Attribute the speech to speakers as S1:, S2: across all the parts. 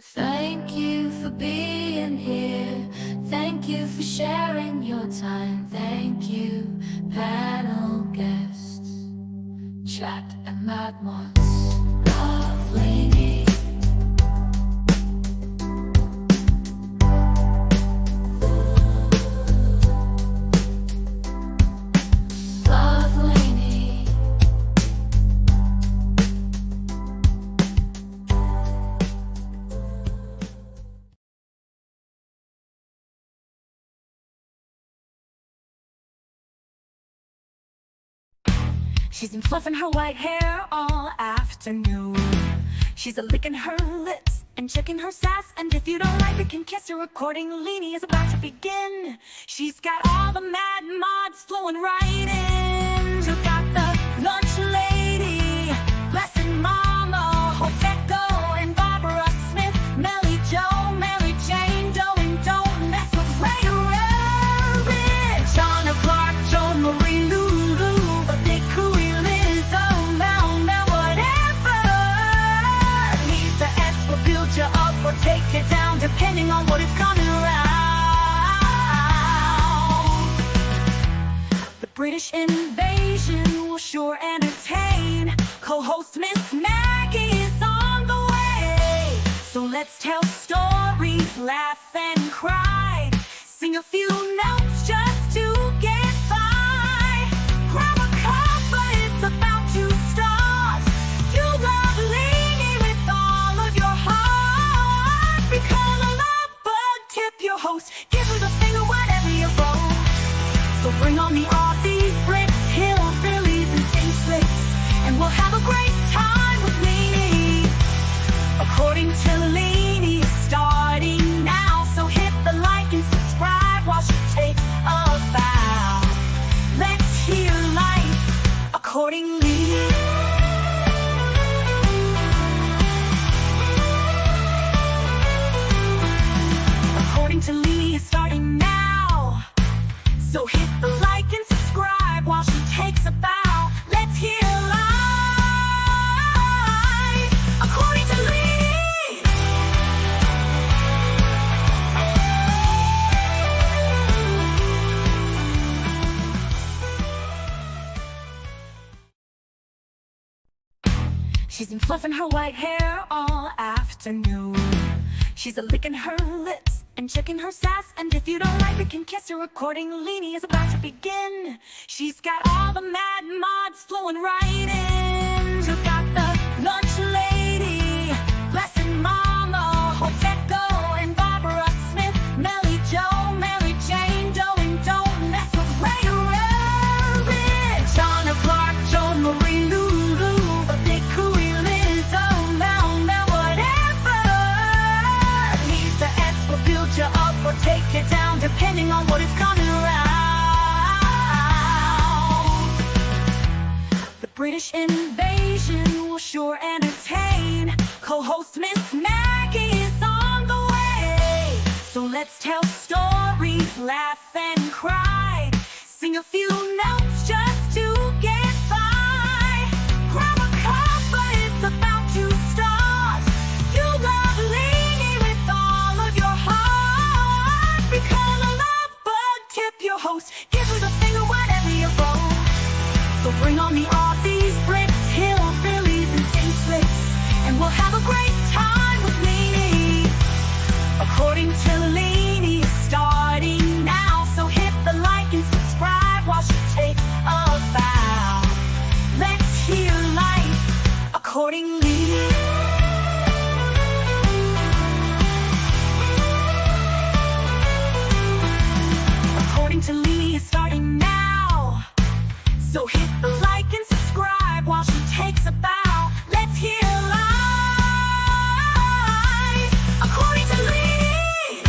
S1: Thank you for being here. Thank you for sharing your time. Thank you, panel guests. Chat and Mad Mods. Love Lady. Love Lady.
S2: She's been fluffing her white hair all afternoon. She's licking her lips and checking her sass. And if you don't like her, can kiss her accordingly. Is about to begin. She's got all the mad mods flowing right in. She's got the lunch lady, blessed mama, Hofeco, and Barbara Smith, Melly Joe, Mary Jane Doe, and don't mess with Ray Rich, Anna Clark, Joan Marie, Lulu, but they cool. Up or take you down, depending on what is coming around. The British invasion will sure entertain. Co-host Miss Maggie is on the way. So let's tell stories, laugh and cry, sing a few notes just to get by. Grab a cup, but it's about to start. You love Lady with all of your heart. Become a love bug, tip your host, give her the finger whenever you roll. So bring on the Aussies, Brits, hillbillies, and sing slicks, and we'll have a great time with Leanie. According to Leanie, starting now, so hit the like and subscribe while she takes a bow. Let's hear life accordingly. To Lee is starting now, so hit the like and subscribe while she takes a bow. Let's hear live according to Lee. She's been fluffing her white hair all afternoon. She's licking her lips and checking her sass. And if you don't like her, can kiss her accordingly. Leanie is about to begin. She's got all the mad mods flowing right in. She's got the lunch lady, blessed mama, Hofeco, and Barbara Smith, Melly Joe, Mary Jane Doe, and don't mess with Ray Rich, Anna Clark, Joan Marie, Lulu, but they cool. Up or take you down, depending on what is coming around. The British invasion will sure entertain. Co-host Miss Maggie is on the way. So let's tell stories, laugh and cry, sing a few notes just to get by. Grab a cup, but it's about to start. You love Lady with all of your heart. Become a love bug, tip your host, give her the finger whenever you roll. So bring on the Aussies, Brits, hillbillies, and sing slicks, and we'll have a great time with Leanie. According to Leanie, starting now, so hit the like and subscribe while she takes a bow. Let's hear life accordingly. To Lee is starting now, so hit the like and subscribe while she takes a bow. Let's hear live according to Lee.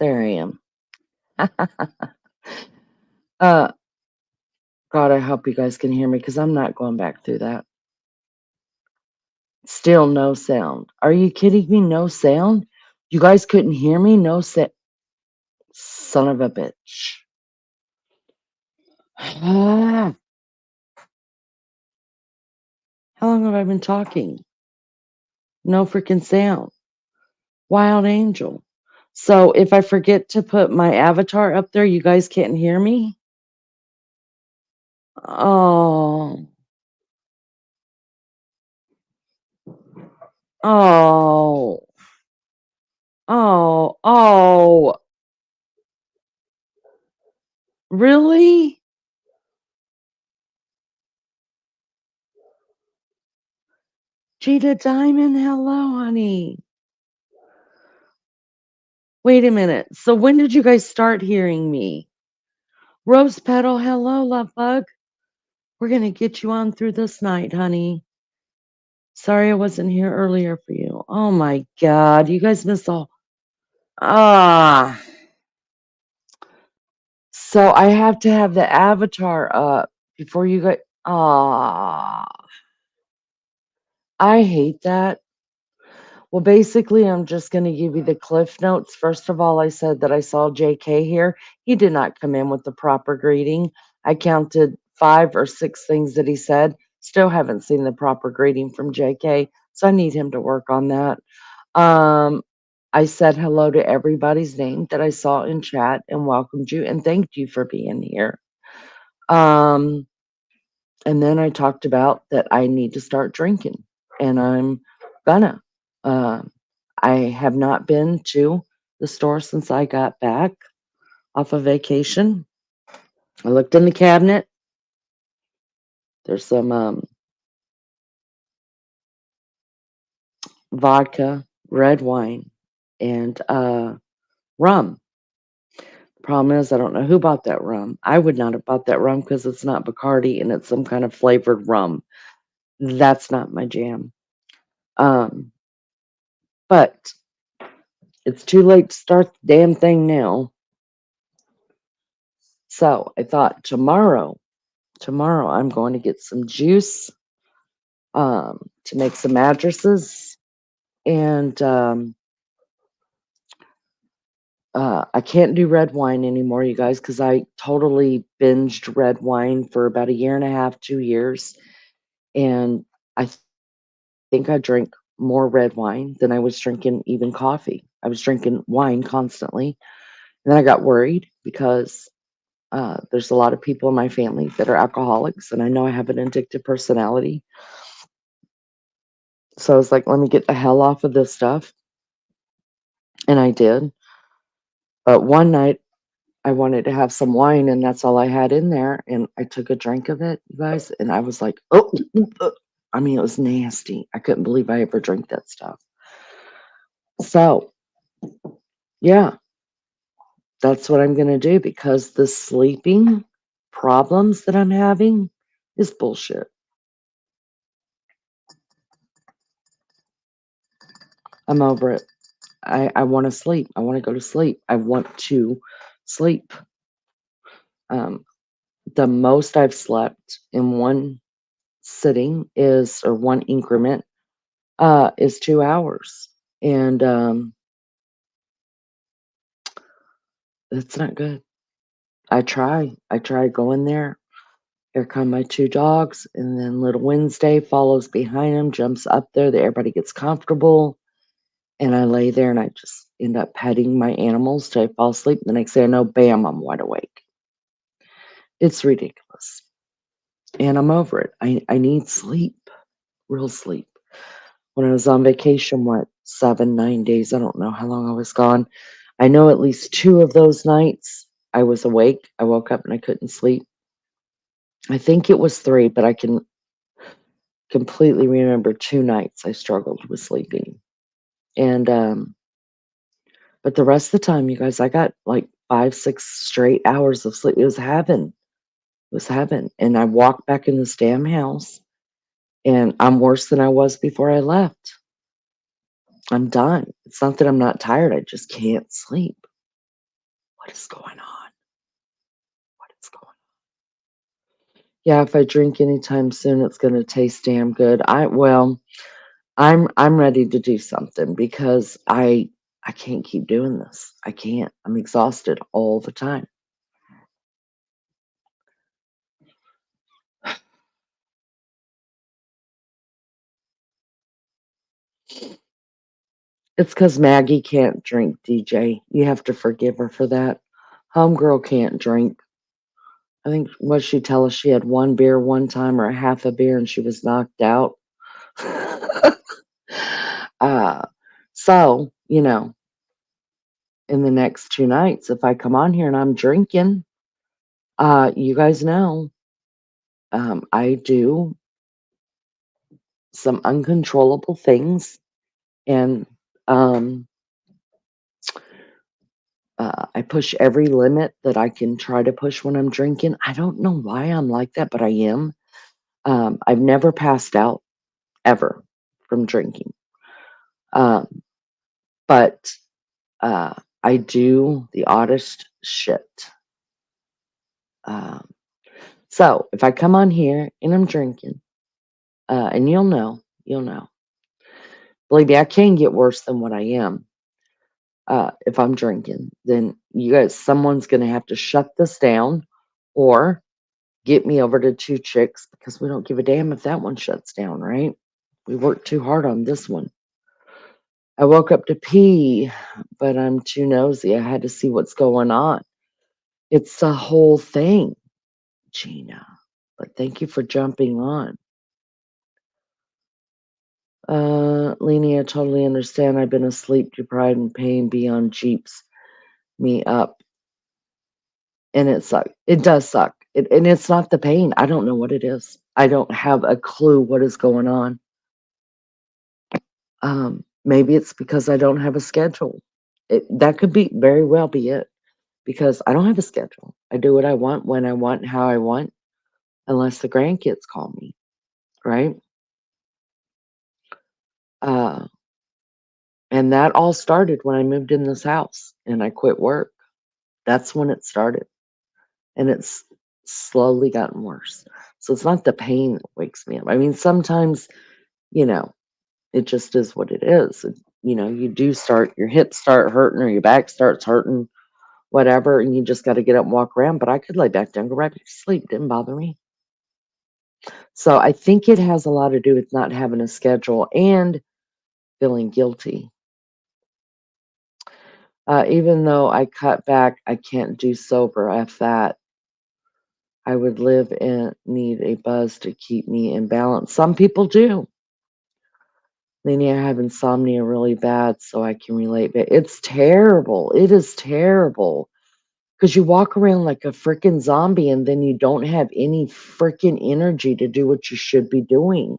S3: There I am. uh, God, I hope you guys can hear me because I'm not going back through that. Still no sound. Are you kidding me? No sound? You guys couldn't hear me? No sound. Son of a bitch. How long have I been talking? No freaking sound. Wild angel. So if I forget to put my avatar up there, you guys can't hear me? Oh. Oh. Oh. Oh. Really? Gina Diamond, hello, honey. Wait a minute. So when did you guys start hearing me? Rose Petal, hello, love bug. We're going to get you on through this night, honey. Sorry I wasn't here earlier for you. Oh my God. You guys missed all. Ah. So I have to have the avatar up before you guys. Ah. I hate that. Well, basically, I'm just going to give you the cliff notes. First of all, I said that I saw JK here. He did not come in with the proper greeting. I counted 5 or 6 things that he said. Still haven't seen the proper greeting from JK, so I need him to work on that. I said hello to everybody's name that I saw in chat and welcomed you and thanked you for being here. And then I talked about that I need to start drinking, and I'm gonna. Uh, I have not been to the store since I got back off of vacation. I looked in the cabinet. There's some vodka, red wine, and rum. The problem is I don't know who bought that rum. I would not have bought that rum because it's not Bacardi and it's some kind of flavored rum. That's not my jam. But it's too late to start the damn thing now. So I thought tomorrow I'm going to get some juice to make some mattresses. And I can't do red wine anymore, you guys, because I totally binged red wine for about a year and a half, 2 years. And I think I drank more red wine than I was drinking even coffee. I was drinking wine constantly. And then I got worried because there's a lot of people in my family that are alcoholics, and I know I have an addictive personality. So I was like, let me get the hell off of this stuff. And I did. But one night I wanted to have some wine, and that's all I had in there. And I took a drink of it, you guys, and I was like, oh, I mean, it was nasty. I couldn't believe I ever drank that stuff. So, yeah, that's what I'm going to do because the sleeping problems that I'm having is bullshit. I'm over it. I want to sleep. I want to go to sleep. I want to sleep. The most I've slept in one sitting or one increment is 2 hours. And that's not good. I try going there. Here come my 2 dogs, and then little Wednesday follows behind them, jumps up there, that everybody gets comfortable. And I lay there and I just end up petting my animals till I fall asleep. The next thing I know, bam, I'm wide awake. It's ridiculous. And I'm over it. I need sleep, real sleep. When I was on vacation, 7, 9 days, I don't know how long I was gone. I know at least 2 of those nights I was awake. I woke up and I couldn't sleep. I think it was 3, but I can completely remember 2 nights I struggled with sleeping. And but the rest of the time, you guys, I got like 5, 6 straight hours of sleep. It was heaven. It was heaven. And I walked back in this damn house, and I'm worse than I was before I left. I'm done. It's not that I'm not tired. I just can't sleep. is going on? What is going on? Yeah, if I drink anytime soon, it's gonna taste damn good. I'm ready to do something because I can't keep doing this. I can't. I'm exhausted all the time. It's because Maggie can't drink, DJ. You have to forgive her for that. Homegirl can't drink. I think what she tell us she had one beer one time or a half a beer and she was knocked out. uh, so, in the next 2 nights, if I come on here and I'm drinking, you guys know, I do some uncontrollable things and um, I push every limit that I can try to push when I'm drinking. I don't know why I'm like that, but I am. I've never passed out ever from drinking. Um, but I do the oddest shit. Um, so if I come on here and I'm drinking, and you'll know. Believe me, I can get worse than what I am. If I'm drinking, then someone's gonna have to shut this down, or get me over to 2 chicks because we don't give a damn if that one shuts down, right? We worked too hard on this one. I woke up to pee, but I'm too nosy. I had to see what's going on. It's the whole thing, Gina. But thank you for jumping on. Leni, I totally understand. I've been asleep, deprived, and pain beyond Jeeps me up. And it sucks. It does suck. And it's not the pain. I don't know what it is. I don't have a clue what is going on. Maybe it's because I don't have a schedule. That could be very well be it because I don't have a schedule. I do what I want, when I want, how I want, unless the grandkids call me, right? Uh, and that all started when I moved in this house and I quit work. That's when it started. And it's slowly gotten worse. So it's not the pain that wakes me up. I mean, sometimes, you know, it just is what it is. You do your hips start hurting or your back starts hurting, whatever, and you just got to get up and walk around. But I could lay back down, go right back to sleep. Didn't bother me. So I think it has a lot to do with not having a schedule and feeling guilty. Even though I cut back, I can't do sober. F that. I would live and need a buzz to keep me in balance. Some people do. Lenny, I have insomnia really bad, so I can relate. But it's terrible. It is terrible. Because you walk around like a freaking zombie and then you don't have any freaking energy to do what you should be doing.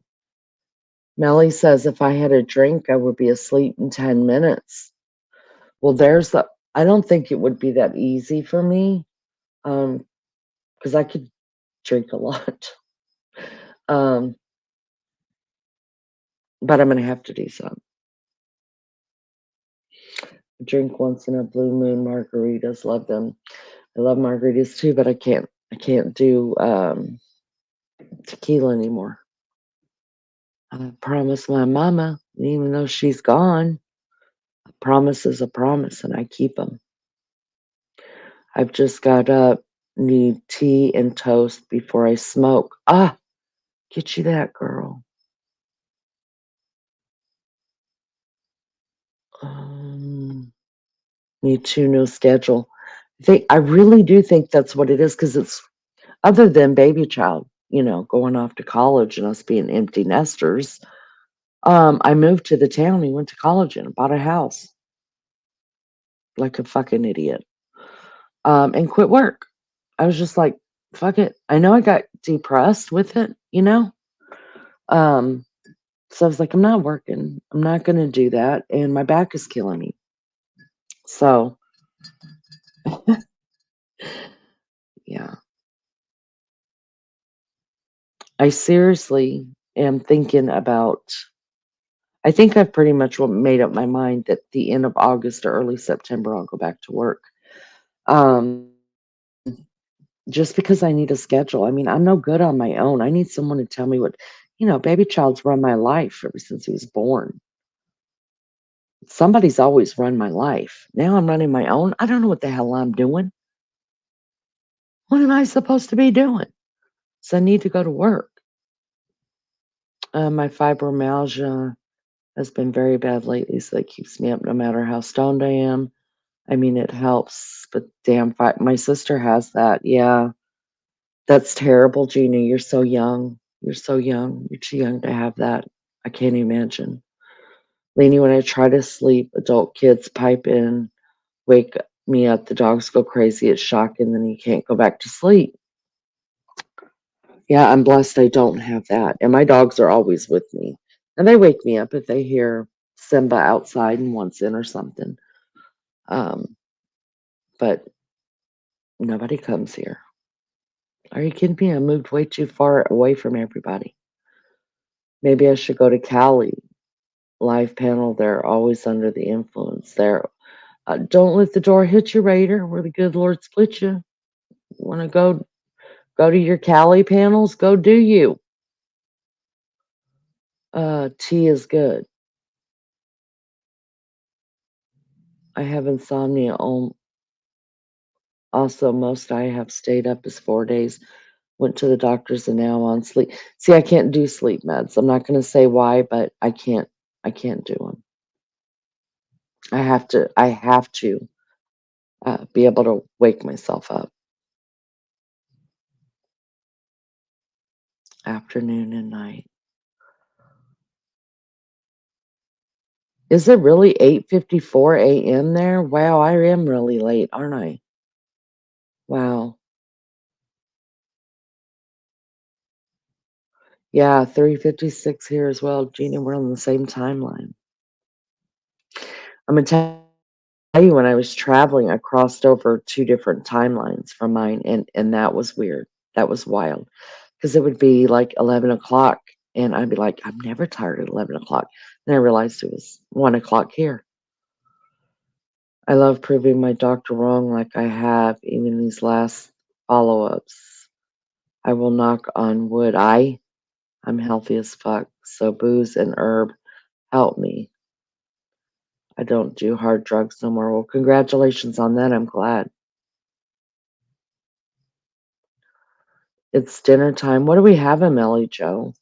S3: Melly says if I had a drink, I would be asleep in 10 minutes. Well, I don't think it would be that easy for me because I could drink a lot. um, but I'm going to have to do some. Drink once in a blue moon margaritas. Love them. I love margaritas too, but I can't do tequila anymore. I promised my mama, even though she's gone, a promise is a promise, and I keep them. I've just got up, need tea and toast before I smoke. Get you that, girl. Me too, no schedule. I really do think that's what it is because it's other than baby child, going off to college and us being empty nesters. I moved to the town. He went to college and bought a house like a fucking idiot. And quit work. I was just like, fuck it. I know I got depressed with it. Um, so I was like, I'm not working. I'm not going to do that. And my back is killing me. So, yeah, I seriously am thinking about, I think I've pretty much made up my mind that the end of August or early September, I'll go back to work. Um, just because I need a schedule. I mean, I'm no good on my own. I need someone to tell me what, baby child's run my life ever since he was born. Somebody's always run my life. Now I'm running my own. I don't know what the hell I'm doing. What am I supposed to be doing? So I need to go to work. My fibromyalgia has been very bad lately, so that keeps me up no matter how stoned I am. I mean, it helps, but damn, my sister has that. Yeah, that's terrible, Gina. You're so young. You're so young. You're too young to have that. I can't imagine. Lainey, when I try to sleep, adult kids pipe in, wake me up. The dogs go crazy. It's shocking. Then you can't go back to sleep. Yeah, I'm blessed I don't have that. And my dogs are always with me. And they wake me up if they hear Simba outside and wants in or something. Um, but nobody comes here. Are you kidding me? I moved way too far away from everybody. Maybe I should go to Cali. Live panel, they're always under the influence. Don't let the door hit you, Raider, where the good Lord split you. Want to go to your Cali panels? Go do you. Tea is good. I have insomnia. Also, most I have stayed up is 4 days. Went to the doctors and now I'm on sleep. See, I can't do sleep meds. I'm not going to say why, but I can't. I can't do them. I have to. I have to be able to wake myself up. Afternoon and night. Is it really 8:54 a.m. there? Wow, I am really late, aren't I? Wow. Yeah, 3:56 here as well. Gina, we're on the same timeline. I'm gonna tell you when I was traveling, I crossed over 2 different timelines from mine, and that was weird. That was wild, because it would be, like, 11 o'clock, and I'd be like, "I'm never tired at 11 o'clock." Then I realized it was 1 o'clock here. I love proving my doctor wrong like I have, even these last follow-ups. I will knock on wood. I'm healthy as fuck, so booze and herb help me. I don't do hard drugs no more. Well, congratulations on that. I'm glad. It's dinner time. What do we have, Melly Joe?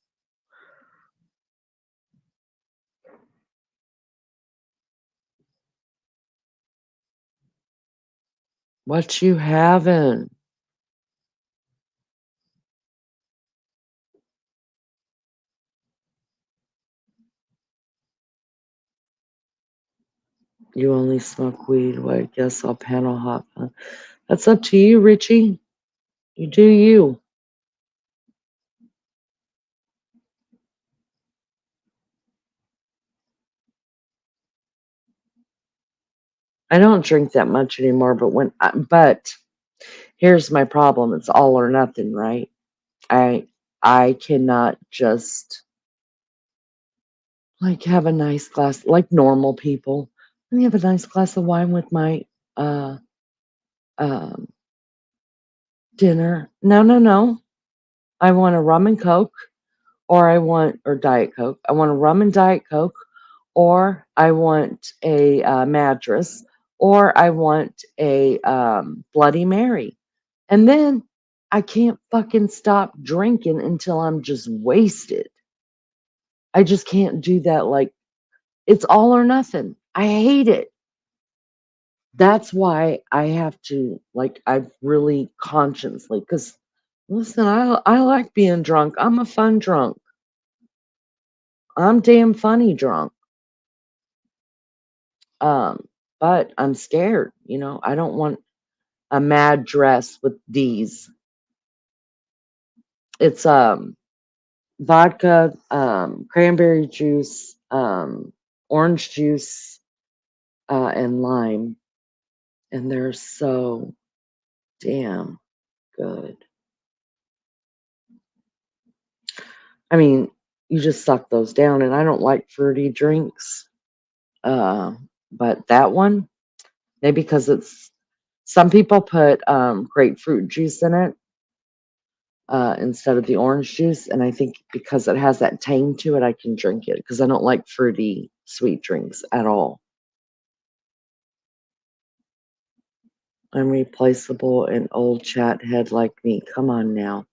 S3: What you having? You only smoke weed. Well, I guess I'll panel hop. Huh? That's up to you, Richie. You do you. I don't drink that much anymore, but here's my problem. It's all or nothing, right? I I cannot just like have a nice glass like normal people. Let me have a nice glass of wine with my uh um dinner. No, no, no. I want a rum and coke or diet coke. I want a rum and diet coke or I want a mattress or I want a bloody mary. And then I can't fucking stop drinking until I'm just wasted. I just can't do that. Like, it's all or nothing. I hate it. That's why I have to, like, I've really consciously, because listen, I like being drunk. I'm a fun drunk. I'm damn funny drunk. Um, but I'm scared, I don't want a mad dress with D's. It's vodka, cranberry juice, orange juice, and lime. And they're so damn good. I mean, you just suck those down, and I don't like fruity drinks. Uh, but that one, maybe because it's Some people put grapefruit juice in it instead of the orange juice, and I think because it has that tang to it, I can drink it because I don't like fruity sweet drinks at all. I'm replaceable, an old chat head like me. Come on now.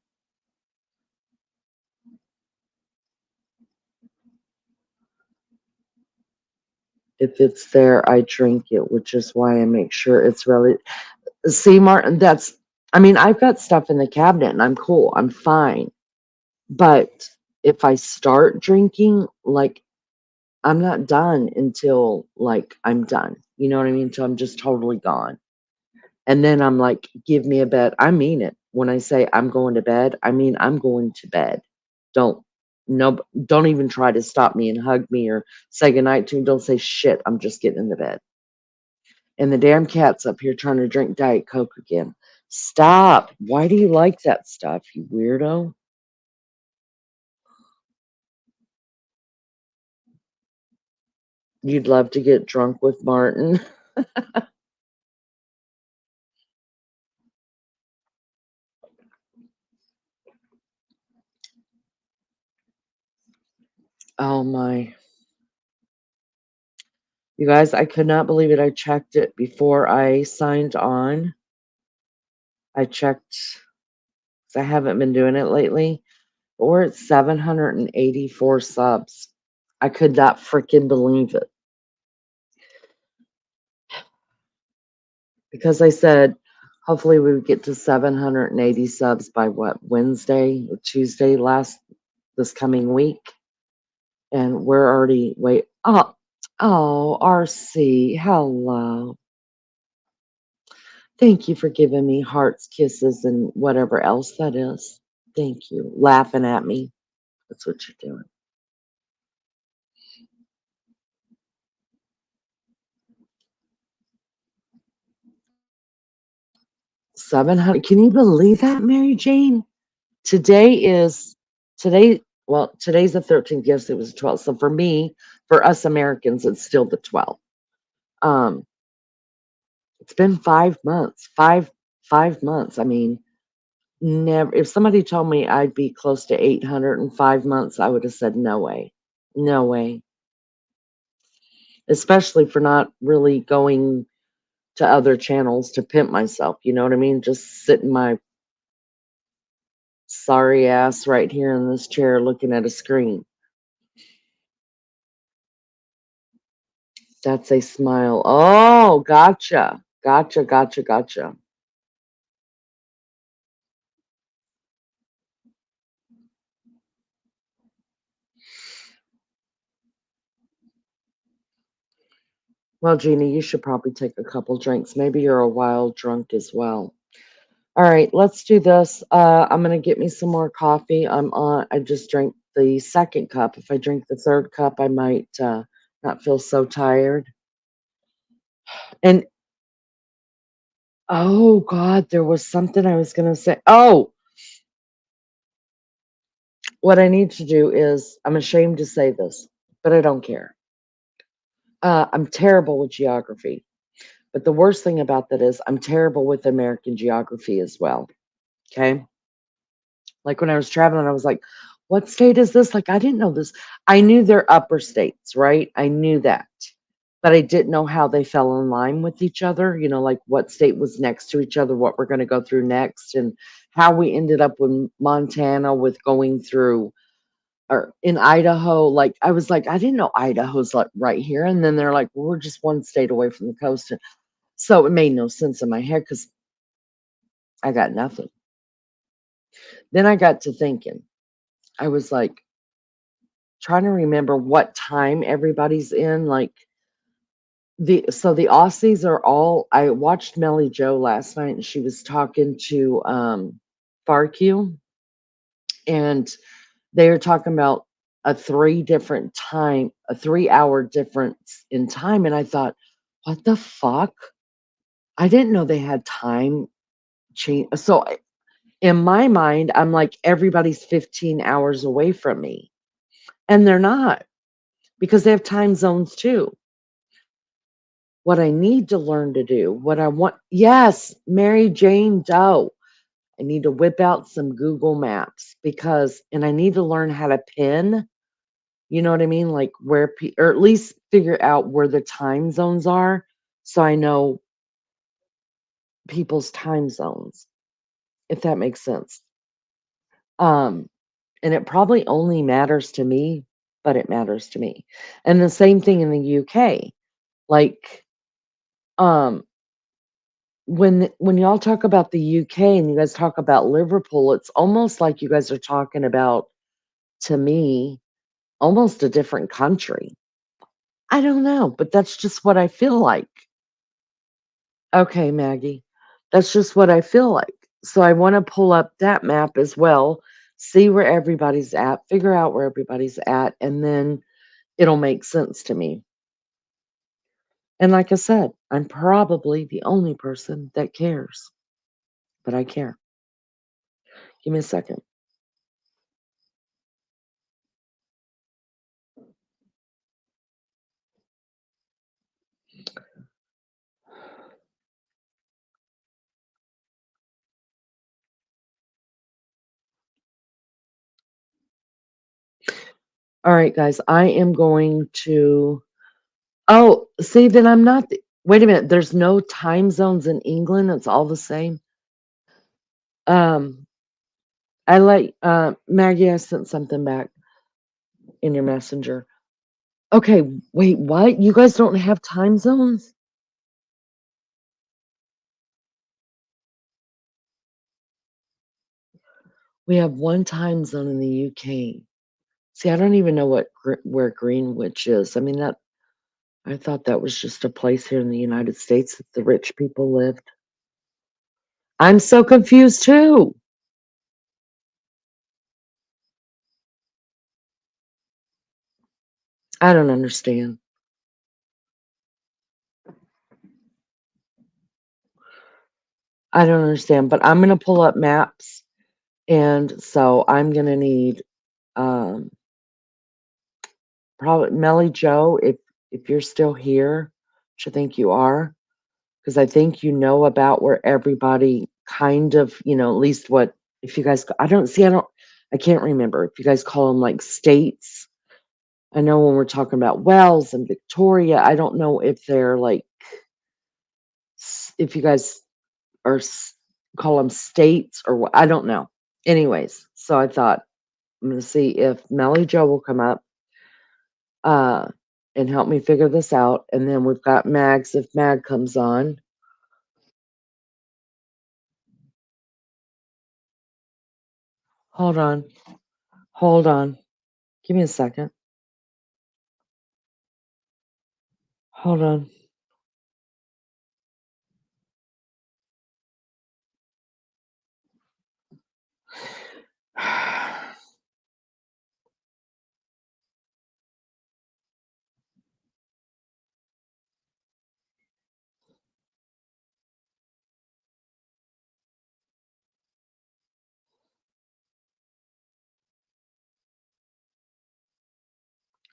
S3: If it's there, I drink it, which is why I make sure it's really. See, Martin, I mean, I've got stuff in the cabinet and I'm cool. I'm fine. But if I start drinking, like, I'm not done until, like, I'm done. You know what I mean? Until I'm just totally gone. And then I'm like, give me a bed. I mean it. When I say I'm going to bed, I mean I'm going to bed. Don't no don't even try to stop me and hug me or say goodnight to me. Don't say shit. I'm just getting in the bed. And the damn cat's up here trying to drink Diet Coke again. Stop. Why do you like that stuff, you weirdo? You'd love to get drunk with Martin. Oh my. You guys, I could not believe it. I checked it before I signed on. I checked, 'cause I haven't been doing it lately. But we're at 784 subs. I could not freaking believe it. Because I said, hopefully we would get to 780 subs by what, Wednesday or Tuesday this coming week. And we're already oh, RC, hello. Thank you for giving me hearts, kisses, and whatever else that is. Thank you. Laughing at me. That's what you're doing. 700. Can you believe that, Mary Jane? Today is today. Well, today's the 13th. Yes, it was the 12th. So for me, for us Americans, it's still the 12th. Um, it's been 5 months. Five months. I mean, never. If somebody told me I'd be close to 800 in 5 months, I would have said no way, no way. Especially for not really going to other channels to pimp myself. You know what I mean? Just sitting my sorry ass right here in this chair looking at a screen. That's a smile. Oh, gotcha. Gotcha, gotcha, gotcha. Well, Gina, you should probably take a couple drinks. Maybe you're a wild drunk as well. All right, let's do this. I'm gonna get me some more coffee. I just drank the second cup. If I drink the third cup, I might not feel so tired. And oh God, there was something I was gonna say. Oh, what I need to do is, I'm ashamed to say this, but I don't care. I'm terrible with geography. But the worst thing about that is I'm terrible with American geography as well. Okay. Like when I was traveling, I was like, what state is this? Like, I didn't know this. I knew they're upper states, right? I knew that. But I didn't know how they fell in line with each other, like what state was next to each other, what we're going to go through next, and how we ended up with Montana with going through or in Idaho. Like, I was like, I didn't know Idaho's like right here. And then they're like, well, we're just one state away from the coast. And so it made no sense in my head because I got nothing. Then I got to thinking, I was like trying to remember what time everybody's in. Like the Aussies are all. I watched Melly Joe last night, and she was talking to Farq, and they were talking about a 3-hour difference in time, and I thought, what the fuck? I didn't know they had time change. So in my mind, I'm like, everybody's 15 hours away from me. And they're not because they have time zones too. what I need to learn to do, what I want. Yes, Mary Jane Doe. I need to whip out some Google Maps because, and I need to learn how to pin, you know what I mean? Like where, or at least figure out where the time zones are so I know people's time zones, if that makes sense. Um, and it probably only matters to me, but it matters to me. And the same thing in the UK. Like, um, when y'all talk about the UK and you guys talk about Liverpool, it's almost like you guys are talking about, to me, almost a different country. I don't know, but that's just what I feel like. Okay, Maggie. That's just what I feel like. So I want to pull up that map as well, see where everybody's at, figure out where everybody's at, and then it'll make sense to me. And like I said, I'm probably the only person that cares, but I care. Give me a second. All right, guys, I am going to. Oh, see, then I'm not. Wait a minute. There's no time zones in England. It's all the same. Um, I like Maggie. I sent something back in your messenger. Okay, wait, what? You guys don't have time zones? We have one time zone in the UK. See, I don't even know where Greenwich is. I mean, that I thought that was just a place here in the United States that the rich people lived. I'm so confused too. I don't understand. I don't understand, but I'm gonna pull up maps, and so I'm gonna need um probably Melly Joe if you're still here, which I think you are, because I think you know about where everybody kind of, at least what if you guys I can't remember if you guys call them like states. I know when we're talking about Wells and Victoria, I don't know if they're like if you guys are call them states or what. I don't know. Anyways, so I thought I'm gonna see if Melly Joe will come up uh and help me figure this out. And then we've got Mags if Mag comes on. Hold on. Hold on. Give me a second. Hold on.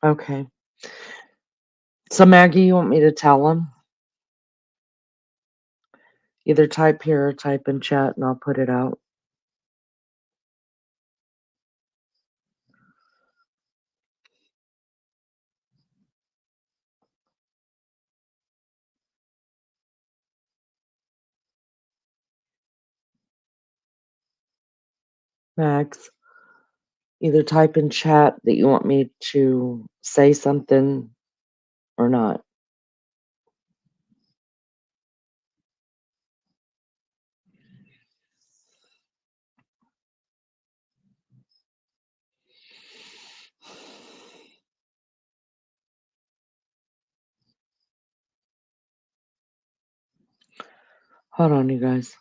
S3: Okay. So Maggie, you want me to tell him? Either type here or type in chat and I'll put it out. Max, either type in chat that you want me to say something or not. Hold on, you guys.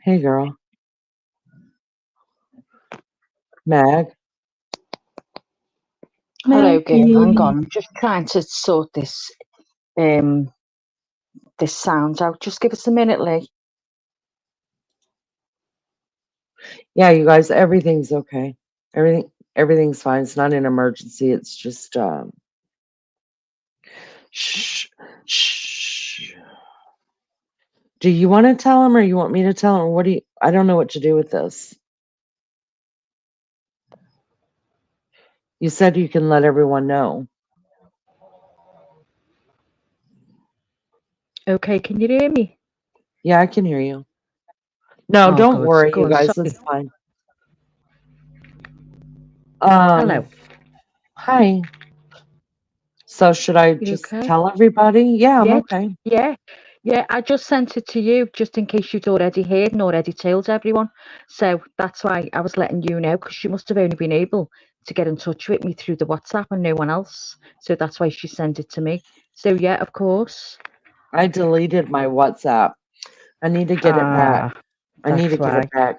S3: Hey, girl. Mag.
S4: Hello, girl. Hang
S3: Maggie.
S4: on. I'm just trying to sort um this sound out. Just give us a minute, Lee.
S3: Yeah, you guys, everything's okay. Everything's fine. It's not an emergency. It's just shh, shh. Do you want to tell him or you want me to tell him? Or what do you I don't know what to do with this. You said you can let everyone know.
S4: Okay, can you hear me?
S3: Yeah, I can hear you. No,
S4: Oh,
S3: don't
S4: good.
S3: worry,
S4: Go
S3: you
S4: on.
S3: guys.
S4: Sorry.
S3: It's fine.
S4: Hello.
S3: Hi. So should I
S4: You
S3: just
S4: okay?
S3: tell everybody? Yeah, I'm
S4: Yeah,
S3: okay.
S4: yeah, yeah. I just sent it to you just in case you'd already heard and already told everyone. So that's why I was letting you know because she must have only been able to get in touch with me through the WhatsApp and no one else. So that's why she sent it to me. So yeah, of course.
S3: I deleted my WhatsApp. I need to get it back.
S4: Ah,
S3: I need to
S4: that's
S3: get it
S4: why.
S3: back.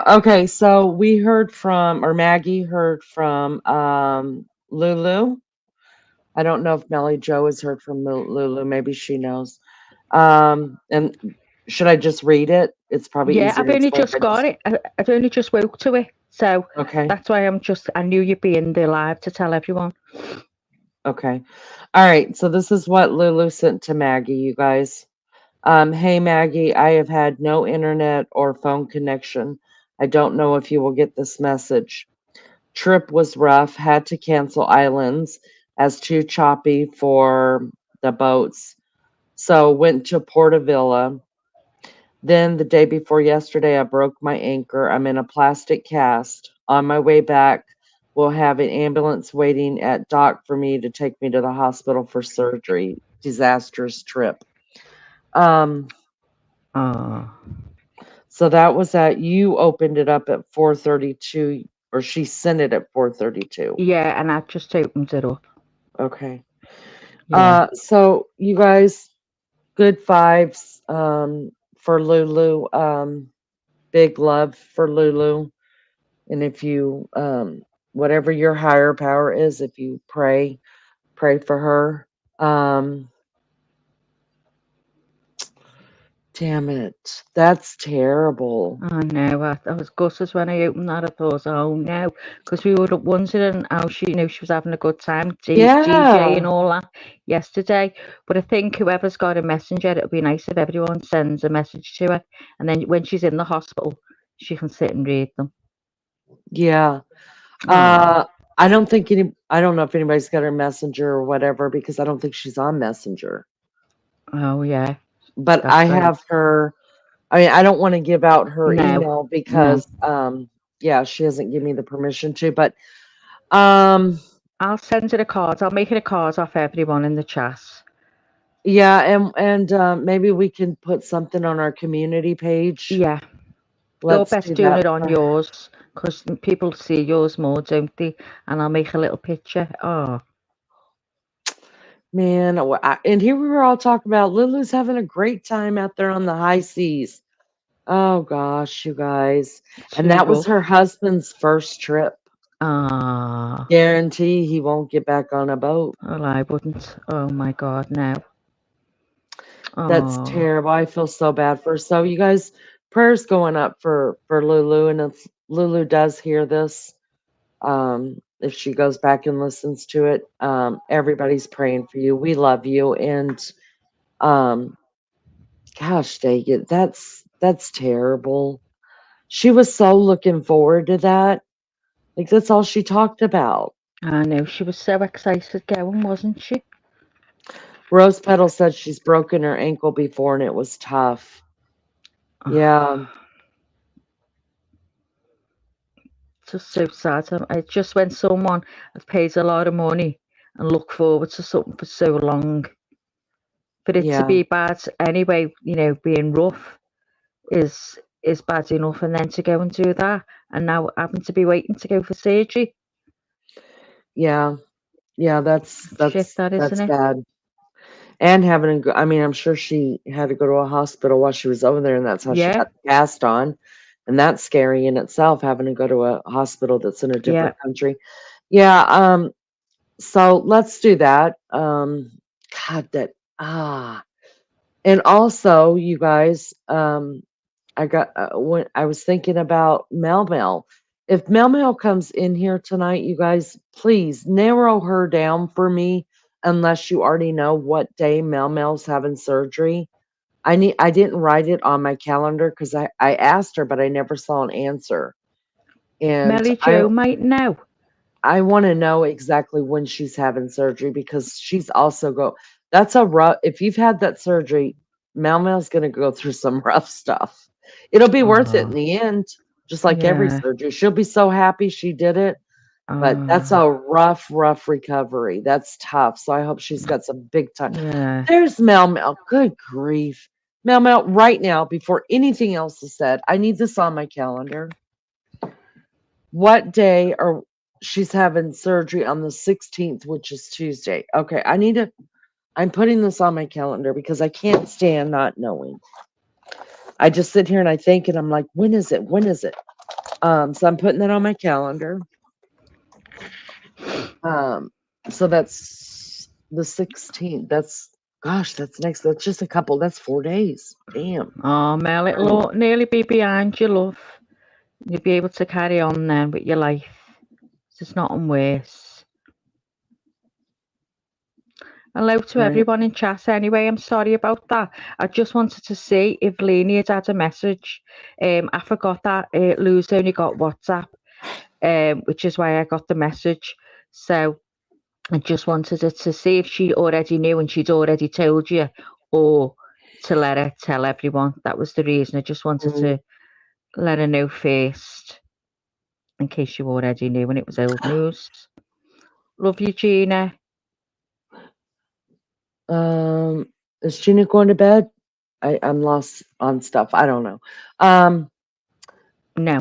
S3: Okay, so we heard from, or Maggie heard from Lulu. I don't know if Melly Joe has heard from Lulu. Maybe she knows. And should I just read it? It's probably
S4: Yeah,
S3: easier
S4: I've
S3: to
S4: only
S3: explain
S4: just
S3: if I
S4: got
S3: just.
S4: it. I've only just woke to it. So
S3: Okay.
S4: that's why I knew you'd be in there live to tell everyone.
S3: Okay. All right. So this is what Lulu sent to Maggie, you guys. Hey Maggie, I have had no internet or phone connection. I don't know if you will get this message. Trip was rough, had to cancel islands as too choppy for the boats. So went to Portavilla. Then the day before yesterday, I broke my anchor. I'm in a plastic cast. On my way back, we'll have an ambulance waiting at dock for me to take me to the hospital for surgery. Disastrous trip. Um,
S4: Oh,
S3: so that was you opened it up at 4:32, or she sent it at 4:32.
S4: yeah, and I just opened it up.
S3: Okay.
S4: Yeah.
S3: So you guys, good vibes for Lulu. Big love for Lulu. And if you whatever your higher power is, if you pray for her. Damn it. That's terrible.
S4: I know. I was gutted when I opened that. I thought, oh no, because we were wondering how she was having a good time, DJ and
S3: Yeah.
S4: all that yesterday. But I think whoever's got a messenger, it'll be nice if everyone sends a message to her, and then when she's in the hospital, she can sit and read them.
S3: Yeah.
S4: Oh,
S3: I don't know if anybody's got her messenger or whatever because I don't think she's on Messenger.
S4: oh yeah,
S3: But I
S4: that's right.
S3: have her. I mean, I don't want to give out her
S4: No,
S3: email
S4: no.
S3: because yeah, she hasn't given me the permission to, but um
S4: I'll send her a card. I'll make it a card off everyone in the chat.
S3: yeah, and maybe we can put something on our community page.
S4: Yeah, you're
S3: Let's
S4: best
S3: do
S4: doing
S3: that
S4: it on
S3: for
S4: yours because people see yours more, don't they? And I'll make a little picture. Oh,
S3: man. And here we were all talking about Lulu's having a great time out there on the high seas. Oh gosh, you guys. And
S4: too
S3: that was her
S4: rough.
S3: husband's first trip.
S4: Ah,
S3: Guarantee he won't get back on a boat.
S4: well, I wouldn't. Oh my God, no.
S3: That's
S4: Oh,
S3: terrible. I feel so bad for her. So you guys, prayers going up for Lulu, and if Lulu does hear this, if she goes back and listens to it, everybody's praying for you. We love you, and um, gosh dang it, that's terrible. She was so looking forward to that. Like that's all she talked about.
S4: I know. She was so excited going, wasn't she?
S3: Rose Petal said she's broken her ankle before, and it was tough. Yeah,
S4: Just so sad. It's just when someone has paid a lot of money and look forward to something for so long, for it to
S3: yeah,
S4: be bad anyway, being rough is bad enough, and then to go and do that, and now having to be waiting to go for surgery.
S3: yeah. Yeah, that's
S4: Shit,
S3: that's
S4: that isn't
S3: that's
S4: it?
S3: bad. And having to go, I mean, I'm sure she had to go to a hospital while she was over there, and that's how she
S4: Yeah,
S3: got the cast on, and that's scary in itself, having to go to a hospital that's in a
S4: Yeah.
S3: different country. Yeah, so let's do that. God, that and also, you guys, I got when I was thinking about Mel Mel. If Mel Mel comes in here tonight, you guys, please narrow her down for me, unless you already know what day Mel Mel's having surgery. I didn't write it on my calendar because I asked her, but I never saw an answer. And
S4: Melly Joe might know.
S3: I want to know exactly when she's having surgery, because she's also that's a rough, if you've had that surgery, Mel Mel's going to go through some rough stuff. It'll be worth it in
S4: Oh,
S3: the end, just like every
S4: yeah.
S3: surgery. She'll be so happy she did it, but that's
S4: Oh,
S3: a rough recovery. That's tough. So I hope she's got some big time.
S4: yeah.
S3: There's Mel Mel. Good grief. Mel Mel, right now, before anything else is said, I need this on my calendar. What day are she's having surgery on the 16th, which is Tuesday. Okay, I'm putting this on my calendar because I can't stand not knowing. I just sit here and I think, and I'm like, when is it? When is it? So I'm putting that on my calendar. So that's the 16th. That's just a couple, that's 4 days. Damn.
S4: Oh, Mel, it'll nearly be behind you, love. You'll be able to carry on then with your life. It's nothing worse. Hello to
S3: Right.
S4: everyone in chat anyway. I'm sorry about that. I just wanted to see if Lainey had a message. I forgot that Lou's only got WhatsApp, which is why I got the message. So I just wanted her to see if she already knew and she'd already told you, or to let her tell everyone. That was the reason. I just wanted to let her know first, in case you already knew and it was old news. Love you, Gina.
S3: Is Gina going to bed? I'm lost on stuff. I don't know.
S4: No.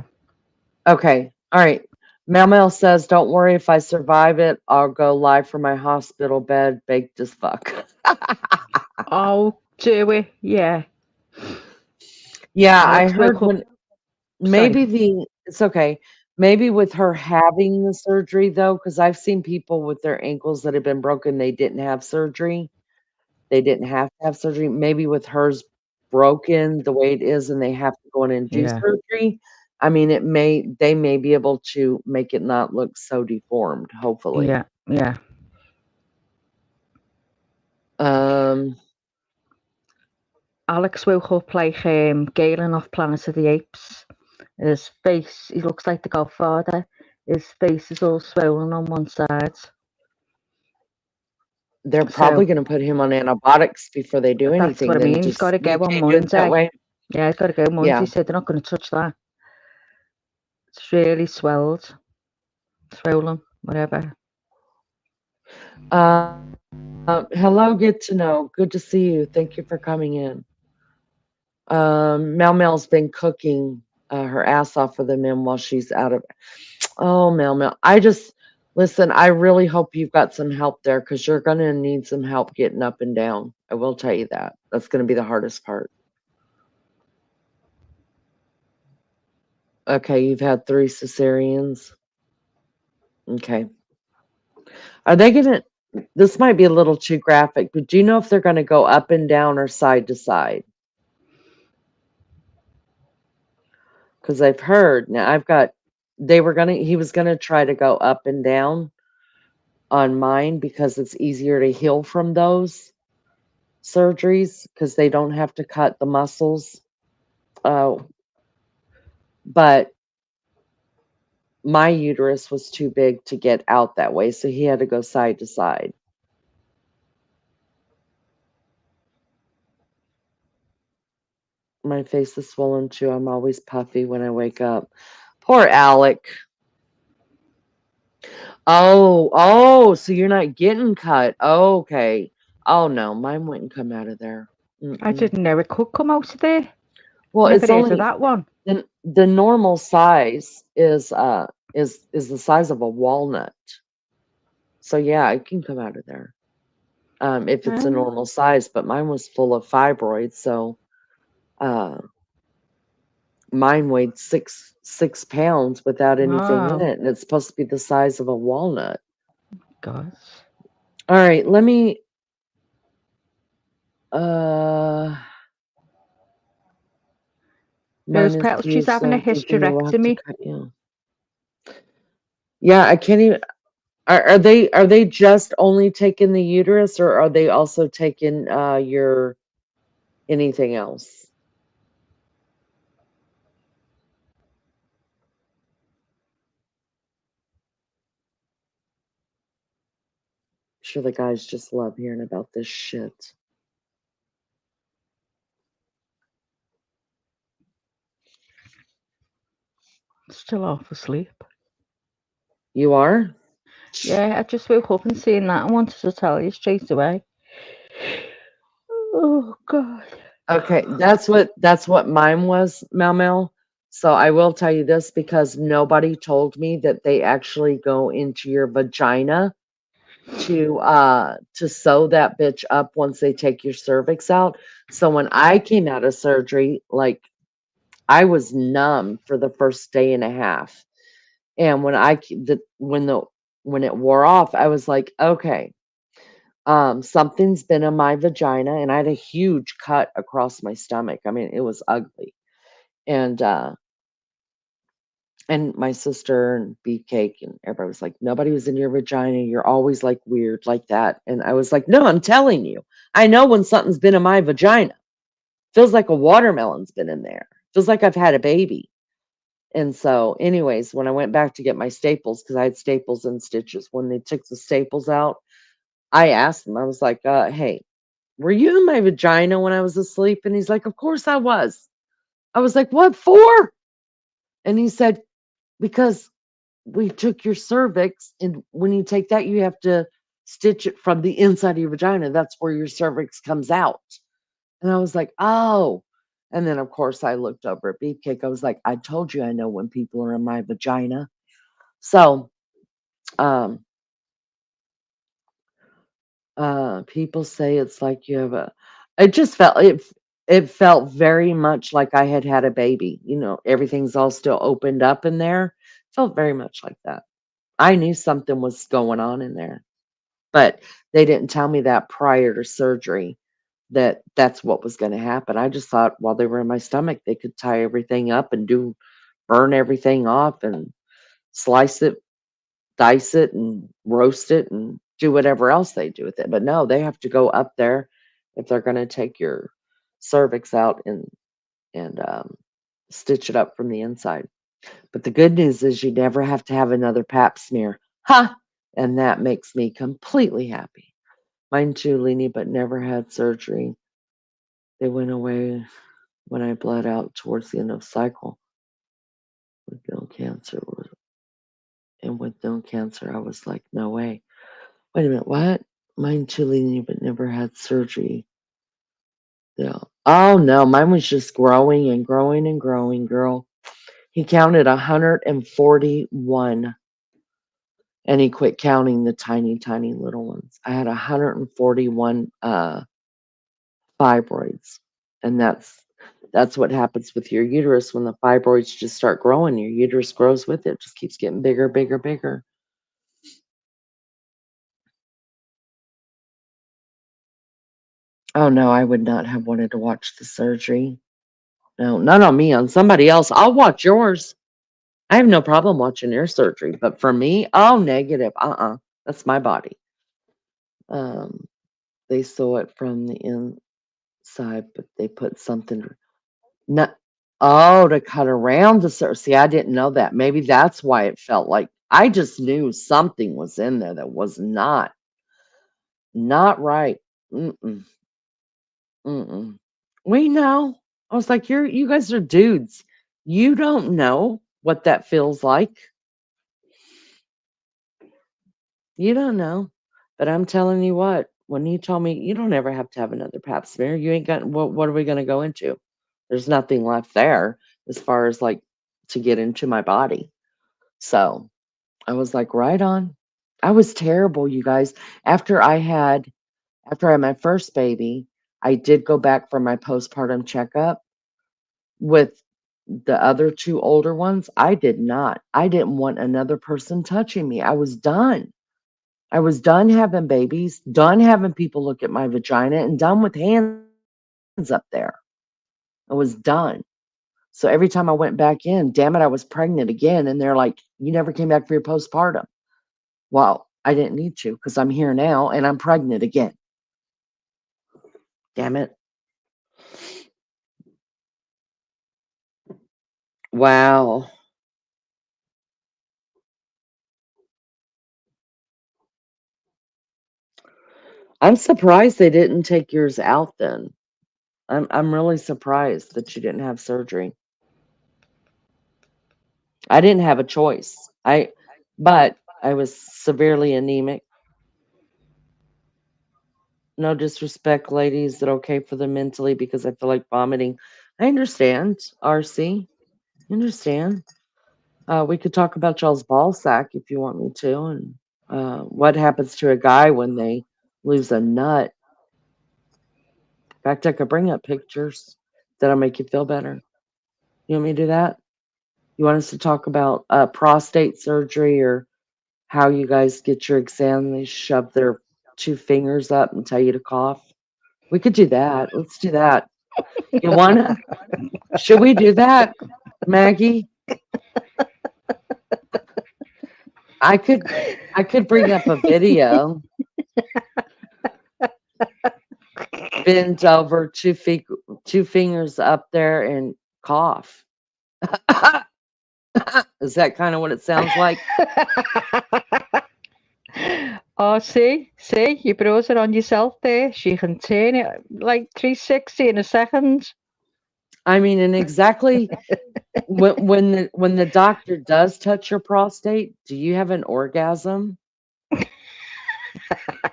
S3: Okay. All right. Mel Mel says, don't worry, if I survive it, I'll go live from my hospital bed, baked as fuck.
S4: Oh, do we? Yeah.
S3: Yeah, I
S4: Alex
S3: heard
S4: woke up.
S3: when
S4: Sorry.
S3: it's okay. Maybe with her having the surgery though, because I've seen people with their ankles that have been broken, they didn't have surgery. They didn't have to have surgery. Maybe with hers broken the way it is and they have to go in and do
S4: Yeah.
S3: surgery. I mean, they may be able to make it not look so deformed, hopefully.
S4: Yeah. Yeah.
S3: Um,
S4: Alex woke up like Galen off Planet of the Apes. His face, he looks like the Godfather. His face is all swollen on one side.
S3: they're
S4: So
S3: probably going to put him on antibiotics before they do
S4: that's
S3: anything.
S4: what I
S3: Then
S4: mean. He's got to go
S3: you
S4: on
S3: can't do it that
S4: Monday.
S3: way.
S4: Yeah, he's got to go Monday.
S3: Yeah.
S4: Said they're not going to touch that. It's really swelled, swollen, whatever.
S3: Hello, get to know. Good to see you. Thank you for coming in. Mel Mel's been cooking her ass off for the men while she's out of. Oh, Mel Mel. Listen, I really hope you've got some help there, because you're going to need some help getting up and down. I will tell you that. That's going to be the hardest part. Okay, you've had 3 cesareans. Okay. Are they going to, this might be a little too graphic, but do you know if they're going to go up and down or side to side? Because I've heard, now he was going to try to go up and down on mine because it's easier to heal from those surgeries because they don't have to cut the muscles. But my uterus was too big to get out that way, so he had to go side to side. My face is swollen too. I'm always puffy when I wake up. Poor Alec. Oh, so you're not getting cut. Oh, okay. Oh no, mine wouldn't come out of there.
S4: I didn't know it could come out of there.
S3: Well,
S4: Never
S3: it's
S4: heard of
S3: only
S4: that one.
S3: the normal size is the size of a walnut. So yeah, it can come out of there. If it's a normal size, but mine was full of fibroids, so Mine weighed 6 pounds without anything in
S4: Wow.
S3: it, and it's supposed to be the size of a walnut.
S4: Gosh.
S3: All right, let me. Uh,
S4: Rose
S3: mine is
S4: Petal, she's
S3: huge, so
S4: having a
S3: I'm thinking we'll have to
S4: hysterectomy.
S3: cut you. Yeah, I can't even. Are they just only taking the uterus, or are they also taking your anything else? I'm sure the guys just love hearing about this shit.
S4: Still half asleep.
S3: You are?
S4: Yeah, I just woke up and seen that and wanted to tell you straight away. Oh God.
S3: Okay, that's what mine was, Mel Mel. So I will tell you this because nobody told me that they actually go into your vagina to sew that bitch up once they take your cervix out. So when I came out of surgery, like I was numb for the first day and a half. And when it wore off, I was like, okay, something's been in my vagina, and I had a huge cut across my stomach. I mean, it was ugly. And and my sister and Beefcake and everybody was like, nobody was in your vagina. You're always like weird like that. And I was like, no, I'm telling you. I know when something's been in my vagina. Feels like a watermelon's been in there. Feels like I've had a baby. And so, anyways, when I went back to get my staples, because I had staples and stitches, when they took the staples out, I asked him, I was like, hey, were you in my vagina when I was asleep? And he's like, of course I was. I was like, what for? And he said, because we took your cervix, and when you take that, you have to stitch it from the inside of your vagina. That's where your cervix comes out. And I was like, oh. And then, of course, I looked over at Beefcake. I was like, I told you I know when people are in my vagina. So, um, people say it's like you have a. It just it felt very much like I had had a baby. You know, everything's all still opened up in there. Felt very much like that. I knew something was going on in there, but they didn't tell me that prior to surgery that that's what was going to happen. I just thought while they were in my stomach, they could tie everything up and burn everything off and slice it, dice it, and roast it and do whatever else they do with it. But no, they have to go up there if they're going to take your cervix out and stitch it up from the inside. But the good news is you never have to have another pap smear. Ha! And that makes me completely happy. Mine too, Leanie, but never had surgery. They went away when I bled out towards the end of cycle with no cancer. And with no cancer, I was like, no way. Wait a minute, what? Mine too, Leanie, but never had surgery. Yeah. Oh no, mine was just growing and growing and growing, girl. He counted 141 and he quit counting the tiny, tiny little ones. I had 141 fibroids. And that's what happens with your uterus when the fibroids just start growing. Your uterus grows with it, just keeps getting bigger, bigger, bigger. Oh no, I would not have wanted to watch the surgery. No, not on me, on somebody else. I'll watch yours. I have no problem watching your surgery, but for me, oh negative. That's my body. Um, they sew it from the inside, but they put something not to cut around the surgery. See, I didn't know that. Maybe that's why it felt like I just knew something was in there that was not right. Mm-mm, mm-mm. We know. I was like, you guys are dudes. You don't know what that feels like. You don't know. But I'm telling you what, when he told me you don't ever have to have another pap smear, you ain't got what are we gonna go into? There's nothing left there as far as like to get into my body. So I was like, right on. I was terrible, you guys. After I had my first baby, I did go back for my postpartum checkup with the other two older ones, I did not. I didn't want another person touching me. I was done. I was done having babies, done having people look at my vagina, and done with hands up there. I was done. So every time I went back in, damn it, I was pregnant again. And they're like, you never came back for your postpartum. Well, I didn't need to because I'm here now and I'm pregnant again. Damn it. Wow. I'm surprised they didn't take yours out then. I'm really surprised that you didn't have surgery. I didn't have a choice. But I was severely anemic. No disrespect, ladies. Is it okay for them mentally because I feel like vomiting? I understand, RC. Understand. We could talk about y'all's ball sack if you want me to, and what happens to a guy when they lose a nut. In fact, I could bring up pictures that'll make you feel better. You want me to do that? You want us to talk about prostate surgery or how you guys get your exam? They shove their two fingers up and tell you to cough. We could do that. Let's do that. You wanna? Should we do that, Maggie? I could. I could bring up a video. Bend over, two fingers up there, and cough. Is that kind of what it sounds like?
S4: Oh, see, you brought it on yourself there. She can turn it like 360 in a second.
S3: I mean, and exactly when the doctor does touch your prostate, do you have an orgasm?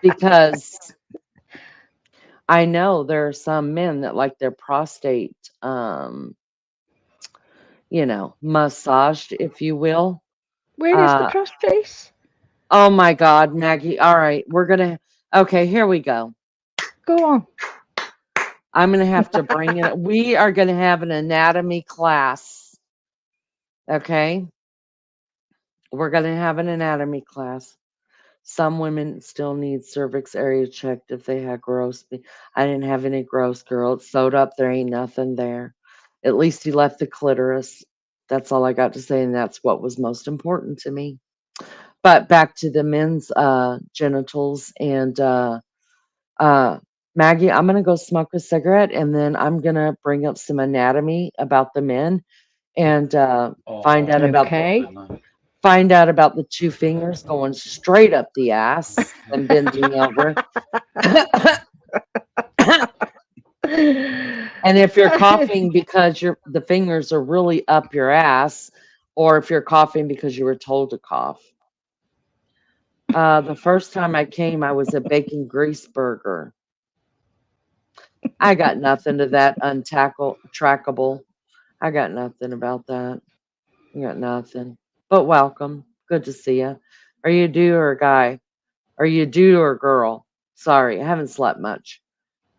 S3: Because I know there are some men that like their prostate, massaged, if you will.
S4: Where is the
S3: Uh,
S4: prostate?
S3: oh my God, Maggie. All right, okay, here we go.
S4: Go on.
S3: I'm gonna have to bring it. We are gonna have an anatomy class. Okay, we're gonna have an anatomy class. Some women still need cervix area checked if they had gross. I didn't have any gross, girl. It's sewed up. There ain't nothing there. At least he left the clitoris. That's all I got to say, and that's what was most important to me. But back to the men's genitals and uh, Maggie, I'm gonna go smoke a cigarette, and then I'm gonna bring up some anatomy about the men and find out about
S4: Okay.
S3: find out about the two fingers going straight up the ass and bending over. And if you're coughing because the fingers are really up your ass, or if you're coughing because you were told to cough. The first time I came, I was a bacon grease burger. I got nothing to that trackable. I got nothing about that. I got nothing. But welcome. Good to see you. Are you a dude or a guy? Are you a dude or a girl? Sorry, I haven't slept much.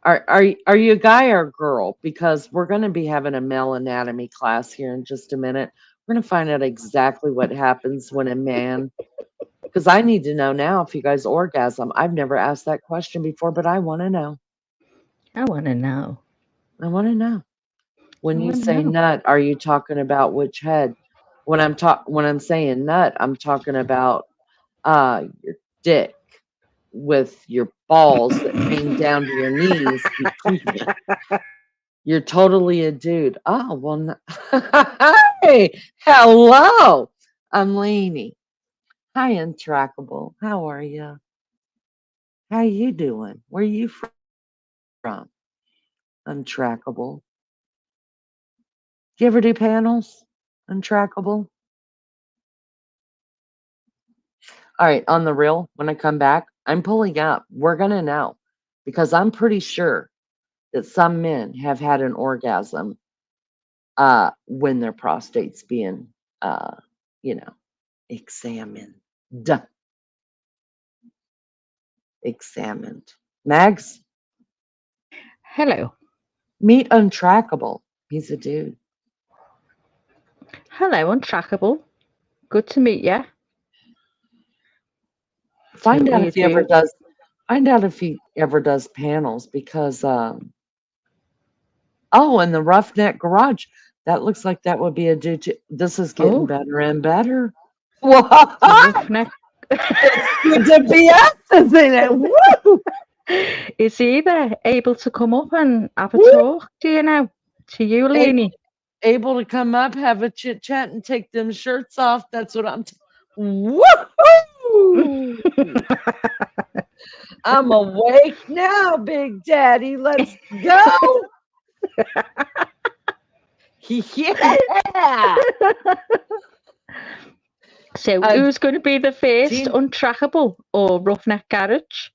S3: Are you a guy or a girl? Because we're going to be having a male anatomy class here in just a minute. We're going to find out exactly what happens when a man. Because I need to know now if you guys orgasm. I've never asked that question before, but I want to know.
S4: I want to know.
S3: I want to know.
S4: I
S3: When you
S4: want to
S3: say
S4: know.
S3: nut, are you talking about which head? When I'm saying nut, I'm talking about your dick with your balls that hang down to your knees. You're totally a dude. Oh, well, hey, hello. I'm Lainey. Hi, Untrackable. How are you? How you doing? Where you from? Untrackable. Do you ever do panels? Untrackable. All right, on the real, when I come back, I'm pulling up. We're gonna know because I'm pretty sure that some men have had an orgasm when their prostate's being you know, examined. Duh, examined. Mags,
S4: Hello.
S3: meet Untrackable. He's a dude.
S4: Hello, Untrackable. Good to meet you.
S3: Find out
S4: Totally
S3: if he ever
S4: do.
S3: does. Find out if he ever does panels because oh, and the Roughneck Garage. That looks like that would be a digit. This is getting
S4: Oh,
S3: better and better. Whoa,
S4: the roughneck.
S3: it's good to be us, isn't it? Woo!
S4: Is he there able to come up and have a
S3: Woo!
S4: talk? Do you know? To you,
S3: Able,
S4: Leanie.
S3: able to come up, have a chit chat, and take them shirts off. That's what I'm. Woohoo! I'm awake now, Big Daddy. Let's go. Yeah.
S4: So,
S3: Uh,
S4: who's going to be the first
S3: Gina,
S4: Untrackable or Roughneck Garage?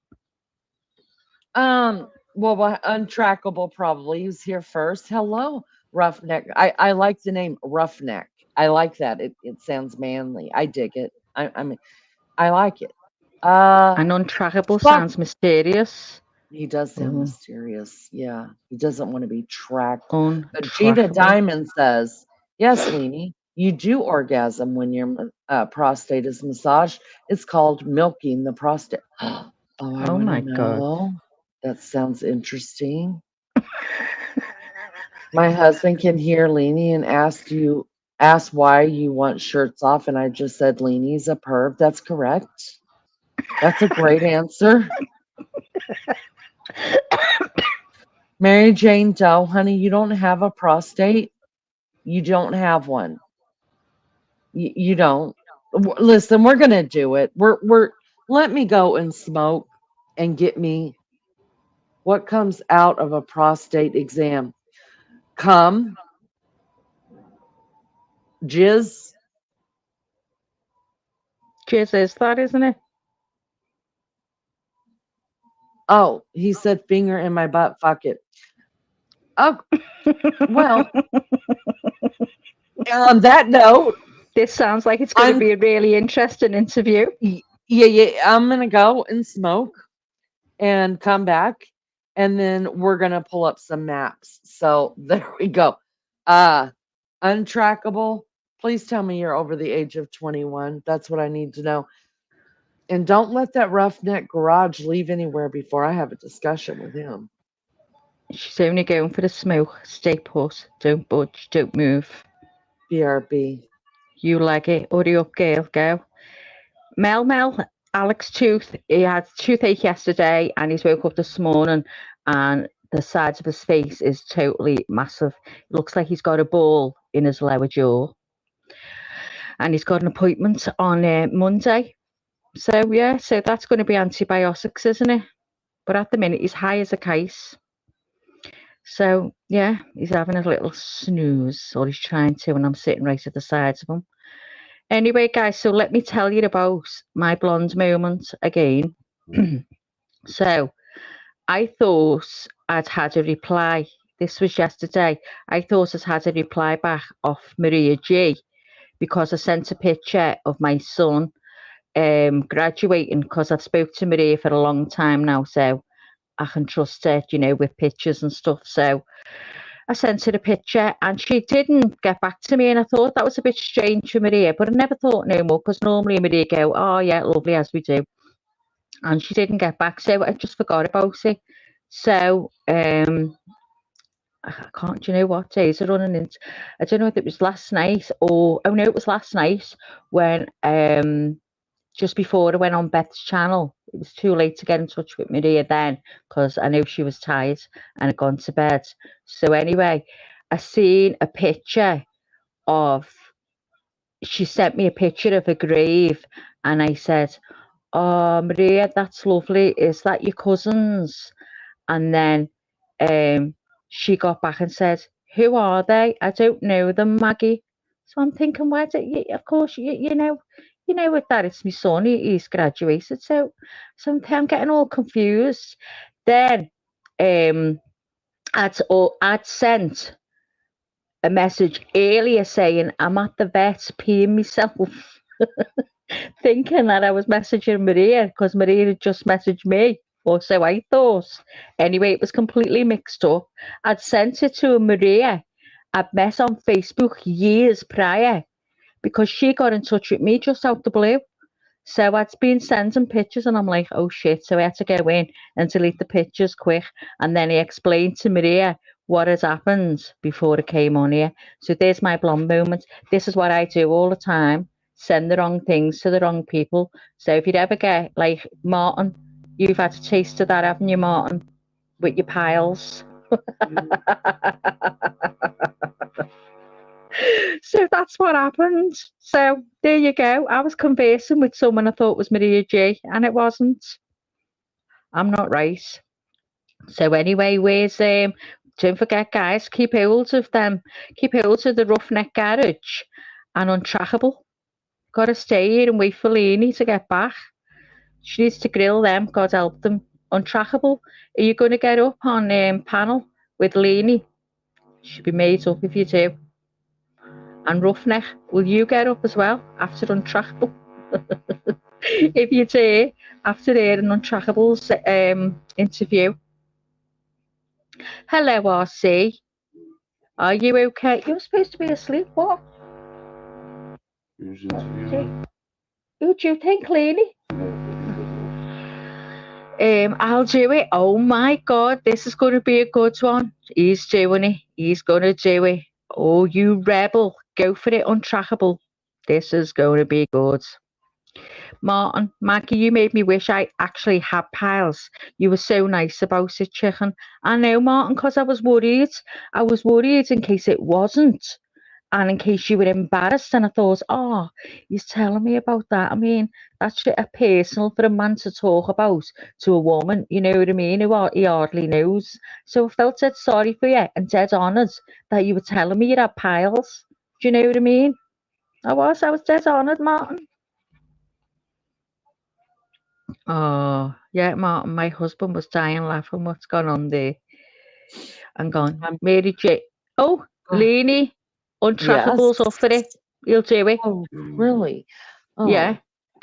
S3: well, Untrackable probably was here first. Hello, Roughneck. I like the name Roughneck. I like that. It sounds manly. I dig it. I mean, I like it.
S4: And Untrackable
S3: Fuck.
S4: sounds mysterious.
S3: He does sound
S4: Oh,
S3: mysterious. Yeah, he doesn't want to be tracked. But Gina
S4: Untrackable.
S3: Diamond says, "Yes, Leanie, you do orgasm when your prostate is massaged. It's called milking the prostate." Oh, I
S4: Oh
S3: want to
S4: my God.
S3: know. That sounds interesting. My husband can hear Leanie and ask why you want shirts off, and I just said Leanie's a perv. That's correct. That's a great answer. Mary Jane Doe, honey, you don't have a prostate. You don't have one. You don't. Listen, we're gonna do it. We're. Let me go and smoke and get me what comes out of a prostate exam. Come, jizz.
S4: Jizz is that, isn't it?
S3: Oh, he said finger in my butt. Fuck it. Oh, well. On that note,
S4: This sounds like it's going to
S3: I'm
S4: be a really interesting interview.
S3: yeah. I'm gonna go and smoke and come back, and then we're gonna pull up some maps. So there we go. Uh Untrackable. Please tell me you're over the age of 21. That's what I need to know. And don't let that roughneck garage leave anywhere before I have a discussion with him.
S4: She's only going for the smoke. Stay put. Don't budge. Don't move.
S3: BRB.
S4: You like it. Hurry up, girl. Go. Mel, Alec's tooth. He had toothache yesterday and he's woke up this morning and the sides of his face is totally massive. It looks like he's got a ball in his lower jaw. And he's got an appointment on Monday. So, yeah, so that's going to be antibiotics, isn't it? But at the minute, he's high as a kite. So, yeah, he's having a little snooze, or he's trying to, and I'm sitting right at the sides of him. Anyway, guys, so let me tell you about my blonde moment again. So, I thought I'd had a reply. This was yesterday. I thought I'd had a reply back off Maria G because I sent a picture of my son graduating because I've spoke to Maria for a long time now, so I can trust her, with pictures and stuff. So I sent her a picture and she didn't get back to me, and I thought that was a bit strange for Maria, but I never thought no more because normally Maria go, oh yeah, lovely, as we do. And she didn't get back, so I just forgot about it. So I can't, do you know what days are running into? I don't know if it was last night or, oh no, it was last night when just before I went on Beth's channel. It was too late to get in touch with Maria then because I knew she was tired and had gone to bed. So anyway, I seen a picture of, she sent me a picture of a grave and I said, oh, Maria, that's lovely. Is that your cousins? And then she got back and said, who are they? I don't know them, Maggie. So I'm thinking, why do you, of course, you know with that, it's my son, he's graduated. So I'm getting all confused. Then I'd sent a message earlier saying, I'm at the vet peeing myself. Thinking that I was messaging Maria because Maria had just messaged me, or so I thought. Anyway, it was completely mixed up. I'd sent it to Maria. I'd met on Facebook years prior, because she got in touch with me just out the blue. So I'd been sending pictures and I'm like, oh shit. So I had to go in and delete the pictures quick. And then he explained to Maria what had happened before it came on here. So there's my blonde moment. This is what I do all the time. Send the wrong things to the wrong people. So if you'd ever get like Martin, you've had a taste of that, haven't you, Martin? With your piles. So that's what happened. So there you go. I was conversing with someone I thought was Maria G, and it wasn't. I'm not right. So anyway, don't forget, guys, keep hold of them. Keep hold of the Roughneck Garage and Untrackable. Gotta stay here and wait for Lainey to get back. She needs to grill them, God help them. Untrackable, are you going to get up on panel with Lainey? Should be made up if you do. And Roughneck, will you get up as well after Untrackable? If you do, after hearing Untrackable's interview. Hello, RC. Are you okay? You're supposed to be asleep. What? Who do you think, Lainey? I'll do it. Oh my God, this is going to be a good one. He's doing it. He's going to do it. Oh, you rebel. Go for it, Untrackable. This is going to be good. Martin, Maggie, you made me wish I actually had piles. You were so nice about it, chicken. I know, Martin, because I was worried. I was worried in case it wasn't. And in case you were embarrassed, and I thought, oh, he's telling me about that. I mean, that's a personal for a man to talk about to a woman, you know what I mean, who he hardly knows. So I felt dead sorry for you and dead honoured that you were telling me you had piles. Do you know what I mean? I was dead honoured, Martin. Oh, yeah, Martin, my husband was dying laughing. What's gone on there? I'm gone. Mary J. Oh, Lainey, Untrackable's up for it. He'll do it.
S3: Oh, really? Oh,
S4: Yeah,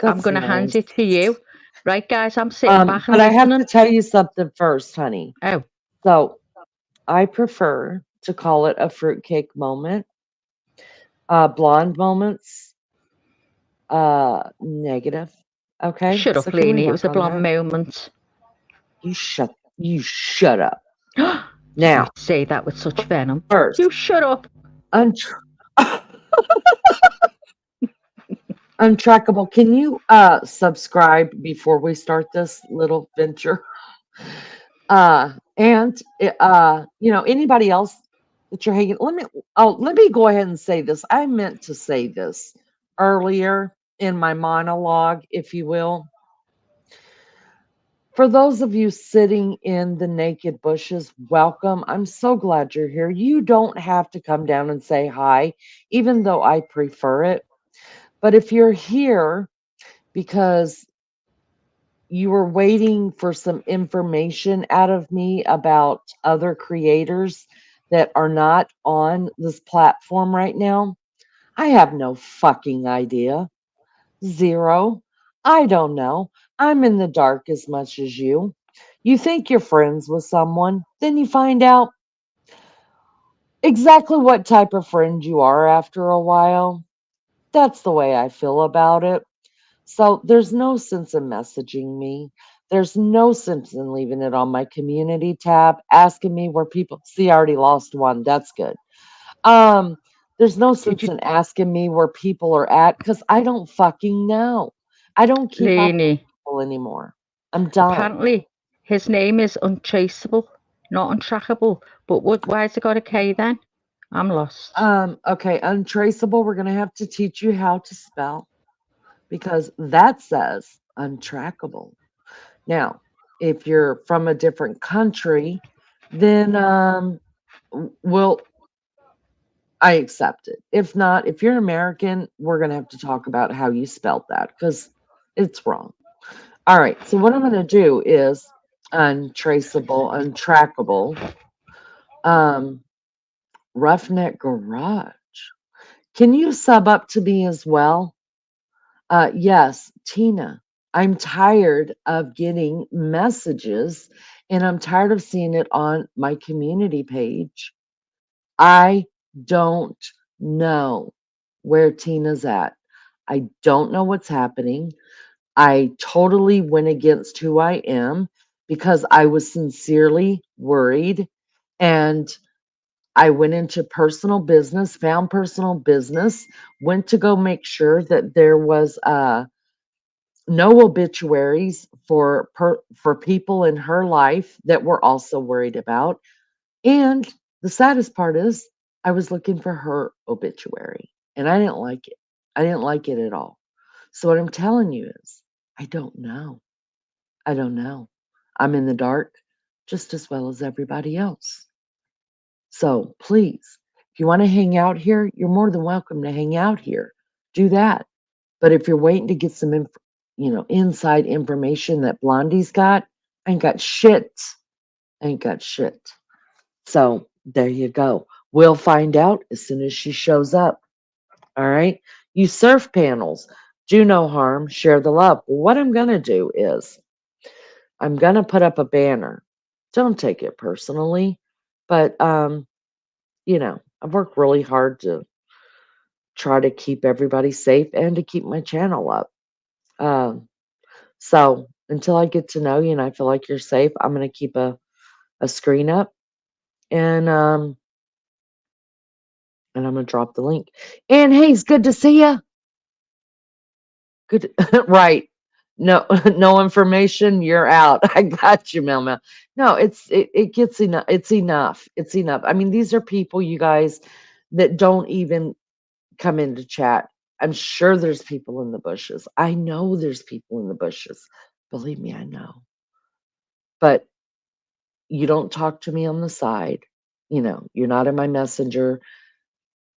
S4: I'm going to hand it to you. Right, guys, I'm sitting back and
S3: but I have
S4: listening.
S3: to tell you something first, honey.
S4: Oh,
S3: So I prefer to call it a fruitcake moment. Blonde moments, negative. Okay.
S4: shut
S3: So
S4: up,
S3: can we
S4: Lainey. It was a
S3: work on
S4: blonde
S3: that?
S4: moment.
S3: You shut up.
S4: You
S3: Now,
S4: say that with such venom.
S3: first,
S4: You shut up.
S3: Untrackable. Can you subscribe before we start this little venture? And anybody else that you're hanging, let me go ahead and say this. I meant to say this earlier in my monologue, if you will. For those of you sitting in the naked bushes, welcome. I'm so glad you're here. You don't have to come down and say hi, even though I prefer it. But if you're here because you were waiting for some information out of me about other creators that are not on this platform right now, I have no fucking idea. Zero. I don't know. I'm in the dark as much as you. You think you're friends with someone, then you find out exactly what type of friend you are after a while. That's the way I feel about it. So there's no sense in messaging me. There's no sense in leaving it on my community tab, asking me where people see I already lost one. That's good. There's no sense in asking me where people are at because I don't fucking know. I don't keep up with
S4: Lainey,
S3: people anymore. I'm done.
S4: apparently his name is Untraceable, not Untrackable. But why has it got a K then? I'm lost.
S3: Okay, untraceable. We're gonna have to teach you how to spell because that says untrackable. Now, if you're from a different country, then I accept it. If not, if you're American, we're going to have to talk about how you spelled that because it's wrong. All right. So what I'm going to do is untraceable, untrackable, roughneck garage. Can you sub up to me as well? Yes, Tina. I'm tired of getting messages and I'm tired of seeing it on my community page. I don't know. where Tina's at. I don't know what's happening. I totally went against who I am because I was sincerely worried, and I went into personal business, found personal business, went to go make sure that there was no obituaries for people in her life that we're also worried about. And the saddest part is I was looking for her obituary and I didn't like it. I didn't like it at all. So what I'm telling you is I don't know. I don't know. I'm in the dark just as well as everybody else. So please, if you want to hang out here, you're more than welcome to hang out here. Do that. But if you're waiting to get some inside information that Blondie's got, I ain't got shit. I ain't got shit. So there you go. We'll find out as soon as she shows up. All right. You surf panels. Do no harm. Share the love. What I'm going to do is I'm going to put up a banner. Don't take it personally. But, I've worked really hard to try to keep everybody safe and to keep my channel up. Um, so until I get to know you and I feel like you're safe, I'm going to keep a screen up and I'm going to drop the link. And hey, it's good to see you. Good. Right. No, no information. You're out. I got you, Mel Mel. No, it gets enough. It's enough. It's enough. I mean, these are people, you guys, that don't even come into chat. I'm sure there's people in the bushes. I know there's people in the bushes. Believe me, I know. But you don't talk to me on the side. You're not in my messenger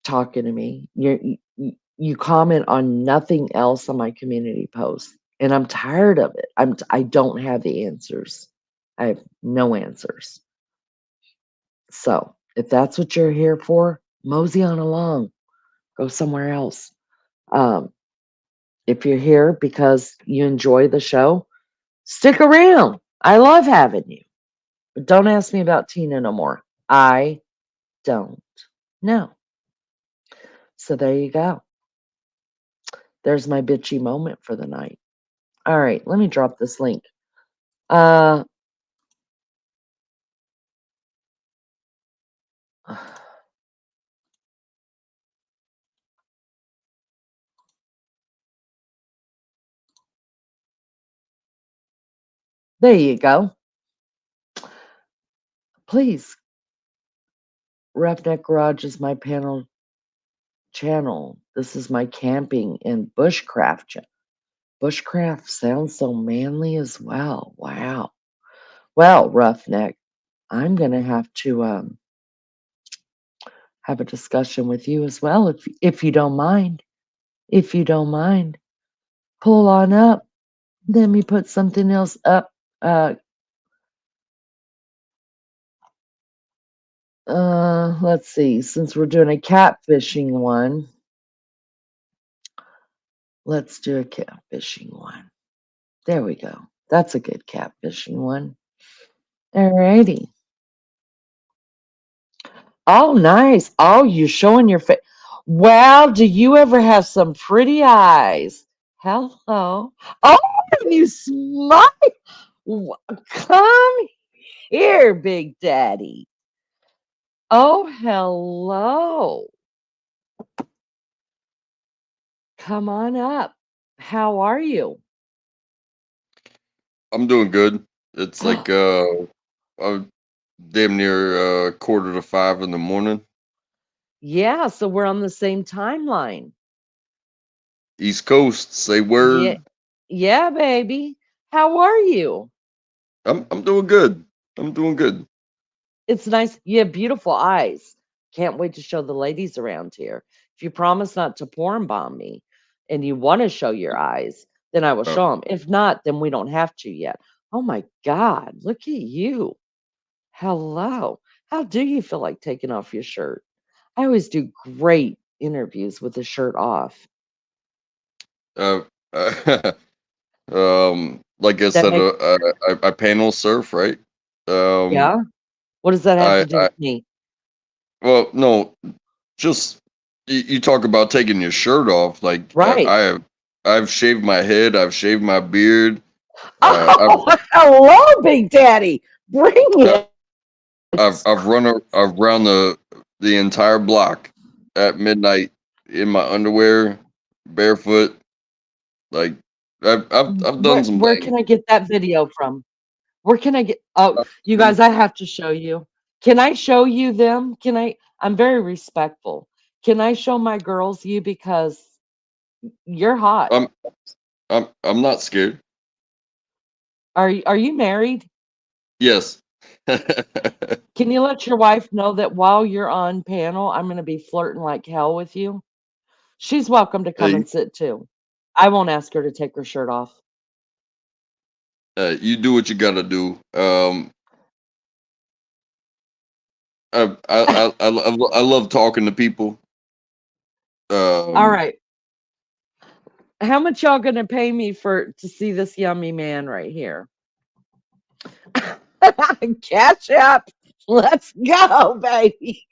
S3: talking to me. You comment on nothing else on my community posts, and I'm tired of it. I don't have the answers. I have no answers. So if that's what you're here for, mosey on along. Go somewhere else. Um, if you're here because you enjoy the show, stick around. I love having you. But don't ask me about Tina no more. I don't know. So there you go. There's my bitchy moment for the night. All right, let me drop this link. Uh there you go. Please, Roughneck Garage is my panel channel. This is my camping and bushcraft channel. Bushcraft sounds so manly as well. Wow. Well, Roughneck, I'm gonna have to have a discussion with you as well, if you don't mind. If you don't mind, pull on up. Let me put something else up. Let's see. Since we're doing a catfishing one, let's do a catfishing one. There we go. That's a good catfishing one. Alrighty. Oh, nice. Oh, you showing your face. Wow, do you ever have some pretty eyes? Hello. Oh, and you smile. Come here, Big Daddy. Oh, hello. Come on up. How are you?
S5: I'm doing good. It's like damn near 4:45 in the morning.
S3: Yeah, so we're on the same timeline.
S5: East Coast, say
S3: Yeah,
S5: word.
S3: yeah, baby. How are you?
S5: I'm doing good. I'm doing good.
S3: It's nice. You have beautiful eyes. Can't wait to show the ladies around here. If you promise not to porn bomb me and you want to show your eyes, then I will
S5: Uh,
S3: show them. If not, then we don't have to yet. Oh my God, look at you. Hello. How do you feel like taking off your shirt? I always do great interviews with the shirt off.
S5: uh, like I
S3: That
S5: said,
S3: make
S5: I panel surf, right? Um,
S3: Yeah? What does that have
S5: I,
S3: to do
S5: I
S3: with me?
S5: well, no, just You talk about taking your shirt off. Like
S3: Right.
S5: I've shaved my head. I've shaved my beard.
S3: Oh, hello, Big Daddy. Bring
S5: I've
S3: it.
S5: I've run the entire block at midnight in my underwear, barefoot. Like I've done some
S3: Where
S5: things.
S3: can I get that video from? Where can I get? Oh, you
S5: Um,
S3: guys, I have to show you. Can I show you them? Can I? I'm very respectful. Can I show my girls you because you're hot?
S5: I'm I'm not scared.
S3: Are you married?
S5: Yes.
S3: Can you let your wife know that while you're on panel, I'm going to be flirting like hell with you? She's welcome to come
S5: Hey,
S3: and sit too. I won't ask her to take her shirt off.
S5: you do what you gotta do. I love talking to people.
S3: All
S5: Um,
S3: right. How much y'all going to pay me for to see this yummy man right here? Cash app. Let's go, baby.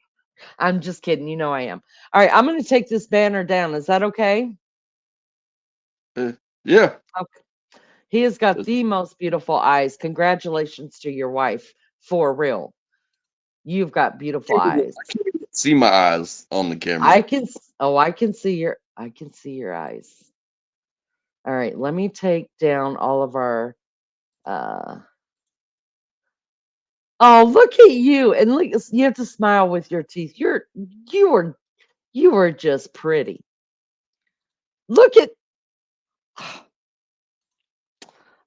S3: I'm just kidding. You know I am. All right. I'm going to take this banner down. Is that okay?
S5: eh, yeah.
S3: Okay. He has got the most beautiful eyes. Congratulations to your wife. For real. You've got beautiful eyes.
S5: I can't even see my eyes on the camera.
S3: I can see your eyes. All right. Let me take down all of our uh oh, look at you. And look, you have to smile with your teeth. You were you were just pretty. Look at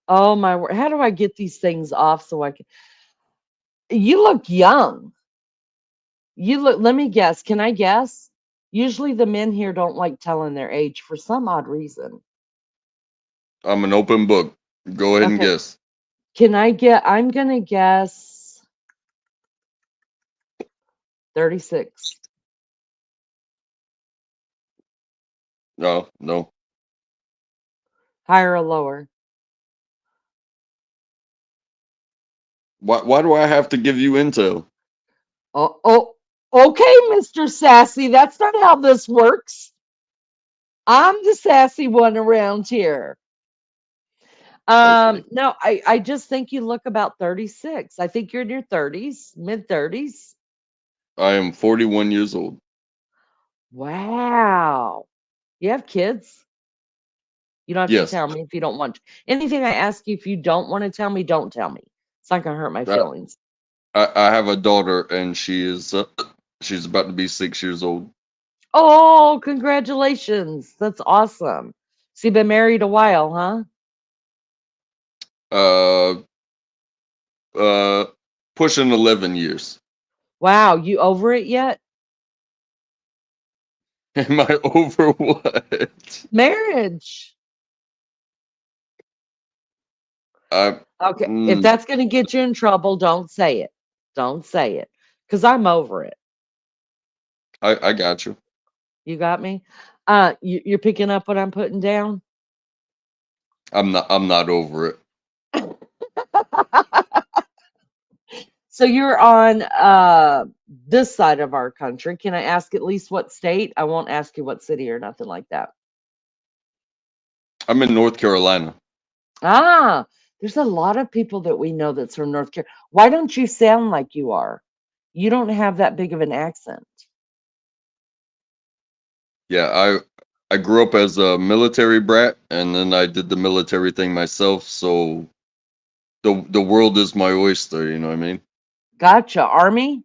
S3: oh my word. How do I get these things off so I can you look young. You look let me guess. Can I guess? Usually the men here don't like telling their age for some odd reason.
S5: I'm an open book. Go ahead and
S3: Okay.
S5: guess.
S3: I'm gonna guess 36.
S5: No, no.
S3: Higher or lower?
S5: Why do I have to give you intel?
S3: Oh, okay, Mr. Sassy. That's not how this works. I'm the sassy one around here.
S5: Okay.
S3: No, I just think you look about 36. I think you're in your 30s, mid 30s.
S5: I am 41 years old.
S3: Wow. You have kids? You don't have to
S5: Yes.
S3: tell me if you don't want to. Anything I ask you, if you don't want to tell me, don't tell me. It's not going to hurt my
S5: I,
S3: feelings.
S5: I have a daughter and she's about to be 6 years old.
S3: Oh, congratulations. That's awesome. So you've been married a while, huh?
S5: Uh uh Pushing 11 years.
S3: Wow. You over it yet?
S5: Am I over what?
S3: Marriage.
S5: I
S3: Okay. If
S5: mm,
S3: that's going to get you in trouble, don't say it. Don't say it. Because I'm over it.
S5: I got you.
S3: You got me? You're picking up what I'm putting down?
S5: I'm not over it.
S3: So you're on this side of our country. Can I ask at least what state? I won't ask you what city or nothing like that.
S5: I'm in North Carolina.
S3: Ah, there's a lot of people that we know that's from North Carolina. Why don't you sound like you are? You don't have that big of an accent.
S5: Yeah, I grew up as a military brat and then I did the military thing myself, so the world is my oyster, you know what I mean?
S3: Gotcha. Army?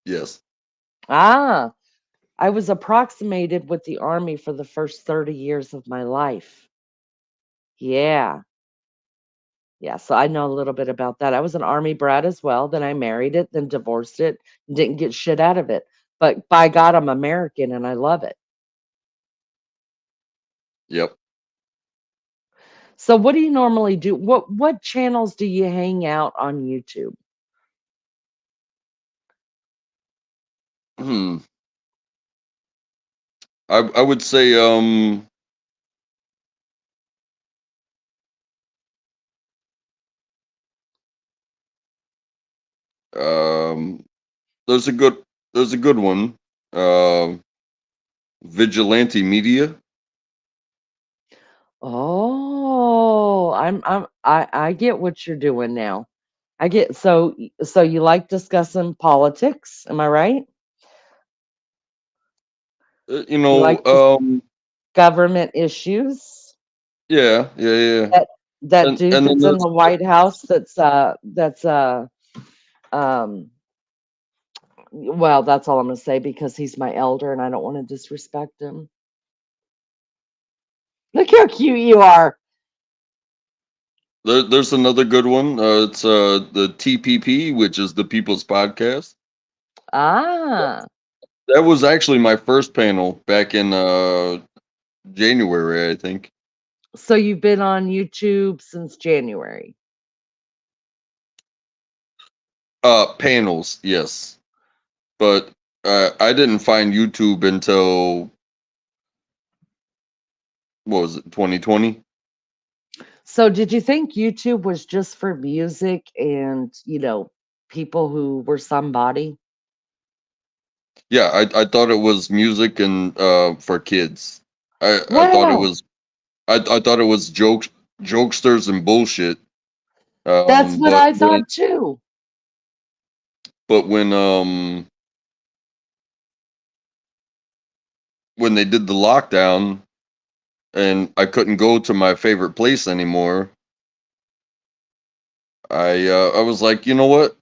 S5: Yes.
S3: Ah, I was approximated with the Army for the first 30 years of my life. Yeah. Yeah, so I know a little bit about that. I was an Army brat as well. Then I married it, then divorced it, and didn't get shit out of it. But by God, I'm American and I love it.
S5: Yep.
S3: So what do you normally do? What channels do you hang out on YouTube?
S5: Hmm. I would say um there's a good there's a good one. uh, vigilante media.
S3: Oh, I get what you're doing now. I get so you like discussing politics, am I right?
S5: You
S3: You
S5: know,
S3: like this government issues?
S5: yeah, yeah, yeah.
S3: That that dude
S5: And then
S3: that's in
S5: there's
S3: the White House that's um well, that's all I'm gonna say because he's my elder and I don't want to disrespect him. Look how cute you are.
S5: there's another good one. It's the TPP, which is the People's Podcast.
S3: Ah,
S5: That was actually my first panel back in January, I think.
S3: so you've been on YouTube since January.
S5: Panels, yes, but I didn't find YouTube until what was it, 2020?
S3: So did you think YouTube was just for music and, people who were somebody?
S5: Yeah, I thought it was music and for kids. I thought it
S3: Wow,
S5: was I thought it was jokesters and bullshit.
S3: that's what
S5: But
S3: I thought too.
S5: when they did the lockdown and I couldn't go to my favorite place anymore, I was like, you know what?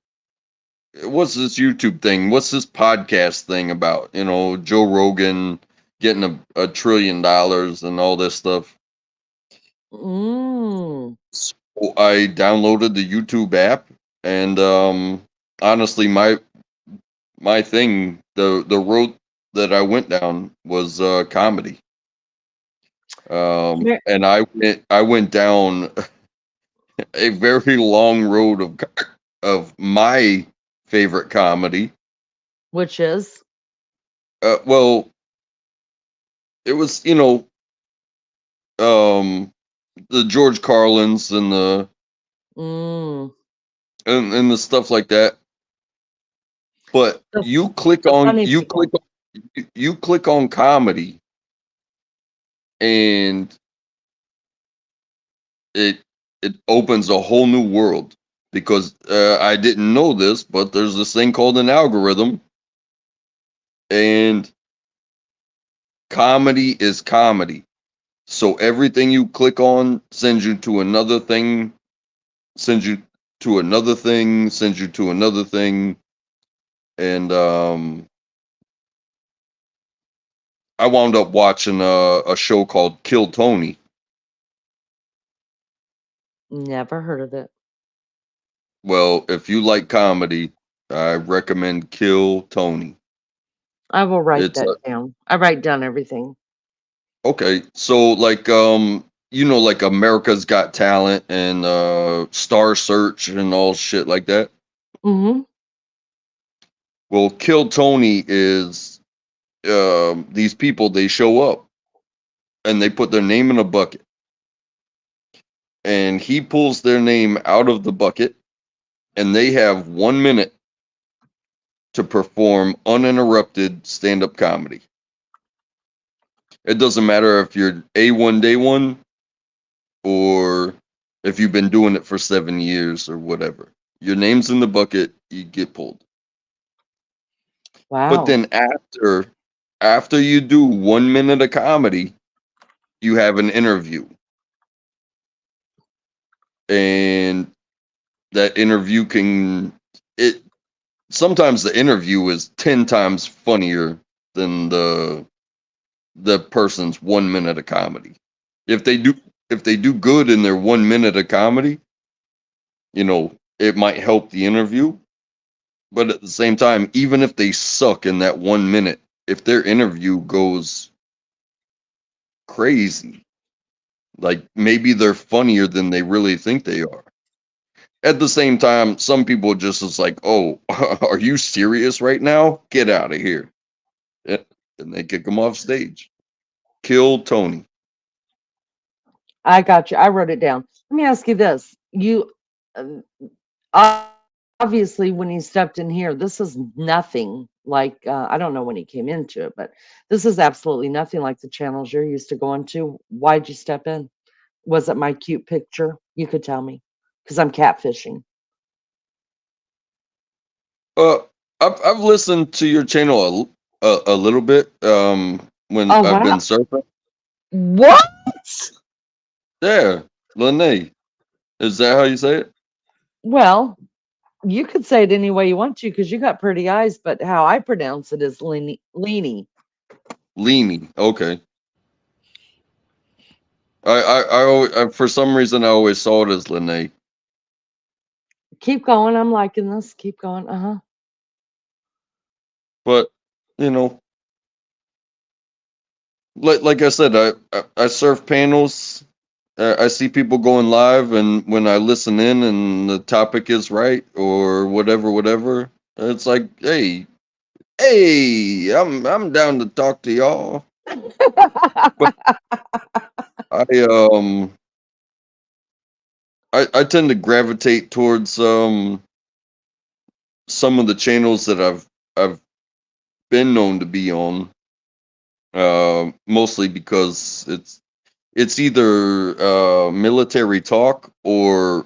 S5: What's this YouTube thing? What's this podcast thing about? You know, Joe Rogan getting a trillion dollars and all this stuff.
S3: Mm,
S5: So I downloaded the YouTube app, and honestly, my thing, the road that I went down was comedy.
S3: Mar-
S5: And I went down a very long road of my favorite comedy.
S3: which is
S5: Well, it was um the George Carlins and
S3: mm,
S5: and the stuff like that. But
S3: the
S5: you click
S3: the
S5: on
S3: funny
S5: you
S3: people.
S5: click you click on comedy, and it it opens a whole new world because I didn't know this, but there's this thing called an algorithm, and comedy is comedy. So everything you click on sends you to another thing, sends you to another thing, sends you to another thing, and I wound up watching a show called Kill Tony.
S3: Never heard of it.
S5: Well, if you like comedy, I recommend Kill Tony.
S3: I will write
S5: It's
S3: that down. I write down everything.
S5: okay. So like like America's Got Talent and Star Search and all shit like that.
S3: Hmm.
S5: Well, Kill Tony is these people, they show up and they put their name in a bucket, and he pulls their name out of the bucket, and they have 1 minute to perform uninterrupted stand-up comedy. It doesn't matter if you're A1 day one or if you've been doing it for 7 years or whatever. Your name's in the bucket, you get pulled. But
S3: Wow.
S5: then after you do 1 minute of comedy, you have an interview. And that interview can it sometimes the interview is 10 times funnier than the person's 1 minute of comedy. If they do if they do good in their 1 minute of comedy, it might help the interview. But at the same time, even if they suck in that 1 minute, if their interview goes crazy, like maybe they're funnier than they really think they are. At the same time, some people just is like, "Oh, are you serious right now? Get out of here!" Eh, And they kick them off stage. Kill Tony.
S3: I got you. I wrote it down. Let me ask you this. Uh, Obviously, when you stepped in here, this is nothing like I don't know when he came into it, but this is absolutely nothing like the channels you're used to going to. Why'd you step in? Was it my cute picture? You could tell me, because I'm catfishing.
S5: Uh, I've listened to your channel a little bit. When
S3: Oh
S5: I've been
S3: wow!
S5: surfing.
S3: What?
S5: Yeah, Lene. Is that how you say it?
S3: Well, you could say it any way you want to, because you got pretty eyes. But how I pronounce it is Leany. Leany.
S5: Leany. Okay. For some reason I always saw it as Lene.
S3: Keep going. I'm liking this. Keep going. Uh-huh.
S5: But you know, like I said, I surf panels. I see people going live, and when I listen in, and the topic is right or whatever, it's like, hey, I'm down to talk to y'all. But I I tend to gravitate towards some of the channels that I've been known to be on, mostly because it's either military talk or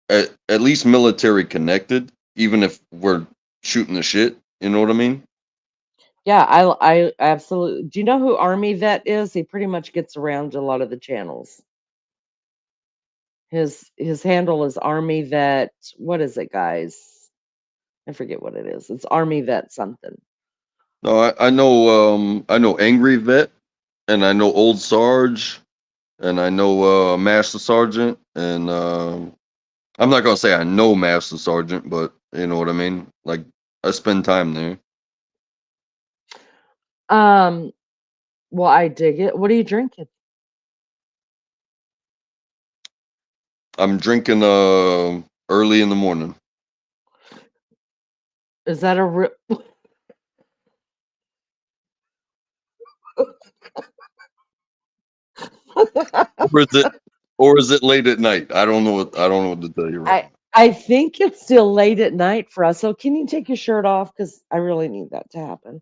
S5: at least military connected, even if we're shooting the shit. You know what I mean?
S3: Yeah, I absolutely. Do you know who Army Vet is? He pretty much gets around a lot of the channels. His handle is Army Vet. What is it, guys? I forget what it is. It's Army Vet something.
S5: No, I know Angry Vet, and I know Old Sarge, and I know Master Sergeant, and I'm not gonna say I know Master Sergeant, but you know what I mean. Like I spend time there.
S3: Um, well, I dig it. What are you drinking?
S5: I'm drinking early in the morning.
S3: Is that a real?
S5: Or is it or is it late at night? I don't know what to tell you right
S3: I
S5: now.
S3: I think it's still late at night for us. So can you take your shirt off? Because I really need that to happen.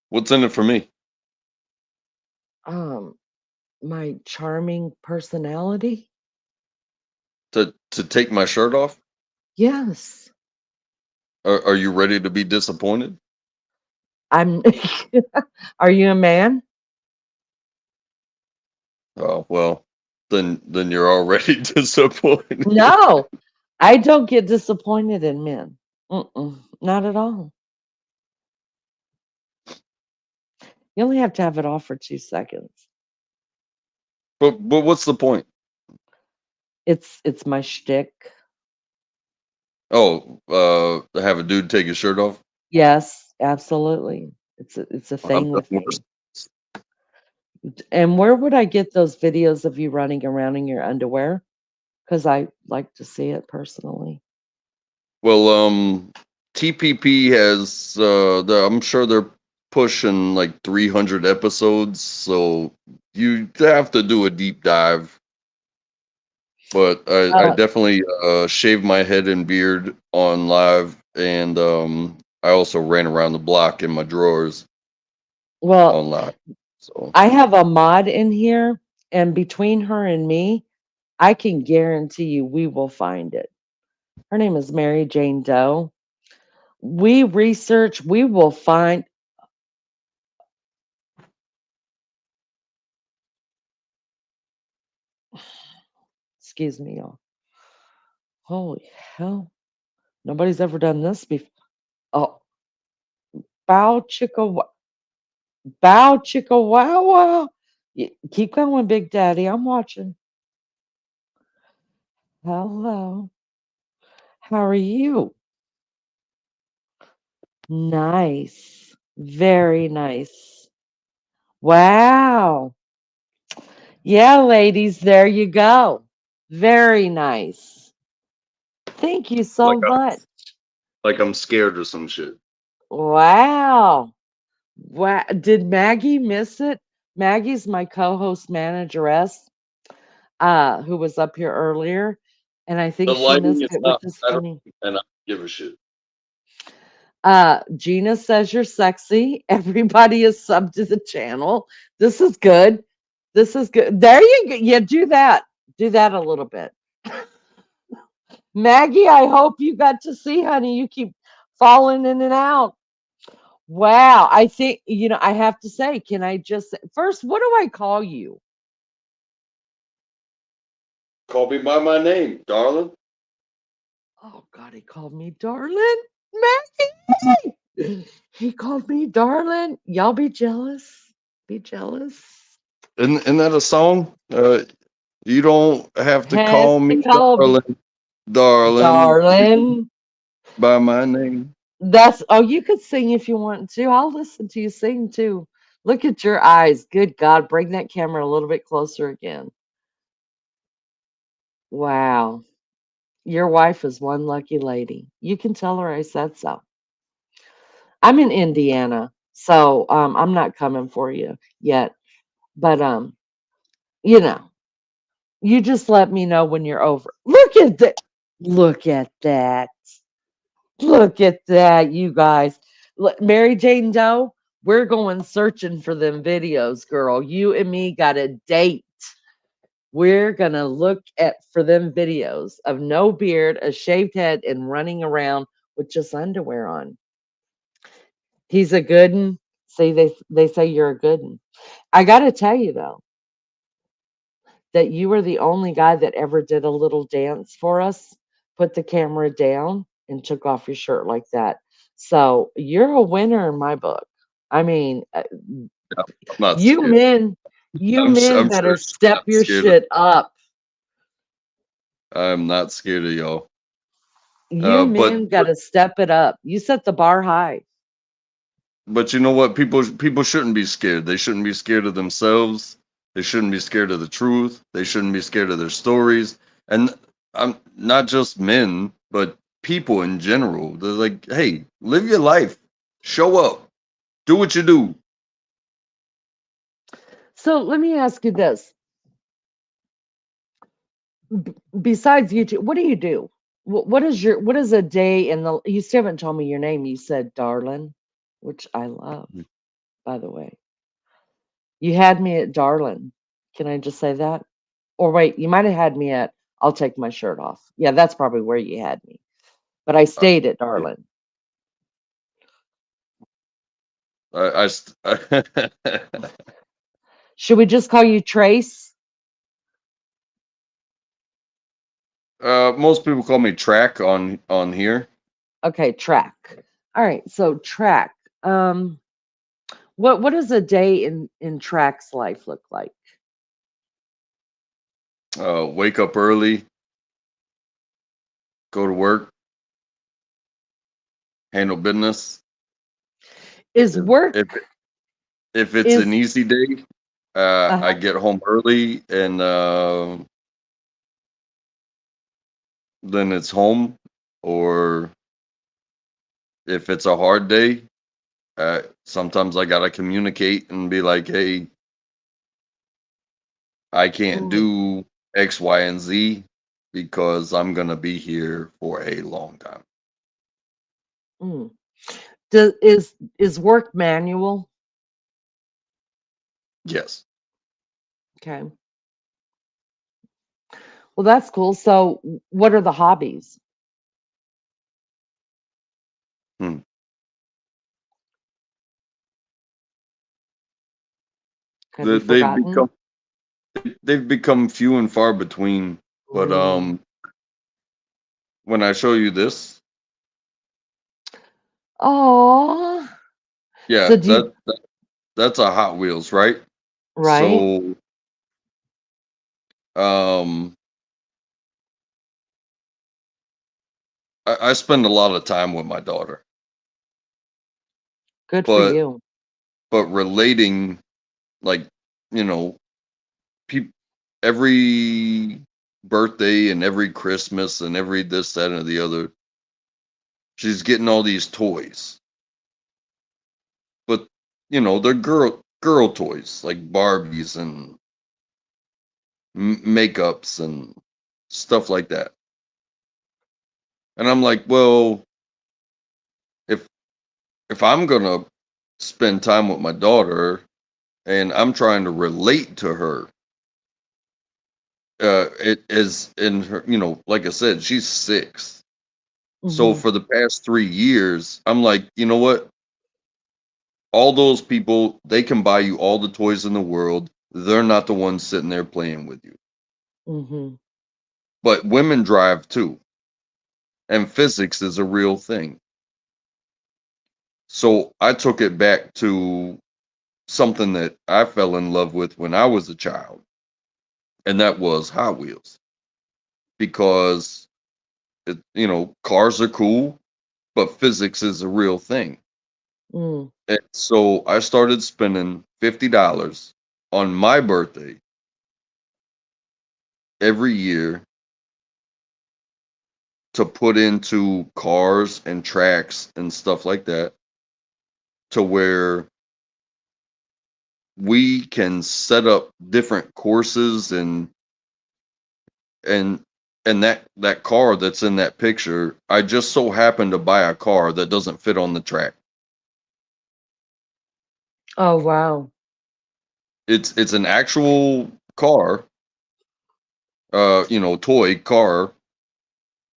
S5: What's in it for me?
S3: Um, my charming personality.
S5: To take my shirt off?
S3: Yes,
S5: Are you ready to be disappointed?
S3: I'm. Are you a man?
S5: Oh well, then you're already disappointed.
S3: No, I don't get disappointed in men. Mm-mm, not at all. You only have to have it off for 2 seconds.
S5: But what's the point?
S3: It's my shtick.
S5: Oh, have a dude take his shirt off?
S3: Yes, absolutely. It's a
S5: I've
S3: thing
S5: done
S3: with me.
S5: worse.
S3: And where would I get those videos of you running around in your underwear? Because I like to see it personally.
S5: Well, TPP has I'm sure they're pushing like 300 episodes, so you have to do a deep dive. But I
S3: Uh,
S5: definitely shaved my head and beard on live, and I also ran around the block in my drawers
S3: well,
S5: on live. So,
S3: I have a mod in here, and between her and me, I can guarantee you we will find it. Her name is Mary Jane Doe. We research, we will find. Excuse me, y'all. Holy hell. Nobody's ever done this before. Oh, bow chicka wa- bow chicka wow wow. Keep going, Big Daddy. I'm watching. Hello. How are you? Nice. Very nice. Wow. Yeah, ladies, there you go. Very nice. Thank you
S5: like
S3: so much.
S5: I'm scared or some shit.
S3: Wow. Wow. Did Maggie miss it? Maggie's my co-host manageress, who was up here earlier. And I
S5: The
S3: think she
S5: lighting
S3: missed
S5: is
S3: it, which
S5: not
S3: is
S5: better,
S3: funny.
S5: and I don't give a shit.
S3: Gina says you're sexy. Everybody is subbed to the channel. This is good. This is good. There you go. Yeah, do that. Do that a little bit. Maggie, I hope you got to see, honey. You keep falling in and out. Wow. I think, I have to say, can I just first, what do I call you?
S5: Call me by my name, darling.
S3: Oh, God, he called me darling. Maggie! He called me darling. Y'all be jealous. Be jealous.
S5: Isn't that a song? You don't have to
S3: Has
S5: call
S3: to
S5: me
S3: call me
S5: darling,
S3: darling.
S5: by my name.
S3: You could sing if you want to. I'll listen to you sing too. Look at your eyes. Good God, bring that camera a little bit closer again. Wow. Your wife is one lucky lady. You can tell her I said so. I'm in Indiana, so I'm not coming for you yet. But you know, you just let me know when you're over. Look at that. Look at that. Look at that, you guys. Look, Mary Jane Doe, we're going searching for them videos, girl. You and me got a date. We're gonna look at for them videos of no beard, a shaved head, and running around with just underwear on. He's a good one. See, they say you're a good one. I gotta tell you though, that you were the only guy that ever did a little dance for us, put the camera down, and took off your shirt like that. So you're a winner in my book. I mean,
S5: I'm not
S3: you
S5: scared.
S3: men, you men
S5: I'm sure
S3: better
S5: she's
S3: step
S5: not
S3: your
S5: scared.
S3: shit up.
S5: I'm not scared of y'all.
S3: You
S5: But
S3: men gotta step it up. You set the bar high.
S5: you know what? People shouldn't be scared. They shouldn't be scared of themselves. They shouldn't be scared of the truth. They shouldn't be scared of their stories. And I'm not just men, but people in general. They're like, hey, live your life. Show up. Do what you do.
S3: So let me ask you this. Besides YouTube, what do you do? What is a day in the you still haven't told me your name. You said darling, which I love, by the way. You had me at darling. Can I just say that? Or wait, you might have had me at I'll take my shirt off. Yeah, that's probably where you had me. But I
S5: Uh,
S3: stayed at darling. Should we just call you Trace?
S5: most people call me Track on here.
S3: Okay, track. All right, so track. Um, what does a day in track's life look like?
S5: Wake up early, go to work, handle business.
S3: Is
S5: If
S3: work
S5: if if it's an
S3: is
S5: easy day, I
S3: uh
S5: get home early and then it's home. Or if it's a hard day, sometimes I gotta communicate and be like, "Hey, I can't
S3: mm,
S5: do X, Y, and Z because I'm gonna be here for a long time."
S3: mm. Is work manual?
S5: Yes.
S3: Okay. Well, that's cool. So, what are the hobbies?
S5: Hmm.
S3: Have you
S5: They've
S3: forgotten?
S5: become few and far between. But
S3: Mm.
S5: when I show you this,
S3: Oh,
S5: yeah,
S3: so do you,
S5: that's a Hot Wheels, right?
S3: right?
S5: So um, I spend a lot of time with my daughter,
S3: Good for
S5: but
S3: you.
S5: relating, like, you know, peop every birthday and every Christmas and every this, that, and the other, she's getting all these toys. But they're girl toys like Barbies and makeups and stuff like that. And I'm like, well, if I'm gonna spend time with my daughter and I'm trying to relate to her, it is in her, like I said, she's 6. So
S3: Mhm.
S5: for the past 3 years, I'm like, you know what? All those people, they can buy you all the toys in the world. They're not the ones sitting there playing with you.
S3: Mhm.
S5: But women drive too, and physics is a real thing. So I took it back to something that I fell in love with when I was a child, and that was Hot Wheels. Because cars are cool, but physics is a real thing.
S3: Mm.
S5: And so I started spending $50 on my birthday every year to put into cars and tracks and stuff like that, to where we can set up different courses, and that car that's in that picture, I just so happened to buy a car that doesn't fit on the track.
S3: Oh, wow.
S5: It's an actual car, toy car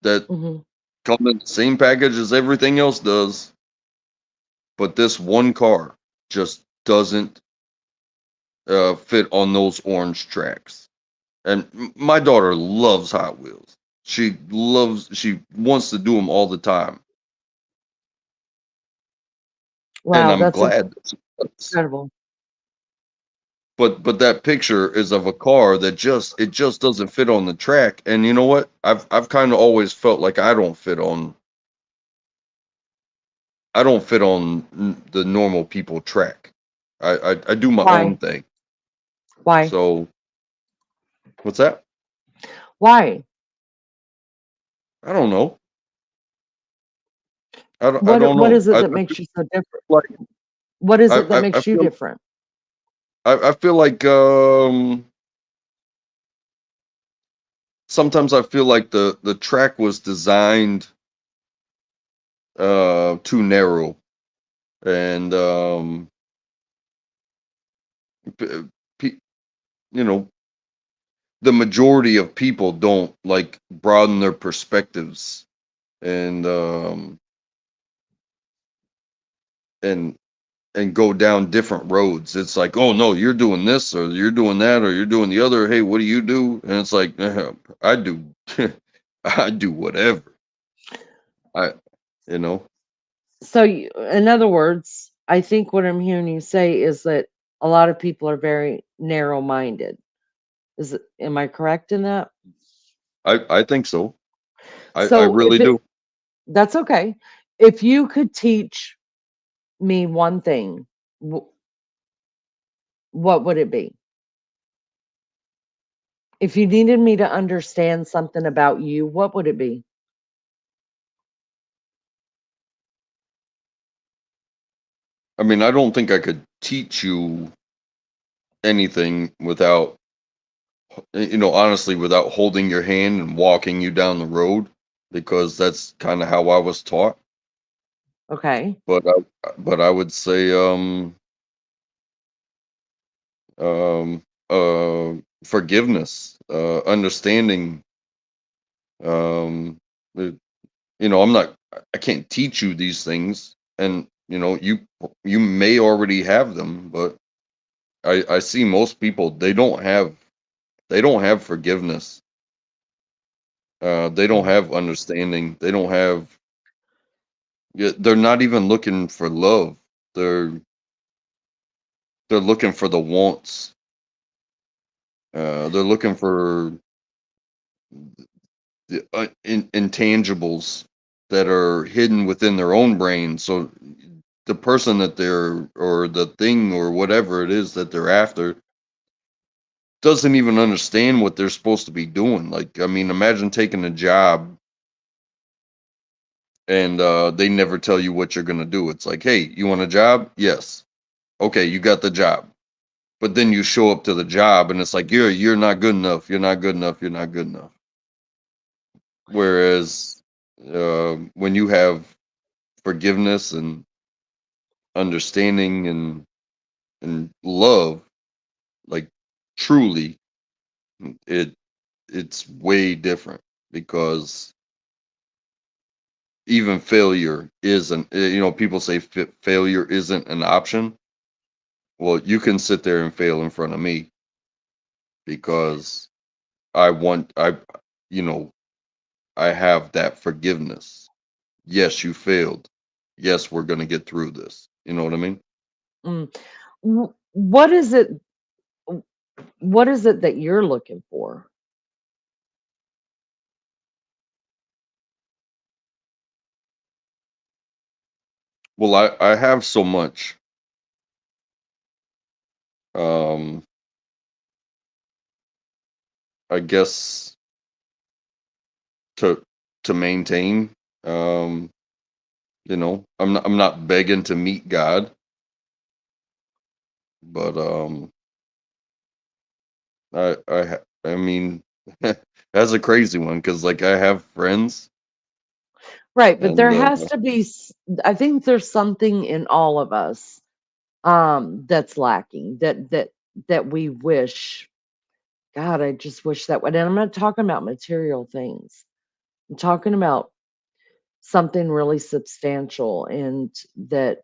S5: that
S3: Mhm.
S5: comes in the same package as everything else does, but this one car just doesn't fit on those orange tracks. And my daughter loves Hot Wheels. She wants to do them all the time, and
S3: Wow,
S5: I'm
S3: that's
S5: glad that she does.
S3: incredible.
S5: But that picture is of a car that just doesn't fit on the track. And you know what? I've kind of always felt like I don't fit on the normal people track. I do my
S3: Why?
S5: own thing.
S3: Why?
S5: So what's that?
S3: Why?
S5: I don't know. I
S3: What
S5: don't
S3: what
S5: know.
S3: is it
S5: I
S3: that
S5: feel
S3: makes you so different?
S5: like
S3: What is
S5: I,
S3: it that
S5: I
S3: makes you
S5: feel
S3: different?
S5: I feel like sometimes I feel like the track was designed too narrow, and p- pe- you know the majority of people don't like broaden their perspectives, and and and go down different roads. It's like, oh no, you're doing this or you're doing that or you're doing the other. Hey, what do you do? And it's like, I do, I do whatever. I, you know,
S3: So, in other words, I think what I'm hearing you say is that a lot of people are very narrow-minded. Am I correct in that?
S5: I think so. I
S3: So,
S5: really do.
S3: that's okay. If you could teach me one thing, wh- what would it be? If you needed me to understand something about you, what would it be?
S5: I mean, I don't think I could teach you anything without, honestly, without holding your hand and walking you down the road, because that's kind of how I was taught.
S3: Okay.
S5: But I would say, um, forgiveness, understanding. Um, uh, I can't teach you these things, and you may already have them, but I see most people, they don't have forgiveness. They don't
S3: Mm.
S5: have understanding. They don't have. Yeah, they're not even looking for love. They're they're looking for the wants. They're looking for the intangibles that are hidden within their own brain. So the person that they're, or the thing or whatever it is that they're after, doesn't even understand what they're supposed to be doing. Like, I mean, imagine taking a job and they never tell you what you're going to do. It's like, hey, you want a job? Yes. Okay, you got the job. But then you show up to the job and it's like, you're not good enough. You're not good enough. You're not good enough. Whereas when you have forgiveness and understanding and love, like truly, it it's way different because even failure isn't. People say failure isn't an option. Well, you can sit there and fail in front of me because I want you know I have that forgiveness. Yes, you failed. Yes, we're gonna get through this. You know what I mean?
S3: Mm. What is it? What is it that you're looking for?
S5: Well, I have so much. Um, I guess to to maintain. Um, I'm not begging to meet God, but I mean, that's a crazy one because like I have friends
S3: Right, but
S5: and
S3: there has to be. I think there's something in all of us that's lacking. That we wish. God, I just wish that would. And I'm not talking about material things. I'm talking about something really substantial and that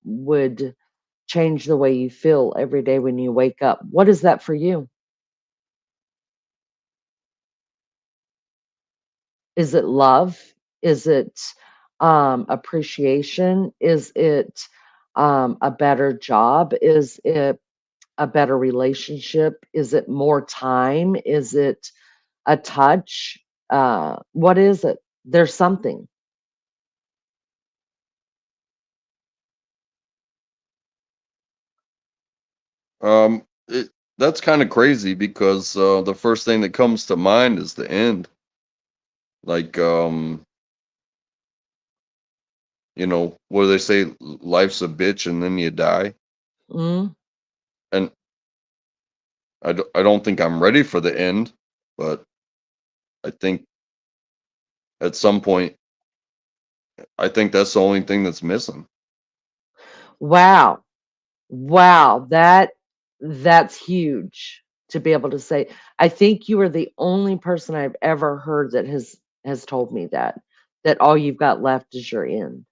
S3: would change the way you feel every day when you wake up. What is that for you? Is it love? Is it appreciation? Is it a better job? Is it a better relationship? Is it more time? Is it a touch? What is it? There's something.
S5: that's kind of crazy because the first thing that comes to mind is the end. Like what do they say? Life's a bitch and then you die.
S3: Mm.
S5: And I don't think I'm ready for the end, but I think at some point, I think that's the only thing that's missing.
S3: Wow. Wow, that's huge to be able to say. I think you are the only person I've ever heard that has told me that all you've got left is your end.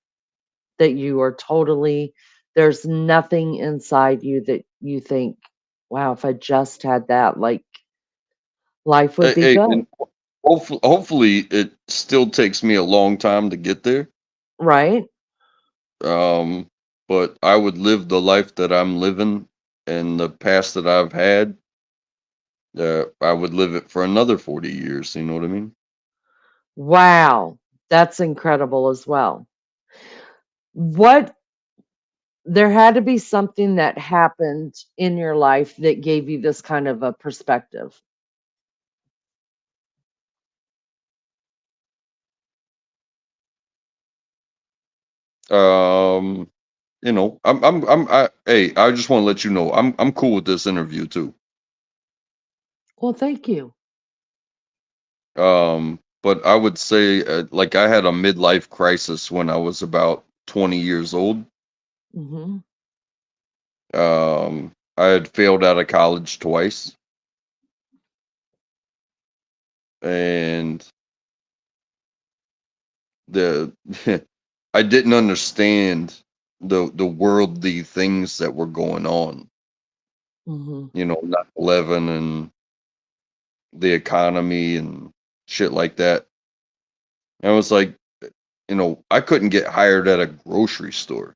S3: That you are totally there's nothing inside you that you think, wow, if I just had that, like life would be
S5: Hey,
S3: good,
S5: and hopefully, it still takes me a long time to get there.
S3: right?
S5: Um, but I would live the life that I'm living and the past that I've had. I would live it for another 40 years. You know what I mean?
S3: Wow, that's incredible as well. What There had to be something that happened in your life that gave you this kind of a perspective.
S5: Um, hey, I just want to let you know, I'm cool with this interview too.
S3: Well, thank you.
S5: But I would say, like, I had a midlife crisis when I was about 20 years old.
S3: Mhm.
S5: I had failed out of college twice, and the I didn't understand the worldly things that were going on.
S3: Mhm.
S5: 9/11 and the economy and shit like that. And I was like, I couldn't get hired at a grocery store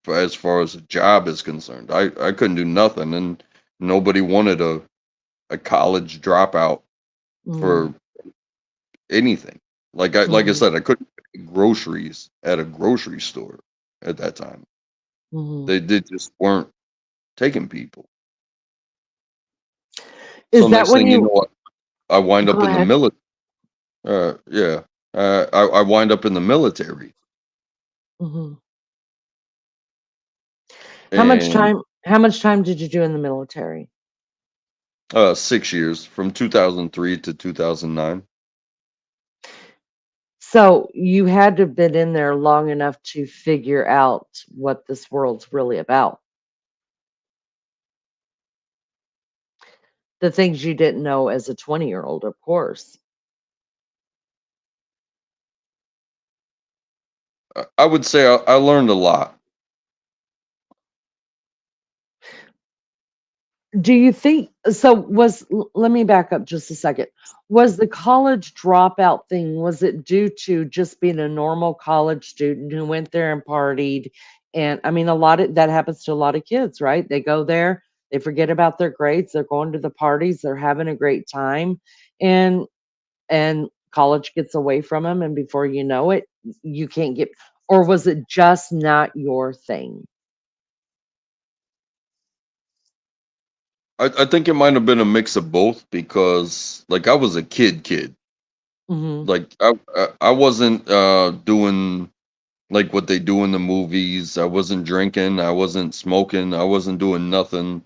S5: as far as a job is concerned. I couldn't do nothing, and nobody wanted a college dropout
S3: Mm.
S5: for anything. Like I
S3: Mhm.
S5: said, I couldn't get groceries at a grocery store at that time.
S3: Mhm.
S5: They just weren't taking people. So
S3: Is that
S5: next
S3: when
S5: thing you
S3: you
S5: know, I wind
S3: go
S5: up in the
S3: ahead.
S5: military. Yeah, I wind up in the military,
S3: Mhm.
S5: and
S3: How much time did you do in the military?
S5: 6 years from 2003 to 2009.
S3: So you had to have been in there long enough to figure out what this world's really about. The things you didn't know as a 20-year-old, of course.
S5: I would say I learned a lot.
S3: Do you think so? Let me back up just a second. Was the college dropout thing, was it due to just being a normal college student who went there and partied? And I mean, a lot of that happens to a lot of kids, right? They go there, they forget about their grades, they're going to the parties, they're having a great time, and college gets away from them, and before you know it, you can't get. Or was it just not your thing?
S5: I think it might have been a mix of both because like I was a kid.
S3: Hmm.
S5: Like I wasn't doing like what they do in the movies. I wasn't drinking, I wasn't smoking, I wasn't doing nothing.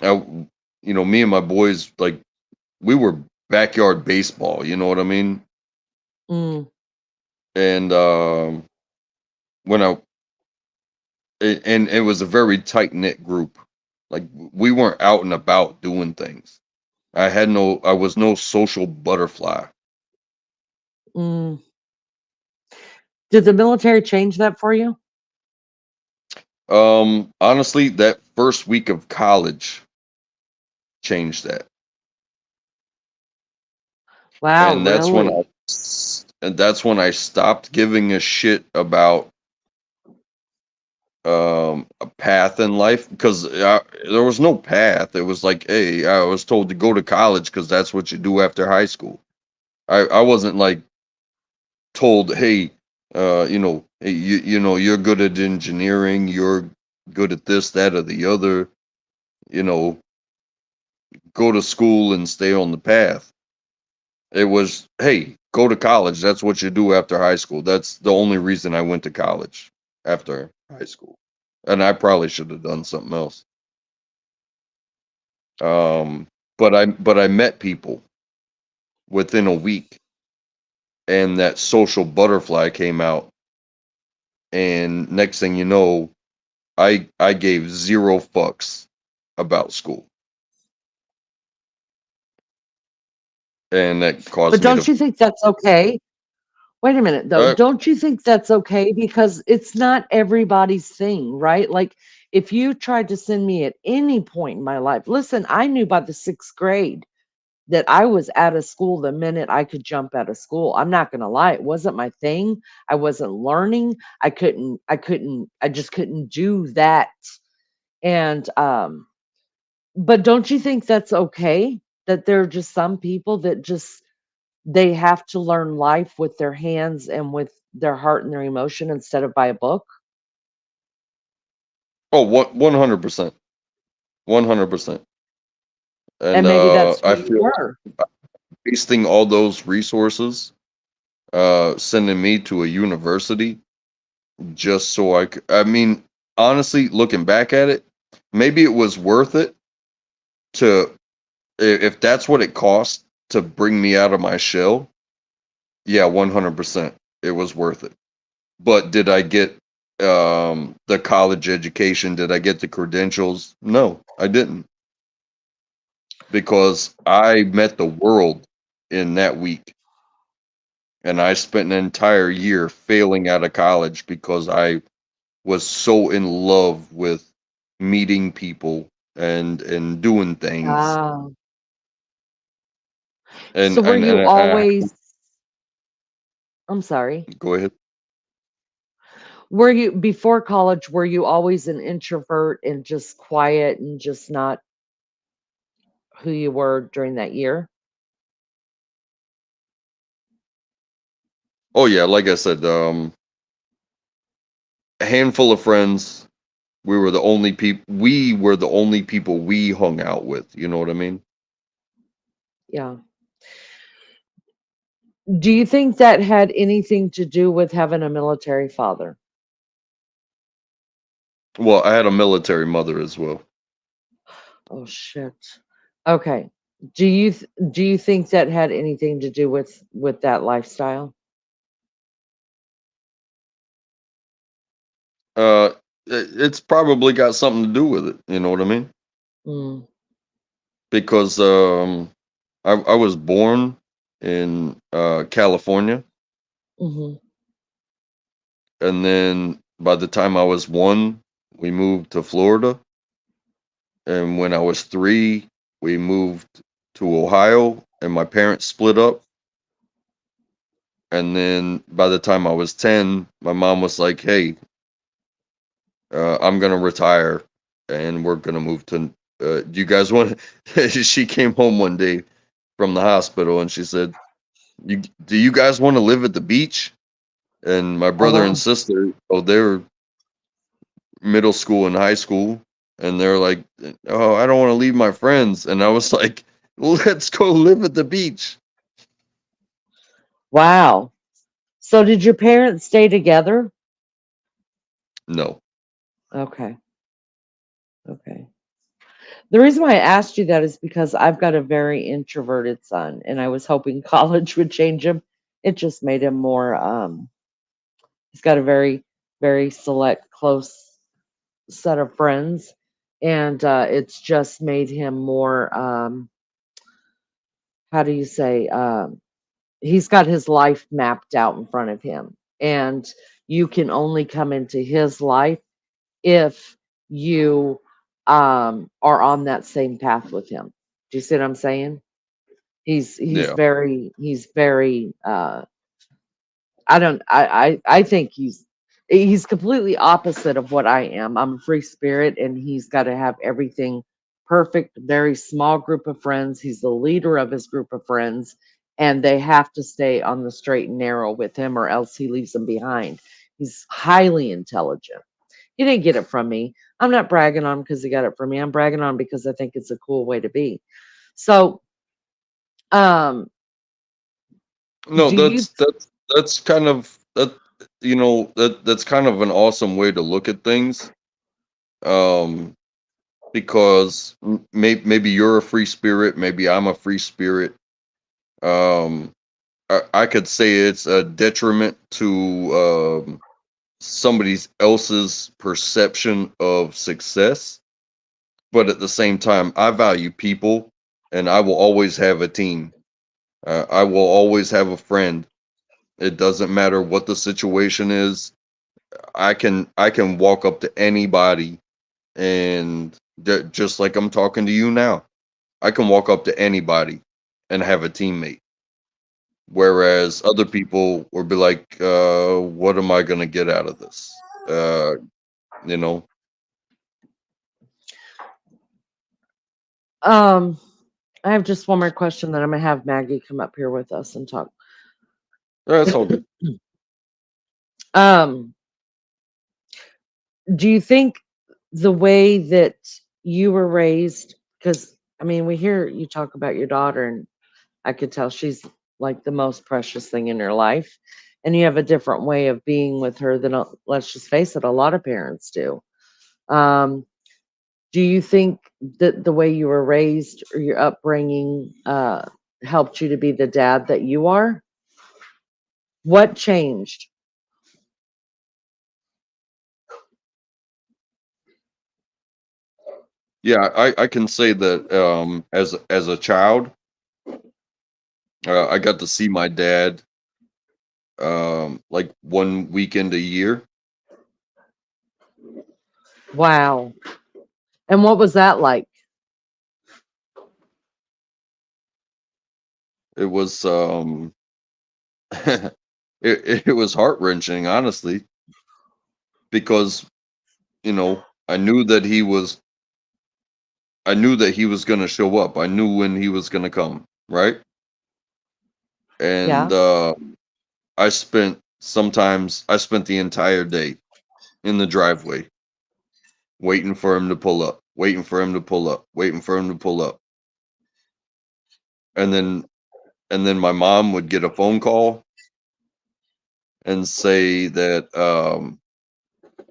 S5: I me and my boys, like, we were backyard baseball, you know what I mean?
S3: Mm,
S5: And when and it was a very tight knit group. Like we weren't out and about doing things. I was no social butterfly.
S3: mm. Did the military change that for you?
S5: Honestly, that first week of college changed that.
S3: Wow,
S5: And
S3: really?
S5: that's when I stopped giving a shit about a path in life because there was no path. It was like, hey, I was told to go to college because that's what you do after high school. I wasn't like told, hey, hey, you're good at engineering, you're good at this, that, or the other. You know, go to school and stay on the path. It was, hey, go to college. That's what you do after high school. That's the only reason I went to college after high school. And I probably should have done something else. But I met people within a week, and that social butterfly came out. And next thing you know, I gave zero fucks about school, and that caused
S3: But
S5: me
S3: don't
S5: to.
S3: you think that's okay? Wait a minute though.
S5: Uh,
S3: Don't you think that's okay? Because it's not everybody's thing, right? Like if you tried to send me at any point in my life, listen, I knew by the 6th grade that I was out of school the minute I could jump out of school. I'm not gonna lie, it wasn't my thing. I wasn't learning. I just couldn't do that. And but don't you think that's okay? That there are just some people that just they have to learn life with their hands and with their heart and their emotion instead of by a book?
S5: oh, 100%, 100%. And
S3: And maybe that's
S5: I
S3: where you
S5: feel
S3: were.
S5: wasting all those resources, sending me to a university just so I mean, honestly, looking back at it, maybe it was worth it to, if that's what it cost to bring me out of my shell. Yeah, 100%, it was worth it. But did I get the college education? Did I get the credentials? No, I didn't, because I met the world in that week. And I spent an entire year failing out of college because I was so in love with meeting people and doing things.
S3: Ah.
S5: And
S3: So were
S5: and
S3: you
S5: and, and
S3: always I'm sorry.
S5: go ahead.
S3: Were you before college, were you always an introvert and just quiet and just not who you were during that year?
S5: Oh yeah, like I said, a handful of friends. We were the only people we hung out with. You know what I mean?
S3: Yeah. Do you think that had anything to do with having a military father?
S5: Well, I had a military mother as well.
S3: Oh shit. Okay. Do you think that had anything to do with that lifestyle?
S5: It's probably got something to do with it. You know what I mean?
S3: Mm,
S5: Because I was born in California,
S3: mhm,
S5: and then by the time I was 1, we moved to Florida, and when I was 3, we moved to Ohio, and my parents split up. And then by the time I was 10, my mom was like, "Hey, I'm gonna retire, and we're gonna move to. Do you guys want?" She came home one day from the hospital, and she said, Do you guys want to live at the beach?" And my
S3: oh,
S5: brother and
S3: wow.
S5: sister, oh, they're middle school and high school, and they're like, "Oh, I don't want to leave my friends." And I was like, "Let's go live at the beach."
S3: Wow. So did your parents stay together?
S5: No,
S3: Okay, okay. The reason why I asked you that is because I've got a very introverted son, and I was hoping college would change him. It just made him more, he's got a very, very select, close set of friends, and it's just made him more, how do you say, he's got his life mapped out in front of him, and you can only come into his life if you are on that same path with him. Do you see what I'm saying?
S5: yeah,
S3: He's very I don't I think he's completely opposite of what I am. I'm a free spirit, and he's got to have everything perfect, very small group of friends. He's the leader of his group of friends, and they have to stay on the straight and narrow with him, or else he leaves them behind. He's highly intelligent. He didn't get it from me. I'm not bragging on him because he got it from me. I'm bragging on him because I think it's a cool way to be. So, um,
S5: no,
S3: do you?
S5: that's kind of that. That's kind of an awesome way to look at things. Um, because maybe you're a free spirit, maybe I'm a free spirit. Um, I could say it's a detriment to somebody else's perception of success, but at the same time, I value people, and I will always have a team. I will always have a friend. It doesn't matter what the situation is. I can walk up to anybody, and just like I'm talking to you now, I can walk up to anybody and have a teammate. Whereas other people would be like, "What am I gonna get out of this?" You know,
S3: Um, I have just one more question, then I'm gonna have Maggie come up here with us and talk.
S5: that's all good.
S3: Um, do you think the way that you were raised, because I mean, we hear you talk about your daughter, and I could tell she's like the most precious thing in your life, and you have a different way of being with her than, let's just face it, a lot of parents do. Um, do you think that the way you were raised or your upbringing helped you to be the dad that you are? What changed?
S5: Yeah, I can say that as a child, I got to see my dad like 1 weekend a year.
S3: Wow. And what was that like?
S5: It was it was heart wrenching, honestly, because I knew that he was going to show up. I knew when he was going to come, right? And
S3: Yeah.
S5: I spent the entire day in the driveway waiting for him to pull up, waiting for him to pull up, waiting for him to pull up. And then my mom would get a phone call and say that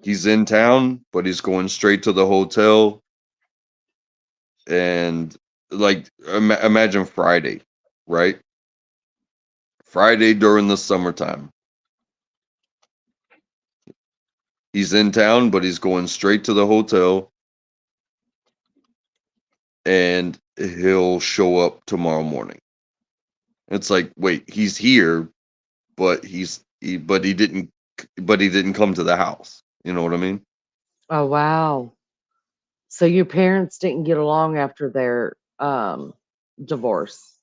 S5: he's in town, but he's going straight to the hotel. And like imagine Friday, right? Friday during the summertime. he's in town, but he's going straight to the hotel, and he'll show up tomorrow morning. It's like, wait, he's here, but he didn't come to the house. You know what I mean?
S3: Oh, wow. So your parents didn't get along after their divorce.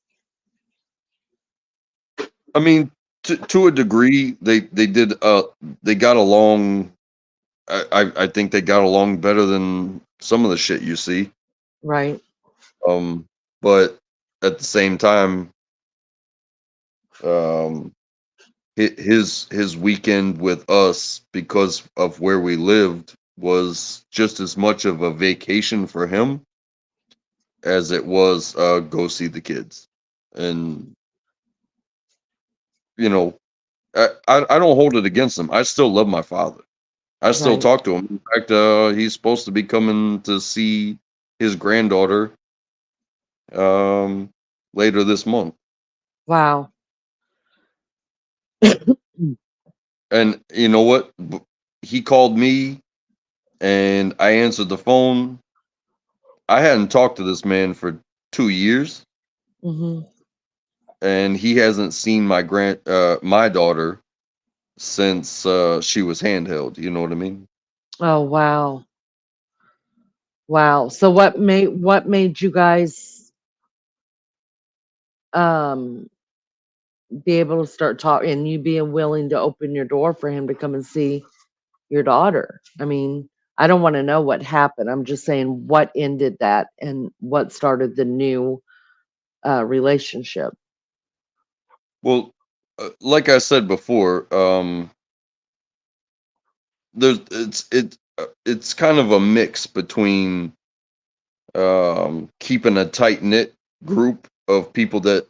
S5: I mean, to a degree, they did. They got along. I think they got along better than some of the shit you see.
S3: Right.
S5: But at the same time, um, his weekend with us, because of where we lived, was just as much of a vacation for him as it was go see the kids. And you know, I don't hold it against him. I still love my father. I still
S3: Right.
S5: talk to him. In fact, he's supposed to be coming to see his granddaughter later this month.
S3: Wow.
S5: And you know what? He called me, and I answered the phone. I hadn't talked to this man for 2 years,
S3: Hmm.
S5: and he hasn't seen my daughter since she was handheld. You know what I mean?
S3: Oh, wow. Wow. So what made you guys um be able to start talking and you being willing to open your door for him to come and see your daughter? I mean, I don't want to know what happened. I'm just saying what ended that and what started the new relationship.
S5: Well, like I said before, it's kind of a mix between keeping a tight knit group of people that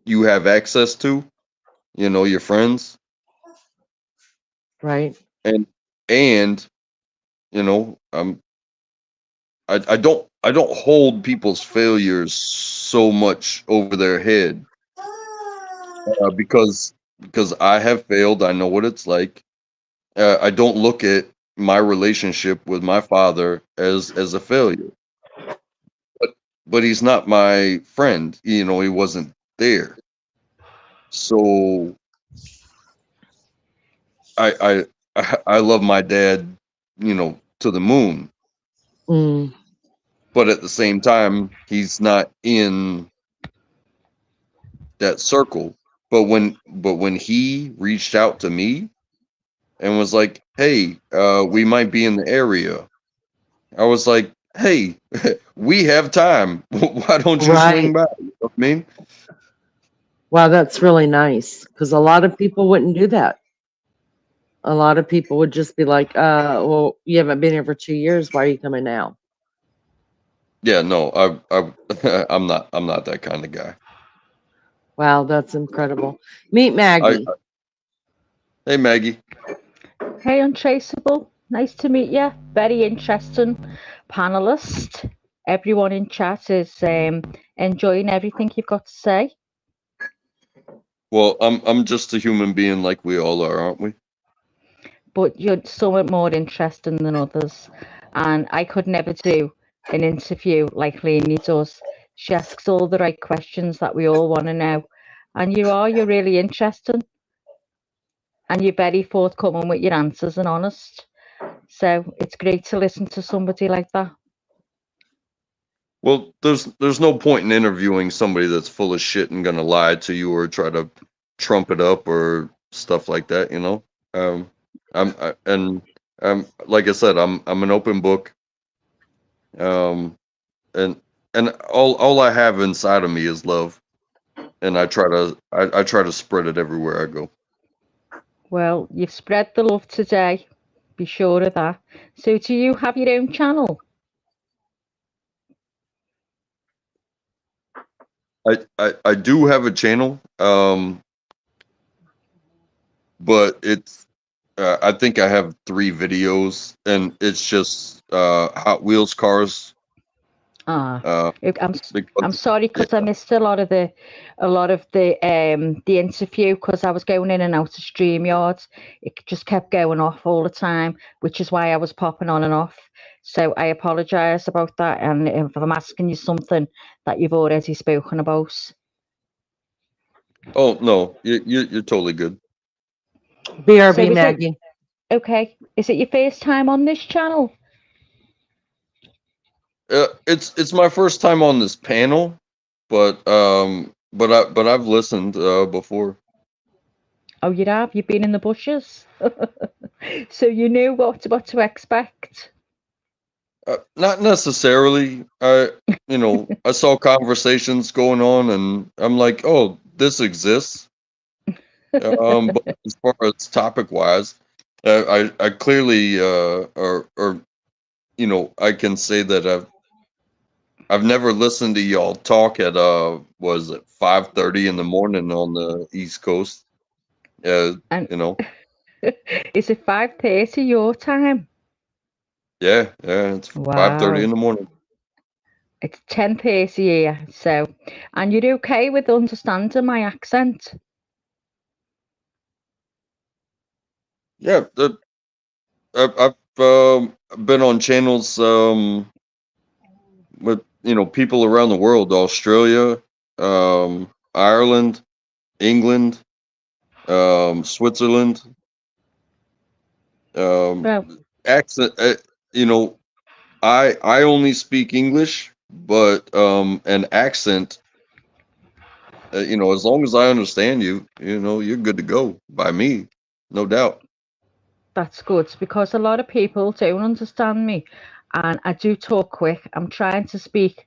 S5: you have access to, your friends,
S3: Right.
S5: and and you know, I don't hold people's failures so much over their head, because I have failed. I know what it's like. I don't look at my relationship with my father as a failure, but he's not my friend. He wasn't there. So I I I love my dad, to the moon,
S3: Mm,
S5: but at the same time, he's not in that circle. But when he reached out to me and was like, "Hey, we might be in the area," I was like, "Hey, we have time. Why don't you swing
S3: right.
S5: by?" You know what I mean?
S3: Wow, that's really nice because a lot of people wouldn't do that. A lot of people would just be like, well, you haven't been here for 2 years. Why are you coming now?
S5: Yeah, no, I'm not that kind of guy.
S3: Wow, that's incredible. Meet
S5: I
S3: Maggie.
S5: Hey, Maggie.
S4: Hey, Untraceable. Nice to meet you. Very interesting panelist. Everyone in chat is enjoying everything you've got to say.
S5: Well, I'm just a human being like we all are, aren't we?
S4: But you're somewhat more interesting than others. And I could never do an interview like Lainey does. She asks all the right questions that we all want to know. And you're really interesting. And you're very forthcoming with your answers and honest. So it's great to listen to somebody like that.
S5: Well, there's no point in interviewing somebody that's full of shit and gonna lie to you or try to trump it up or stuff like that. Um, like I said, I'm an open book. Um, and all I have inside of me is love, and I try to spread it everywhere I go.
S4: Well, you've spread the love today. Be sure of that. So do you have your own channel?
S5: I do have a channel, but I think I have 3 videos, and it's just Hot Wheels cars.
S4: Ah,
S5: Uh,
S4: I'm
S5: because
S4: sorry
S5: yeah,
S4: because I missed the interview because I was going in and out of StreamYard. It just kept going off all the time, which is why I was popping on and off. So I apologise about that, and if I'm asking you something that you've already spoken about.
S5: oh no, you're totally good.
S4: So
S3: BRB,
S4: is it
S3: Maggie.
S4: okay? Is it your first time on this channel?
S5: It's my first time on this panel, but I've listened before.
S4: Oh, you have? You've been in the bushes, so you knew what to expect.
S5: Not necessarily. I saw conversations going on, and I'm like, oh, this exists. But as far as topic wise, I clearly or I can say that I've never listened to y'all talk at was it 5:30 in the morning on the East Coast. Uh,
S4: And
S5: you know,
S4: is it 5:30 your time?
S5: yeah, it's 5:30 in
S4: Wow.
S5: the morning.
S4: It's 10:30 here, so and you're okay with understanding my accent?
S5: Yeah, I've been on channels with people around the world, Australia, Ireland, England, Switzerland. Um,
S4: Well,
S5: accent, you know, I only speak English, but an accent, as long as I understand you, you're good to go by me, no doubt.
S4: that's good because a lot of people don't understand me, and I do talk quick. I'm trying to speak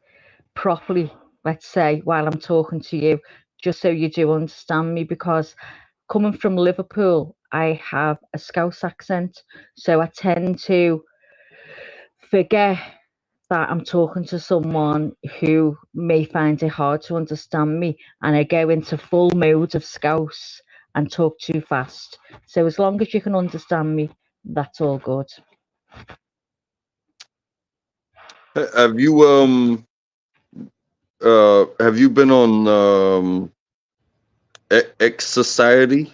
S4: properly, let's say, while I'm talking to you, just so you do understand me. Because coming from Liverpool, I have a Scouse accent, so I tend to forget that I'm talking to someone who may find it hard to understand me, and I go into full mode of scouse and talk too fast. So as long as you can understand me, that's all good.
S5: Have you been on X Society?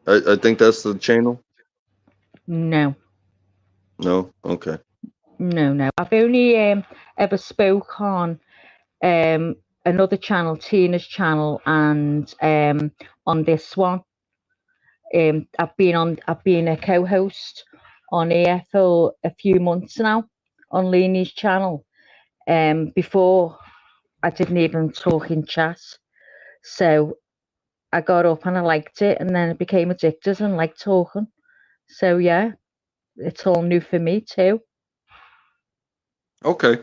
S5: I think that's the channel.
S4: No,
S5: No, okay.
S4: no. I've only ever spoke um, another channel, Tina's channel, and on this one. I've been a co-host on here for a few months now on Leanie's channel. Before I didn't even talk in chat, so I got up and I liked it, and then I became addicted and liked talking. So yeah, it's all new for me too.
S5: Okay.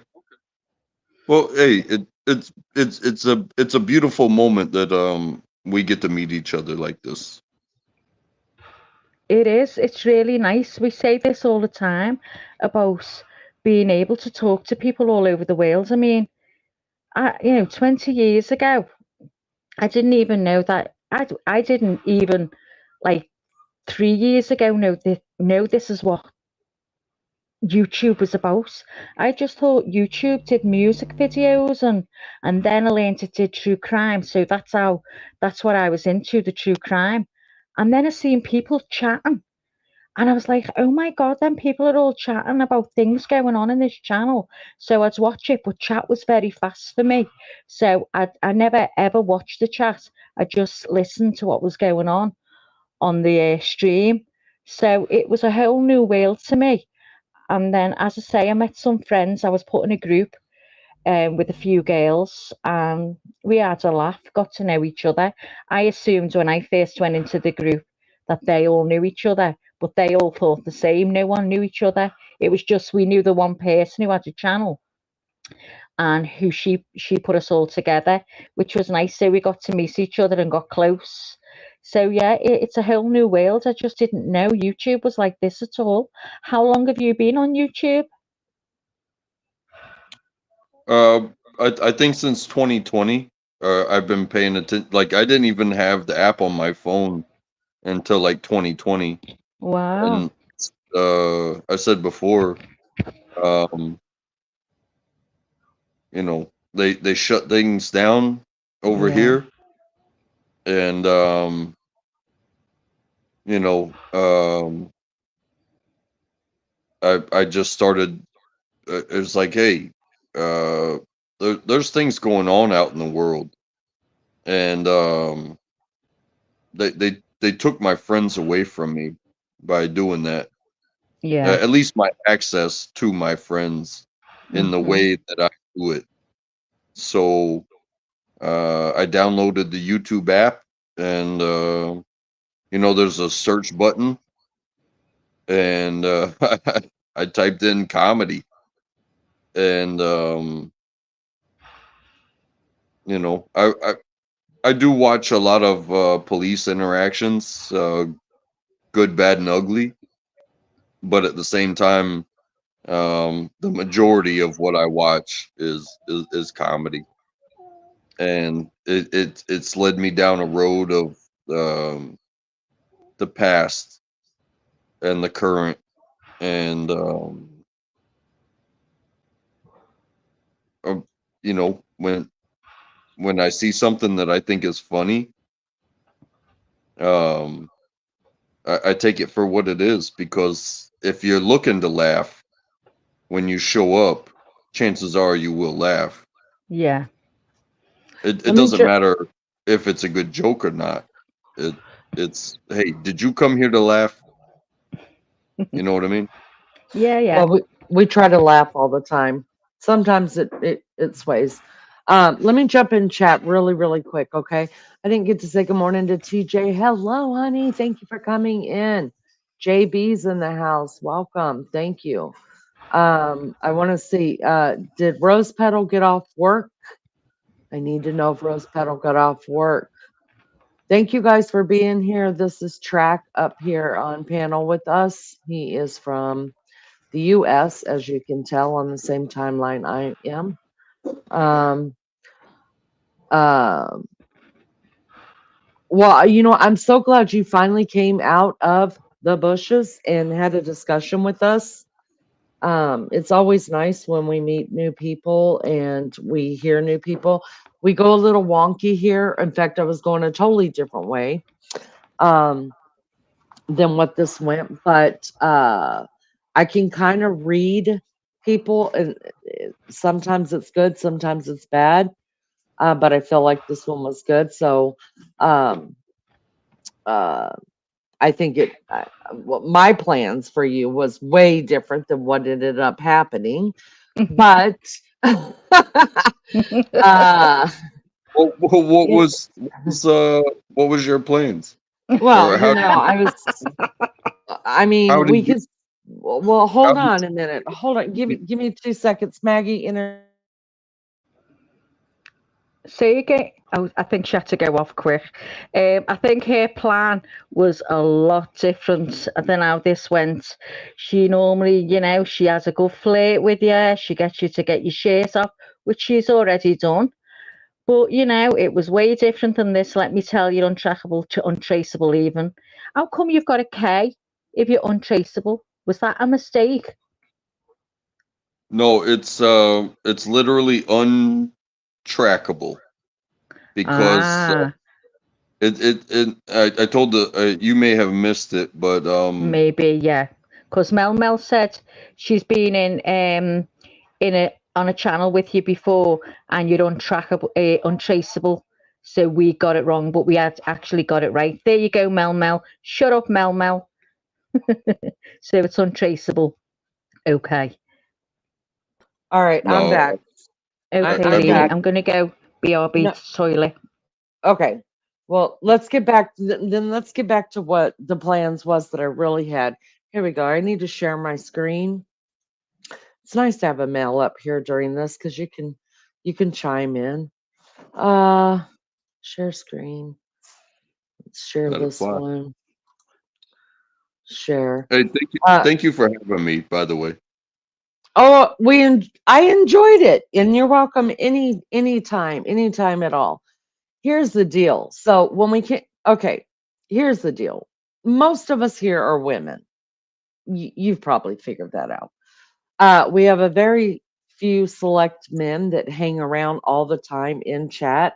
S5: Well, hey, it's a beautiful moment that we get to meet each other like this.
S4: It is. It's really nice. We say this all the time about being able to talk to people all over the world. I mean, 20 years ago, I didn't even know that. I didn't even like 3 years ago know this is what YouTube was about. I just thought YouTube did music videos, and then I learned it did true crime. So that's what I was into, the true crime. And then I seen people chatting, and I was like, oh my God, then people are all chatting about things going on in this channel. So I'd watch it, but chat was very fast for me. So I never ever watched the chat. I just listened to what was going on the stream. So it was a whole new world to me. And then, as I say, I met some friends. I was put in a group with a few girls, and we had a laugh, got to know each other. I assumed when I first went into the group that they all knew each other, but they all thought the same. No one knew each other. It was just we knew the one person who had a channel and who she put us all together, which was nice. So we got to meet each other and got close. So yeah, it's a whole new world. I just didn't know YouTube was like this at all. How long have you been on YouTube?
S5: I think since 2020, I've been paying attention. Like I didn't even have the app on my phone until like 2020,
S4: Wow.
S5: and I said before, um, they shut things down over
S4: Yeah.
S5: here, and you know, I just started. It was like, hey, there's things going on out in the world, and they took my friends away from me by doing that.
S4: Yeah.
S5: At least my access to my friends in the
S4: Mhm.
S5: way that I do it. So I downloaded the YouTube app, and there's a search button, and I typed in comedy, and I do watch a lot of police interactions, good, bad, and ugly, but at the same time, the majority of what I watch is comedy, and it's led me down a road of um, the past and the current, and um, when I see something that I think is funny, um, I take it for what it is, because if you're looking to laugh when you show up, chances are you will laugh.
S4: Yeah.
S5: It
S3: Let me
S5: doesn't
S3: ju-
S5: matter if it's a good joke or not. It it's hey, did you come here to laugh? You know what I mean?
S4: Yeah, yeah.
S3: well, we try to laugh all the time. Sometimes it sways. Let me jump in chat really, really quick, okay? I didn't get to say good morning to TJ. Hello, honey. Thank you for coming in. JB's in the house. Welcome. Thank you. I want to see, did Rose Petal get off work? I need to know if Rose Petal got off work. Thank you guys for being here. This is Track up here on panel with us. He is from the US, as you can tell, on the same timeline I am. Um, um, well, I'm so glad you finally came out of the bushes and had a discussion with us. It's always nice when we meet new people and we hear new people. We go a little wonky here. In fact, I was going a totally different way um, than what this went, but I can kind of read people, and sometimes it's good, sometimes it's bad. But I feel like this one was good. So um, uh, I think my plans for you was way different than what ended up happening. But uh,
S5: What
S3: you
S5: what was your plans,
S3: well,
S5: or how
S3: I
S5: how
S3: mean,
S5: did
S3: we
S5: you
S3: could, well,
S5: how
S3: hold
S5: did
S3: on a minute. Hold on. Give me 2 seconds, Maggie.
S4: Say again. I think she had to go off quick. I think her plan was a lot different than how this went. She normally, she has a good flirt with you. She gets you to get your shirt off, which she's already done. But, it was way different than this. Let me tell you, untrackable to untraceable even. How come you've got a K if you're untraceable? Was that a mistake?
S5: No, it's literally untrackable, because
S4: Ah,
S5: I told you may have missed it, but
S4: maybe, yeah. Because Mel said she's been in a on a channel with you before, and you're untrackable, untraceable. So we got it wrong, but we had actually got it right. There you go, Mel. Shut up, Mel. So it's untraceable. Okay.
S3: All right, I'm
S5: no,
S3: back.
S4: Okay,
S5: I
S3: I'm
S4: Lily.
S3: back.
S5: believe
S4: I'm gonna go BRB
S3: No,
S4: to toilet.
S3: okay. Well, let's get back. Then let's get back to what the plans was that I really had. Here we go. I need to share my screen. It's nice to have a male up here during this because you can chime in. Uh, share screen. Let's share
S5: that
S3: this
S5: apply.
S3: one. Share.
S5: Hey,
S3: Uh,
S5: thank you for having me, by the way.
S3: oh, I enjoyed it, and you're welcome anytime at all. Here's the deal. So when we can, okay, here's the deal. Most of us here are women. You've probably figured that out. We have a very few select men that hang around all the time in chat,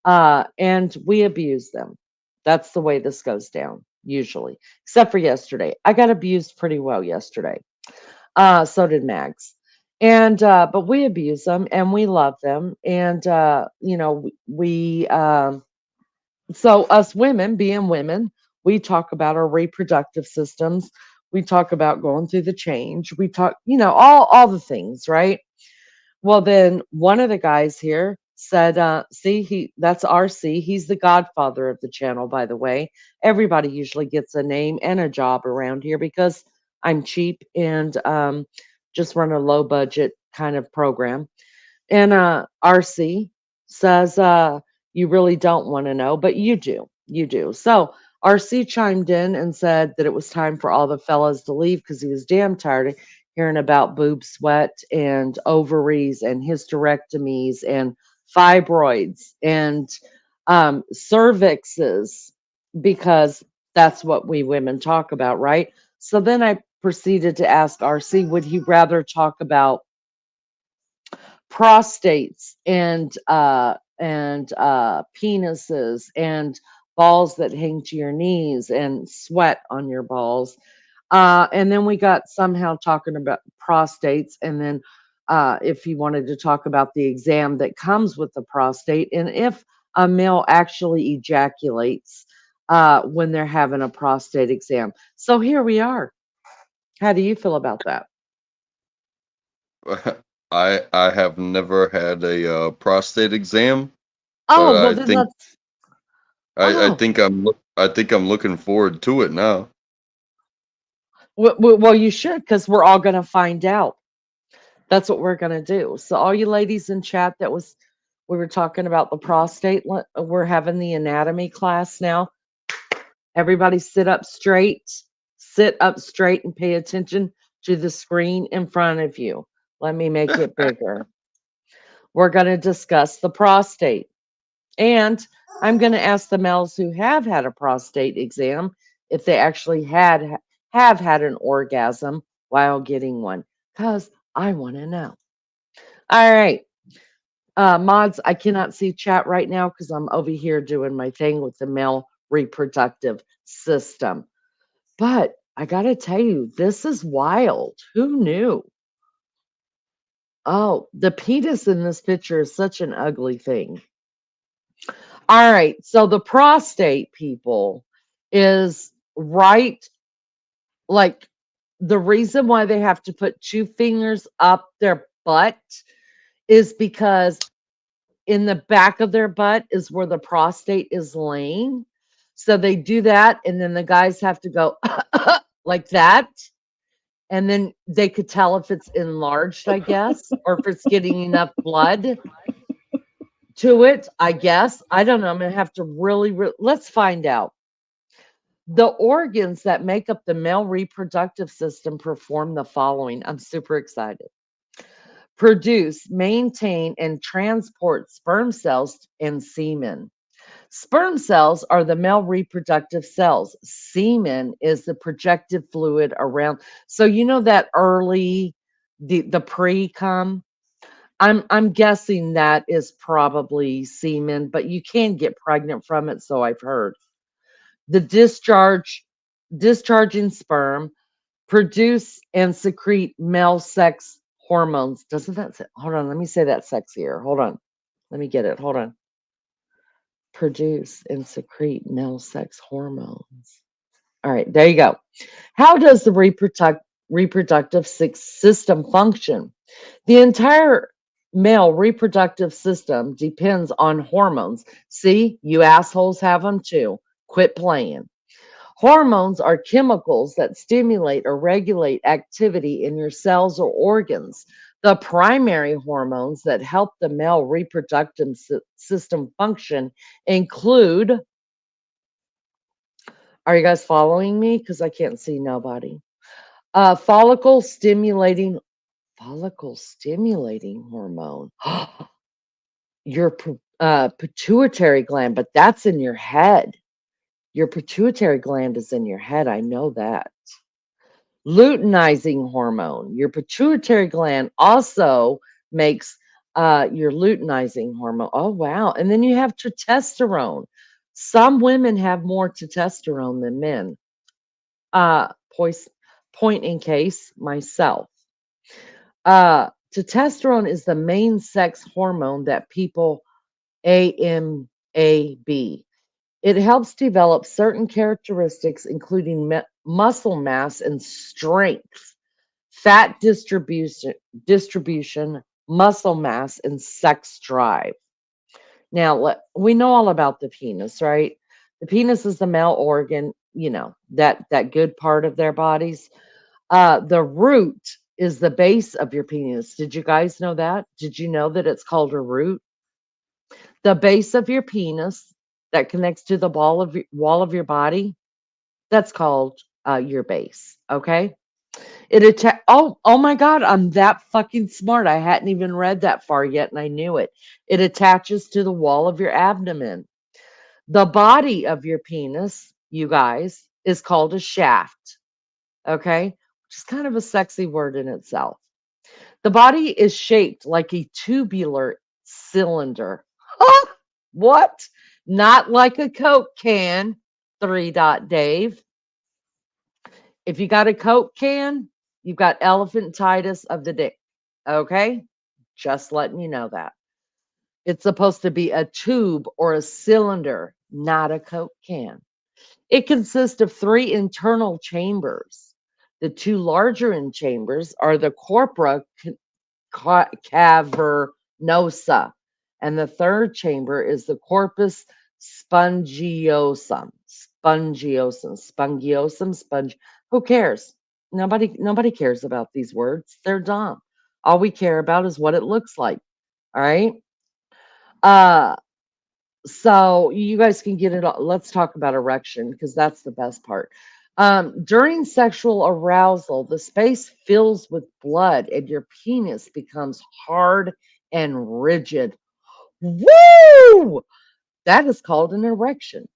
S3: and we abuse them. That's the way this goes down, usually, except for yesterday. I got abused pretty well yesterday. So did Mags. And but we abuse them and we love them. And you know, so us women, being women, we talk about our reproductive systems. We talk about going through the change. We talk, you know, all the things, right? Well, then one of the guys here said, see, that's RC. He's the godfather of the channel, by the way. Everybody usually gets a name and a job around here because I'm cheap and just run a low budget kind of program. And RC says, you really don't want to know, but you do. You do. So RC chimed in and said that it was time for all the fellas to leave because he was damn tired of hearing about boob sweat and ovaries and hysterectomies and fibroids and cervixes, because that's what we women talk about, right? So then I proceeded to ask RC, would he rather talk about prostates and penises and balls that hang to your knees and sweat on your balls. And then we got somehow talking about prostates, and then if he wanted to talk about the exam that comes with the prostate, and if a male actually ejaculates when they're having a prostate exam. So here we are. How do you feel about that?
S5: I have never had a prostate exam, but
S3: Oh, well, then that's,
S5: I
S3: oh,
S5: think I think I'm looking forward to it now.
S3: well, you should, because we're all going to find out. That's what we're going to do. So, all you ladies in chat, we were talking about the prostate. We're having the anatomy class now. Everybody sit up straight and pay attention to the screen in front of you. Let me make it bigger. We're going to discuss the prostate. And I'm going to ask the males who have had a prostate exam if they actually have had an orgasm while getting one, because I want to know. All right. Mods, I cannot see chat right now because I'm over here doing my thing with the male reproductive system. But I got to tell you, this is wild. Who knew? Oh, the penis in this picture is such an ugly thing. All right. So the prostate, people, is right, like, the reason why they have to put two fingers up their butt is because in the back of their butt is where the prostate is laying. So they do that, and then the guys have to go like that. And then they could tell if it's enlarged, I guess, or if it's getting enough blood to it, I guess. I don't know. I'm going to have to let's find out. The organs that make up the male reproductive system perform the following. I'm super excited. Produce, maintain, and transport sperm cells and semen. Sperm cells are the male reproductive cells. Semen is the projected fluid around. So you know that early, the pre-cum. I'm guessing that is probably semen, but you can get pregnant from it, so I've heard. The discharging sperm produce and secrete male sex hormones. Doesn't that say, hold on, let me say that sexier. Hold on. Let me get it. Hold on. Produce and secrete male sex hormones. All right, there you go. How does the reproductive system function? The entire male reproductive system depends on hormones. See, you assholes have them too. Quit playing. Hormones are chemicals that stimulate or regulate activity in your cells or organs. The primary hormones that help the male reproductive system function include, are you guys following me? Because I can't see nobody. Follicle stimulating hormone. Your pituitary gland, but that's in your head. Your pituitary gland is in your head. I know that. Luteinizing hormone. Your pituitary gland also makes your luteinizing hormone. Oh, wow. And then you have testosterone. Some women have more testosterone than men. Uh, pois- Point in case myself. Testosterone is the main sex hormone that people AMAB. It helps develop certain characteristics, including muscle mass and strength, fat distribution, muscle mass, and sex drive. Now, we know all about the penis, right? The penis is the male organ, that good part of their bodies. The root is the base of your penis. Did you guys know that? Did you know that it's called a root? The base of your penis that connects to the wall of your body, that's called your base. Okay. Oh my God, I'm that fucking smart. I hadn't even read that far yet and I knew it. It attaches to the wall of your abdomen. The body of your penis, you guys, is called a shaft. Okay. Which is kind of a sexy word in itself. The body is shaped like a tubular cylinder. Huh? What? Not like a Coke can. Three dot Dave. If you got a Coke can, you've got elephantitis of the dick. Okay? Just letting you know that. It's supposed to be a tube or a cylinder, not a Coke can. It consists of three internal chambers. The two larger in chambers are the corpora cavernosa, and the third chamber is the corpus spongiosum. Sponge. Who cares? Nobody cares about these words. They're dumb. All we care about is what it looks like. All right. Uh, so you guys can get it. Let's talk about erection because that's the best part. During sexual arousal, the space fills with blood and your penis becomes hard and rigid. Woo! That is called an erection.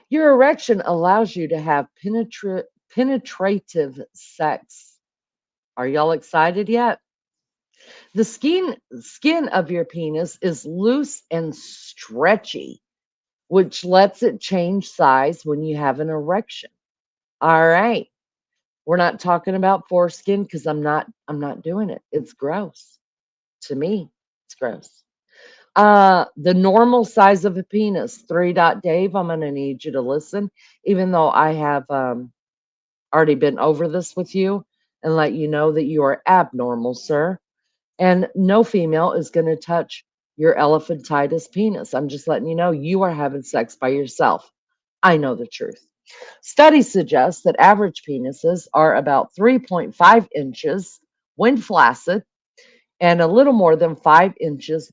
S3: Your erection allows you to have penetrative sex. Are y'all excited yet? The skin of your penis is loose and stretchy, which lets it change size when you have an erection. All right. We're not talking about foreskin because I'm not doing it. It's gross. To me, it's gross. The normal size of a penis, three dot Dave, I'm gonna need you to listen, even though I have already been over this with you and let you know that you are abnormal, sir. And no female is gonna touch your elephantitis penis. I'm just letting you know you are having sex by yourself. I know the truth. Studies suggest that average penises are about 3.5 inches when flaccid and a little more than 5 inches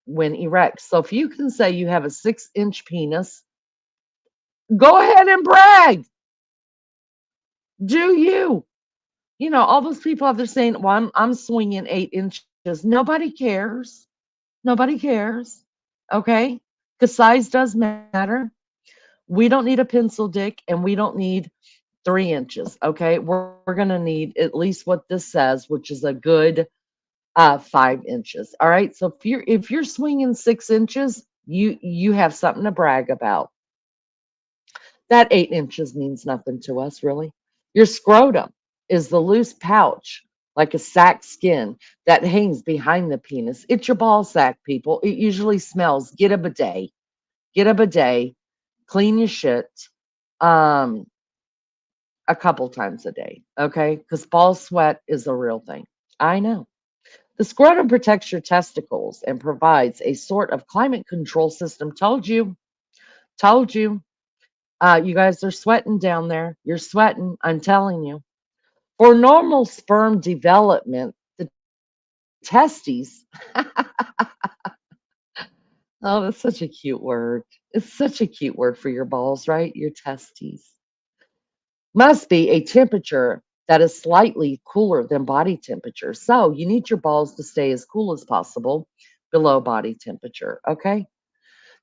S3: when erect. So if you can say you have a 6-inch penis, go ahead and brag. Do you? All those people out there saying, "Well, I'm swinging 8 inches." Nobody cares. Nobody cares. Okay, because size does matter. We don't need a pencil dick, and we don't need 3 inches. Okay, we're gonna need at least what this says, which is a good 5 inches. All right. So if you're swinging 6 inches, you have something to brag about. That 8 inches means nothing to us, really. Your scrotum is the loose pouch, like a sack skin that hangs behind the penis. It's your ball sack, people. It usually smells. Get a bidet. Get a bidet. Clean your shit. Um, a couple times a day, okay? Because ball sweat is a real thing. I know. The scrotum protects your testicles and provides a sort of climate control system. Told you. Told you. You guys are sweating down there. You're sweating. I'm telling you. For normal sperm development, the testes. Oh, that's such a cute word. It's such a cute word for your balls, right? Your testes. Must be a temperature that is slightly cooler than body temperature. So you need your balls to stay as cool as possible below body temperature. Okay.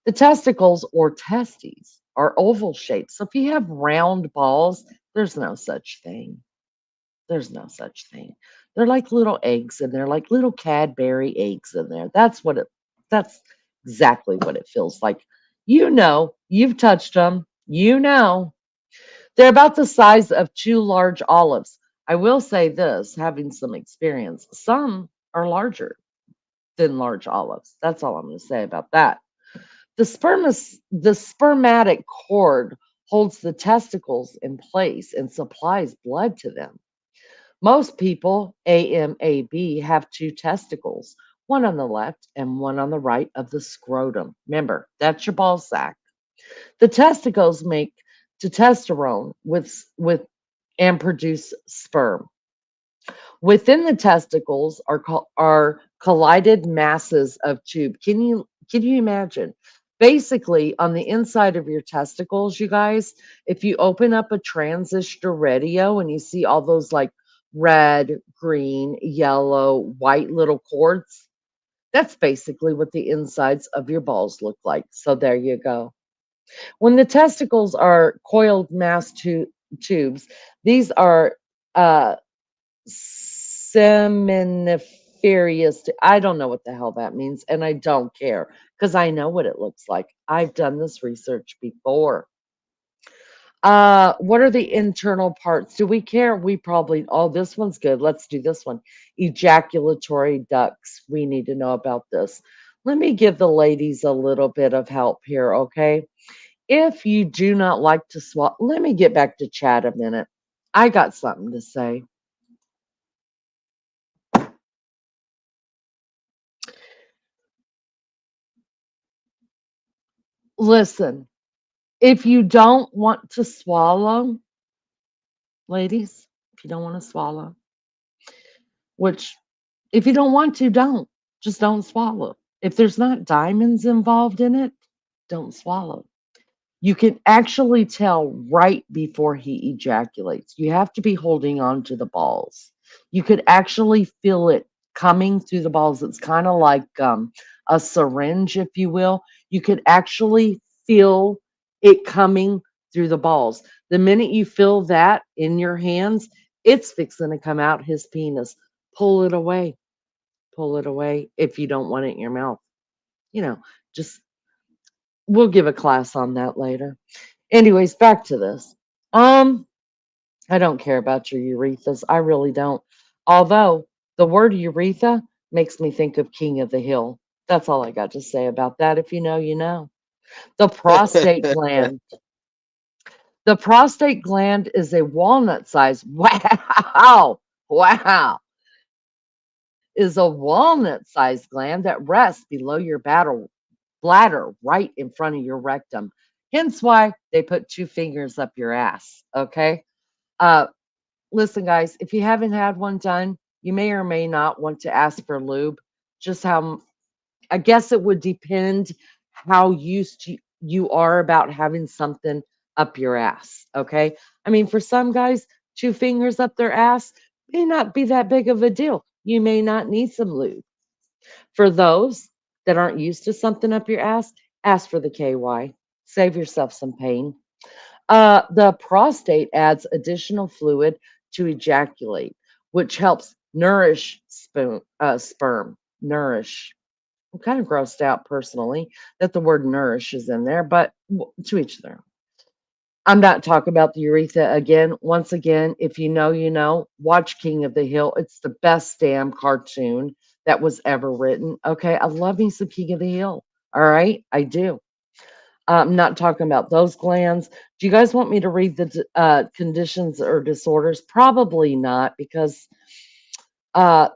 S3: The testicles or testes are oval shaped. So if you have round balls, there's no such thing. There's no such thing. They're like little eggs and they're like little Cadbury eggs in there. That's exactly what it feels like. You know, you've touched them. You know. They're about the size of two large olives. I will say this, having some experience, some are larger than large olives. That's all I'm going to say about that. The spermatic cord holds the testicles in place and supplies blood to them. Most people, AMAB, have two testicles, one on the left and one on the right of the scrotum. Remember, that's your ball sack. The testicles make testosterone with and produce sperm. Within the testicles are collided masses of tube. Can you imagine? Basically, on the inside of your testicles, you guys, if you open up a transistor radio and you see all those like red, green, yellow, white little cords, that's basically what the insides of your balls look like. So there you go. When the testicles are coiled mass tubes, these are uh, seminiferous. I don't know what the hell that means, and I don't care because I know what it looks like. I've done this research before. What are the internal parts? Do we care? We probably, oh, this one's good. Let's do this one. Ejaculatory ducts. We need to know about this. Let me give the ladies a little bit of help here, okay? If you do not like to swallow, let me get back to chat a minute. I got something to say. Listen, if you don't want to swallow, ladies, if you don't want to swallow, which if you don't want to, don't. Just don't swallow. If there's not diamonds involved in it, don't swallow. You can actually tell right before he ejaculates. You have to be holding on to the balls. You could actually feel it coming through the balls. It's kind of like a syringe, if you will. You could actually feel it coming through the balls. The minute you feel that in your hands, it's fixing to come out his penis. Pull it away. Pull it away if you don't want it in your mouth. You know, just we'll give a class on that later. Anyways, back to this. Um, I don't care about your urethras. I really don't. Although the word urethra makes me think of King of the Hill. That's all I got to say about that. If you know, you know. The prostate gland. The prostate gland is a walnut size. Wow. Wow. Is a walnut sized gland that rests below your bladder right in front of your rectum. Hence why they put two fingers up your ass. Okay. Uh, Listen, guys, if you haven't had one done, you may or may not want to ask for lube. Just how I guess it would depend how used you are about having something up your ass. Okay. I mean, for some guys, two fingers up their ass may not be that big of a deal. You may not need some lube. For those that aren't used to something up your ass, ask for the KY. Save yourself some pain. The prostate adds additional fluid to ejaculate, which helps nourish sperm. Nourish. I'm kind of grossed out personally that the word nourish is in there, but to each their own. I'm not talking about the urethra again. Once again, if you know, you know, watch King of the Hill. It's the best damn cartoon that was ever written. Okay. I love me some King of the Hill. All right. I do. I'm not talking about those glands. Do you guys want me to read the conditions or disorders? Probably not, because uh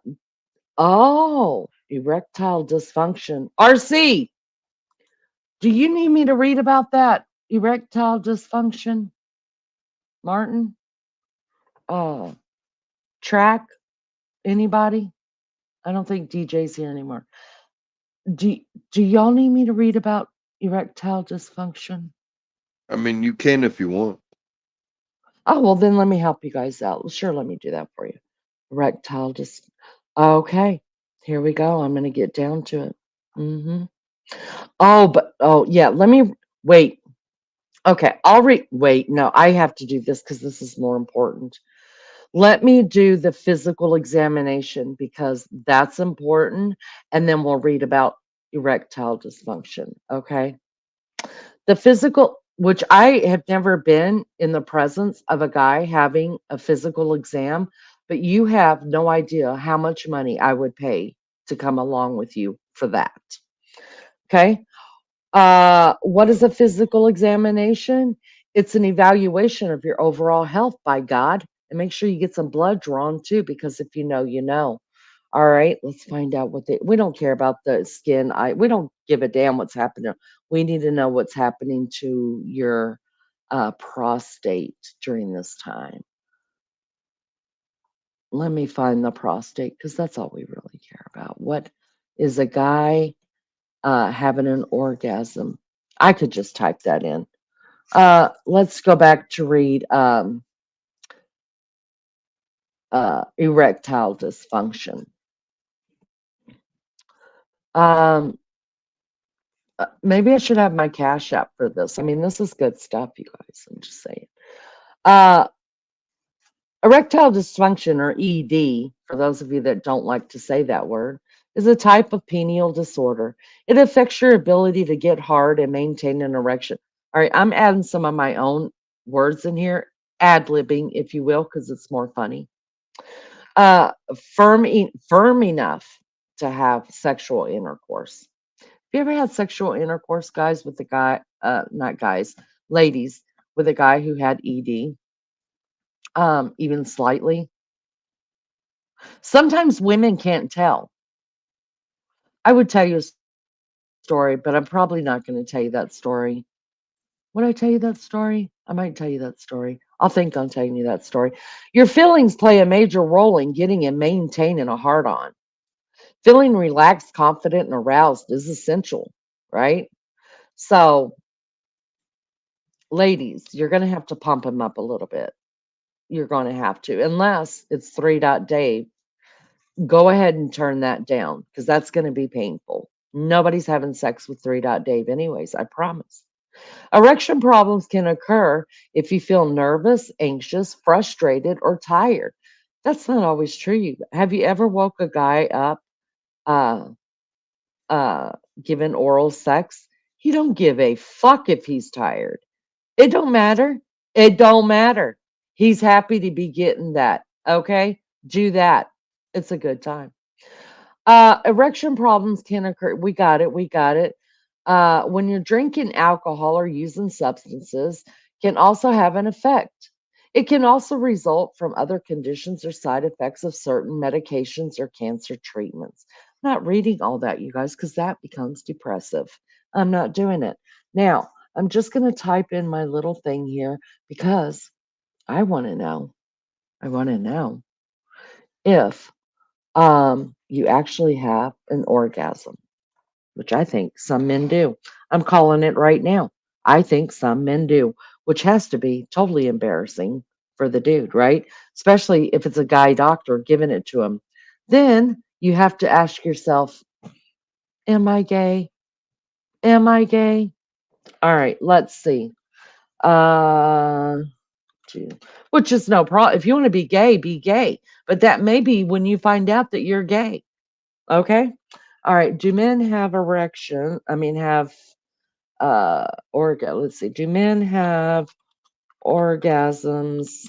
S3: oh, erectile dysfunction. RC, do you need me to read about that? Erectile dysfunction, Martin? Oh, track? Anybody? I don't think DJ's here anymore. Do do y'all need me to read about erectile dysfunction?
S5: I mean, you can if you want.
S3: Oh, well, then let me help you guys out. Sure, let me do that for you. Erectile dys. Okay, here we go. I'm going to get down to it. Oh, yeah. Let me wait. Okay, I'll read. Wait, no, I have to do this because this is more important. Let me do the physical examination because that's important, and then we'll read about erectile dysfunction. Okay. The physical, which I have never been in the presence of a guy having a physical exam, but you have no idea how much money I would pay to come along with you for that. Okay. What is a physical examination? It's an evaluation of your overall health by God. And make sure you get some blood drawn too, because if you know, you know. All right, let's find out what they, we don't care about the skin. We don't give a damn what's happening. We need to know what's happening to your prostate during this time. Let me find the prostate because that's all we really care about. What is a guy having an orgasm? I could just type that in. Let's go back to read erectile dysfunction. Um, Maybe I should have my cash app for this. I mean, this is good stuff, you guys. I'm just saying. Uh, Erectile dysfunction, or ED, for those of you that don't like to say that word, is a type of penile disorder. It affects your ability to get hard and maintain an erection. All right, I'm adding some of my own words in here, ad-libbing, if you will, because it's more funny. Firm enough to have sexual intercourse. Have you ever had sexual intercourse, guys, with a guy, not guys, ladies, with a guy who had ED, even slightly? Sometimes women can't tell. I would tell you a story, but I'm probably not going to tell you that story. Would I tell you that story? I might tell you that story. I'll think on telling you that story. Your feelings play a major role in getting and maintaining a hard on. Feeling relaxed, confident, and aroused is essential, right? So, ladies, you're going to have to pump him up a little bit. You're going to have to, unless it's 3 Dave. Go ahead and turn that down because that's going to be painful. Nobody's having sex with 3 Dave, anyways, I promise. Erection problems can occur if you feel nervous, anxious, frustrated, or tired. That's not always true. Have you ever woke a guy up uh, uh, given oral sex? He don't give a fuck if he's tired. It don't matter. It don't matter. He's happy to be getting that. Okay? Do that. It's a good time. Erection problems can occur. We got it. We got it. When you're drinking alcohol or using substances, can also have an effect. It can also result from other conditions or side effects of certain medications or cancer treatments. I'm not reading all that, you guys, because that becomes depressive. I'm not doing it. Now, I'm just going to type in my little thing here because I want to know. I want to know if you actually have an orgasm, which I think some men do. I'm calling it right now. I think some men do, which has to be totally embarrassing for the dude, right? Especially if it's a guy doctor giving it to him. Then you have to ask yourself, am I gay? Am I gay? All right, let's see. Uh, which is no problem. If you want to be gay. But that may be when you find out that you're gay. Okay. All right. Do men have erection? I mean, have let's see. Do men have orgasms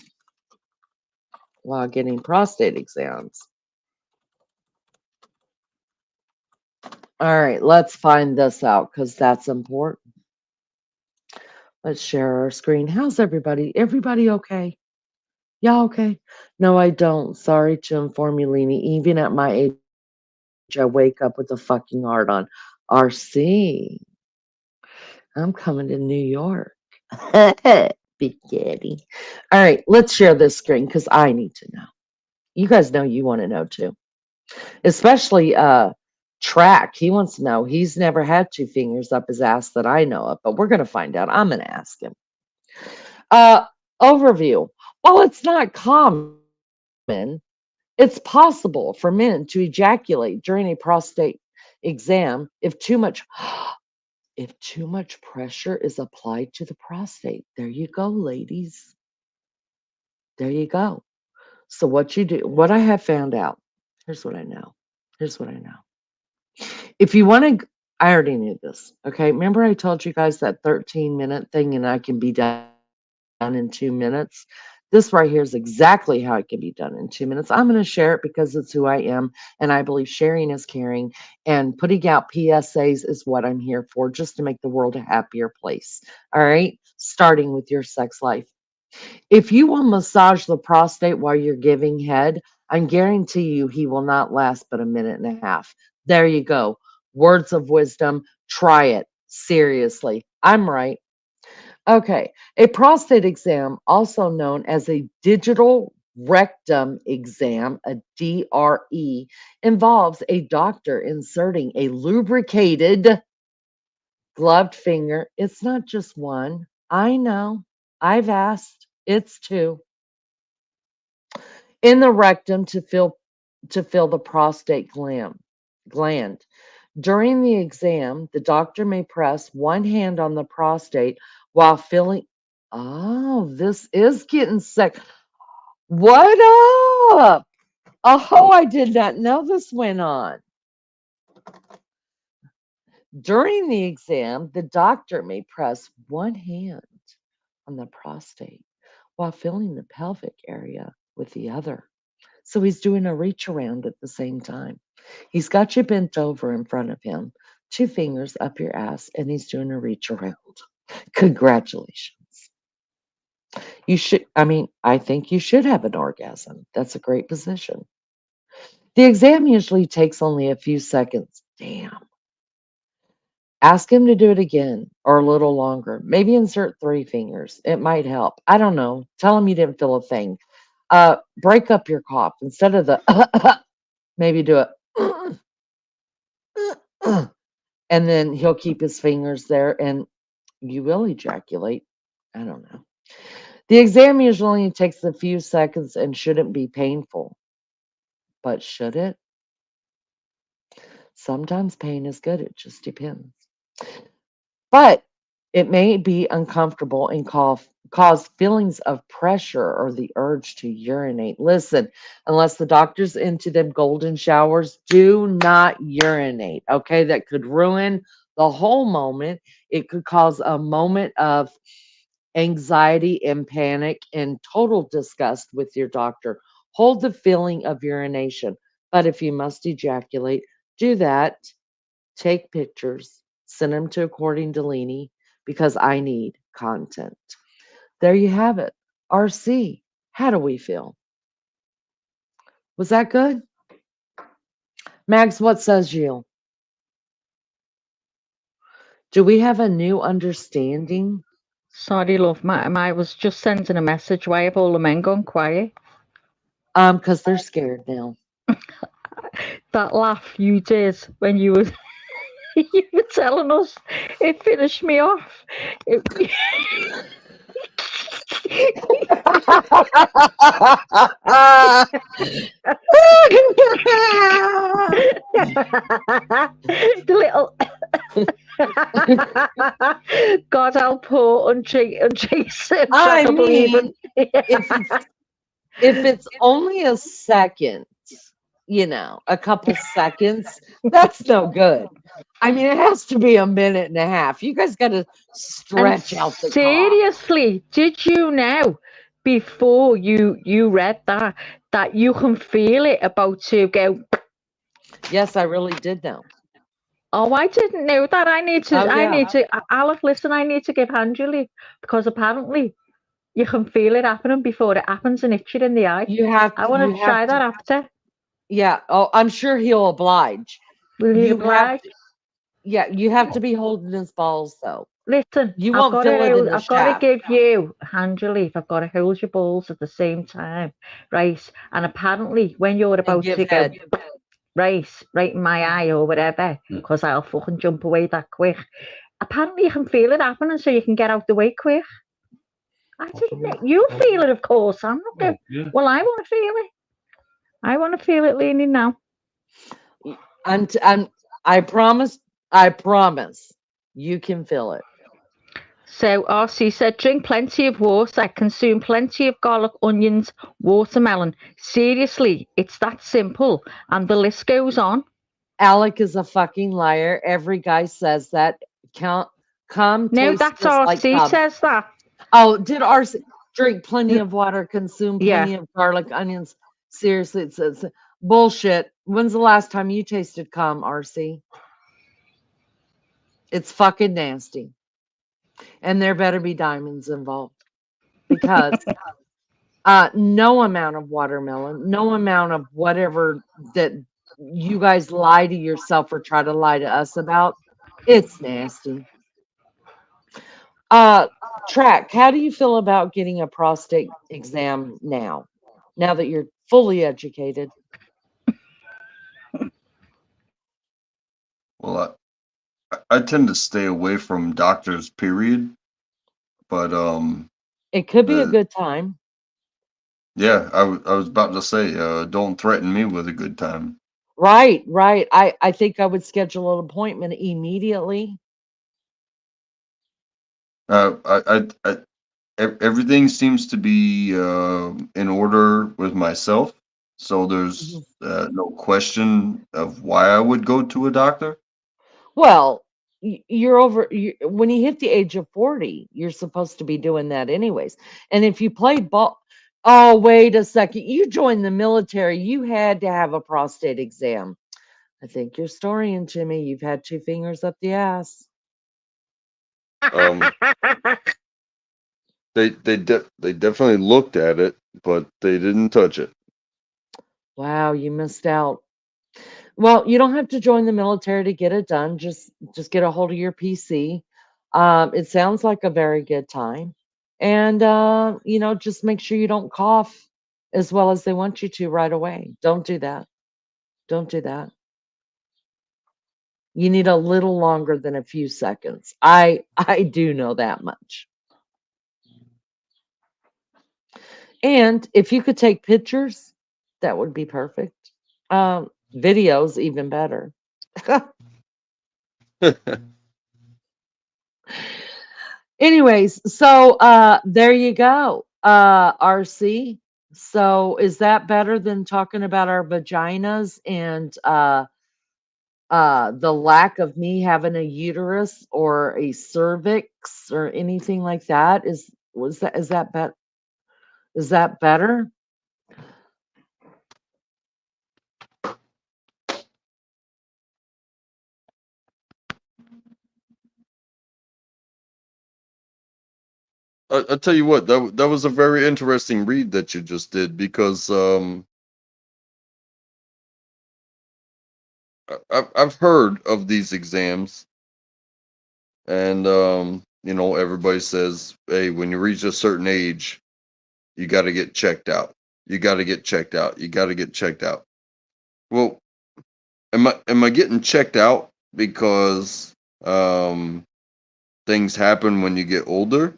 S3: while getting prostate exams? All right. Let's find this out because that's important. Let's share our screen. How's everybody? Everybody okay? Yeah, okay. No, I don't. Sorry to inform you, Leanie. Even at my age, I wake up with a fucking heart on. RC, I'm coming to New York. Big Daddy. All right, let's share this screen because I need to know. You guys know you want to know too. Especially Track. He wants to know. He's never had 2 fingers up his ass that I know of, but we're gonna find out. I'm gonna ask him. Uh Overview. While it's not common, it's possible for men to ejaculate during a prostate exam if too much pressure is applied to the prostate. There you go, ladies. There you go. So what I have found out, here's what I know. Here's what I know. If you want to, I already knew this. Okay. Remember I told you guys that 13-minute thing and I can be done in 2 minutes? This right here is exactly how it can be done in 2 minutes. I'm going to share it because it's who I am. And I believe sharing is caring, and putting out PSAs is what I'm here for, just to make the world a happier place. All right. Starting with your sex life. If you will massage the prostate while you're giving head, I guarantee you he will not last but a minute and a half. There you go. Words of wisdom. Try it. Seriously. I'm right. Okay. A prostate exam, also known as a digital rectum exam, a DRE, involves a doctor inserting a lubricated gloved finger. It's not just one. I know. I've asked. It's two in the rectum to fill the prostate gland. During the exam, the doctor may press one hand on the prostate while filling. Oh, this is getting sick. What up? Oh, I did not know this went on. During the exam, the doctor may press one hand on the prostate while filling the pelvic area with the other. So he's doing a reach around at the same time. He's got you bent over in front of him, two fingers up your ass, and he's doing a reach around. Congratulations. I think you should have an orgasm. That's a great position. The exam usually takes only a few seconds. Damn. Ask him to do it again or a little longer. Maybe insert three fingers. It might help. I don't know. Tell him you didn't feel a thing. Break up your cough. Instead of the maybe do it. And then he'll keep his fingers there and you will ejaculate. I don't know. The exam usually only takes a few seconds and shouldn't be painful. But should it? Sometimes pain is good. It just depends. But it may be uncomfortable and cause feelings of pressure or the urge to urinate. Listen, unless the doctor's into them golden showers, do not urinate. Okay, that could ruin the whole moment. It could cause a moment of anxiety and panic and total disgust with your doctor. Hold the feeling of urination. But if you must ejaculate, do that. Take pictures, send them to According to Leanie because I need content. There you have it. RC, how do we feel? Was that good? Mags, what says you? Do we have a new understanding?
S4: Sorry, love. My was just sending a message. Why have all the men gone quiet?
S3: Because they're scared now.
S4: That laugh you did when you were you were telling us, it finished me off. It- the little God help poor unchaste
S3: I
S4: track of believing.
S3: mean, if it's only a second, a couple seconds, that's no good. I mean, it has to be a minute and a half. You guys got to
S4: And
S3: stretch out the cock.
S4: seriously, did you know before you read that you can feel it about to go?
S3: Yes, I really did know.
S4: Oh, I didn't know that. I need to.
S3: Oh
S4: I
S3: yeah,
S4: need to. Alec, listen. I need to give Angeli because apparently you can feel it happening before it happens and itch it in the eye.
S3: you have
S4: I
S3: to.
S4: want
S3: You
S4: to
S3: have
S4: try that
S3: to.
S4: after.
S3: Yeah. Oh, I'm sure he'll oblige.
S4: Will you
S3: You have
S4: oblige?
S3: to. Yeah, you have to be holding his balls though.
S4: Listen,
S3: You won't feel it in the
S4: I've got to
S3: shaft.
S4: give you, Angeli, I've got to hold your balls at the same time, right? And apparently, when you're
S3: And
S4: about
S3: give
S4: to go,
S3: head.
S4: right in my eye or whatever, because I'll fucking jump away that quick. Apparently, you can feel it happening, so you can get out the way quick. I didn't know. You feel it, of course. I'm not going. Well, I want to feel it. I want to feel it leaning now.
S3: I'm. I promise. I promise. You can feel it.
S4: So RC said, drink plenty of water, consume plenty of garlic, onions, watermelon. Seriously, it's that simple. And the list goes on.
S3: Alec is a fucking liar. Every guy says that. Cum
S4: No,
S3: tastes
S4: that's
S3: just like
S4: RC
S3: cum.
S4: says that.
S3: Oh, did ours drink plenty
S4: N-
S3: of water, consume
S4: Yeah.
S3: plenty of garlic, onions? Seriously, it's bullshit. When's the last time you tasted cum, RC? It's fucking nasty. And there better be diamonds involved because no amount of watermelon, no amount of whatever that you guys lie to yourself or try to lie to us about, it's nasty. Uh, Track, how do you feel about getting a prostate exam now that you're fully educated?
S5: Well, I tend to stay away from doctors, period. But
S3: It could be a
S5: the
S3: good time.
S5: yeah, I was about to say, don't threaten me with a good time.
S3: Right, right. I think I would schedule an appointment immediately.
S5: Everything seems to be in order with myself, so
S3: Mhm.
S5: there's no question of why I would go to a doctor.
S3: Well, you're when you hit the age of 40, you're supposed to be doing that anyways. And if you played ball, oh, wait a second, you joined the military, you had to have a prostate exam. I think you're storying, Jimmy. You've had two fingers up the ass.
S5: Um, they definitely looked at it, but they didn't touch it.
S3: Wow, you missed out. Well, you don't have to join the military to get it done. Just get a hold of your PC. It sounds like a very good time. And just make sure you don't cough as well as they want you to right away. Don't do that. Don't do that. You need a little longer than a few seconds. I do know that much. And if you could take pictures, that would be perfect. Videos even better. Anyways, so there you go. RC. So is that better than talking about our vaginas and the lack of me having a uterus or a cervix or anything like that? Is that better?
S5: I'll tell you what, that was a very interesting read that you just did because I've heard of these exams, and everybody says, hey, when you reach a certain age, you got to get checked out. You got to get checked out. You got to get checked out. Well, am I getting checked out because things happen when you get older,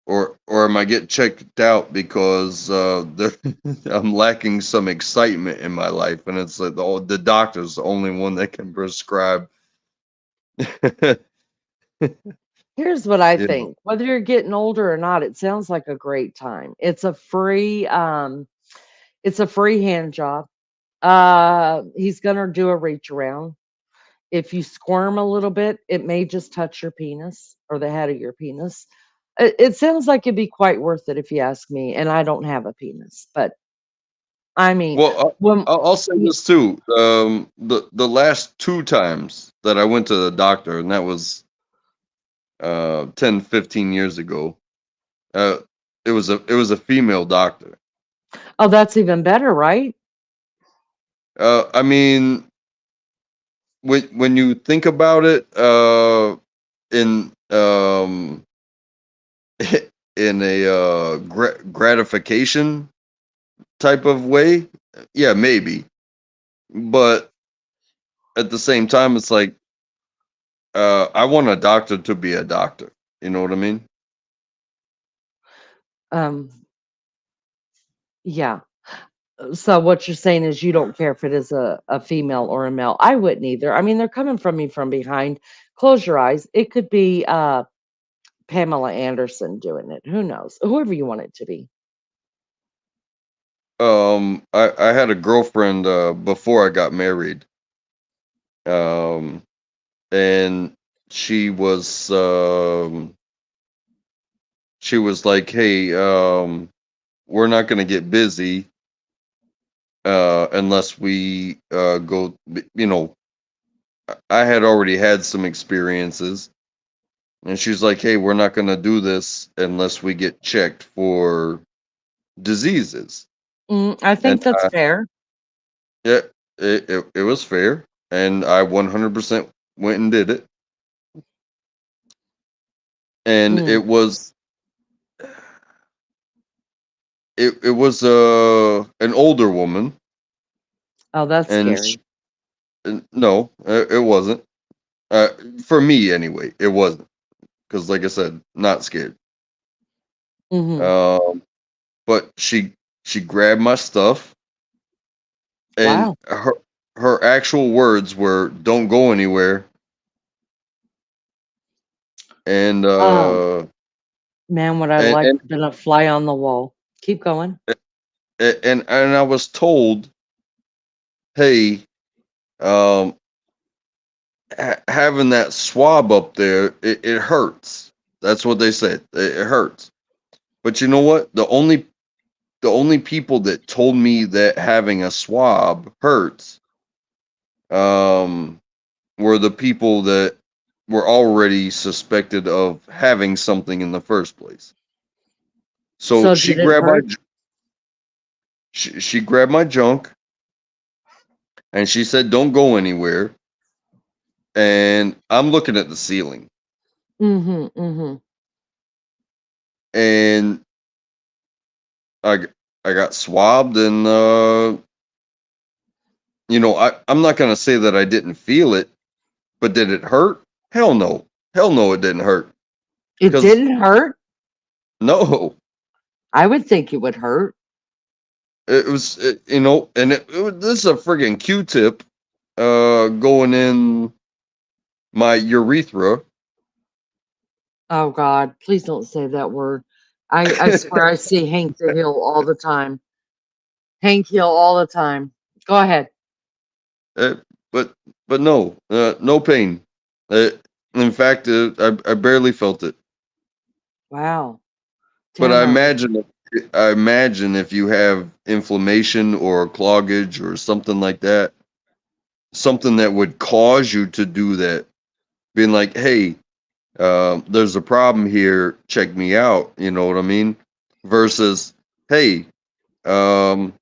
S5: or am I getting checked out because I'm lacking some excitement in my life, and it's like the doctor's the only one that can prescribe.
S3: Here's what I
S5: you know,
S3: think. Whether you're getting older or not, it sounds like a great time. It's a free hand job. He's gonna do a reach around. If you squirm a little bit, it may just touch your penis or the head of your penis. It sounds like it'd be quite worth it if you ask me. And I don't have a penis, but I mean,
S5: well,
S3: when
S5: I'll say this too. The last two times that I went to the doctor, and that was 10, 15 years ago. Uh, it was a female doctor.
S3: oh, that's even better, right?
S5: I mean, when you think about it, in in a gratification type of way, yeah, maybe. But at the same time, it's like I want a doctor to be a doctor. You know what I mean?
S3: Um, yeah. So what you're saying is you don't care if it is a female or a male. I wouldn't either. I mean, they're coming from me from behind. Close your eyes. It could be Pamela Anderson doing it. Who knows? Whoever you want it to be.
S5: I had a girlfriend before I got married. And she was like, "Hey, we're not gonna get busy unless we go." You know, I had already had some experiences, and she's like, "Hey, we're not gonna do this unless we get checked for diseases."
S3: I
S5: And
S3: think that's fair.
S5: yeah, it was fair, and I 100% went and did it, and
S3: Mm.
S5: it was an older woman,
S3: Oh, that's
S5: and
S3: scary.
S5: no, it wasn't. Uh, for me anyway, it wasn't because, like I said, not scared.
S3: Hmm.
S5: Um, but she grabbed my stuff, and
S3: Wow.
S5: her actual words were, "Don't go anywhere." And
S3: Um,
S5: uh,
S3: man, would I
S5: and
S3: like
S5: and
S3: to been a fly on the wall. Keep going.
S5: and I was told, "Hey, um, having that swab up there, it hurts." That's what they said. It hurts. But you know what? The only people that told me that having a swab hurts um, were the people that were already suspected of having something in the first place. So
S3: So did it hurt?
S5: she grabbed my junk and she said, "Don't go anywhere." And I'm looking at the ceiling,
S3: Mm-hmm. Mm-hmm.
S5: and I I got swabbed, and I'm not gonna say that I didn't feel it, but did it hurt? Hell no, it didn't hurt.
S3: It
S5: Because
S3: didn't hurt.
S5: no,
S3: I would think it would hurt.
S5: it was, and this is a friggin' Q-tip going in my urethra.
S3: Oh God, please don't say that word. I swear I see Hank the Hill all the time. Hank Hill all the time. Go ahead.
S5: Uh, but no, no pain. Uh, in fact, I barely felt it.
S3: Wow.
S5: But
S3: Damn,
S5: I imagine if you have inflammation or cloggage or something like that, something that would cause you to do that, being like, "Hey, there's a problem here. Check me out." You know what I mean? Versus, "Hey, um,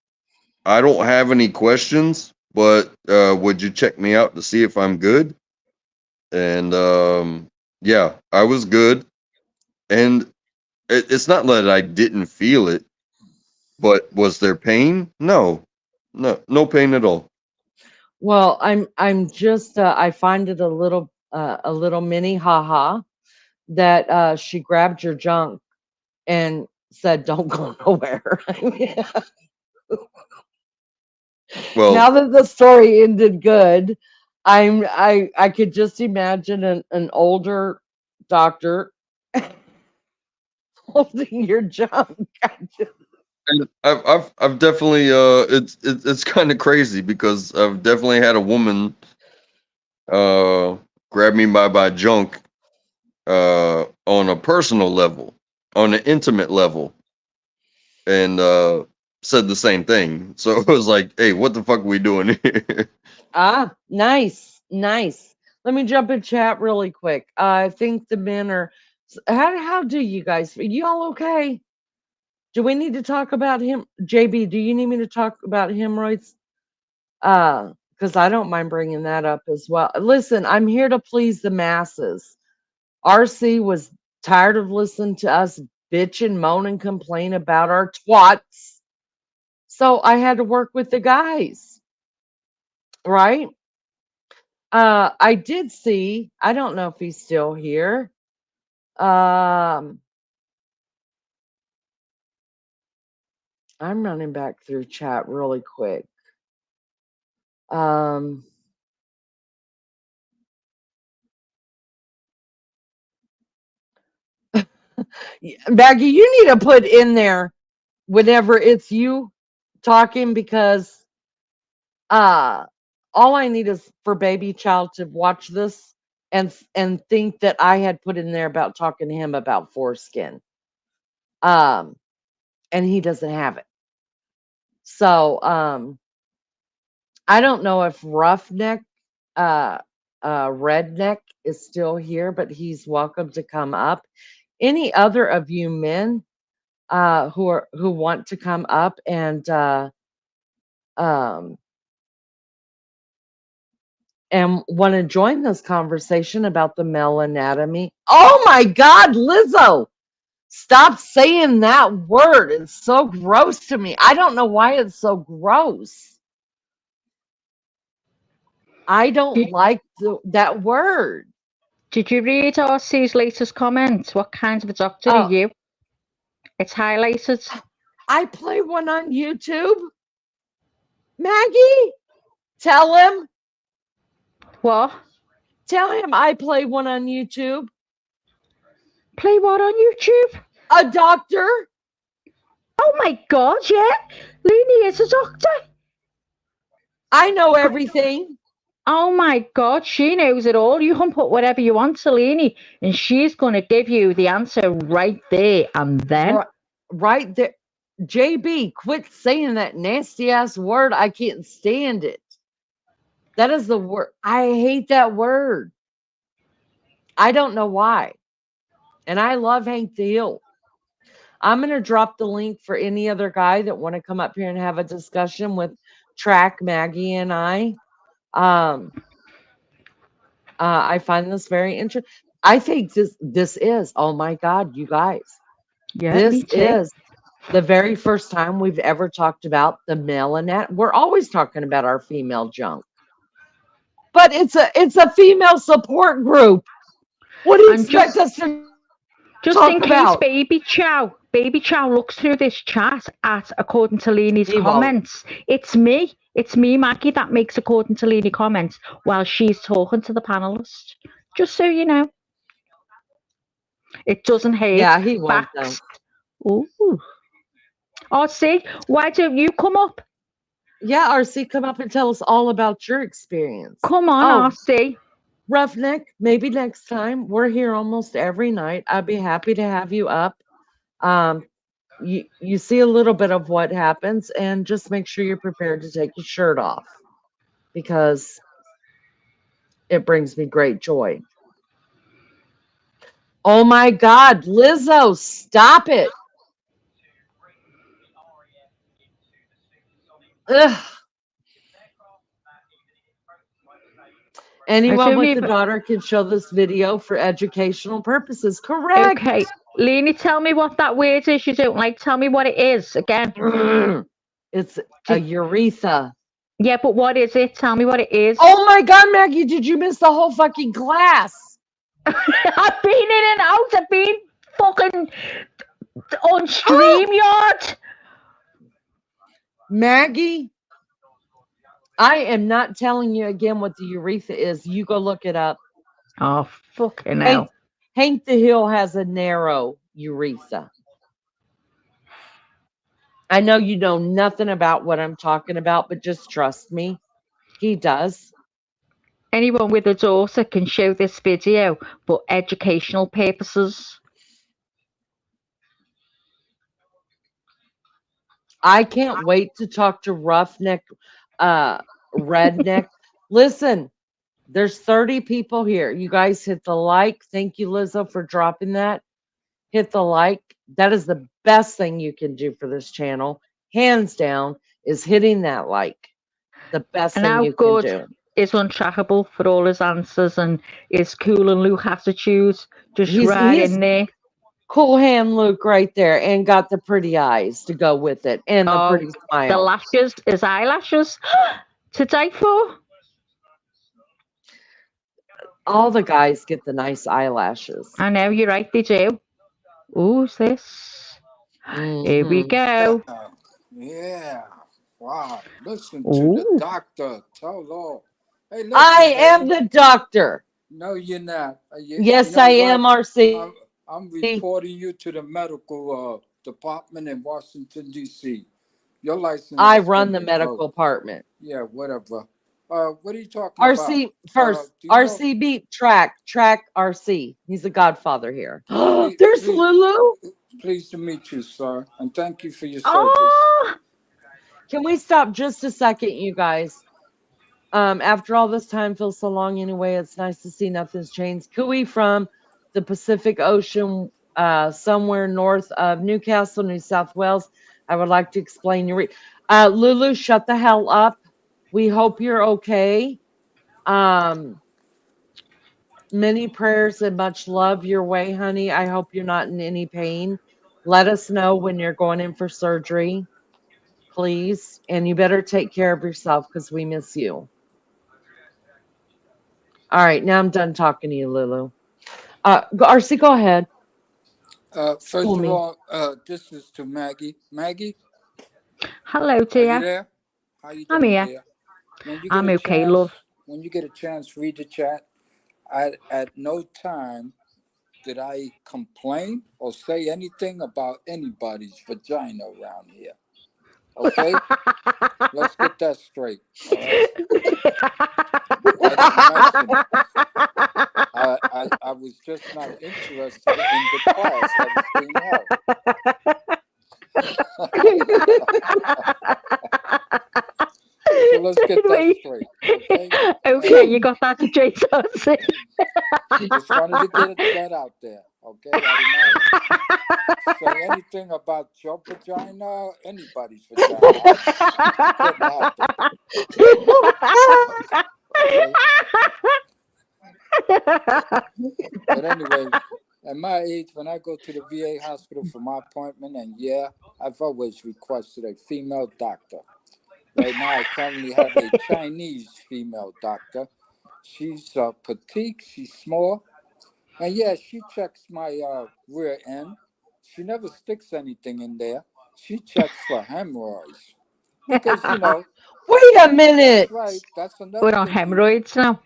S5: I don't have any questions, but would you check me out to see if I'm good?" And yeah, I was good, and it's not that I didn't feel it, but was there pain? No, no pain at all.
S3: well, I'm just I find it a little mini haha that she grabbed your junk and said, "Don't go nowhere." I mean, now
S5: Well,
S3: that the story ended good, I could just imagine an older doctor holding your junk.
S5: and I've definitely it's kind of crazy because I've definitely had a woman uh grab me by my junk on a personal level, on an intimate level, and said the same thing. So it was like, "Hey, what the fuck are we doing here?"
S3: Ah, nice, nice. Let me jump in chat really quick. I think the men are. How do you guys? You all okay? Do we need to talk about him, JB? Do you need me to talk about hemorrhoids? Because I don't mind bringing that up as well. Listen, I'm here to please the masses. RC was tired of listening to us bitch and moan and complain about our twats, so I had to work with the guys, right? I did see. I don't know if he's still here. Um, I'm running back through chat really quick. Um, Maggie, you need to put in there whenever it's you talking because uh all I need is for baby child to watch this and think that I had put in there about talking to him about foreskin. Um and he doesn't have it. So I don't know if Roughneck uh Redneck is still here, but he's welcome to come up. Any other of you men who want to come up um and want to join this conversation about the male anatomy. Oh my God, Lizzo, stop saying that word. It's so gross to me. I don't know why it's so gross. I don't
S4: Did,
S3: like that word.
S4: did you read RC's latest comment? What kind of a doctor are
S3: Oh,
S4: you? It's highlighted.
S3: I play one on YouTube. Maggie, tell him.
S4: What?
S3: Tell him I play one on YouTube.
S4: Play what on YouTube?
S3: A doctor.
S4: Oh my God, yeah. Lainey is a doctor.
S3: I know everything.
S4: Oh my God, she knows it all. You can put whatever you want to Lainey, and she's going to give you the answer right there and then.
S3: Right there. JB, quit saying that nasty ass word. I can't stand it. That is the word. I hate that word. I don't know why. And I love Hank the Hill. I'm going to drop the link for any other guy that want to come up here and have a discussion with Track, Maggie, and I. Um, I find this very interesting. I think this is, oh my God, you guys,
S4: Yeah,
S3: this
S4: me too.
S3: is the very first time we've ever talked about the male anatomy. We're always talking about our female junk, but it's a female support group. What do you
S4: And
S3: expect us to
S4: just
S3: talk
S4: in case
S3: about?
S4: Baby Chow looks through this chat at according to Lainey's
S3: He won't.
S4: comments. It's me, Maggie, that makes according to Lainey comments while she's talking to the panelists. Just so you know, it doesn't hurt.
S3: Yeah, he won't though.
S4: Backs. Ooh. Oh, see, why don't you come up?
S3: Yeah, RC, come up and tell us all about your experience.
S4: Come on,
S3: Oh,
S4: RC.
S3: Roughneck, maybe next time. We're here almost every night. I'd be happy to have you up. Um, you see a little bit of what happens, and just make sure you're prepared to take your shirt off because it brings me great joy. Oh my God, Lizzo, stop it. Ugh.
S4: I
S3: Anyone
S4: don't
S3: with a
S4: even.
S3: daughter can show this video for educational purposes. Correct.
S4: Okay, Lainey, tell me what that word is you don't like. Tell me what it is again.
S3: It's a
S4: Did,
S3: urethra.
S4: yeah, but what is it? Tell me what it is.
S3: Oh my God, Maggie, did you miss the whole fucking class?
S4: I've been in and out. I've been fucking on
S3: Oh,
S4: StreamYard.
S3: Maggie, I am not telling you again what the urethra is. You go look it up.
S4: Oh, fucking
S3: Hank,
S4: hell.
S3: Hank the Hill has a narrow urethra. I know you know nothing about what I'm talking about, but just trust me. He does.
S4: Anyone with a daughter can show this video for educational purposes.
S3: I can't wait to talk to Roughneck, Redneck. Listen, there's 30 people here. You guys hit the like. Thank you, Lizzo, for dropping that. Hit the like. That is the best thing you can do for this channel. Hands down, is hitting that like. The best
S4: And
S3: thing
S4: how
S3: you can
S4: good
S3: do.
S4: is untrackable for all his answers and his cool and Luke attitude just right
S3: He's
S4: in there.
S3: cool hand Luke right there and got the pretty eyes to go with it and the
S4: Oh,
S3: pretty
S4: the
S3: smile.
S4: lashes, his eyelashes to die for.
S3: All the guys get the nice eyelashes.
S4: I know, you're right, they do. Who's this? Here we
S3: Hmm.
S4: go.
S6: Yeah. Wow. Listen to the
S4: Ooh.
S6: doctor. Tell all. Hey,
S3: I
S6: listen,
S3: am
S6: baby.
S3: the doctor.
S6: No, you're not. You
S3: Yes,
S6: know
S3: I am,
S6: what?
S3: RC.
S6: I'm, I'm reporting you to the medical department in Washington, D.C. Your license
S3: I
S6: has
S3: run
S6: been
S3: the medical
S6: revoked.
S3: department.
S6: Yeah, whatever. What are you talking about?
S3: RC first.
S6: Do you know?
S3: RC beat track RC. He's the godfather here.
S6: Please,
S3: There's
S6: please,
S3: Lulu.
S6: pleased to meet you, sir, and thank you for your service.
S4: Oh,
S3: Can we stop just a second, you guys? After all this time feels so long anyway, it's nice to see nothing's changed. Cooey from the Pacific Ocean, somewhere north of Newcastle, New South Wales. I would like to explain your Lulu, shut the hell up. We hope you're okay. Many prayers and much love your way, honey. I hope you're not in any pain. Let us know when you're going in for surgery, please. And you better take care of yourself because we miss you. All right, now I'm done talking to you, Lulu. RC, go ahead.
S6: First
S3: School
S6: of
S3: me.
S6: all, this is to Maggie. Maggie,
S4: hello,
S6: are you
S4: dear.
S6: there? How you
S4: I'm
S6: doing,
S4: here.
S6: dear? When you get
S4: I'm
S6: a
S4: okay,
S6: chance,
S4: love.
S6: read the chat. At no time did I complain or say anything about anybody's vagina around here. Okay, let's get that straight. All right, I didn't mention it. I was just not interested in the class that was being held. So let's get that
S4: Wait.
S6: straight, okay?
S4: Okay, you got that straight, RC.
S6: Just wanted to get that out there, okay? I did not say anything about your vagina, anybody's vagina. It didn't happen, okay? But anyway, at my age, when I go to the VA hospital for my appointment, and yeah, I've always requested a female doctor. Right now, I currently have a Chinese female doctor. She's petite, she's small, and yeah, she checks my rear end. She never sticks anything in there. She checks for hemorrhoids because
S3: Wait a
S6: that's
S3: minute.
S6: right. That's another
S4: We're on
S6: thing.
S4: hemorrhoids now.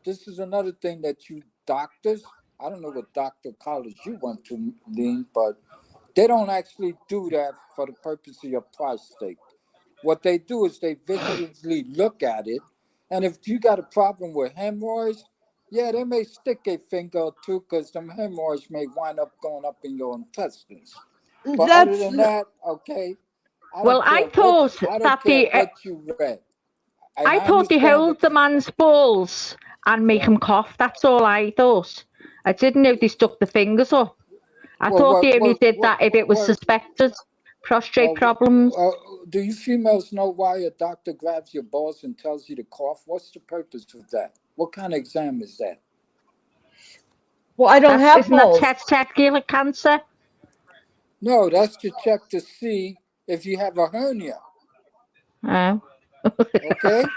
S6: This is another thing that you doctors. I don't know what doctor college you went to, Lean, but they don't actually do that for the purpose of your prostate. What they do is they visually look at it, and if you got a problem with hemorrhoids, yeah, they may stick a finger or two because them hemorrhoids may wind up going up in your intestines. But other
S3: That's
S6: than that, okay,
S4: Well, I thought
S6: I don't
S4: that
S6: care what you read, and
S4: I
S6: I
S4: thought they
S6: understand
S4: hold
S6: what
S4: the
S6: you.
S4: man's balls and make
S6: Well,
S4: him cough. That's all I thought. I didn't know they stuck the fingers up. I
S6: well,
S4: thought
S6: what,
S4: they only
S6: what,
S4: did
S6: what,
S4: that if it was
S6: what,
S4: suspected prostate
S6: uh,
S4: problems.
S6: do you females know why a doctor grabs your balls and tells you to cough? What's the purpose of that? What kind of exam is that?
S3: well, I don't have
S4: Isn't that
S3: balls.
S4: testicular cancer?
S6: No, that's to check to see if you have a hernia.
S4: Oh.
S6: Okay,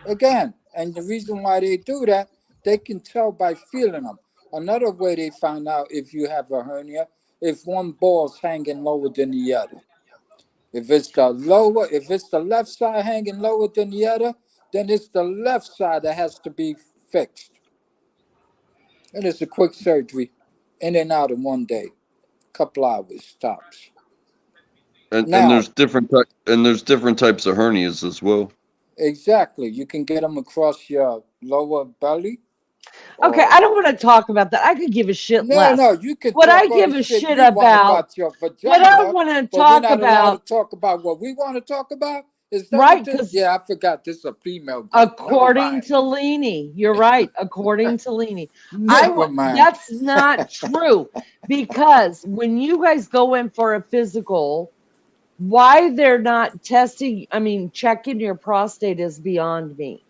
S6: again, and the reason why they do that, they can tell by feeling them. Another way they find out if you have a hernia, if one ball's hanging lower than the other. If it's the left side hanging lower than the other, then it's the left side that has to be fixed. And it's a quick surgery, in and out in one day, couple hours tops.
S5: And
S6: Now,
S5: there's different types of hernias as well.
S6: exactly, you can get them across your lower belly.
S3: Okay, I don't want to talk about that. I could give a shit
S6: No,
S3: less.
S6: no, you can
S3: What I
S6: talk all the
S3: give a
S6: shit
S3: shit
S6: you want
S3: about,
S6: about your
S3: what I
S6: vagina,
S3: want to
S6: but we're
S3: talk
S6: not allowed to
S3: about,
S6: talk about what we want to talk about. Is that
S3: right?
S6: what this?
S3: Because
S6: Yeah, I forgot. This is a female group. Never
S3: according
S6: mind.
S3: to Leany, you're right. According to Leany,
S6: Never mind.
S3: that's not true because when you guys go in for a physical, why they're not checking your prostate is beyond me.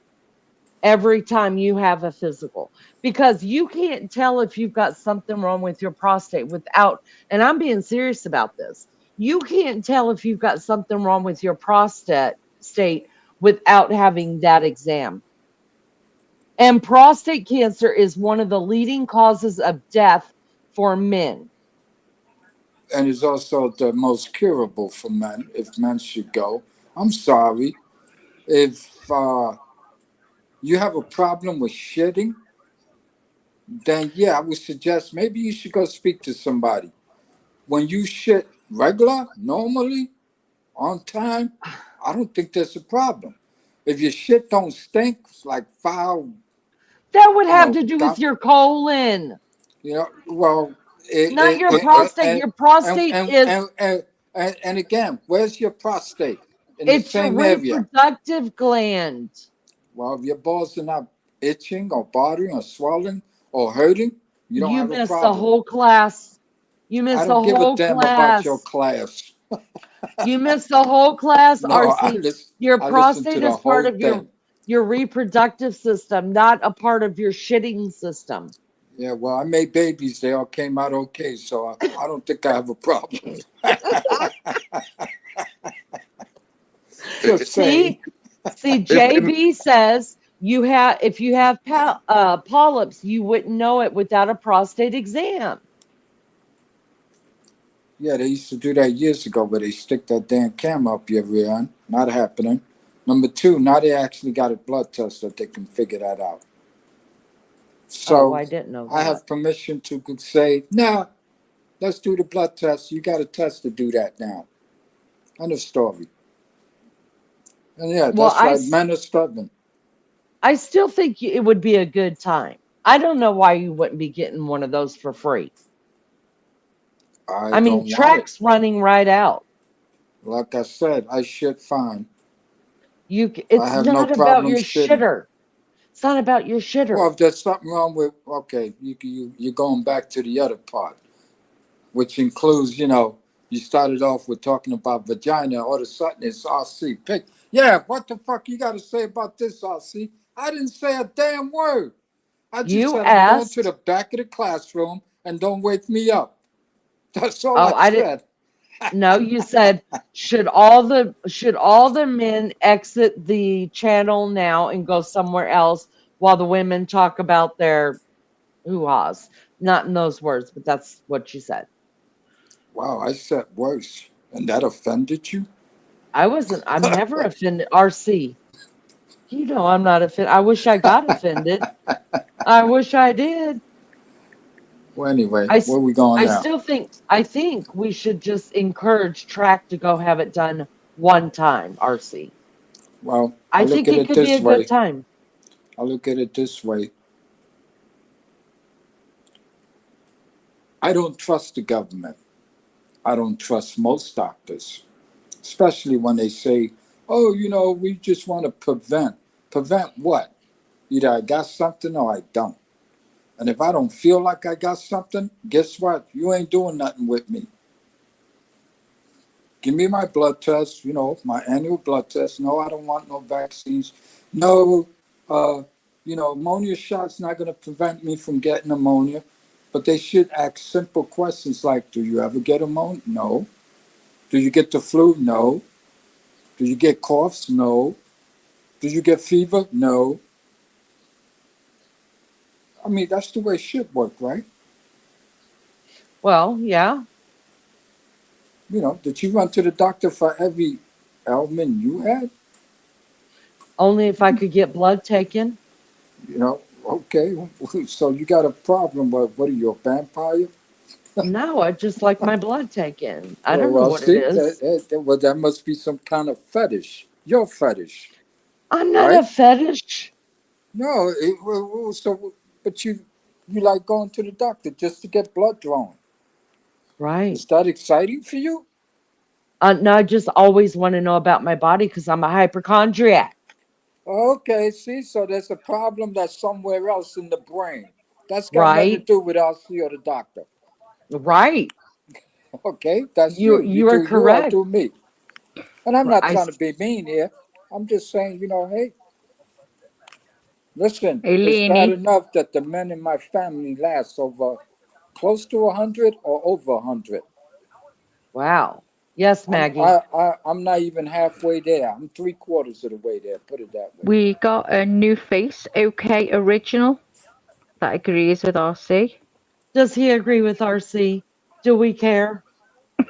S3: Every time you have a physical, because you can't tell if you've got something wrong with your prostate without, and I'm being serious about this, you can't tell if you've got something wrong with your prostate state without having that exam. And prostate cancer is one of the leading causes of death for men.
S6: And it's also the most curable for men, if men should go. I'm sorry. If you have a problem with shitting, then yeah, I would suggest maybe you should go speak to somebody. When you shit regular, normally, on time, I don't think there's a problem. If your shit don't stink like foul,
S3: That would
S6: you
S3: have
S6: know,
S3: to do with your colon,
S6: well,
S3: not your prostate. Your
S6: and,
S3: prostate
S6: and,
S3: is
S6: and, and, and again, where's your prostate? In the
S3: it's your
S6: same area.
S3: reproductive gland.
S6: Well, if your balls are not itching or bothering or swelling or hurting, you don't
S3: You
S6: have a
S3: missed the
S6: problem.
S3: whole class. You
S6: I
S3: missed the
S6: don't give a
S3: whole
S6: damn about your
S3: class.
S6: class.
S3: You missed the whole class,
S6: No,
S3: RC. Your
S6: I listen to
S3: prostate
S6: the
S3: is part
S6: whole
S3: of
S6: thing.
S3: your reproductive system, not a part of your shitting system.
S6: Yeah, well, I made babies. They all came out okay, so I don't think I have a problem. Just saying.
S3: See, JB says you have if you have polyps, you wouldn't know it without a prostate exam.
S6: Yeah, they used to do that years ago, where they stick that damn camera up your rear end. Not happening. Number two, now they actually got a blood test that they can figure that out. So
S3: I didn't know that.
S6: I have permission to say, nah, let's do the blood test. You got a test to do that now. End of story. And yeah,
S3: Well,
S6: that's right. Men are stubborn.
S3: I still think it would be a good time. I don't know why you wouldn't be getting one of those for free. I mean, Trek's running right out.
S6: Like I said, I shit fine.
S3: It's not about your shitter. It's not about your shitter.
S6: Well, if there's something wrong with, okay, you're going back to the other part, which includes, you started off with talking about vagina. All of a sudden, it's RC. Yeah, what the fuck you got to say about this, RC? I didn't say a damn word. I just said I'm going to the back of the classroom and don't wake me up. That's all I said.
S3: No, you said should all the men exit the channel now and go somewhere else while the women talk about their hoo-has. Not in those words, but that's what you said.
S6: Wow, I said worse. And that offended you?
S3: I'm never offended. RC. You know I'm not offended. I wish I got offended. I wish I did.
S6: Well, anyway, where we going now?
S3: I think we should just encourage Track to go have it done one time, RC.
S6: Well,
S3: I think it could be a good time.
S6: I look at it this way. I don't trust the government. I don't trust most doctors, especially when they say, oh, we just want to prevent. Prevent what? Either I got something or I don't. And if I don't feel like I got something, guess what? You ain't doing nothing with me. Give me my blood test, my annual blood test. No, I don't want no vaccines. No, ammonia shot's not going to prevent me from getting pneumonia. But they should ask simple questions like, do you ever get pneumonia? No. Do you get the flu? No. Do you get coughs? No. Do you get fever? No. I mean, that's the way shit work, right?
S3: Well, yeah.
S6: Did you run to the doctor for every ailment you had?
S3: Only if I could get blood taken.
S6: Okay. So you got a problem, but what are you, a vampire?
S3: No, I just like my blood taken. I don't know what it is.
S6: That must be some kind of fetish. Your fetish.
S3: I'm not a fetish.
S6: No, but you like going to the doctor just to get blood drawn.
S3: Right.
S6: Is that exciting for you?
S3: No, I just always want to know about my body because I'm a hypochondriac.
S6: Okay, see, so there's a problem that's somewhere else in the brain. That's got nothing to do with RC or the doctor.
S3: Right.
S6: Okay, that's you.
S3: You are correct.
S6: You, I do me. And I'm not trying to be mean here. I'm just saying, hey, listen, it's bad enough that the men in my family last over close to 100 or over 100.
S3: Wow. Yes, Maggie.
S6: I'm not even halfway there. I'm 3/4 of the way there. Put it that way.
S4: We got a new face, OK Original, that agrees with RC.
S3: Does he agree with RC? Do we care?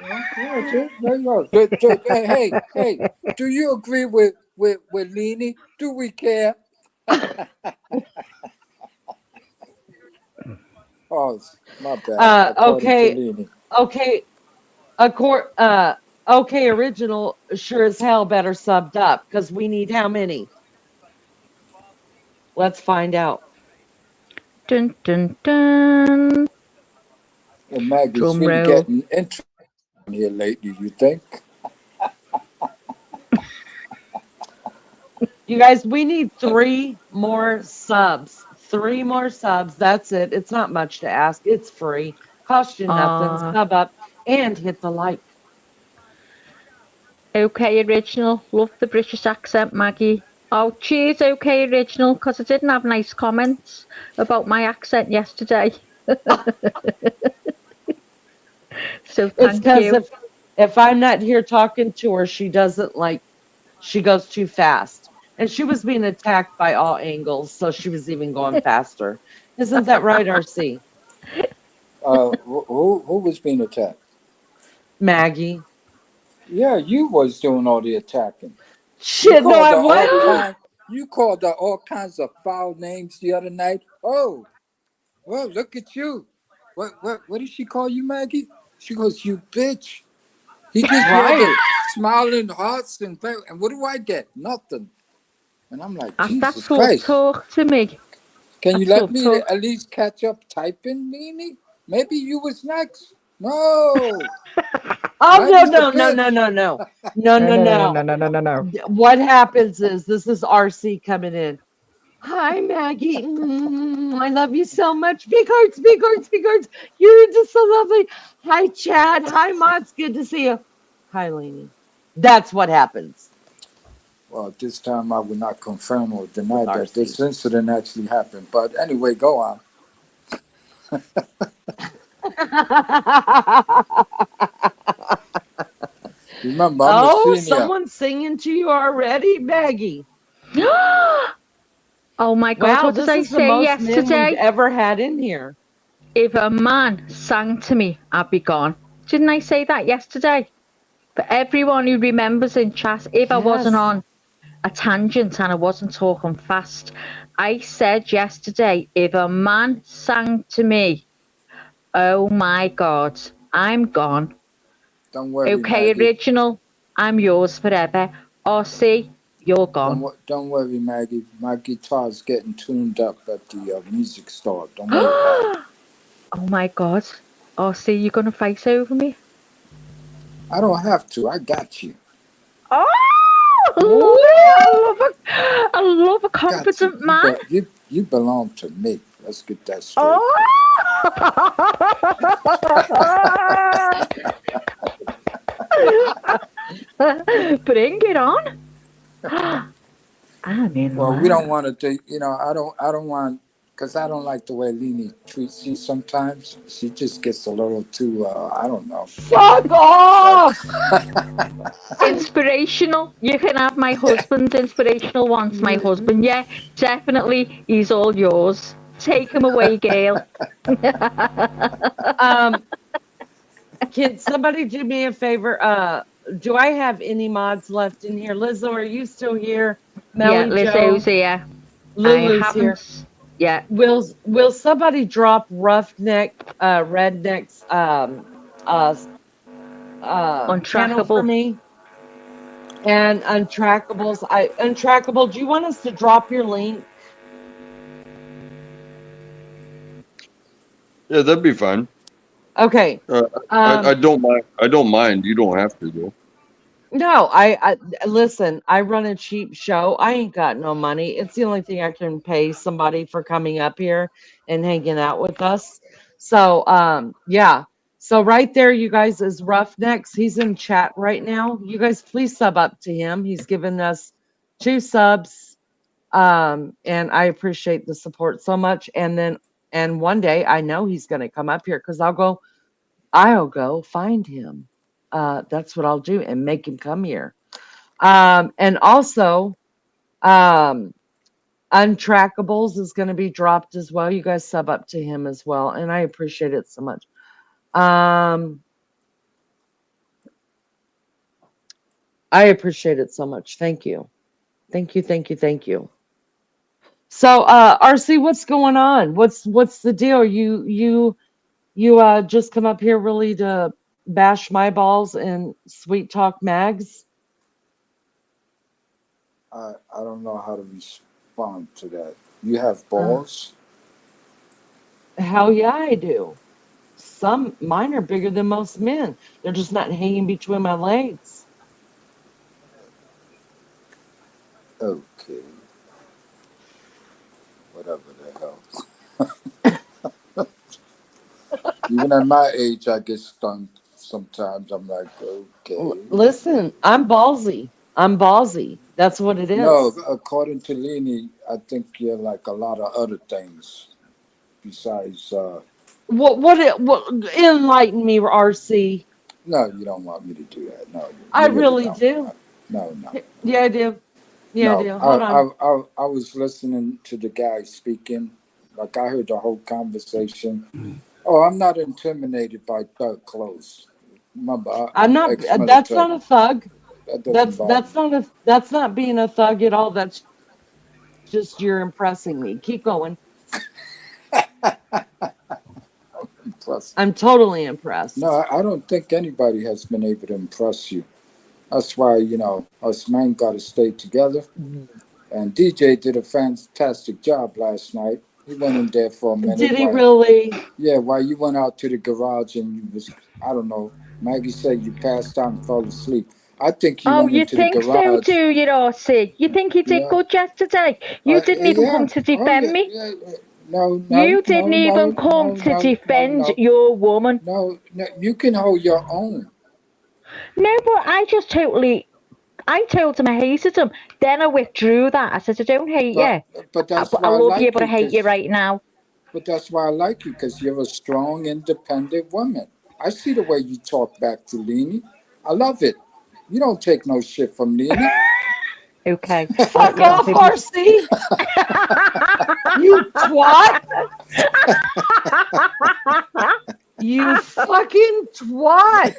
S6: Yeah, there you go. Hey, do you agree with Leanie? Do we care? Oh, my bad. According to
S3: Okay,
S6: Lily.
S3: okay, okay, original sure as hell better subbed up because we need how many? Let's find out.
S4: Dun dun dun.
S6: Well, Maggie's
S4: Drum
S6: really
S4: roll.
S6: getting interested here lately, you think?
S3: You guys, we need three more subs. Three more subs. That's it. It's not much to ask. It's free. Cost you nothing.
S4: Uh,
S3: Sub up and hit the like.
S4: okay, original. Love the British accent, Maggie. Oh, cheers, okay, original, because I didn't have nice comments about my accent yesterday. So
S3: It's
S4: thank
S3: because
S4: you.
S3: if I'm not here talking to her, she doesn't like she goes too fast. And she was being attacked by all angles, so she was even going faster. Isn't that right, RC?
S6: Who was being attacked?
S3: Maggie.
S6: Yeah, you was doing all the attacking. You
S3: Shit, no,
S6: called
S3: I
S6: her all
S3: wasn't.
S6: kind. You called her all kinds of foul names the other night. Oh, well, look at you. What did she call you, Maggie? She goes, you bitch. He gives you all the
S3: Right.
S6: smiling hearts and what do I get? Nothing. And I'm like,
S4: That's
S6: Jesus
S4: love
S6: Christ.
S4: talk to me.
S6: Can you
S4: That's
S6: let
S4: love
S6: me
S4: talk.
S6: at least catch up typing, Nene? Maybe you was next. No.
S3: Oh no,
S6: Maggie's a
S3: no, no, no,
S6: bitch.
S3: no, no. No,
S4: No,
S3: no,
S4: no, no, no,
S3: no.
S4: no, no, no, no.
S3: What happens is this is RC coming in. Hi, Maggie. I love you so much. Big hearts, big hearts, big hearts. You're just so lovely. Hi, Chad. Hi, Mott's good to see you. Hi, Lainey. That's what happens
S6: Well, this time I will not confirm or deny
S3: with
S6: that
S3: RC.
S6: this incident actually happened. But anyway, go on. Remember, I'm a
S3: Oh,
S6: senior.
S3: someone's singing to you already, Maggie.
S4: Oh my God,
S3: Wow,
S4: what did
S3: this
S4: I
S3: is the
S4: say
S3: most men we've
S4: yesterday?
S3: ever had in here.
S4: If a man sang to me, I'd be gone. Didn't I say that yesterday? For everyone who remembers in chat, if I wasn't
S3: Yes.
S4: on a tangent and I wasn't talking fast, I said yesterday, if a man sang to me, oh my God, I'm gone.
S6: Don't worry,
S4: Okay,
S6: Maggie.
S4: original, I'm yours forever. RC, you're gone.
S6: Don't worry, Maggie. My guitar's getting tuned up at the music store. Don't worry about it.
S4: Oh my God. RC, you're going to fight over me?
S6: I don't have to. I got you.
S4: Oh, I
S3: Woo!
S4: love it. I love a
S6: Got you.
S4: confident man.
S6: You belong to me. Let's get that straight.
S4: Oh. Bring it on. I'm in
S6: Well, we don't
S4: love.
S6: want to take. I don't want because I don't like the way Leni treats you. Sometimes she just gets a little too. I don't know.
S3: Fuck off!
S4: Inspirational. You can have my husband's inspirational once. My husband, yeah, definitely. He's all yours. Take him away, Gail.
S3: Um, can somebody do me a favor? Do I have any mods left in here? Lizzo, are you still here?
S4: Yeah,
S3: Melly
S4: Lizzo's
S3: Joe,
S4: here. I
S3: Lulu's here.
S4: haven't. Yeah,
S3: Will somebody drop roughneck rednecks channel for
S4: untrackable.
S3: me? And untrackable, do you want us to drop your link?
S5: Yeah, that'd be fine.
S3: Okay.
S5: Uh, I
S3: Um,
S5: don't mind. I don't mind. You don't have to though.
S3: no, I listen, I run a cheap show. I ain't got no money. It's the only thing I can pay somebody for coming up here and hanging out with us. So, yeah. So right there, you guys, is Roughnecks. He's in chat right now. You guys, please sub up to him. He's given us 2 subs. And I appreciate the support so much. And one day I know he's gonna come up here because I'll go find him. That's what I'll do and make him come here. And also, um, Untrackables is going to be dropped as well. You guys sub up to him as well, and I appreciate it so much. Um, I appreciate it so much. Thank you. Thank you. Thank you. Thank you. So, RC, what's going on? What's the deal? You just come up here really to bash my balls and sweet talk mags?
S6: I don't know how to respond to that. You have
S3: Uh,
S6: balls?
S3: hell yeah, I do. Some mine are bigger than most men. They're just not hanging between my legs.
S6: Okay, whatever the hell. Even at my age, I get stung sometimes. I'm like, okay.
S3: Listen, I'm ballsy. I'm ballsy. That's what it
S6: No,
S3: is.
S6: according to Leni, I think you're like a lot of other things besides.
S3: What enlighten me, RC?
S6: No, you don't want me to do that. No,
S3: I
S6: you really
S3: really
S6: don't.
S3: do.
S6: No, no.
S3: Yeah, I do. Yeah, I
S6: No,
S3: do. Hold on.
S6: I was listening to the guy speaking. Like I heard the whole conversation. Oh, I'm not intimidated by thug clothes. Remember,
S3: I'm
S6: I'm
S3: not. That's not
S6: ex-military.
S3: a thug.
S6: That doesn't bother me.
S3: That's not being a thug at all. That's just you're impressing me. Keep going.
S6: Plus,
S3: I'm totally
S6: no,
S3: impressed.
S6: I don't think anybody has been able to impress you. That's why us men got to stay together. And DJ did a fantastic job last night. He went in there for a minute
S3: Did he
S6: while,
S3: really?
S6: yeah, while you went out to the garage and you was, I don't know. Maggie said you passed out and fell asleep. I think he
S4: Oh,
S6: went
S4: you
S6: into the
S4: think so,
S6: garage.
S4: do you, Rossi? You think you did
S6: Yeah,
S4: good yesterday? You didn't even
S6: yeah.
S4: come to
S6: Oh
S4: defend
S6: yeah,
S4: me.
S6: yeah. No, no,
S4: You didn't
S6: no,
S4: even
S6: no,
S4: come
S6: no,
S4: to
S6: no, no,
S4: defend
S6: no,
S4: your woman.
S6: no, no. You can hold your own.
S4: No, but I told him I hated him. Then I withdrew that. I said, I don't hate
S6: But
S4: you.
S6: but that's
S4: But I
S6: why I
S4: love you,
S6: like
S4: but I
S6: you,
S4: hate you
S6: cause
S4: right now.
S6: but that's why I like you, cause you're a strong, independent woman. I see the way you talk back to Leni. I love it. You don't take no shit from Leni.
S4: Okay, I'll let
S3: Fuck
S4: you have
S3: off,
S4: it.
S3: RC. You twat. You fucking twat.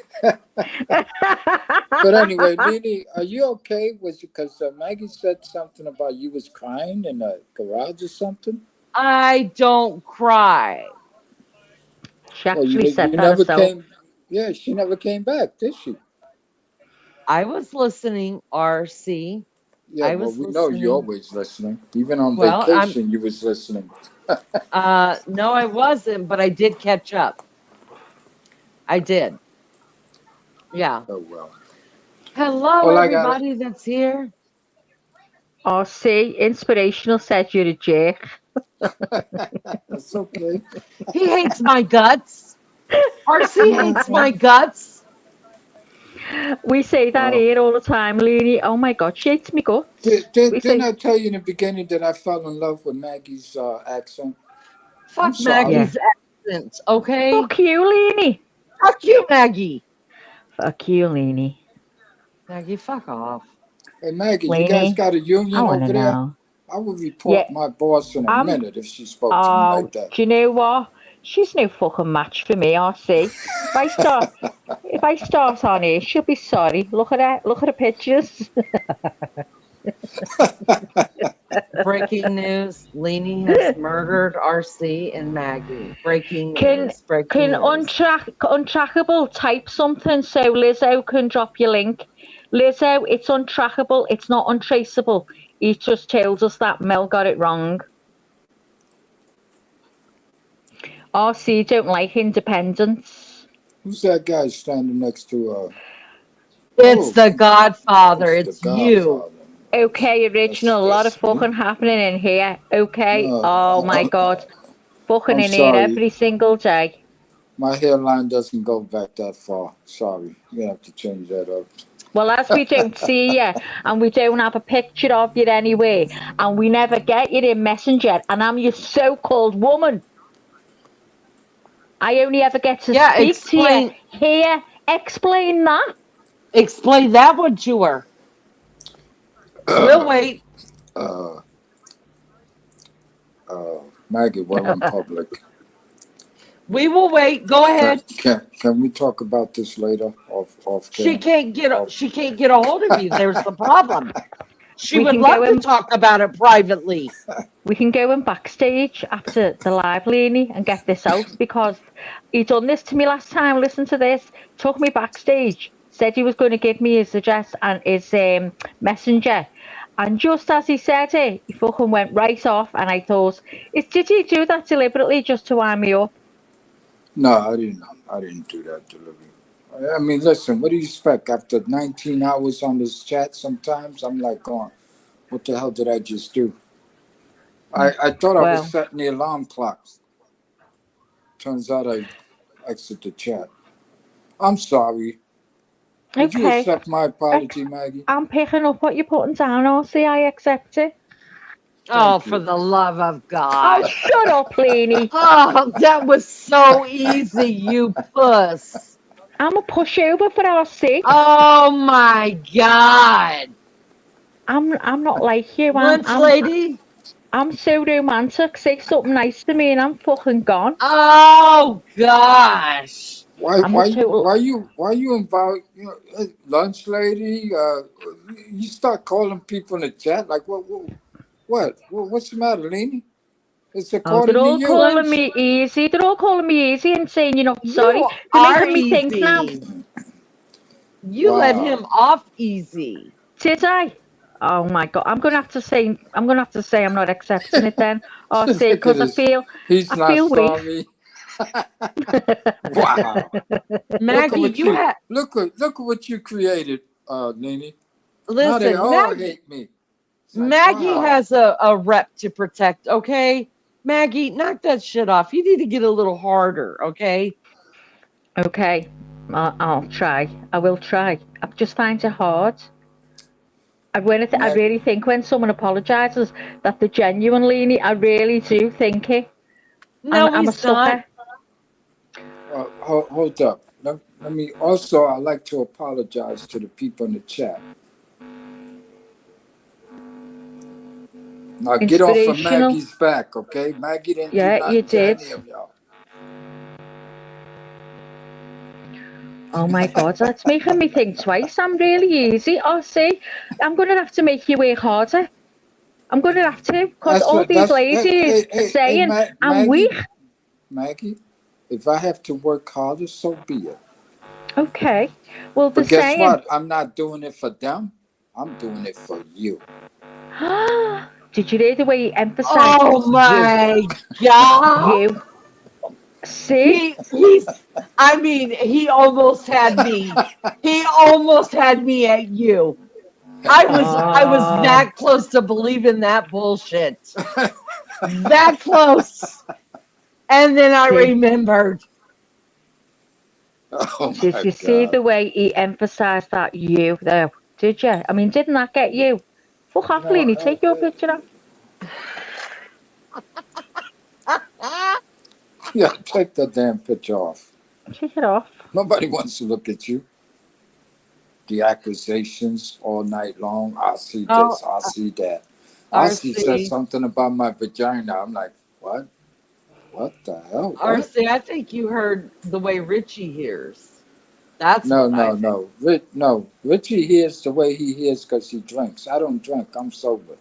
S6: But anyway, Leni, are you okay? Was because Maggie said something about you was crying in the garage or something?
S3: I don't cry.
S4: She
S6: Well,
S4: actually
S6: you
S4: said that
S6: never
S4: herself.
S6: came. Yeah, she never came back, did she?
S3: I was listening, RC.
S6: Yeah,
S3: I
S6: well,
S3: was
S6: we know you
S3: listening.
S6: always listening. Even on
S3: Well, I'm
S6: vacation, you was listening.
S3: no, I wasn't, but I did catch up. I did. Yeah.
S6: Oh well.
S3: Hello,
S6: All I got.
S3: everybody that's here.
S4: Oh, see, inspirational said you're a jerk.
S6: That's okay.
S3: He hates my guts. RC
S6: No,
S3: hates my guts.
S4: We say that
S6: uh,
S4: here all the time, Looney. Oh my God, she hates me guts. We
S6: didn't
S4: say,
S6: I tell you in the beginning that I fell in love with Maggie's accent? I'm
S3: Fuck
S6: sorry.
S4: yeah.
S3: Maggie's accent, okay?
S4: Fuck you, Looney.
S3: Fuck you, Maggie.
S4: Fuck you, Looney.
S3: Maggie, fuck off.
S6: Hey Maggie, you guys
S4: Looney,
S6: got a
S4: I
S6: union
S4: want to
S6: over there?
S4: know.
S6: I would
S4: Yeah,
S6: report my boss in a
S4: I'm.
S6: minute if she spoke to me
S4: Oh,
S6: like that.
S4: do you know what? She's no fucking match for me. I see. If I start on her, she'll be sorry. Look at her. Look at her pictures.
S3: Breaking news. Leanie has murdered RC and Maggie. Breaking
S4: Can
S3: news. Breaking news.
S4: untrackable type something so Lizzo can drop your link? Lizzo, it's untrackable. It's not untraceable. He just tells us that Mel got it wrong. RC don't like independence.
S6: Who's that guy standing next to
S3: It's
S6: oh,
S3: the Godfather.
S6: it's the
S3: It's you.
S6: Godfather.
S4: Okay, original. A lot of
S6: That's me.
S4: fucking happening in here. Okay.
S6: No,
S4: Oh my God. Fucking
S6: I'm
S4: in here
S6: sorry.
S4: every single day.
S6: My hairline doesn't go back that far. Sorry. You're gonna have to change that up.
S4: Well, as we don't see you and we don't have a picture of you anyway, and we never get you in Messenger, and I'm your so called woman, I only ever get to
S3: Yeah,
S4: speak to you here. Explain that.
S3: explain that one to her. We'll wait.
S6: Uh, Maggie, we're in public.
S3: We will wait. Go
S6: Can,
S3: ahead.
S6: can we talk about this later off
S3: She
S6: cam?
S3: can't get
S6: Off.
S3: she can't get a hold of you. There's the problem.
S7: She
S4: We
S7: would
S4: can
S7: love
S4: go
S7: to
S4: in.
S7: talk about it privately.
S4: We can go in backstage after the live, Lainey, and get this out because he done this to me last time. Listen to this. Took me backstage. Said he was going to give me his address and his messenger. And just as he said it, he fucking went right off. And I thought, did he do that deliberately just to wind me up?
S6: No, I didn't do that delivery. I mean, listen, what do you expect? After 19 hours on this chat, sometimes I'm like, going, what the hell did I just do? I thought I was
S4: Well,
S6: setting the alarm clocks. Turns out I exit the chat. I'm sorry. Would you
S4: okay.
S6: accept my apology, Maggie?
S4: I'm picking up what you're putting down, RC. I accept it.
S7: Oh,
S6: Thank
S7: for
S6: you.
S7: the love of
S4: Oh,
S7: God.
S4: shut up, Lainey.
S7: Oh, that was so easy, you puss.
S4: I'm a pushover for RC.
S7: Oh my God.
S4: I'm not like you.
S7: Lunch lady?
S4: I'm so romantic. Say something nice to me and I'm fucking gone.
S7: Oh gosh.
S4: I'm a total.
S6: Why you invite lunch lady? You start calling people in the chat like what's the matter, Lenny? It's
S4: Oh, they're
S6: according to
S4: all
S6: you.
S4: calling
S7: Lunch.
S4: me easy. They're all calling me easy and saying you're not sorry.
S7: You
S4: They're
S7: are
S4: making me think now.
S7: easy. You let
S6: Wow.
S7: him off easy.
S4: Did I? Oh my god! I'm gonna have to say. I'm not accepting it then. Or say
S6: Look at
S4: because
S6: this.
S4: I
S6: He's not
S4: feel weak.
S6: sorry. Wow.
S7: Maggie,
S6: Look at what you created, Nene. Now they
S7: listen,
S6: all hate me. It's like,
S7: Maggie
S6: wow.
S7: has a rep to protect, okay? Maggie, knock that shit off. You need to get a little harder, okay?
S4: Okay, I'll try. I will try. I just find it hard. I really think when someone apologizes that they're genuinely, I really do think it.
S7: No,
S4: I'm a
S7: he's not.
S4: sucker.
S6: Hold up. Let me also. I'd like to apologize to the people in the chat. Now get off of
S4: Inspirational.
S6: Maggie's back, okay? Maggie didn't do
S4: Yeah, you
S6: nothing to
S4: did.
S6: any of y'all.
S4: Oh my god, that's making me think twice. I'm really easy. Oh, see, I'm gonna have to make you work harder. I'm gonna have to, because all these ladies are saying I'm
S6: Maggie,
S4: weak.
S6: Maggie, if I have to work harder, so be it.
S4: Okay. Well, they're
S6: But guess
S4: saying.
S6: what? I'm not doing it for them. I'm doing it for you.
S4: Did you hear the way he emphasized?
S7: Oh my God.
S4: You. See?
S7: He almost had me. He almost had me at you. I was that close to believing that bullshit. That close. And then I remembered.
S6: Oh
S4: Did
S6: my
S4: you see
S6: God.
S4: the way he emphasized that you though? Did you? I mean, didn't that get you? Fuck off,
S6: No,
S4: Leanie. Take your picture off.
S6: yeah, take the damn picture off.
S4: Take it off.
S6: Nobody wants to look at you. The accusations all night long. I see this, I see that. RC said something about my vagina. I'm like, what? What the hell? What?
S7: RC, I think you heard the way Richie hears. That's
S6: No. Richie hears the way he hears because he drinks. I don't drink. I'm sober.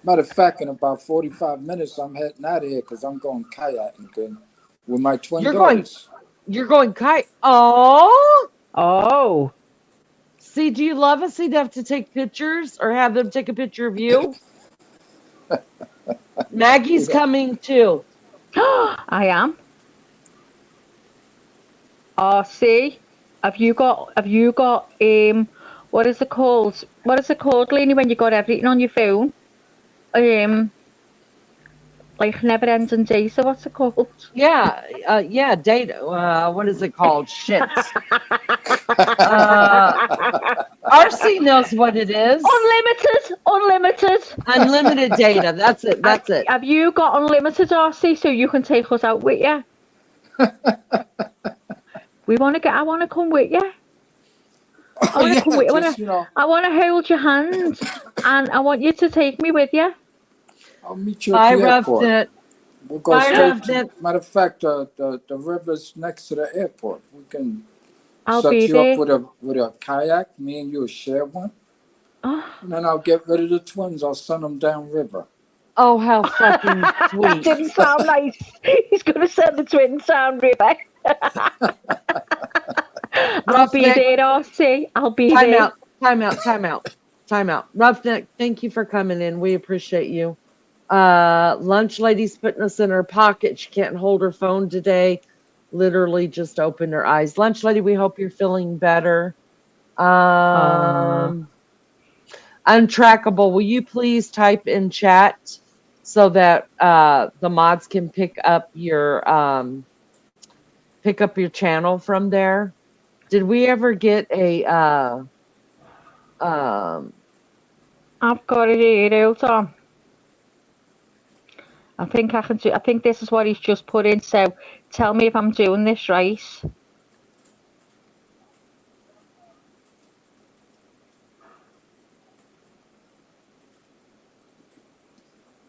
S6: Matter of fact, in about 45 minutes, I'm heading out of here because I'm going kayaking with my twin daughters.
S7: You're going kite. Oh.
S4: Oh.
S7: See, do you love us enough to take pictures or have them take a picture of you? Maggie's coming too.
S4: I am. RC, have you got what is it called? What is it called, Leanie, when you got everything on your phone? Like never ending data, what's it called?
S7: Yeah, data. What is it called? Shit. RC knows what it is. Unlimited data. That's it.
S4: Have you got unlimited, RC, so you can take us out with you? I want to come with you. I want to come with you. I want to hold your hand, and I want you to take me with you.
S6: I'll meet you at the airport.
S7: It.
S6: We'll go straight to, matter of fact, the river's next to the airport. We can set you up with a kayak. Me and you will share one.
S4: Oh,
S6: And then I'll get rid of the twins. I'll send them downriver.
S7: Oh, how fucking
S4: that
S7: sweet.
S4: didn't sound nice. He's going to send the twins down river. I'll be
S7: Roughneck,
S4: there, RC. I'll be
S7: time
S4: there.
S7: out, time out, time out, time out. Roughneck, thank you for coming in. We appreciate you. Lunch lady's putting us in her pocket. She can't hold her phone today. Literally just opened her eyes. Lunch lady, we hope you're feeling better. Untrackable, will you please type in chat so that the mods can pick up your channel from there? Did we ever get a
S4: I've got it here, hold on. I think I can do. I think this is what he's just put in. So tell me if I'm doing this right.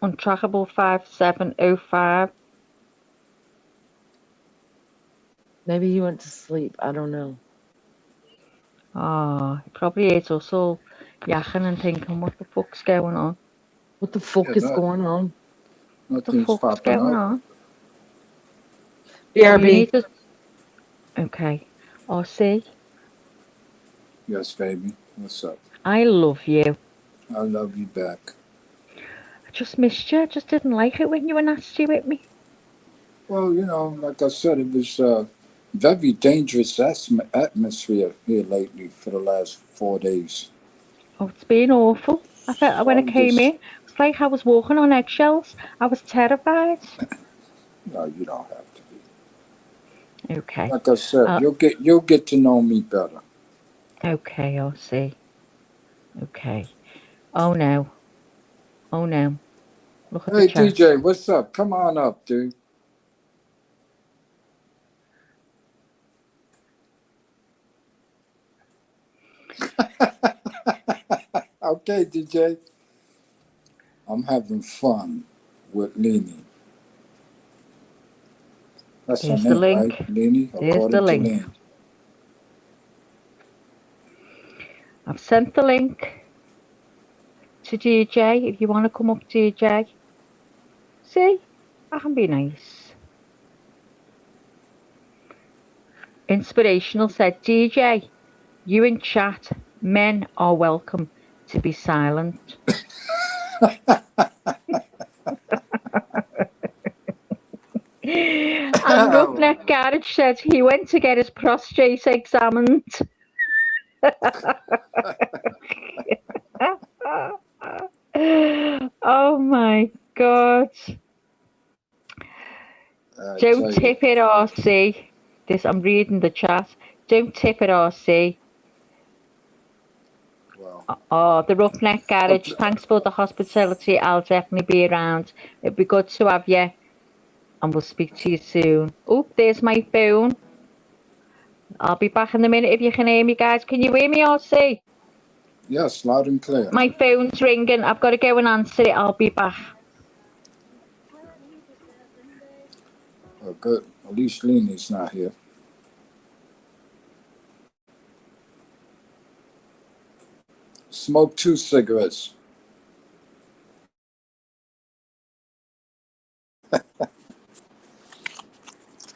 S4: Untrackable 5705.
S7: maybe he went to sleep? I don't know.
S4: Oh, he probably is us all yakking and thinking, what the fuck's going on?
S7: What the fuck
S6: Yeah,
S7: is going on?
S4: What the
S6: Nothing's
S4: fuck's
S6: popping
S4: going
S6: up.
S4: on?
S7: BRB.
S4: You need to... Okay. RC,
S6: Yes, baby. What's up?
S4: I love you.
S6: I love you back.
S4: I just missed you. I just didn't like it when you were nasty with me.
S6: Well, you know, like I said, it was very dangerous atmosphere here lately for the last 4 days.
S4: Oh, it's been awful. I felt
S6: So
S4: when I
S6: I'm
S4: came
S6: just,
S4: in, it's like I was walking on eggshells. I was terrified.
S6: no, you don't have to be.
S4: Okay.
S6: Like I said,
S4: Uh,
S6: you'll get to know me better.
S4: Okay, I'll see. Okay. Oh no. Oh no. Look at the
S6: Hey,
S4: chat.
S6: DJ, what's up? Come on up, dude. Okay, DJ. I'm having fun with Lini. That's her
S4: There's the
S6: name, right?
S4: link.
S6: Lini,
S4: There's the
S6: according to
S4: link.
S6: Lini.
S4: I've sent the link to DJ if you want to come up, DJ. See? I can be nice. Inspirational said, DJ, you in chat, men are welcome to be silent. And Roughneck Garage said he went to get his prostate examined. Oh my God. Don't tip it, RC. I'm reading the chat. Don't tip it, RC.
S6: Well,
S4: Oh, the Roughneck Garage. Thanks for the hospitality. I'll definitely be around. It'd be good to have you. And we'll speak to you soon. Oh, there's my phone. I'll be back in a minute if you can hear me, guys. Can you hear me, RC?
S6: yes, loud and clear.
S4: My phone's ringing. I've got to go and answer it. I'll be back.
S6: Oh, good. At least Lini's not here. Smoke 2 cigarettes.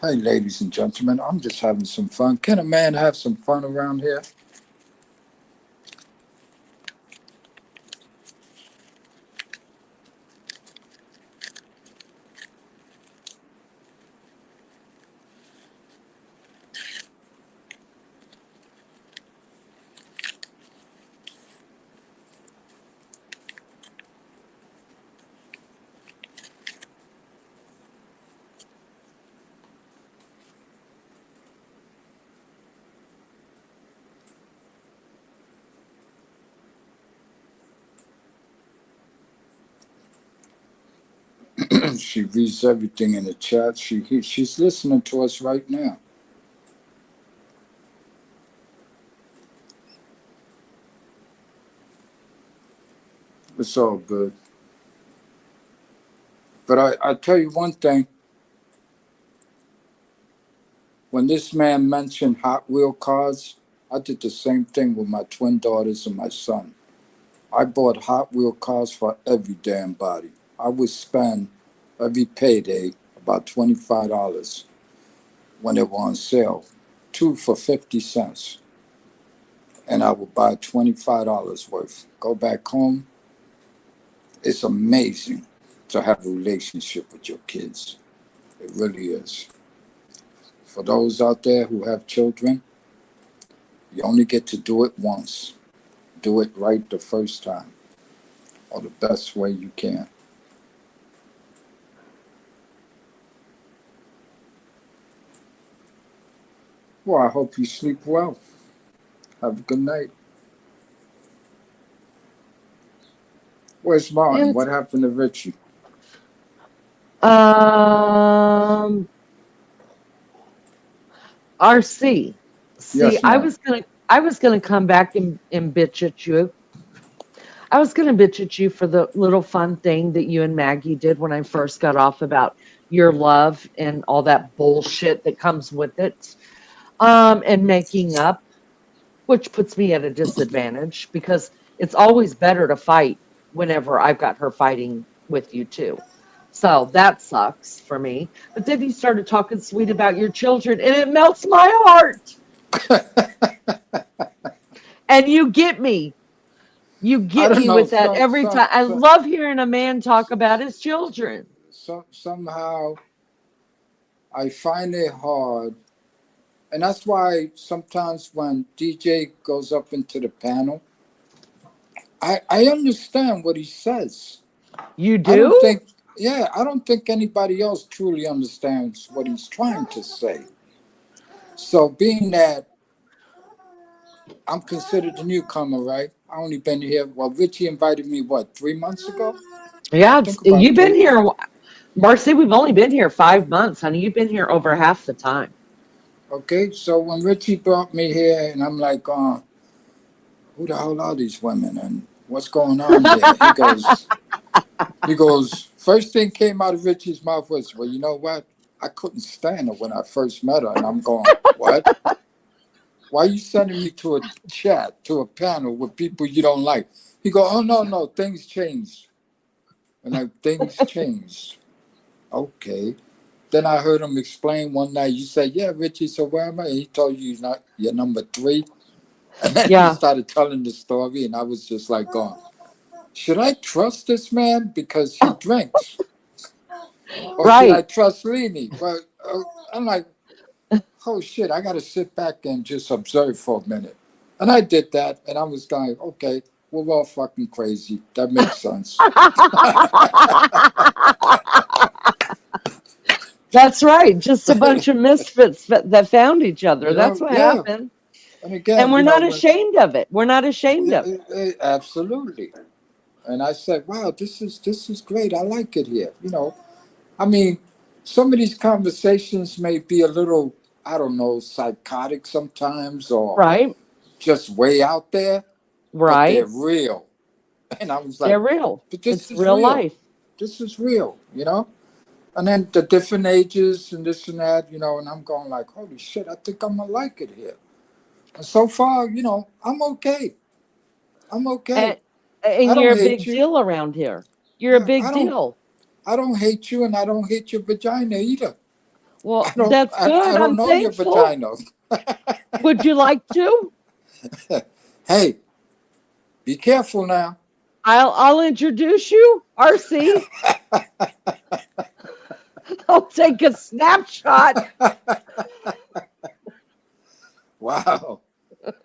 S6: Hey, ladies and gentlemen, I'm just having some fun. Can a man have some fun around here? She reads everything in the chat. She's listening to us right now. It's all good. But I tell you one thing. When this man mentioned Hot Wheel cars, I did the same thing with my twin daughters and my son. I bought Hot Wheel cars for every damn body. I would spend every payday about $25 when they were on sale, two for 50 cents. And I would buy $25 worth. Go back home. It's amazing to have a relationship with your kids. It really is. For those out there who have children, you only get to do it once. Do it right the first time, or the best way you can. Well, I hope you sleep well. Have a good night. Where's Martin?
S7: It's
S6: What happened to Richie?
S7: um RC. See,
S6: Yes, ma'am.
S7: I was gonna come back and bitch at you. I was gonna bitch at you for the little fun thing that you and Maggie did when I first got off about your love and all that bullshit that comes with it. And making up, which puts me at a disadvantage because it's always better to fight whenever I've got her fighting with you too. So that sucks for me. But then you started talking sweet about your children and it melts my heart. And you get me. You
S6: I
S7: get
S6: don't
S7: me
S6: know.
S7: with that every time. I love hearing a man talk about his children.
S6: Somehow I find it hard, and that's why sometimes when DJ goes up into the panel, I understand what he says.
S7: You
S6: I don't
S7: do?
S6: think, yeah, I don't think anybody else truly understands what he's trying to say. So, being that I'm considered a newcomer, right? I only been here. Well, Richie invited me, what, 3 months ago? I
S7: Yeah,
S6: think about
S7: you've been
S6: three.
S7: here. Marcy, we've only been here 5 months, honey. You've been here over half the time.
S6: Okay, so when Richie brought me here, and I'm like, who the hell are these women, and what's going on here? He goes. First thing came out of Richie's mouth was, well, you know what? I couldn't stand her when I first met her, and I'm going, what? Why are you sending me to a chat, to a panel with people you don't like? He go, oh no, things changed. And like things changed. Okay. Then I heard him explain one night. You said, yeah, Richie, so where am I? And he told you not you're number 3. And then he
S7: Yeah,
S6: started telling the story, and I was just like, going, should I trust this man because he drinks, or should I
S7: right.
S6: trust Leni? But I'm like, oh shit, I got to sit back and just observe for a minute. And I did that, and I was going, okay, we're all fucking crazy. That makes sense.
S7: That's right. Just a bunch of misfits that found each other.
S6: You
S7: That's
S6: know,
S7: what
S6: yeah.
S7: happened.
S6: And
S7: And
S6: again,
S7: we're
S6: you know,
S7: not
S6: when
S7: ashamed of it. We're not ashamed of it.
S6: absolutely. And I said, wow, this is great. I like it here. You know, I mean, some of these conversations may be a little, I don't know, psychotic sometimes, or
S7: Right?
S6: just way out there, but they're
S7: Right.
S6: real. And I was
S7: They're
S6: like,
S7: real.
S6: but this
S7: It's
S6: is
S7: real
S6: real.
S7: life.
S6: This is real, you know? And then the different ages and this and that, you know, and I'm going like, holy shit, I think I'm gonna like it here. And so far, you know, I'm okay. I'm okay.
S7: And
S6: I
S7: and you're
S6: don't
S7: a
S6: hate
S7: big
S6: you.
S7: deal around here. You're a
S6: Yeah,
S7: big deal.
S6: I don't hate you, and I don't hate your vagina either.
S7: Well,
S6: I don't
S7: that's
S6: I
S7: good.
S6: don't
S7: I'm
S6: know your
S7: thankful.
S6: vagina.
S7: Would you like to?
S6: Hey, be careful now.
S7: I'll introduce you, RC. I'll take a snapshot.
S6: Wow.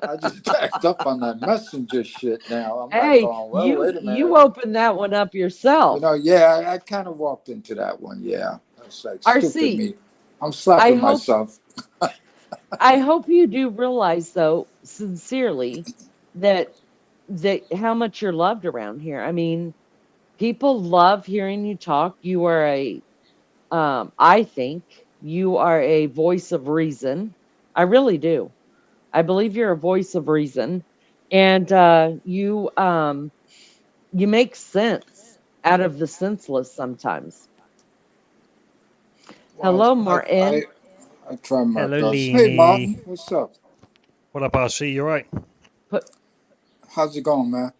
S6: I just backed up on that messenger shit now. I'm like,
S7: Hey,
S6: going, well,
S7: you
S6: wait a
S7: you
S6: minute.
S7: opened that one up
S6: You
S7: yourself.
S6: know, yeah, I kind of walked into that one. Yeah. It's like stupid
S7: RC,
S6: me. I'm
S7: I
S6: slapping
S7: hope
S6: myself.
S7: I hope you do realize though, sincerely, that how much you're loved around here. I mean, people love hearing you talk. You are a I think you are a voice of reason. I really do. I believe you're a voice of reason. And you make sense out of the senseless sometimes.
S6: Well,
S7: Hello,
S6: I
S7: Martin.
S6: I try my
S8: Hello,
S6: best. Hey,
S8: Leanie.
S6: Martin, what's up?
S8: What up, RC? You right?
S7: Put
S6: How's it going, man?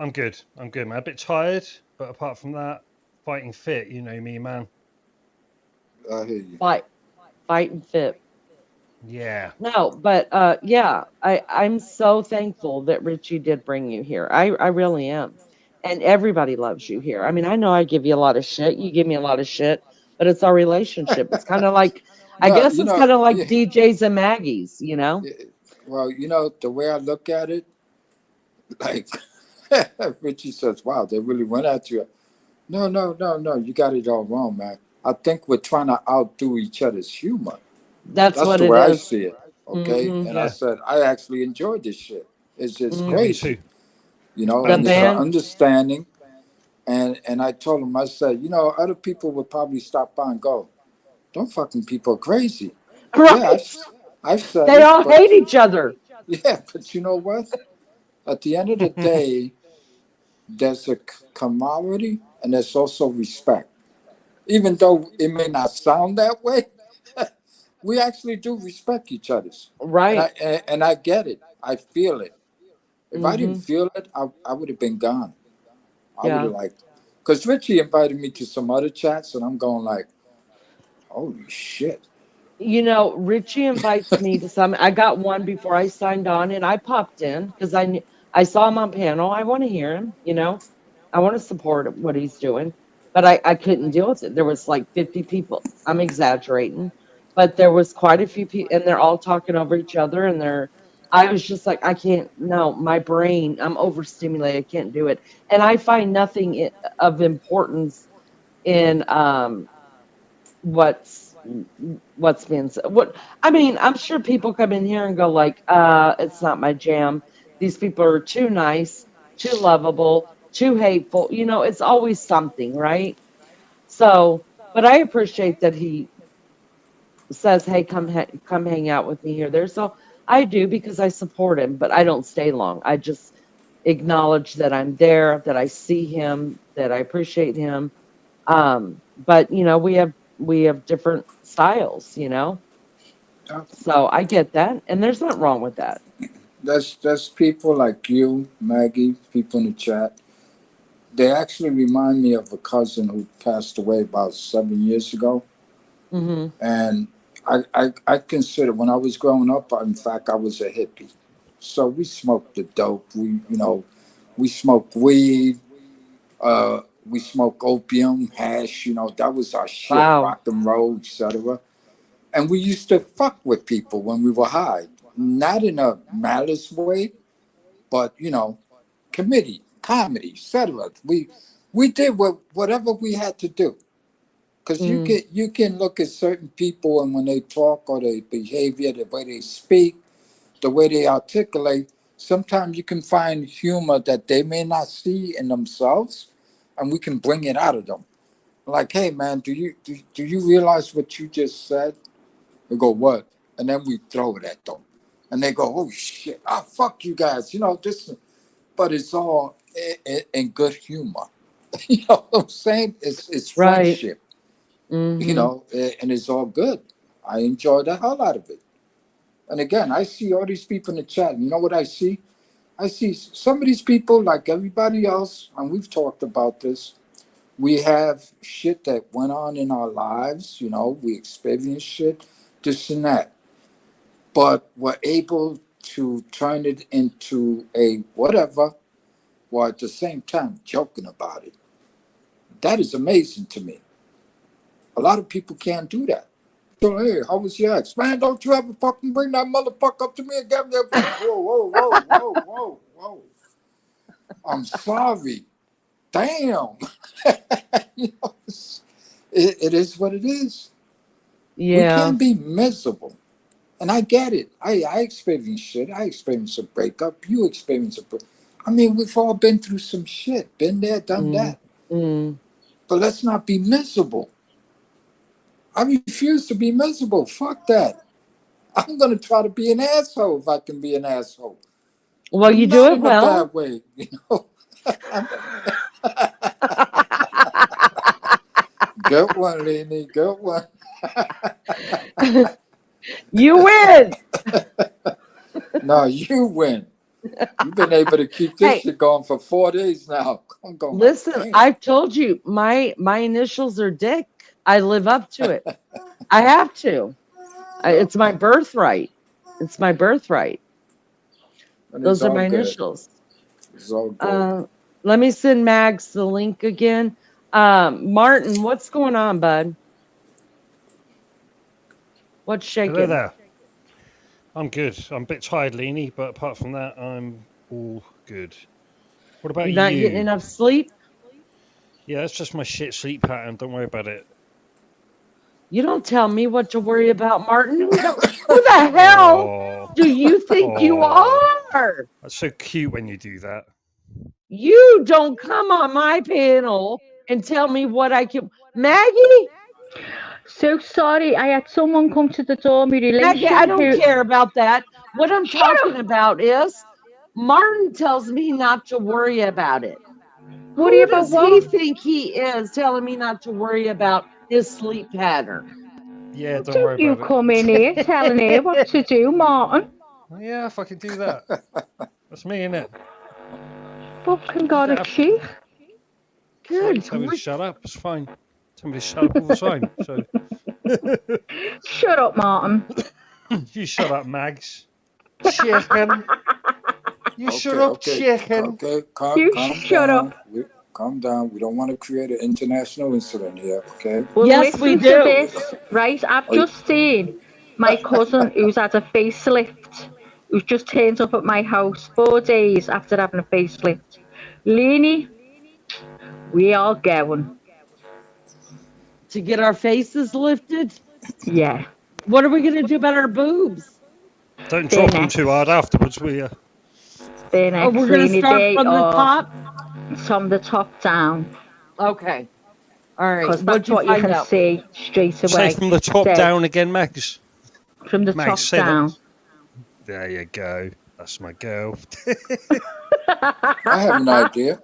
S8: I'm good. I'm good, man. A bit tired, but apart from that, fighting fit. You know me, man.
S6: I hear you.
S7: Fight and fit.
S8: Yeah.
S7: No, but yeah, I'm so thankful that Richie did bring you here. I really am. And everybody loves you here. I mean, I know I give you a lot of shit. You give me a lot of shit, but it's our relationship. It's kind of like I
S6: No,
S7: guess it's kind of like DJs and Maggies, you know?
S6: yeah, well, the way I look at it, like Richie says, "Wow, they really went at you." No, no, no, no. You got it all wrong, man. I think we're trying to outdo each other's humor.
S7: That's
S6: That's
S7: what
S6: the
S7: it
S6: way I
S7: is.
S6: see it. Okay,
S7: Mm-hmm.
S6: and I
S8: Yeah.
S6: said I actually enjoyed this shit. It's just
S8: Yeah. Me
S7: Mm-hmm.
S8: too.
S6: crazy,
S8: I
S7: The
S6: and it's an
S8: understand.
S7: band,
S6: understanding. And I told him, I said, other people would probably stop by and go, "Don't fucking people crazy." Yeah,
S7: right?
S6: I've said
S7: They
S6: it,
S7: all
S6: but
S7: hate each other.
S6: yeah, but you know what? At the end of the day, there's a camaraderie and there's also respect. Even though it may not sound that way, we actually do respect each other's, and
S7: Right.
S6: I get it. I feel it. If I didn't
S7: Mm-hmm.
S6: feel it, I would have been gone. I would have
S7: Yeah.
S6: like, because Richie invited me to some other chats, and I'm going like, holy shit.
S7: Richie invites me to some. I got one before I signed on, and I popped in because I saw him on panel. I want to hear him. I want to support what he's doing, but I couldn't deal with it. There was like 50 people. I'm exaggerating, but there was quite a few people, and they're all talking over each other, and I was just like, I can't. No, my brain. I'm overstimulated. I can't do it, and I find nothing of importance in what's what's being said. What I mean, I'm sure people come in here and go like, it's not my jam. These people are too nice, too lovable, too hateful. It's always something, right? So, but I appreciate that he says, "Hey, come hang out with me here." There, so I do because I support him, but I don't stay long. I just acknowledge that I'm there, that I see him, that I appreciate him. But we have different styles.
S6: Uh,
S7: So I get that, and there's nothing wrong with that.
S6: That's people like you, Maggie, people in the chat. They actually remind me of a cousin who passed away about 7 years ago.
S7: Hmm.
S6: And I consider when I was growing up, in fact, I was a hippie. So we smoked the dope. We smoked weed. We smoked opium, hash. That was our shit,
S7: Wow.
S6: rock and roll, etc. And we used to fuck with people when we were high, not in a malice way, but comedy, etc. We did whatever we had to do. Because
S7: Mm,
S6: you can look at certain people and when they talk or their behavior, the way they speak, the way they articulate, sometimes you can find humor that they may not see in themselves, and we can bring it out of them. Like, hey man, do you realize what you just said? They go, what? And then we throw it at them, and they go, oh shit, fuck you guys, this. But it's all in good humor. You know what I'm saying? It's
S7: right.
S6: friendship.
S7: Hmm.
S6: And it's all good. I enjoy the hell out of it. And again, I see all these people in the chat. And you know what I see? I see some of these people, like everybody else, and we've talked about this. We have shit that went on in our lives. We experienced shit, this and that. But we're able to turn it into a whatever, while at the same time joking about it. That is amazing to me. A lot of people can't do that. So, hey, how was your ex? Man, don't you ever fucking bring that motherfucker up to me and get me a fucking. Whoa, whoa, whoa, whoa, whoa, whoa. I'm sorry. Damn. It is what it is. We
S7: Yeah.
S6: can't be miserable. And I get it. I experience shit. I experience a breakup. You experience a breakup. I mean, we've all been through some shit. Been there, done
S7: Mm,
S6: that.
S7: mm.
S6: But let's not be miserable. I refuse to be miserable. Fuck that. I'm gonna try to be an asshole if I can be an asshole.
S7: Well, you do
S6: Not
S7: it
S6: in a
S7: well.
S6: bad way, you know. Good one, Lenny. Good one.
S7: You win.
S6: No, you win. You've been able to keep this
S7: Hey.
S6: shit going for 4 days now. I'm going.
S7: Listen,
S6: Damn.
S7: I've told you my initials are Dick. I live up to it. I have to. It's my birthright. It's my birthright.
S6: And
S7: Those
S6: it's
S7: are
S6: all
S7: my
S6: good.
S7: initials.
S6: It's all good.
S7: Let me send Mags the link again. Martin, what's going on, bud? What's shaking?
S8: Hello there. I'm good. I'm a bit tired, Leanie, but apart from that, I'm all good. What about
S7: You're not getting enough sleep?
S8: Yeah, it's just my shit sleep pattern. Don't worry about it.
S7: You don't tell me what to worry about, Martin. Who the hell do you think you are?
S8: That's so cute when you do that.
S7: You don't come on my panel and tell me what I can. Maggie?
S4: So sorry, I had someone come to the door, my relation.
S7: Maggie, I don't care about that. What I'm talking about is Martin tells me not to worry about it.
S4: Worry
S7: Who
S4: about
S7: does
S4: what?
S7: he think he is telling me not to worry about his sleep pattern?
S8: Yeah, don't worry
S4: You
S8: about
S4: come in here telling her what to do, Martin.
S8: it. Yeah, if I can do that. That's me, innit?
S4: Fucking got a chief.
S7: Good.
S8: Tell me to shut up. It's fine. Tell me to shut up all the time. So
S4: Shut up, Martin.
S8: you shut up, Mags. Chicken. You shut up, chicken.
S6: Okay,
S4: You
S6: calm
S4: shut
S6: down.
S4: up.
S6: Calm down. We don't want to create an international incident here, okay?
S4: Well,
S7: Yes, we
S4: listen to
S7: do.
S4: this, right? I've just seen my cousin who's had a facelift, who's just turned up at my house 4 days after having a facelift. Leanie, we are going.
S7: To get our faces lifted?
S4: Yeah.
S7: What are we going to do about our boobs?
S8: Don't drop them too hard afterwards, will you?
S4: They're next,
S7: we're going to
S4: Leanie.
S7: start
S4: They
S7: from the
S4: are
S7: top?
S4: from the top down.
S7: Okay. All right.
S4: Because
S7: What'd
S4: that's
S7: you
S4: what you
S7: find
S4: can
S7: out?
S4: see straight away.
S8: Say from the top
S4: So,
S8: down again, Mags.
S4: From the
S8: Mags,
S4: top down.
S8: There you go. That's my girl.
S6: I have an idea.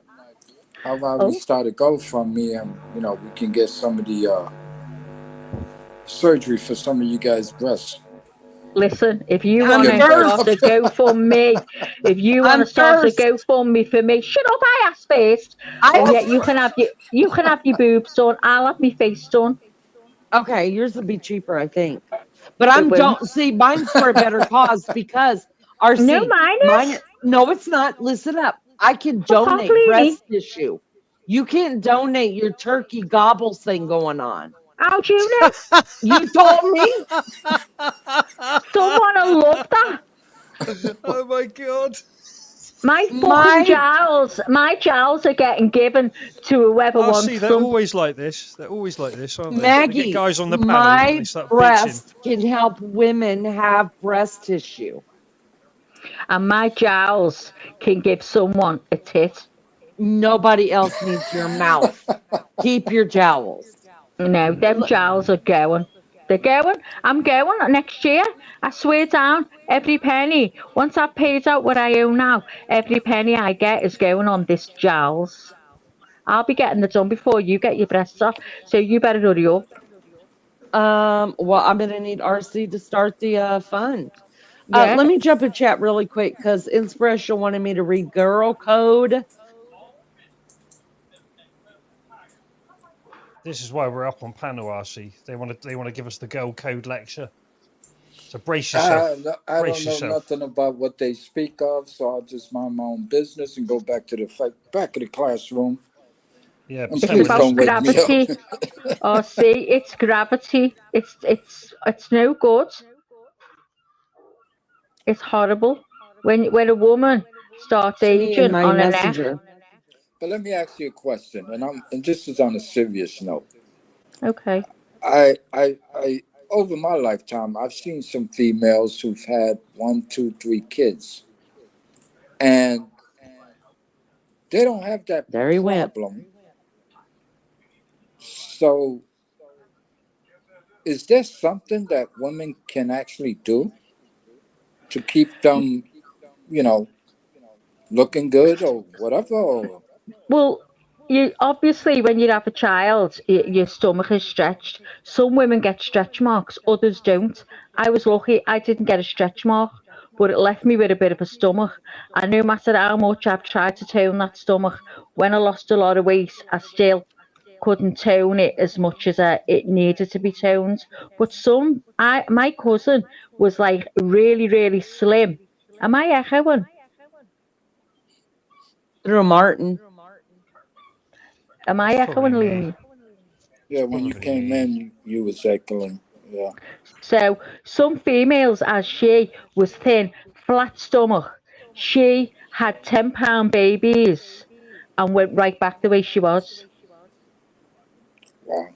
S6: How about we start a GoFundMe and we can get some of the surgery for some of you guys' breasts.
S4: Listen, if you want to start a GoFundMe, if you want to start a GoFundMe for me, shut up! I asked first. You can have your boobs done. I'll have my face done.
S7: Okay, yours will be cheaper, I think. But don't see mine's for a better cause because mine. No, it's not. Listen up. I can donate breast tissue. You can't donate your turkey gobbles thing going on.
S4: How'd you know?
S7: You told me.
S4: Someone will love that.
S8: Oh my god.
S4: My jowls are getting given to whoever wants
S8: they're
S4: them.
S8: always like this. They're always like this, aren't they?
S7: Maggie,
S8: they get guys on the panel
S7: my
S8: and they start
S7: breast
S8: bitching.
S7: can help women have breast tissue.
S4: And my jowls can give someone a tit.
S7: Nobody else needs your mouth. Keep your jowls.
S4: No, them jowls are going. They're going. I'm going next year. I swear down, every penny. Once I've paid out what I owe now, every penny I get is going on this jowls. I'll be getting it done before you get your breasts off, so you better hurry up.
S7: Well, I'm gonna need RC to start the fund. Let me jump in chat really quick because Inspirational wanted me to read Girl Code.
S8: This is why we're up on panel, RC. They want to give us the Girl Code lecture. So brace yourself.
S6: I don't know nothing about what they speak of, so I'll just mind my own business and go back to the back of the classroom.
S8: Yeah,
S4: it's about gravity. RC, it's gravity. It's no good. It's horrible when a woman starts aging on a neck.
S6: But let me ask you a question, and this is on a serious note.
S4: Okay.
S6: I over my lifetime, I've seen some females who've had 1, 2, 3 kids, and they don't have that problem. So, is there something that women can actually do to keep them, looking good or whatever?
S4: Well, you obviously when you have a child, your stomach is stretched. Some women get stretch marks, others don't. I was lucky; I didn't get a stretch mark. but it left me with a bit of a stomach. And no matter how much I've tried to tone that stomach, when I lost a lot of weight, I still couldn't tone it as much as it needed to be toned. But my cousin was like really, really slim. Am I echoing?
S7: Through Martin.
S4: Am I
S8: It's probably
S4: echoing,
S8: me.
S4: Leonie?
S6: Yeah,
S8: It's
S6: when you
S8: probably
S6: came
S8: me.
S6: in, you was echoing. Yeah.
S4: So some females, as she was thin, flat stomach, she had 10-pound babies and went right back the way she was.
S6: Wow.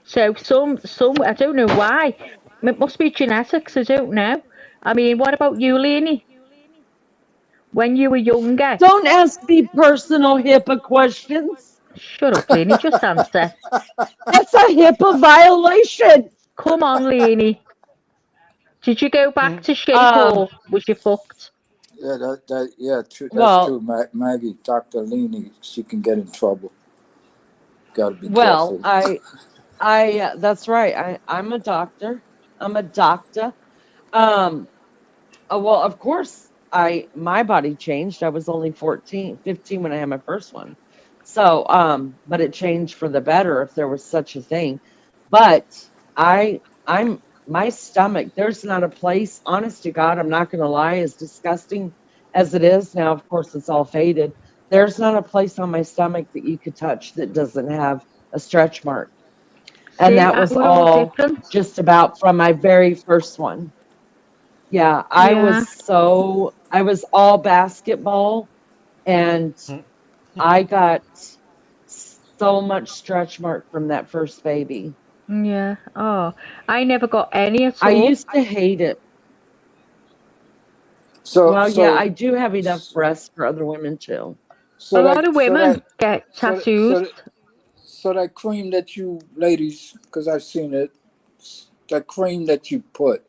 S4: So some I don't know why. It must be genetics. I don't know. I mean, what about you, Leonie? When you were younger,
S7: Don't ask me personal HIPAA questions.
S4: shut up, Leonie. Just answer.
S7: That's a HIPAA violation.
S4: Come on, Leonie. Did you go back
S8: Hmm.
S4: to shape
S7: Um,
S4: or was you fucked?
S6: Yeah, yeah, true. That's
S7: well,
S6: true. Maggie, Dr. Leany, she can get in trouble. Got to be
S7: well,
S6: careful.
S7: that's right. I'm a doctor. I'm a doctor. Um, well, of course, my body changed. I was only 14, 15 when I had my first one. So, but it changed for the better if there was such a thing. But I'm my stomach, there's not a place, honest to God, I'm not gonna lie, as disgusting as it is. Now, of course, it's all faded. There's not a place on my stomach that you could touch that doesn't have a stretch mark. And
S4: See,
S7: that was
S4: we're all
S7: all
S4: different.
S7: just about from my very first one. Yeah,
S4: Yeah.
S7: I was all basketball and I got so much stretch mark from that first baby.
S4: Yeah. Oh, I never got any at
S7: I
S4: all.
S7: used to hate it.
S6: So,
S7: Well, yeah,
S6: so,
S7: I do have enough breasts for other women too.
S4: A
S6: so
S4: lot of
S6: that, so that,
S4: women get
S6: so that,
S4: tattoos.
S6: so that, so that cream that you ladies, because I've seen it, that cream that you put,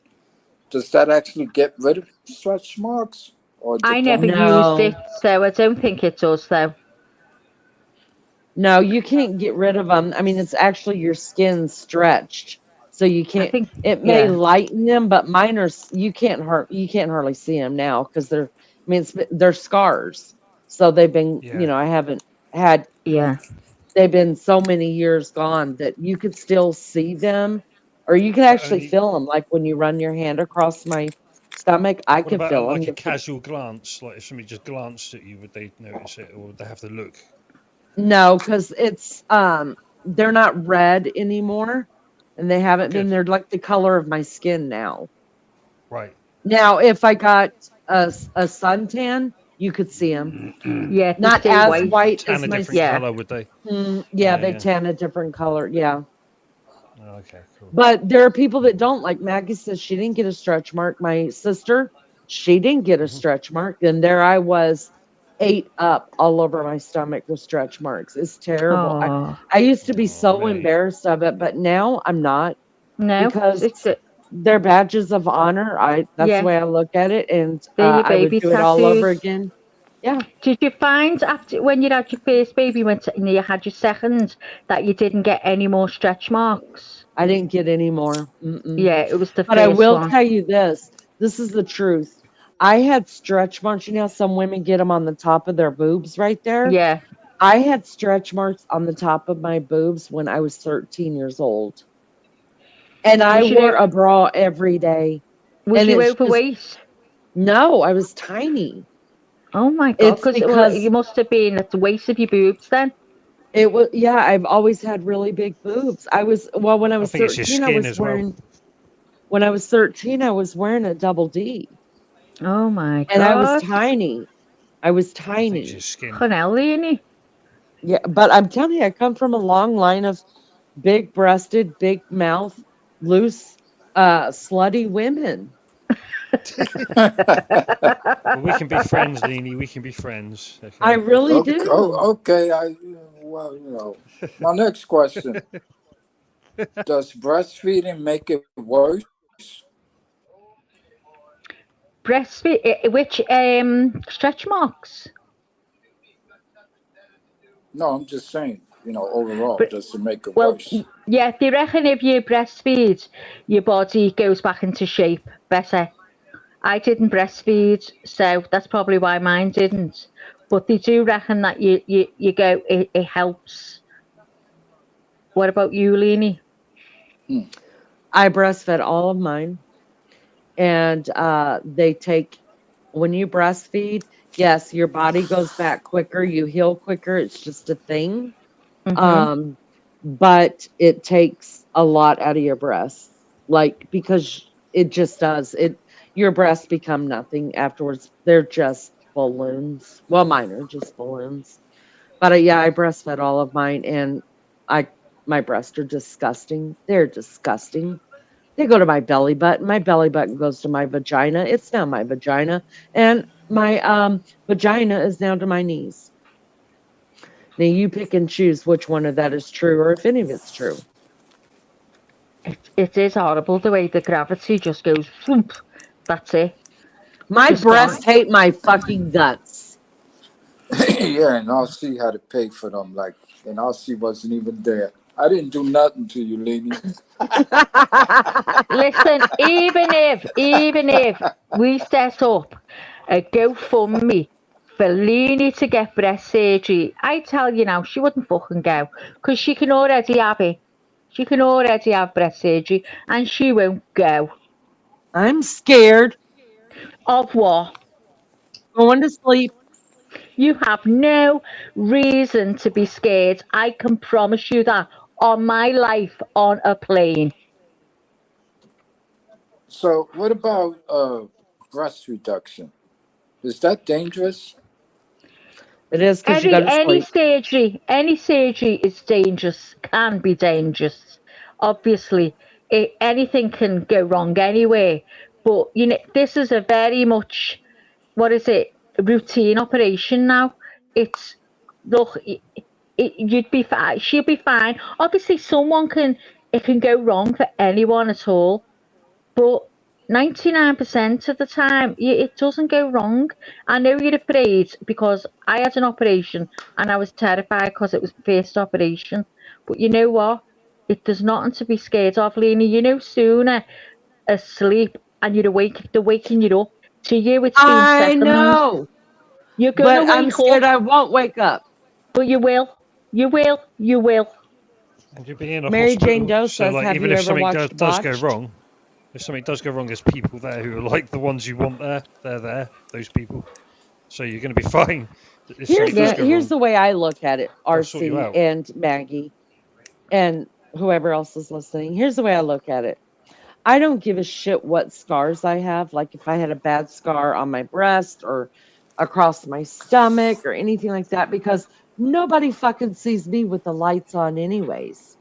S6: does that actually get rid of stretch marks, or it
S4: I never
S6: depends?
S4: used
S7: No,
S4: it, so I don't think it does, though.
S7: no, you can't get rid of them. I mean, it's actually your skin stretched. So you
S4: I
S7: can't,
S4: think,
S7: it may
S4: yeah.
S7: lighten them, but mine are, you can't hardly see them now because I mean, they're scars. So they've been,
S8: Yeah.
S7: I haven't had,
S4: Yeah.
S7: they've been so many years gone that you could still see them or you can
S8: But
S7: actually
S8: only.
S7: feel them. Like when you run your hand across my stomach, I
S8: What
S7: can
S8: about
S7: feel them.
S8: like a casual glance? Like if somebody just glanced at you, would they notice it, or would they have to look?
S7: No, because they're not red anymore and they haven't been.
S8: Good.
S7: They're like the color of my skin now.
S8: Right.
S7: Now, if I got a suntan, you could see them.
S4: Yeah, they
S7: Not
S4: stay
S7: as
S4: white.
S8: They'd
S7: white
S8: tan
S7: as
S8: a
S7: my
S8: different
S4: Yeah.
S8: color, would they?
S7: yeah,
S8: Yeah.
S7: they
S8: Yeah.
S7: tan a different color. Yeah.
S8: Oh, okay. Cool.
S7: But there are people that don't. Like Maggie says, she didn't get a stretch mark. My sister, she didn't get a
S8: Hmm.
S7: stretch mark. And there I was, ate up all over my stomach with stretch marks. It's terrible.
S4: Oh,
S7: I used to be
S8: Oh,
S7: so
S8: me.
S7: embarrassed of it, but now I'm not
S4: no.
S7: because
S4: It's,
S7: they're badges of honor. That's the
S4: yeah,
S7: way I look at it. And
S4: they're your
S7: I would
S4: baby
S7: do it all over
S4: tattoos.
S7: again. Yeah,
S4: Did you find after when you had your first baby, and you had your second, that you didn't get any more stretch marks?
S7: I didn't get any more.
S4: Yeah, it was the
S7: But I
S4: first
S7: will
S4: one.
S7: tell you this. This is the truth. I had stretch marks. You know, how some women get them on the top of their boobs right there.
S4: Yeah.
S7: I had stretch marks on the top of my boobs when I was 13 years old. And I
S4: Was
S7: wore
S4: you
S7: a bra every day.
S4: was
S7: And
S4: you
S7: it's just,
S4: overweight?
S7: no, I was tiny.
S4: Oh my God!
S7: It's
S4: Because well,
S7: because
S4: you must have been at the waist of your boobs then.
S7: it was, yeah, I've always had really big boobs. Well, when I
S8: I
S7: was
S8: think it's your
S7: 13,
S8: skin as well.
S7: I was wearing a double D
S4: Oh my
S7: and I was
S4: God!
S7: tiny. I was
S8: I think it's your
S7: tiny.
S8: skin.
S4: Canelli.
S7: Yeah, but I'm telling you, I come from a long line of big breasted, big mouth, loose, slutty women.
S8: Well, we can be friends, Leanie. We can be friends.
S7: I
S8: Okay.
S7: really
S6: Okay,
S7: do.
S6: okay. Well, my next question: does breastfeeding make it worse?
S4: Breastfeed, which stretch marks?
S6: No, I'm just saying. Overall,
S4: But
S6: does it make it
S4: well,
S6: worse?
S4: yeah, they reckon if you breastfeed, your body goes back into shape better, I didn't breastfeed, so that's probably why mine didn't. But they do reckon that you go, it helps. What about you, Leanie?
S7: I breastfed all of mine, and they take when you breastfeed. Yes, your body goes back quicker, you heal quicker. It's just a thing.
S4: Mm-hmm.
S7: Um, but it takes a lot out of your breasts, like because it just does. It your breasts become nothing afterwards. They're just balloons. Well, mine are just balloons. But yeah, I breastfed all of mine, and I my breasts are disgusting. They're disgusting. They go to my belly button. My belly button goes to my vagina. It's now my vagina, and my vagina is down to my knees. Now you pick and choose which one of that is true, or if any of it's true.
S4: It is horrible the way the gravity just goes, thump. That's it.
S7: My
S4: Just gone.
S7: breasts hate my fucking guts.
S6: Yeah, and I'll see how to pay for them. Like, and I'll see wasn't even there. I didn't do nothing to you, Lenny.
S4: Listen, even if we set up a GoFundMe for Leanie to get breast surgery, I tell you now, she wouldn't fucking go because she can already have it. She can already have breast surgery, and she won't go.
S7: I'm scared.
S4: Of what?
S7: Going to sleep.
S4: You have no reason to be scared. I can promise you that on my life on a plane.
S6: So, what about breast reduction? Is that dangerous?
S7: It is because you got
S4: Any
S7: to
S4: any
S7: sleep.
S4: surgery, any surgery is dangerous. Can be dangerous. Obviously, anything can go wrong anyway. But you know, this is a very much what is it? A routine operation now. It's look, you'd be fine. She'll be fine. Obviously, someone can. It can go wrong for anyone at all. But 99% of the time, it doesn't go wrong. I know you're afraid because I had an operation and I was terrified because it was my first operation. But you know what? There's nothing to be scared of, Lena. You know, sooner asleep and you're awake, they're waking you up. To you, it's been
S7: I
S4: seconds.
S7: know,
S4: You're going to
S7: but I'm
S4: wake
S7: scared
S4: up,
S7: I won't wake up.
S4: but you will. You will. You will.
S8: And you'll be in a
S7: Mary Jane
S8: hospital,
S7: Doe
S8: so
S7: says,
S8: like
S7: "Have
S8: even
S7: you
S8: if
S7: ever
S8: something
S7: watched
S8: does go
S7: Botched?"
S8: wrong, if something does go wrong, there's people there who are like the ones you want there. They're there, those people. So you're going to be fine. If something does
S4: Yeah.
S8: go
S7: Here's
S8: wrong,
S7: the way I look at it,
S8: they'll sort you
S7: RC
S8: out.
S7: and Maggie and whoever else is listening. Here's the way I look at it. I don't give a shit what scars I have. Like if I had a bad scar on my breast or across my stomach or anything like that, because nobody fucking sees me with the lights on, anyways.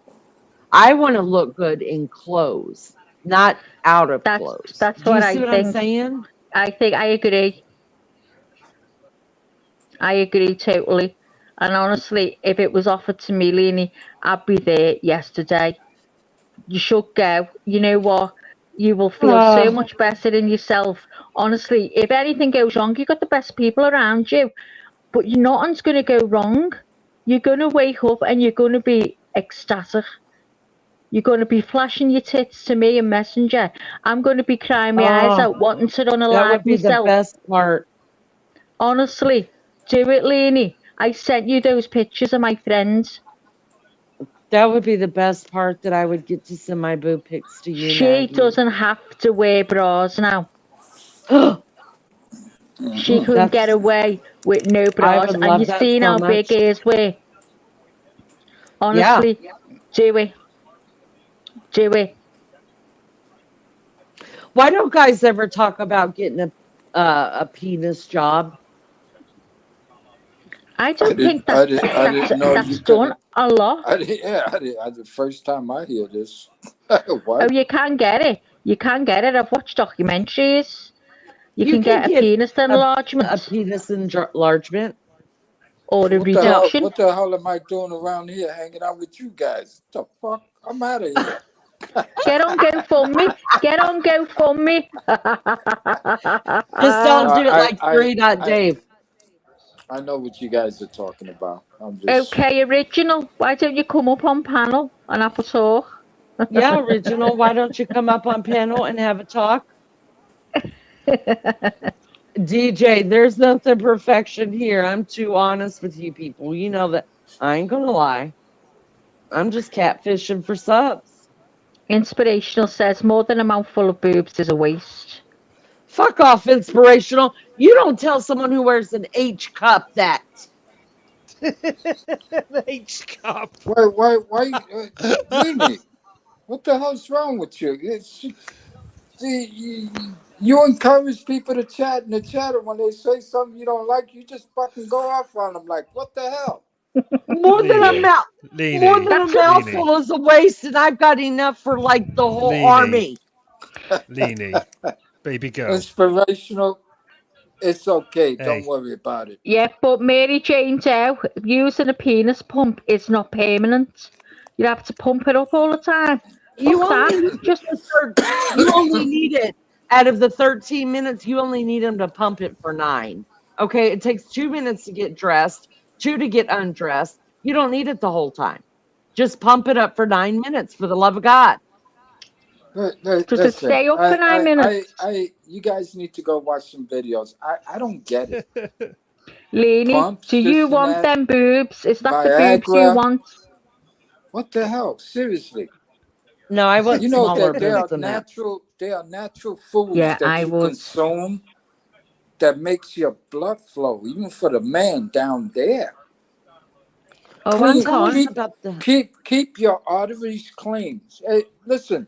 S7: I want to look good in clothes, not out of
S4: That's
S7: clothes.
S4: that's
S7: Do you
S4: what
S7: see
S4: I
S7: what I'm
S4: think.
S7: saying?
S4: I think I agree. I agree totally. And honestly, if it was offered to me, Leanie, I'd be there yesterday. You should go. You know what? You will feel so
S7: Uh,
S4: much better in yourself. Honestly, if anything goes wrong, you've got the best people around you. But nothing's going to go wrong. You're going to wake up and you're going to be ecstatic. You're going to be flashing your tits to me in Messenger. I'm going to be crying my eyes
S7: oh,
S4: out, wanting to run
S7: that
S4: alive
S7: would be the
S4: myself.
S7: best part.
S4: Honestly, do it, Leanie. I sent you those pictures of my friends.
S7: That would be the best part that I would get to send my boob pics to you,
S4: She
S7: Maggie.
S4: doesn't have to wear bras now. She can get
S7: That's
S4: away with no
S7: I
S4: bras.
S7: would
S4: And
S7: love
S4: you've
S7: that
S4: seen
S7: so
S4: how big
S7: much.
S4: hers were.
S7: Yeah.
S4: Honestly, do it. Do it.
S7: Why don't guys ever talk about getting a penis job?
S4: I don't think that
S6: I didn't know you
S4: that's done
S6: couldn't.
S4: a lot.
S6: I didn't. Yeah, I did. I the first time I hear this.
S4: Oh,
S6: What?
S4: you can get it. You can get it. I've watched documentaries. You
S7: You
S4: can
S7: can
S4: get a
S7: get
S4: penis
S7: a
S4: enlargement
S7: penis enlargement.
S4: or a
S6: What the
S7: Now,
S6: hell?
S4: reduction.
S6: What the hell am I doing around here, hanging out with you guys? The fuck? I'm out of here.
S4: Get on GoFundMe. Get on GoFundMe.
S7: just
S6: No,
S7: don't do it like Three Dot
S6: I
S7: Dave.
S6: I know what you guys are talking about. I'm just.
S4: Okay, original. Why don't you come up on panel and have a talk?
S7: Yeah, original. Why don't you come up on panel and have a talk? DJ, there's nothing perfection here. I'm too honest with you people. You know that. I ain't gonna lie. I'm just catfishing for subs.
S4: Inspirational says more than a mouthful of boobs is a waste.
S7: Fuck off, inspirational. You don't tell someone who wears an H cup that.
S8: The H cup.
S6: Why, Nene, what the hell's wrong with you? See, you encourage people to chat in the chat, and when they say something you don't like, you just fucking go off on them. Like, what the hell?
S7: More than a
S8: Leanie.
S7: mouth. More
S8: Leanie.
S7: than a
S4: That's
S8: Leanie.
S7: mouthful is a waste, and I've got enough for like the whole
S8: Leanie.
S7: army.
S8: Leanie. Baby girl.
S6: Inspirational. It's okay. Don't
S8: Hey.
S6: worry about it.
S4: Yeah, but Mary Jane Doe, using a penis pump is not permanent. You have to pump it up all the time.
S7: You
S4: Fuck
S7: only
S4: that.
S7: need
S4: Just
S7: you only need it out of the 13 minutes. You only need them to pump it for 9. Okay, it takes 2 minutes to get dressed, 2 to get undressed. You don't need it the whole time. Just pump it up for 9 minutes, for the love of God.
S4: does it
S6: Listen,
S4: stay up for 9 minutes?
S6: you guys need to go watch some videos. I don't get it.
S4: Leanie, do
S6: Pumps,
S4: you
S6: this and
S4: want
S6: that,
S4: them boobs? Is that the boobs you
S6: Viagra.
S4: want?
S6: What the hell? Seriously.
S7: No, I want
S6: You know
S7: smaller
S6: that
S7: boobs than that.
S6: there are natural foods
S4: Yeah,
S6: that
S4: I
S6: you
S4: would.
S6: consume that makes your blood flow, even for the man down there.
S4: Oh,
S6: Clean,
S4: hang
S7: Tell us
S4: on.
S7: about the.
S6: keep your arteries clean. Hey, listen,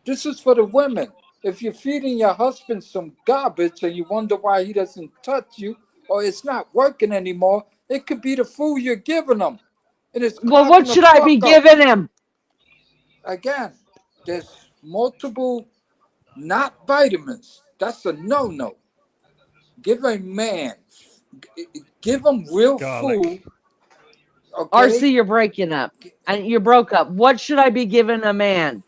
S6: this is for the women. If you're feeding your husband some garbage and you wonder why he doesn't touch you or it's not working anymore, it could be the food you're giving him. And it's
S7: Well, what
S6: clogging the
S7: should I be
S6: fuck up.
S7: giving him?
S6: Again, there's multiple not vitamins. That's a no-no. Give a man, give him real food,
S8: Garlic.
S6: okay?
S7: RC, you're breaking up. And you broke up. What should I be giving a man?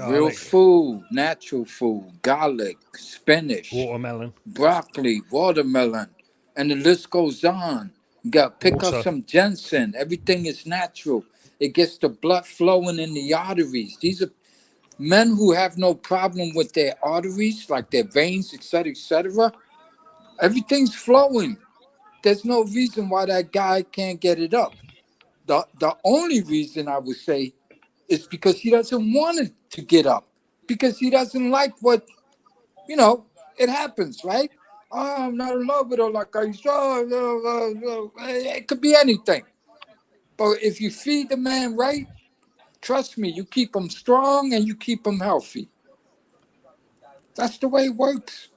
S6: Real
S8: Garlic.
S6: food, natural food, garlic, spinach,
S8: Watermelon.
S6: broccoli, watermelon, and the list goes on. You got to pick up
S8: Water.
S6: some ginseng. Everything is natural. It gets the blood flowing in the arteries. These are men who have no problem with their arteries, like their veins, etc., etc. Everything's flowing. There's no reason why that guy can't get it up. The only reason I would say is because he doesn't want it to get up. Because he doesn't like what, it happens, right? Oh, I'm not in love with her like I used to. It could be anything. But if you feed the man right, trust me, you keep him strong and you keep him healthy. That's the way it works.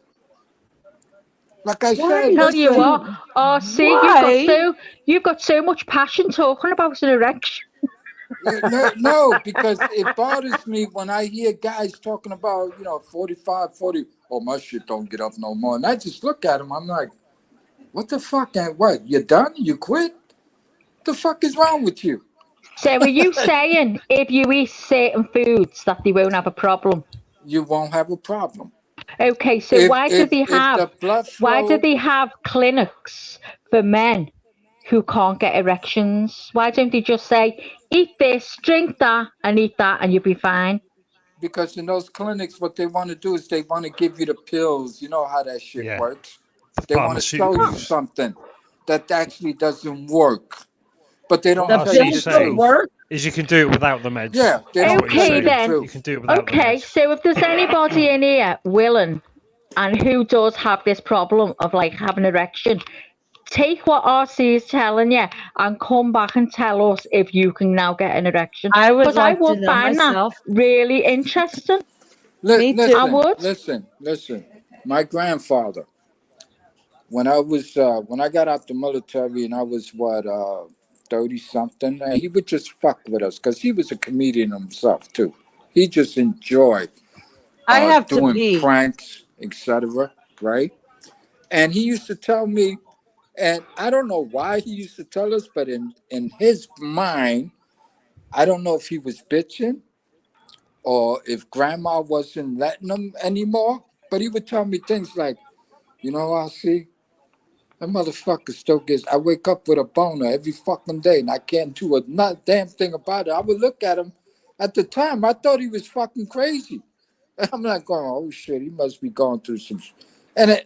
S6: Like I
S7: Why
S6: said,
S4: Tell you
S6: listen,
S4: what.
S7: do
S4: Oh, see,
S7: why?
S4: you've got so much passion talking about an erection.
S6: no, because it bothers me when I hear guys talking about, 45, 40. Oh, my shit don't get up no more. And I just look at them. I'm like, what the fuck? And what? You done? You quit? The fuck is wrong with you?
S4: So are you saying if you eat certain foods that they won't have a problem?
S6: You won't have a problem.
S4: Okay, so
S6: If the blood
S4: why do
S6: flow,
S4: they have clinics for men who can't get erections? Why don't they just say, eat this, drink that, and eat that, and you'll be fine?
S6: because in those clinics, what they want to do is they want to give you the pills. You know how that shit
S8: Yeah.
S6: works.
S8: The
S6: They want to sell you
S8: pharmaceuticals.
S6: something that actually doesn't work, but they
S8: What
S6: don't
S7: The
S6: tell
S8: RC
S6: you
S8: is
S6: the
S7: pills don't
S8: saying
S6: truth.
S7: work?
S8: is you can do it without the meds.
S6: Yeah, they
S8: That's
S6: don't
S8: what he's
S6: tell you
S4: Okay
S6: the
S8: saying.
S4: then.
S8: You
S6: truth.
S8: can do it without the
S4: Okay,
S8: meds.
S4: so if there's anybody in here willing and who does have this problem of like having erection, take what RC is telling you and come back and tell us if you can now get an erection.
S7: I would
S4: Because I
S7: like to
S4: would
S7: know
S4: find that
S7: myself.
S4: really interesting.
S7: Me
S4: I
S7: too.
S4: would.
S6: Listen. My grandfather, when I got out the military and I was 30 something, and he would just fuck with us because he was a comedian himself too. He just enjoyed
S7: I have to
S6: doing
S7: pee.
S6: pranks, etc. Right? And he used to tell me, and I don't know why he used to tell us, but in his mind, I don't know if he was bitching or if grandma wasn't letting him anymore. But he would tell me things like, I see that motherfucker still gets. I wake up with a boner every fucking day, and I can't do a damn thing about it. I would look at him. At the time, I thought he was fucking crazy. And I'm like going, oh shit, he must be going through some. And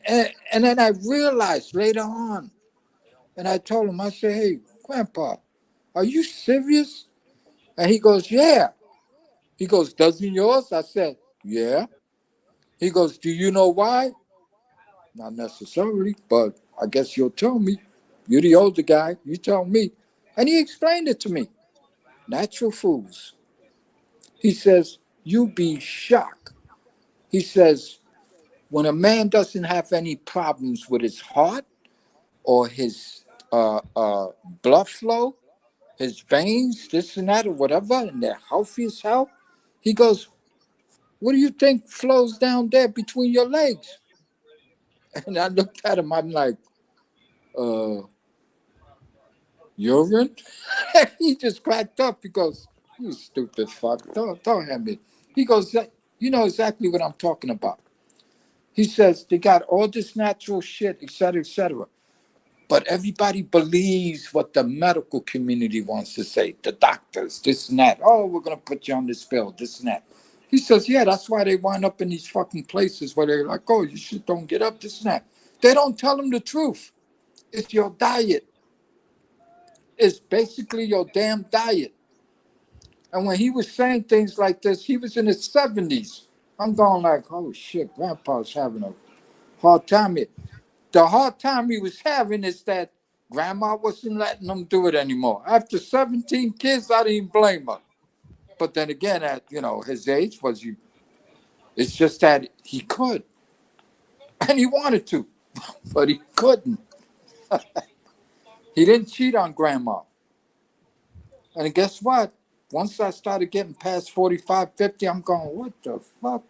S6: then I realized later on, and I told him, I said, hey, Grandpa, are you serious? And he goes, yeah. He goes, doesn't yours? I said, yeah. He goes, do you know why? Not necessarily, but I guess you'll tell me. You're the older guy. You tell me. And he explained it to me. Natural foods. He says, you be shocked. He says, when a man doesn't have any problems with his heart or his blood flow, his veins, this and that, or whatever, and they're healthy as hell, he goes, what do you think flows down there between your legs? And I looked at him, I'm like, uh, urine? He just cracked up. He goes, you stupid fuck, don't have me. He goes, you know exactly what I'm talking about. He says, they got all this natural shit, et cetera, et cetera. But everybody believes what the medical community wants to say. The doctors, this and that. Oh, we're going to put you on this pill, this and that. He says, yeah, that's why they wind up in these fucking places where they're like, oh, you shit don't get up, this and that. They don't tell them the truth. It's your diet. It's basically your damn diet. And when he was saying things like this, he was in his 70s. I'm going like, oh shit, Grandpa's having a hard time here. The hard time he was having is that Grandma wasn't letting him do it anymore. After 17 kids, I didn't blame her. But then again, at his age, it's just that he could. And he wanted to, but he couldn't. He didn't cheat on Grandma. And guess what? Once I started getting past 45, 50, I'm going, what the fuck?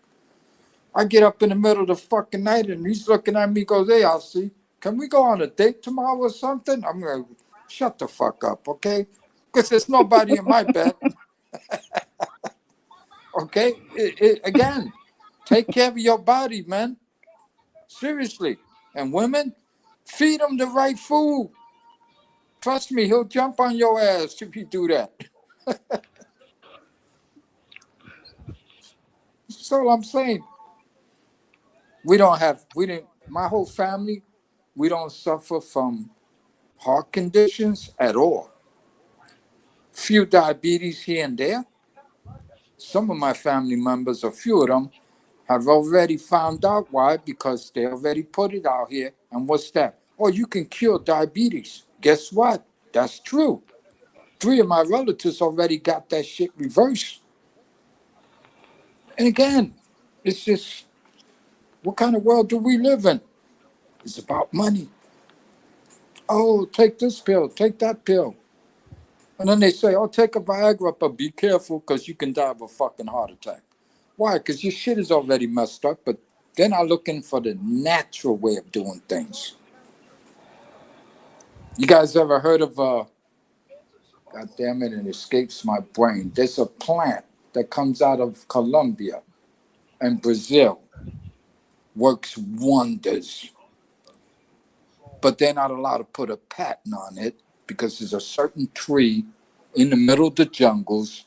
S6: I get up in the middle of the fucking night and he's looking at me, goes, hey, I'll see. Can we go on a date tomorrow or something? I'm going to shut the fuck up, okay? Because there's nobody in my bed. Okay? Again, take care of your body, man. Seriously. And women, feed him the right food. Trust me, he'll jump on your ass if you do that. That's all I'm saying. My whole family, we don't suffer from heart conditions at all. Few diabetes here and there. Some of my family members, a few of them, have already found out why, because they already put it out here. And what's that? Oh, you can cure diabetes. Guess what? That's true. 3 of my relatives already got that shit reversed. And again, it's just, what kind of world do we live in? It's about money. Oh, take this pill, take that pill. And then they say, oh, take a Viagra, but be careful because you can die of a fucking heart attack. Why? Because your shit is already messed up, but they're not looking for the natural way of doing things. You guys ever heard of, God damn it, it escapes my brain. There's a plant that comes out of Colombia and Brazil, works wonders. But they're not allowed to put a patent on it because there's a certain tree in the middle of the jungles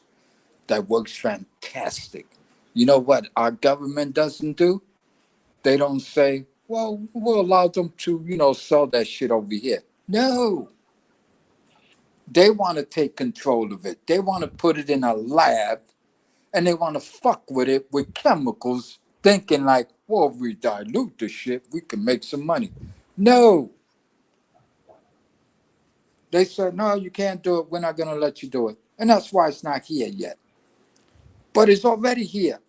S6: that works fantastic. You know what our government doesn't do? They don't say, well, we'll allow them to, sell that shit over here. No. They want to take control of it. They want to put it in a lab and they want to fuck with it with chemicals, thinking like, well, if we dilute the shit, we can make some money. No. They said, no, you can't do it. We're not going to let you do it. And that's why it's not here yet. But it's already here.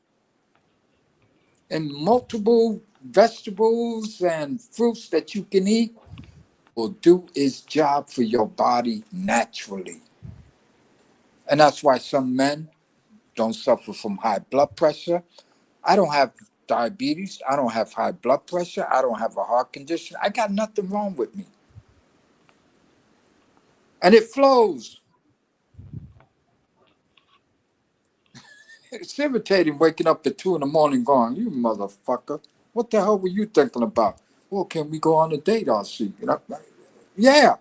S6: And multiple vegetables and fruits that you can eat will do its job for your body naturally. And that's why some men don't suffer from high blood pressure. I don't have diabetes. I don't have high blood pressure. I don't have a heart condition. I got nothing wrong with me. And it flows. It's irritating waking up at 2 a.m. going, you motherfucker. What the hell were you thinking about? Well, can we go on a date? I'll see. Yeah,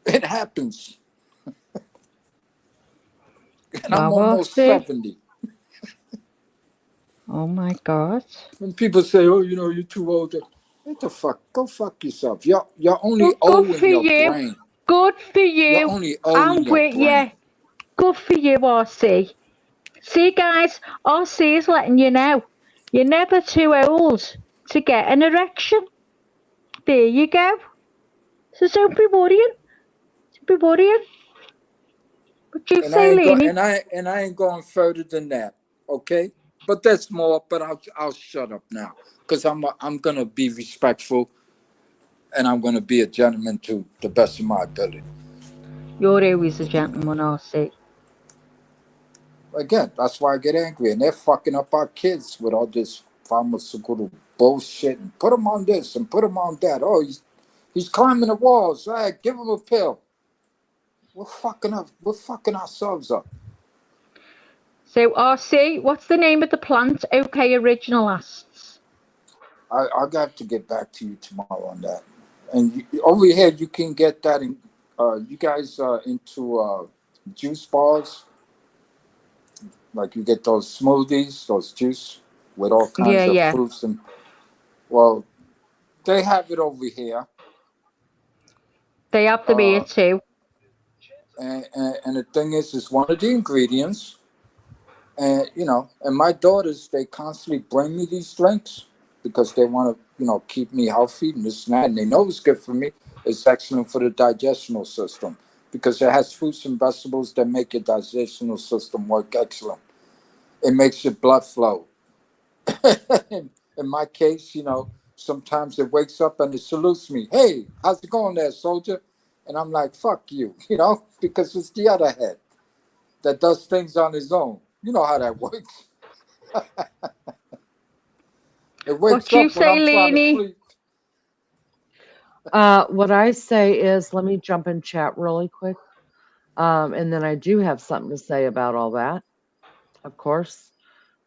S6: it happens. And I'm
S4: Wow,
S6: almost
S4: see?
S6: 70.
S4: Oh my God.
S6: When people say, "Oh, you're too old," what the fuck? Go fuck yourself. You're only
S4: Good, good
S6: old
S4: for
S6: in your
S4: you.
S6: brain.
S4: Good for
S6: You're
S4: you.
S6: only old in
S4: I'm
S6: your
S4: with you.
S6: brain.
S4: Good for you, RC. See, guys, RC is letting you know. You're never too old to get an erection. There you go. So don't be worrying. Don't be worrying. What you
S6: And I
S4: say,
S6: ain't go
S4: Lenny?
S6: and I ain't going further than that. Okay, but that's more. But I'll shut up now because I'm gonna be respectful and I'm gonna be a gentleman to the best of my ability.
S4: You're always a gentleman, RC.
S6: Again, that's why I get angry, and they're fucking up our kids with all this pharmaceutical bullshit and put them on this and put them on that. Oh, he's climbing the walls. All right, give him a pill. We're fucking up. We're fucking ourselves up.
S4: So, RC, what's the name of the plant? OK Originalists.
S6: I'll have to get back to you tomorrow on that. And over here, you can get that. You guys are into juice bars, like you get those smoothies, those juice with all
S4: Yeah,
S6: kinds of
S4: yeah.
S6: fruits and well, they have it over here.
S4: They have them here
S6: Uh,
S4: too.
S6: and the thing is one of the ingredients. And and my daughters, they constantly bring me these drinks because they want to, keep me healthy and this and that. And they know it's good for me. It's excellent for the digestional system because it has fruits and vegetables that make your digestional system work excellent. It makes your blood flow. In my case, sometimes it wakes up and it salutes me. Hey, how's it going there, soldier? And I'm like, fuck you, because it's the other head that does things on his own. You know how that works. It wakes
S4: What you
S6: up when
S4: say,
S6: I'm trying to
S4: Lenny?
S6: sleep.
S3: What I say is, let me jump in chat really quick. And then I do have something to say about all that, of course.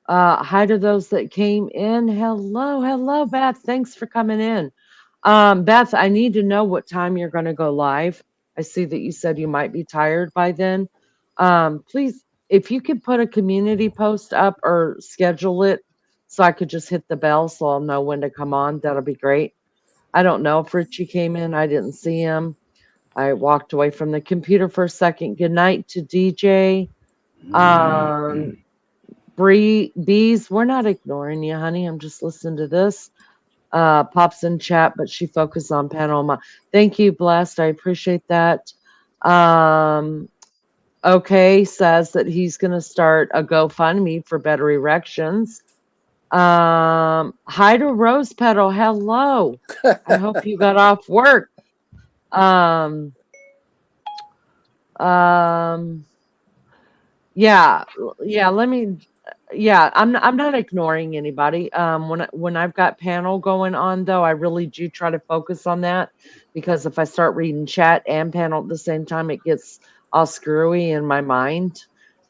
S3: Hi to those that came in. Hello, hello, Beth. Thanks for coming in. Beth, I need to know what time you're going to go live. I see that you said you might be tired by then. Please, if you could put a community post up or schedule it so I could just hit the bell so I'll know when to come on, that'll be great. I don't know if Richie came in. I didn't see him. I walked away from the computer for a second. Good night to DJ. Um, Bees, we're not ignoring you, honey. I'm just listening to this. Pops in chat, but she focused on Panama. Thank you, Blessed. I appreciate that. Um, okay, says that he's going to start a GoFundMe for better erections. Hi to Rose Petal. Hello. I hope you got off work. Um, um, yeah, yeah, I'm not ignoring anybody. When I've got panel going on though, I really do try to focus on that because if I start reading chat and panel at the same time, it gets all screwy in my mind.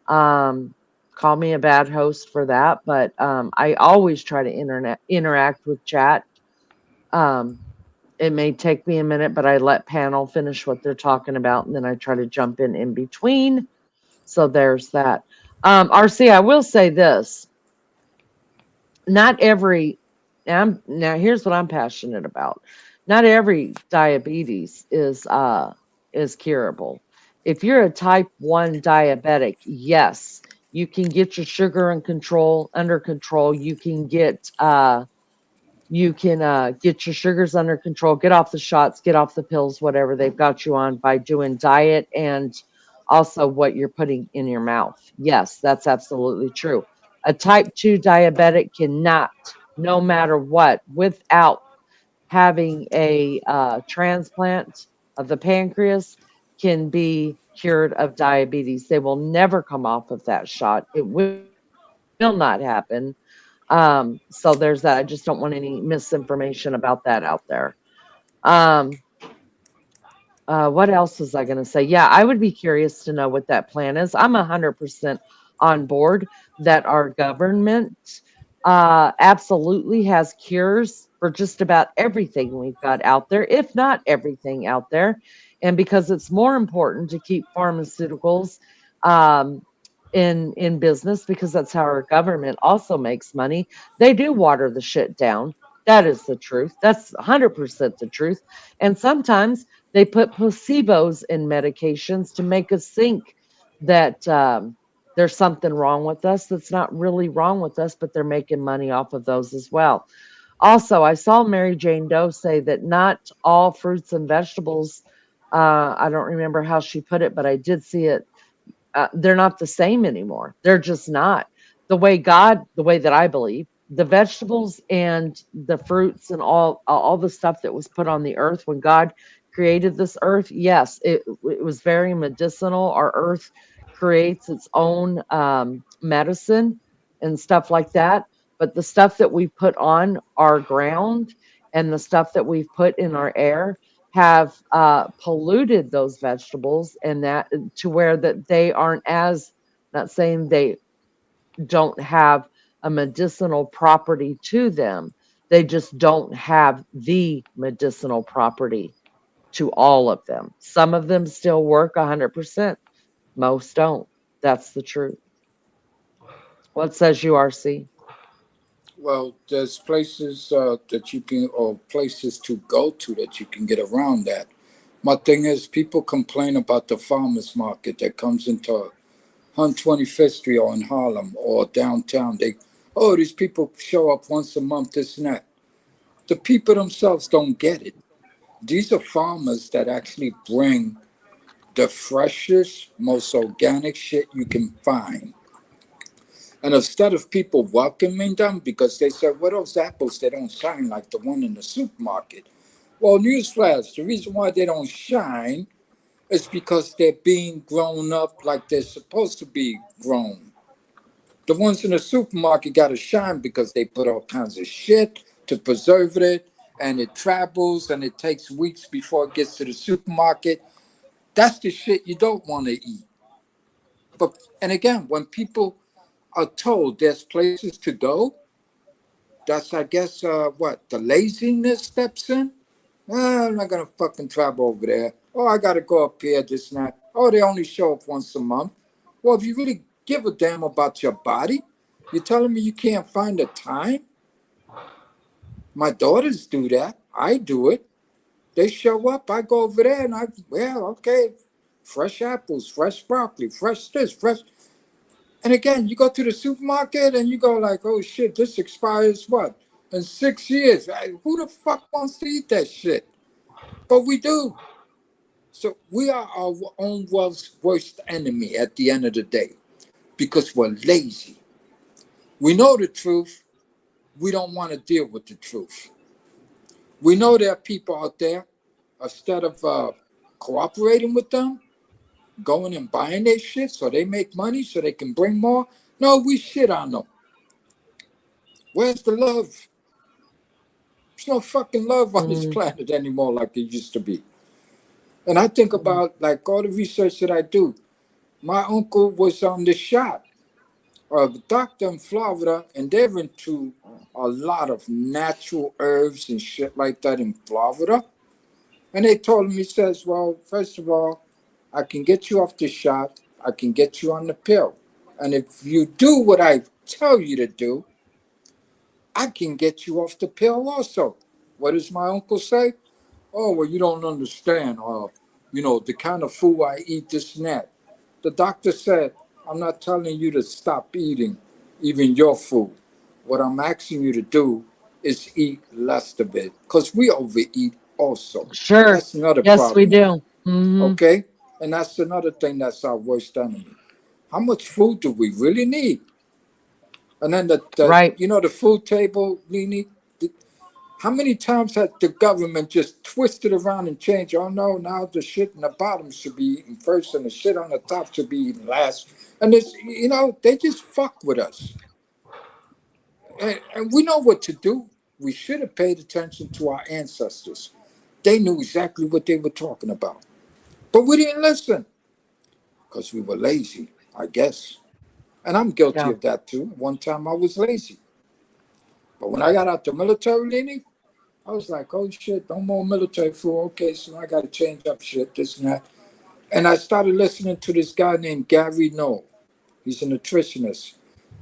S3: Um, call me a bad host for that, but I always try to interact with chat. Um, it may take me a minute, but I let panel finish what they're talking about, and then I try to jump in between. So there's that. RC, I will say this. Not every now here's what I'm passionate about. Not every diabetes is curable. If you're a type 1 diabetic, yes, you can get your sugar under control. You can get your sugars under control, get off the shots, get off the pills, whatever they've got you on by doing diet and also what you're putting in your mouth. Yes, that's absolutely true. A type 2 diabetic cannot, no matter what, without having a transplant of the pancreas, can be cured of diabetes. They will never come off of that shot. It will not happen. So there's that. I just don't want any misinformation about that out there. Um, what else was I going to say? Yeah, I would be curious to know what that plan is. I'm 100% on board that our government absolutely has cures for just about everything we've got out there, if not everything out there. And because it's more important to keep pharmaceuticals um, in business, because that's how our government also makes money. They do water the shit down. That is the truth. That's 100% the truth. And sometimes they put placebos in medications to make us think that there's something wrong with us that's not really wrong with us, but they're making money off of those as well. Also, I saw Mary Jane Doe say that not all fruits and vegetables, I don't remember how she put it, but I did see it, they're not the same anymore. They're just not. The way that I believe, the vegetables and the fruits and all the stuff that was put on the earth when God created this earth, yes, it was very medicinal. Our earth creates its own medicine and stuff like that. But the stuff that we put on our ground and the stuff that we've put in our air have polluted those vegetables, and that to where that they aren't as, not saying they don't have a medicinal property to them, they just don't have the medicinal property to all of them. Some of them still work 100%, most don't. That's the truth. What says URC?
S6: Well, there's places that you can, or places to go to that you can get around that. My thing is, people complain about the farmers market that comes into 125th Street or in Harlem or downtown. Oh, these people show up once a month, this and that. The people themselves don't get it. These are farmers that actually bring the freshest, most organic shit you can find. And instead of people welcoming them because they said, well, those apples, they don't shine like the one in the supermarket. Well, newsflash, the reason why they don't shine is because they're being grown up like they're supposed to be grown. The ones in the supermarket got to shine because they put all kinds of shit to preserve it, and it travels and it takes weeks before it gets to the supermarket. That's the shit you don't want to eat. But, and again, when people are told there's places to go, that's, I guess, what, the laziness steps in? I'm not going to fucking travel over there. Oh, I got to go up here, this and that. Oh, they only show up once a month. Well, if you really give a damn about your body, you're telling me you can't find the time? My daughters do that. I do it. They show up. I go over there and okay, fresh apples, fresh broccoli, fresh this, fresh. And again, you go to the supermarket and you go like, oh shit, this expires what? In 6 years. Who the fuck wants to eat that shit? But we do. So we are our own worst enemy at the end of the day because we're lazy. We know the truth. We don't want to deal with the truth. We know there are people out there, instead of cooperating with them, going and buying their shit so they make money so they can bring more. No, we shit on them. Where's the love? There's no fucking love on this planet anymore like it used to be. And I think about like all the research that I do. My uncle was on the shot, a doctor in Florida, and they're into a lot of natural herbs and shit like that in Florida. And they told him, he says, well, first of all, I can get you off the shot. I can get you on the pill. And if you do what I tell you to do, I can get you off the pill also. What does my uncle say? Oh, well, you don't understand. The kind of food I eat, this and that. The doctor said, I'm not telling you to stop eating even your food. What I'm asking you to do is eat less of it because we overeat also.
S3: Sure.
S6: That's another
S3: Yes, we
S6: problem.
S3: do. Hmm.
S6: Okay? And that's another thing that's our worst enemy. How much food do we really need? And then
S3: Right.
S6: the food table, Nini, how many times has the government just twisted around and changed? Oh no, now the shit in the bottom should be eaten first and the shit on the top should be eaten last. And it's, they just fuck with us. And we know what to do. We should have paid attention to our ancestors. They knew exactly what they were talking about. But we didn't listen because we were lazy, I guess. And I'm guilty
S3: Yeah.
S6: of that too. One time I was lazy. But when I got out the military, Nini, I was like, oh shit, no more military food. Okay, so I got to change up shit, this and that. And I started listening to this guy named Gary Knoll. He's a nutritionist.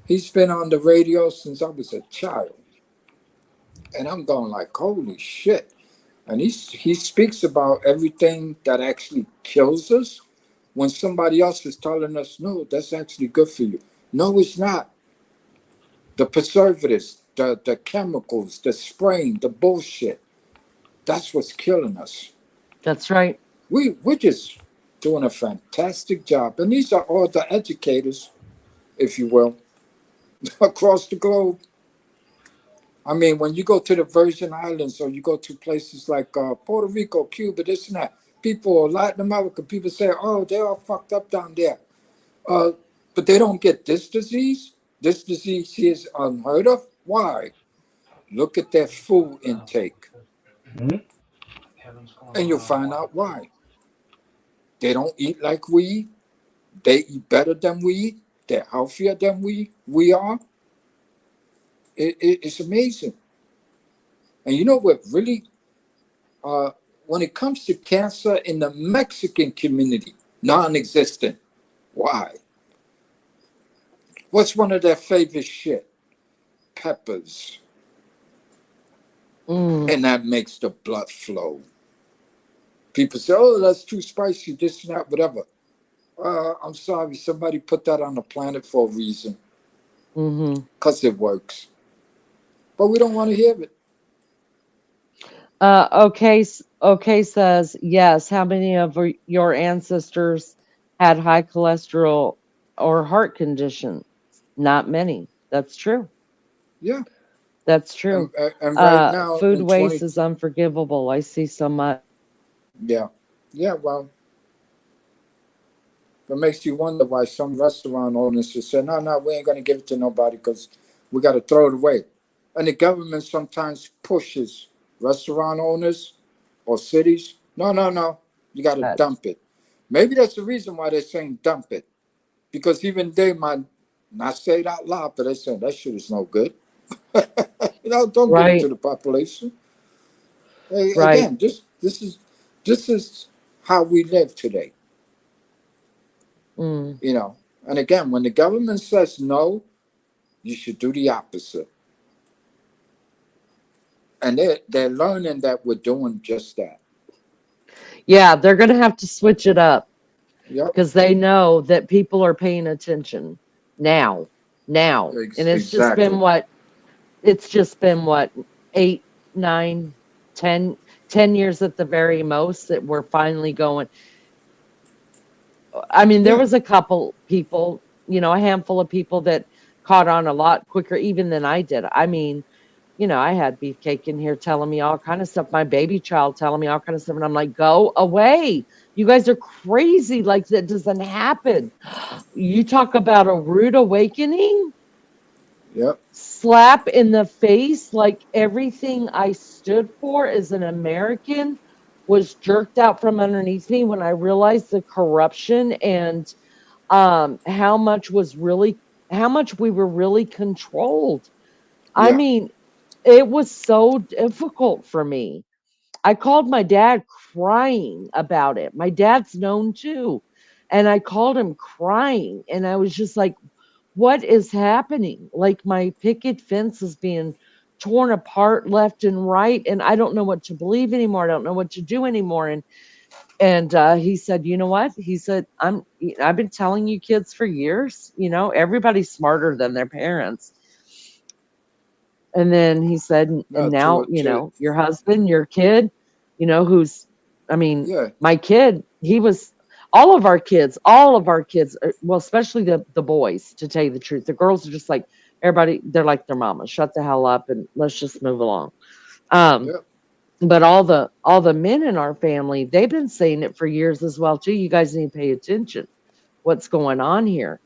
S6: He's been on the radio since I was a child. And I'm going like, holy shit. And he speaks about everything that actually kills us when somebody else is telling us, no, that's actually good for you. No, it's not. The preservatives, the chemicals, the spraying, the bullshit. That's what's killing us.
S3: That's right.
S6: We're just doing a fantastic job. And these are all the educators, if you will, across the globe. I mean, when you go to the Virgin Islands or you go to places like Puerto Rico, Cuba, this and that, people, Latin America, people say, oh, they're all fucked up down there. But they don't get this disease. This disease is unheard of. Why? Look at their food intake, and you'll find out why. They don't eat like we eat. They eat better than we eat. They're healthier than we are. It's amazing. And you know what really, when it comes to cancer in the Mexican community, non-existent. Why? What's one of their favorite shit? Peppers. And that makes the blood flow. People say, oh, that's too spicy, this and that, whatever. I'm sorry, somebody put that on the planet for a reason. Because it works. But we don't want to hear it.
S3: Okay says, yes, how many of your ancestors had high cholesterol or heart condition? Not many. That's true.
S6: Yeah.
S3: That's true.
S6: And right now,
S3: food waste is unforgivable. I see so much.
S6: Yeah. Yeah, well, it makes you wonder why some restaurant owners just say, no, we ain't going to give it to nobody because we got to throw it away. And the government sometimes pushes restaurant owners or cities. No, you got to dump it. Maybe that's the reason why they're saying dump it. Because even they might not say it out loud, but they're saying that shit is no good. Don't give it to the population. Again, this is how we live today. And again, when the government says no, you should do the opposite. And they're learning that we're doing just that.
S3: Yeah, they're going to have to switch it up.
S6: Yep.
S3: Because they know that people are paying attention now. And it's just been what? It's just been what? 8, 9, 10 years at the very most that we're finally going. I mean, there was a couple people, a handful of people that caught on a lot quicker even than I did. I mean, I had Beefcake in here telling me all kind of stuff. My baby child telling me all kind of stuff. And I'm like, go away. You guys are crazy. Like, that doesn't happen. You talk about a rude awakening.
S6: Yep.
S3: Slap in the face. Like, everything I stood for as an American was jerked out from underneath me when I realized the corruption and how much we were really controlled. I mean, it was so difficult for me. I called my dad crying about it. My dad's known too. And I called him crying. And I was just like, what is happening? Like, my picket fence is being torn apart left and right. And I don't know what to believe anymore. I don't know what to do anymore. And he said, you know what? He said, I've been telling you kids for years, everybody's smarter than their parents. And then he said, and now, your husband, your kid, who's, my kid, he was, all of our kids, well, especially the boys, to tell you the truth. The girls are just like, everybody, they're like their mama, shut the hell up and let's just move along. But all the men in our family, they've been saying it for years as well, too. You guys need to pay attention. What's going on here?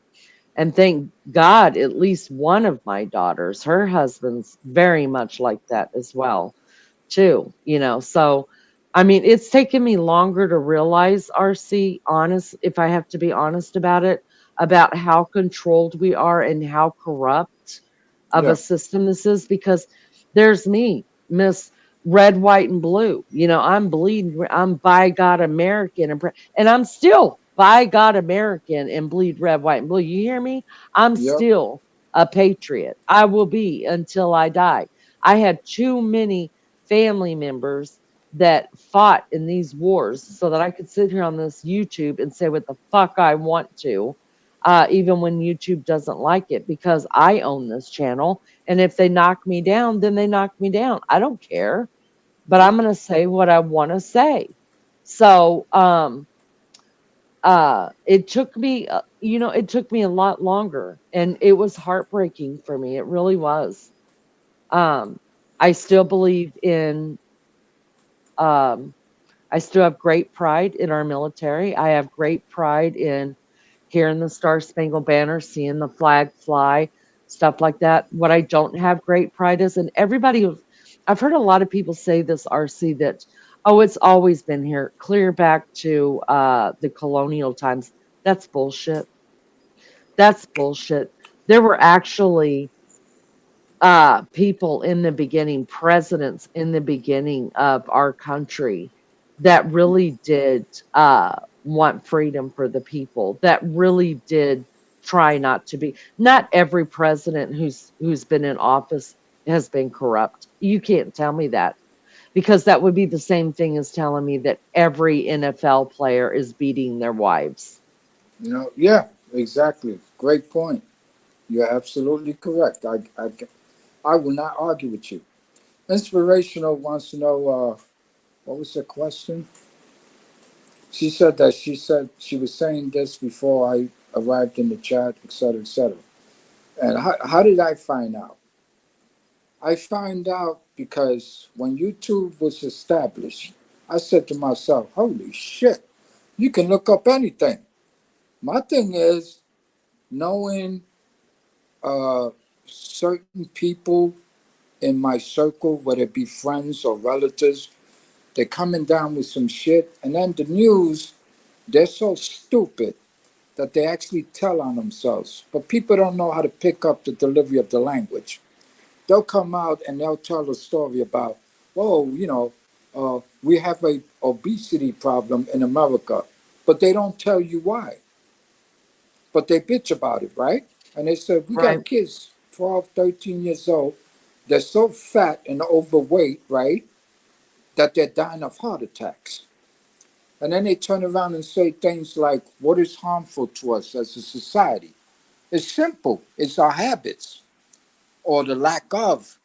S3: And thank God, at least one of my daughters, her husband's very much like that as well, too. So, it's taken me longer to realize, RC, honest, if I have to be honest about it, about how controlled we are and how corrupt of a system this is, because there's me, Miss Red, White, and Blue. I'm bleeding. I'm by God American, and I'm still I got American and bleed red, white, and blue, you hear me? I'm
S6: Yep.
S3: still a patriot. I will be until I die. I had too many family members that fought in these wars so that I could sit here on this YouTube and say what the fuck I want to, even when YouTube doesn't like it, because I own this channel. And if they knock me down, then they knock me down. I don't care, but I'm
S6: Yep.
S3: going to say what I want to say. So, it took me, it took me a lot longer, and it was heartbreaking for me. It really was. Um, I still believe in, um, I still have great pride in our military. I have great pride in hearing the Star Spangled Banner, seeing the flag fly, stuff like that. What I don't have great pride is, and I've heard a lot of people say this, RC, that, oh, it's always been here, clear back to the colonial times. That's bullshit. That's bullshit. There were actually people in the beginning, presidents in the beginning of our country that really did want freedom for the people, that really did try not to be. Not every president who's been in office has been corrupt. You can't tell me that, because that would be the same thing as telling me that every NFL player is beating their wives.
S6: Yeah, exactly. Great point. You're absolutely correct. I will not argue with you. Inspirational wants to know what was the question? She said she was saying this before I arrived in the chat, et cetera, et cetera. And how did I find out? I found out because when YouTube was established, I said to myself, holy shit, you can look up anything. My thing is knowing uh, certain people in my circle, whether it be friends or relatives, they're coming down with some shit. And then the news, they're so stupid that they actually tell on themselves. But people don't know how to pick up the delivery of the language. They'll come out and they'll tell a story about, oh, we have a obesity problem in America, but they don't tell you why. But they bitch about it, right? And they said, we
S3: Right.
S6: got kids, 12, 13 years old, they're so fat and overweight, right, that they're dying of heart attacks. And then they turn around and say things like, what is harmful to us as a society? It's simple. It's our habits or the lack of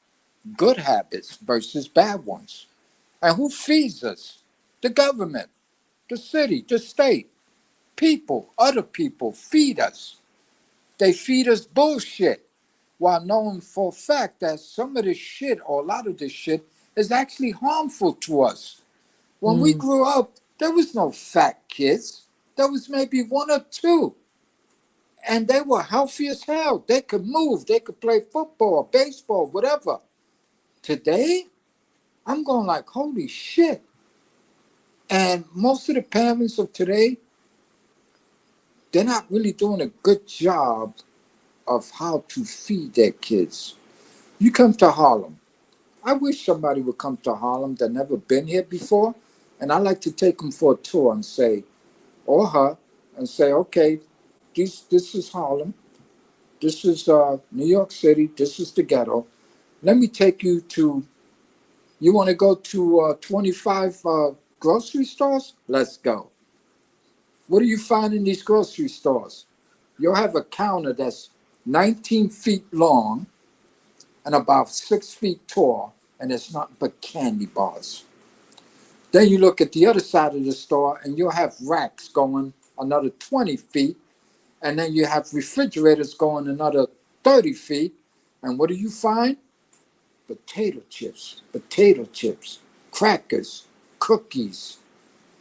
S6: good habits versus bad ones. And who feeds us? The government, the city, the state, people, other people feed us. They feed us bullshit while knowing for a fact that some of this shit or a lot of this shit is actually harmful to us. When we
S3: Mm,
S6: grew up, there was no fat kids. There was maybe one or two. And they were healthy as hell. They could move. They could play football, baseball, whatever. Today, I'm going like, holy shit. And most of the parents of today, they're not really doing a good job of how to feed their kids. You come to Harlem. I wish somebody would come to Harlem that never been here before. And I like to take them for a tour and say, or her, and say, okay, this is Harlem. This is New York City. This is the ghetto. Let me take you to, you want to go to 25 grocery stores? Let's go. What do you find in these grocery stores? You'll have a counter that's 19 feet long and about 6 feet tall, and it's nothing but candy bars. Then you look at the other side of the store, and you'll have racks going another 20 feet, and then you have refrigerators going another 30 feet. And what do you find? Potato chips, crackers, cookies.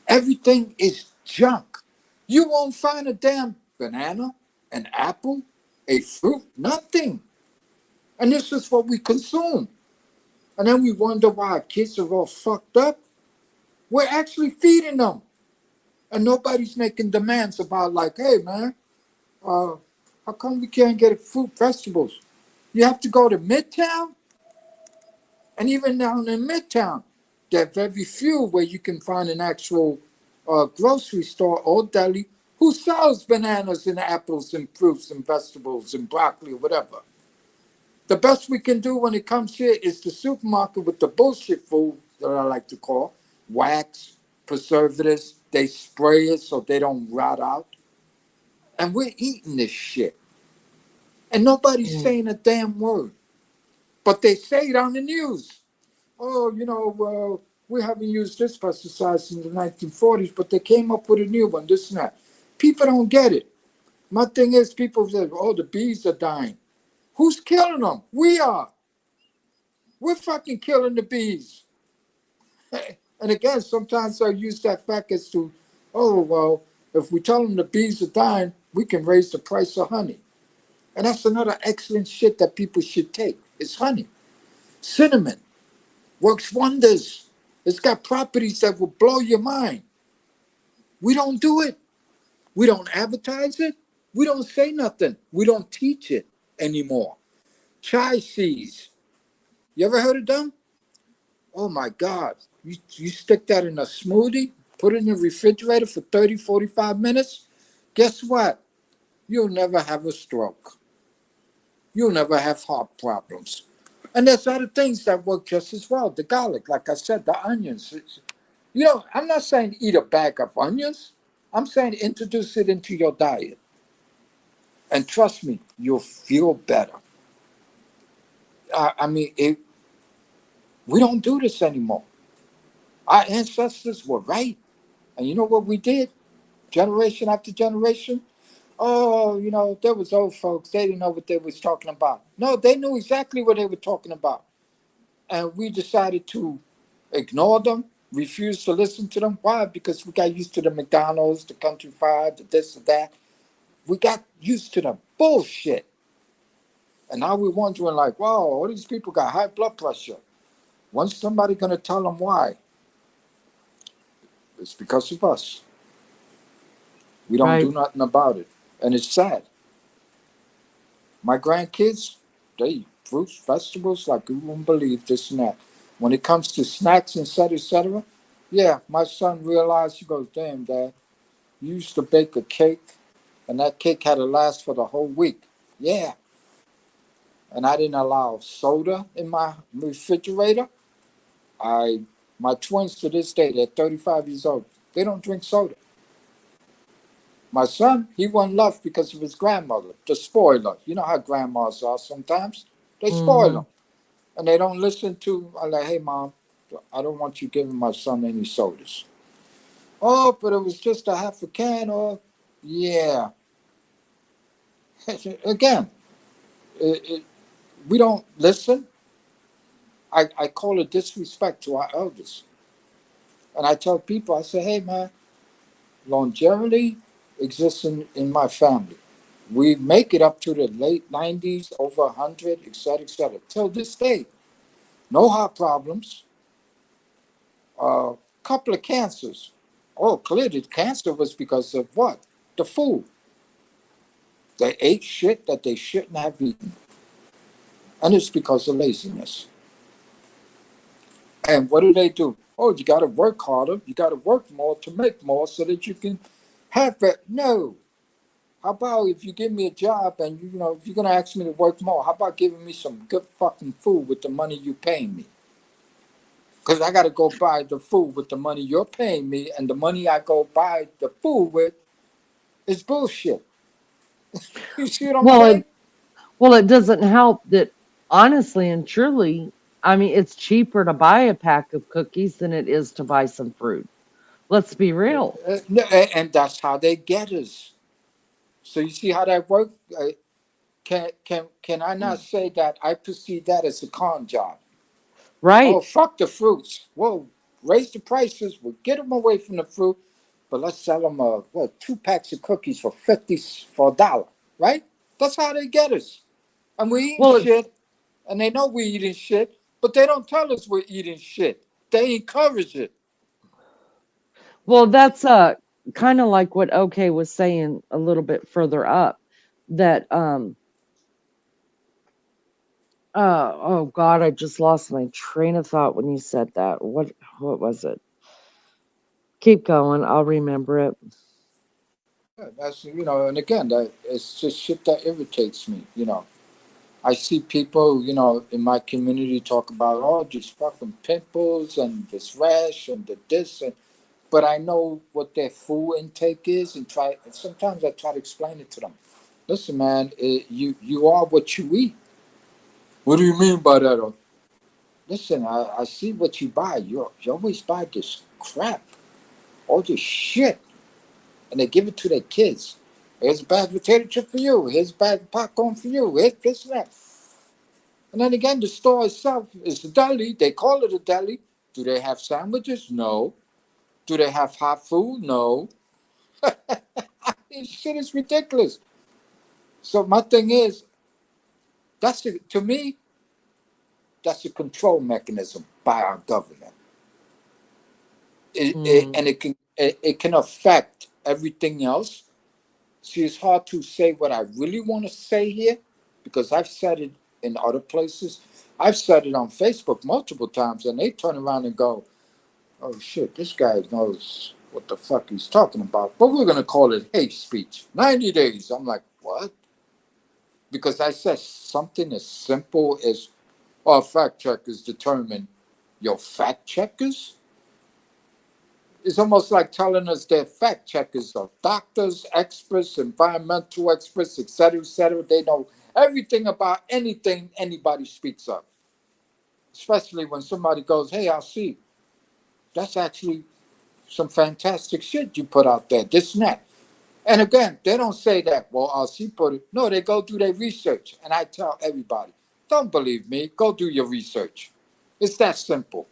S6: Everything is junk. You won't find a damn banana, an apple, a fruit, nothing. And this is what we consume. And then we wonder why our kids are all fucked up. We're actually feeding them. And nobody's making demands about like, hey man, how come we can't get fruit, vegetables? You have to go to Midtown? And even down in Midtown, there are very few where you can find an actual grocery store or deli. Who sells bananas and apples and fruits and vegetables and broccoli or whatever? The best we can do when it comes here is the supermarket with the bullshit food that I like to call wax, preservatives. They spray it so they don't rot out. And we're eating this shit. And nobody's
S3: Mm.
S6: saying a damn word. But they say it on the news. Oh, we haven't used this pesticide since the 1940s, but they came up with a new one, this and that. People don't get it. My thing is, people say, oh, the bees are dying. Who's killing them? We are. We're fucking killing the bees. And again, sometimes I use that fact as to, oh, well, if we tell them the bees are dying, we can raise the price of honey. And that's another excellent shit that people should take. It's honey. Cinnamon works wonders. It's got properties that will blow your mind. We don't do it. We don't advertise it. We don't say nothing. We don't teach it anymore. Chai seeds. You ever heard of them? Oh my God. You stick that in a smoothie, put it in the refrigerator for 30, 45 minutes. Guess what? You'll never have a stroke. You'll never have heart problems. And there's other things that work just as well. The garlic, like I said, the onions. I'm not saying eat a bag of onions. I'm saying introduce it into your diet. And trust me, you'll feel better. We don't do this anymore. Our ancestors were right. And you know what we did? Generation after generation? Oh, there was old folks. They didn't know what they was talking about. No, they knew exactly what they were talking about. And we decided to ignore them, refuse to listen to them. Why? Because we got used to the McDonald's, the Country Fried, the this and that. We got used to the bullshit. And now we're wondering like, wow, all these people got high blood pressure. When's somebody going to tell them why? It's because of us. We don't
S3: Right.
S6: do nothing about it. And it's sad. My grandkids, they eat fruits, vegetables like you wouldn't believe, this and that. When it comes to snacks, et cetera, yeah, my son realized, he goes, damn, Dad, you used to bake a cake, and that cake had to last for the whole week. Yeah. And I didn't allow soda in my refrigerator. My twins to this day, they're 35 years old. They don't drink soda. My son, he wasn't loved because of his grandmother, the spoiler. You know how grandmas are sometimes. They spoil
S3: Hmm.
S6: him. And they don't listen to, I'm like, hey, Mom, I don't want you giving my son any sodas. Oh, but it was just a half a can. Or, yeah. Again, we don't listen. I call it disrespect to our elders. And I tell people, I say, hey, man, longevity exists in my family. We make it up to the late 90s, over 100, et cetera, et cetera. Till this day, no heart problems, a couple of cancers. Oh, clearly, cancer was because of what? The food. They ate shit that they shouldn't have eaten. And it's because of laziness. And what do? Oh, you got to work harder. You got to work more to make more so that you can have it. No. How about if you give me a job and if you're gonna ask me to work more, how about giving me some good fucking food with the money you paying me? Because I gotta go buy the food with the money you're paying me, and the money I go buy the food with is bullshit. You see what I'm
S7: Well,
S6: saying?
S7: it doesn't help that honestly and truly, I mean, it's cheaper to buy a pack of cookies than it is to buy some fruit. Let's be real.
S6: No, and that's how they get us. So you see how that works? Can I not say that I perceive that as a con job? Oh,
S7: Right.
S6: fuck the fruits. Whoa, raise the prices. We'll get them away from the fruit, but let's sell them 2 packs of cookies for 50 for $1, right? That's how they get us. And we eating
S7: Well, it's
S6: shit, and they know we eating shit, but they don't tell us we're eating shit. They encourage it.
S7: that's kind of like what OK was saying a little bit further up that oh God, I just lost my train of thought when you said that. What was it? Keep going. I'll remember it.
S6: Yeah, that's, and again, that it's just shit that irritates me. I see people, in my community talk about all these fucking pimples and this rash and the this, but I know what their food intake is, and sometimes I try to explain it to them. Listen, man, you are what you eat. What do you mean by that? Listen, I see what you buy. You always buy this crap, all this shit, and they give it to their kids. Here's a bag of potato chip for you. Here's a bag of popcorn for you. Here's this and that. And then again, the store itself is a deli. They call it a deli. Do they have sandwiches? No. Do they have hot food? No. This shit is ridiculous. So my thing is, to me, that's a control mechanism by our government. And it can affect everything else. See, it's hard to say what I really want to say here because I've said it in other places. I've said it on Facebook multiple times, and they turn around and go, "Oh shit, this guy knows what the fuck he's talking about." But we're gonna call it hate speech. 90 days. I'm like, what? Because I said something as simple as, "Oh, fact checkers determine your fact checkers." It's almost like telling us they're fact checkers of doctors, experts, environmental experts, etc., etc. They know everything about anything anybody speaks of. Especially when somebody goes, "Hey, I'll see. That's actually some fantastic shit you put out there, this and that." And again, they don't say that, "Well, I'll see put it." No, they go do their research. And I tell everybody, don't believe me, go do your research. It's that simple.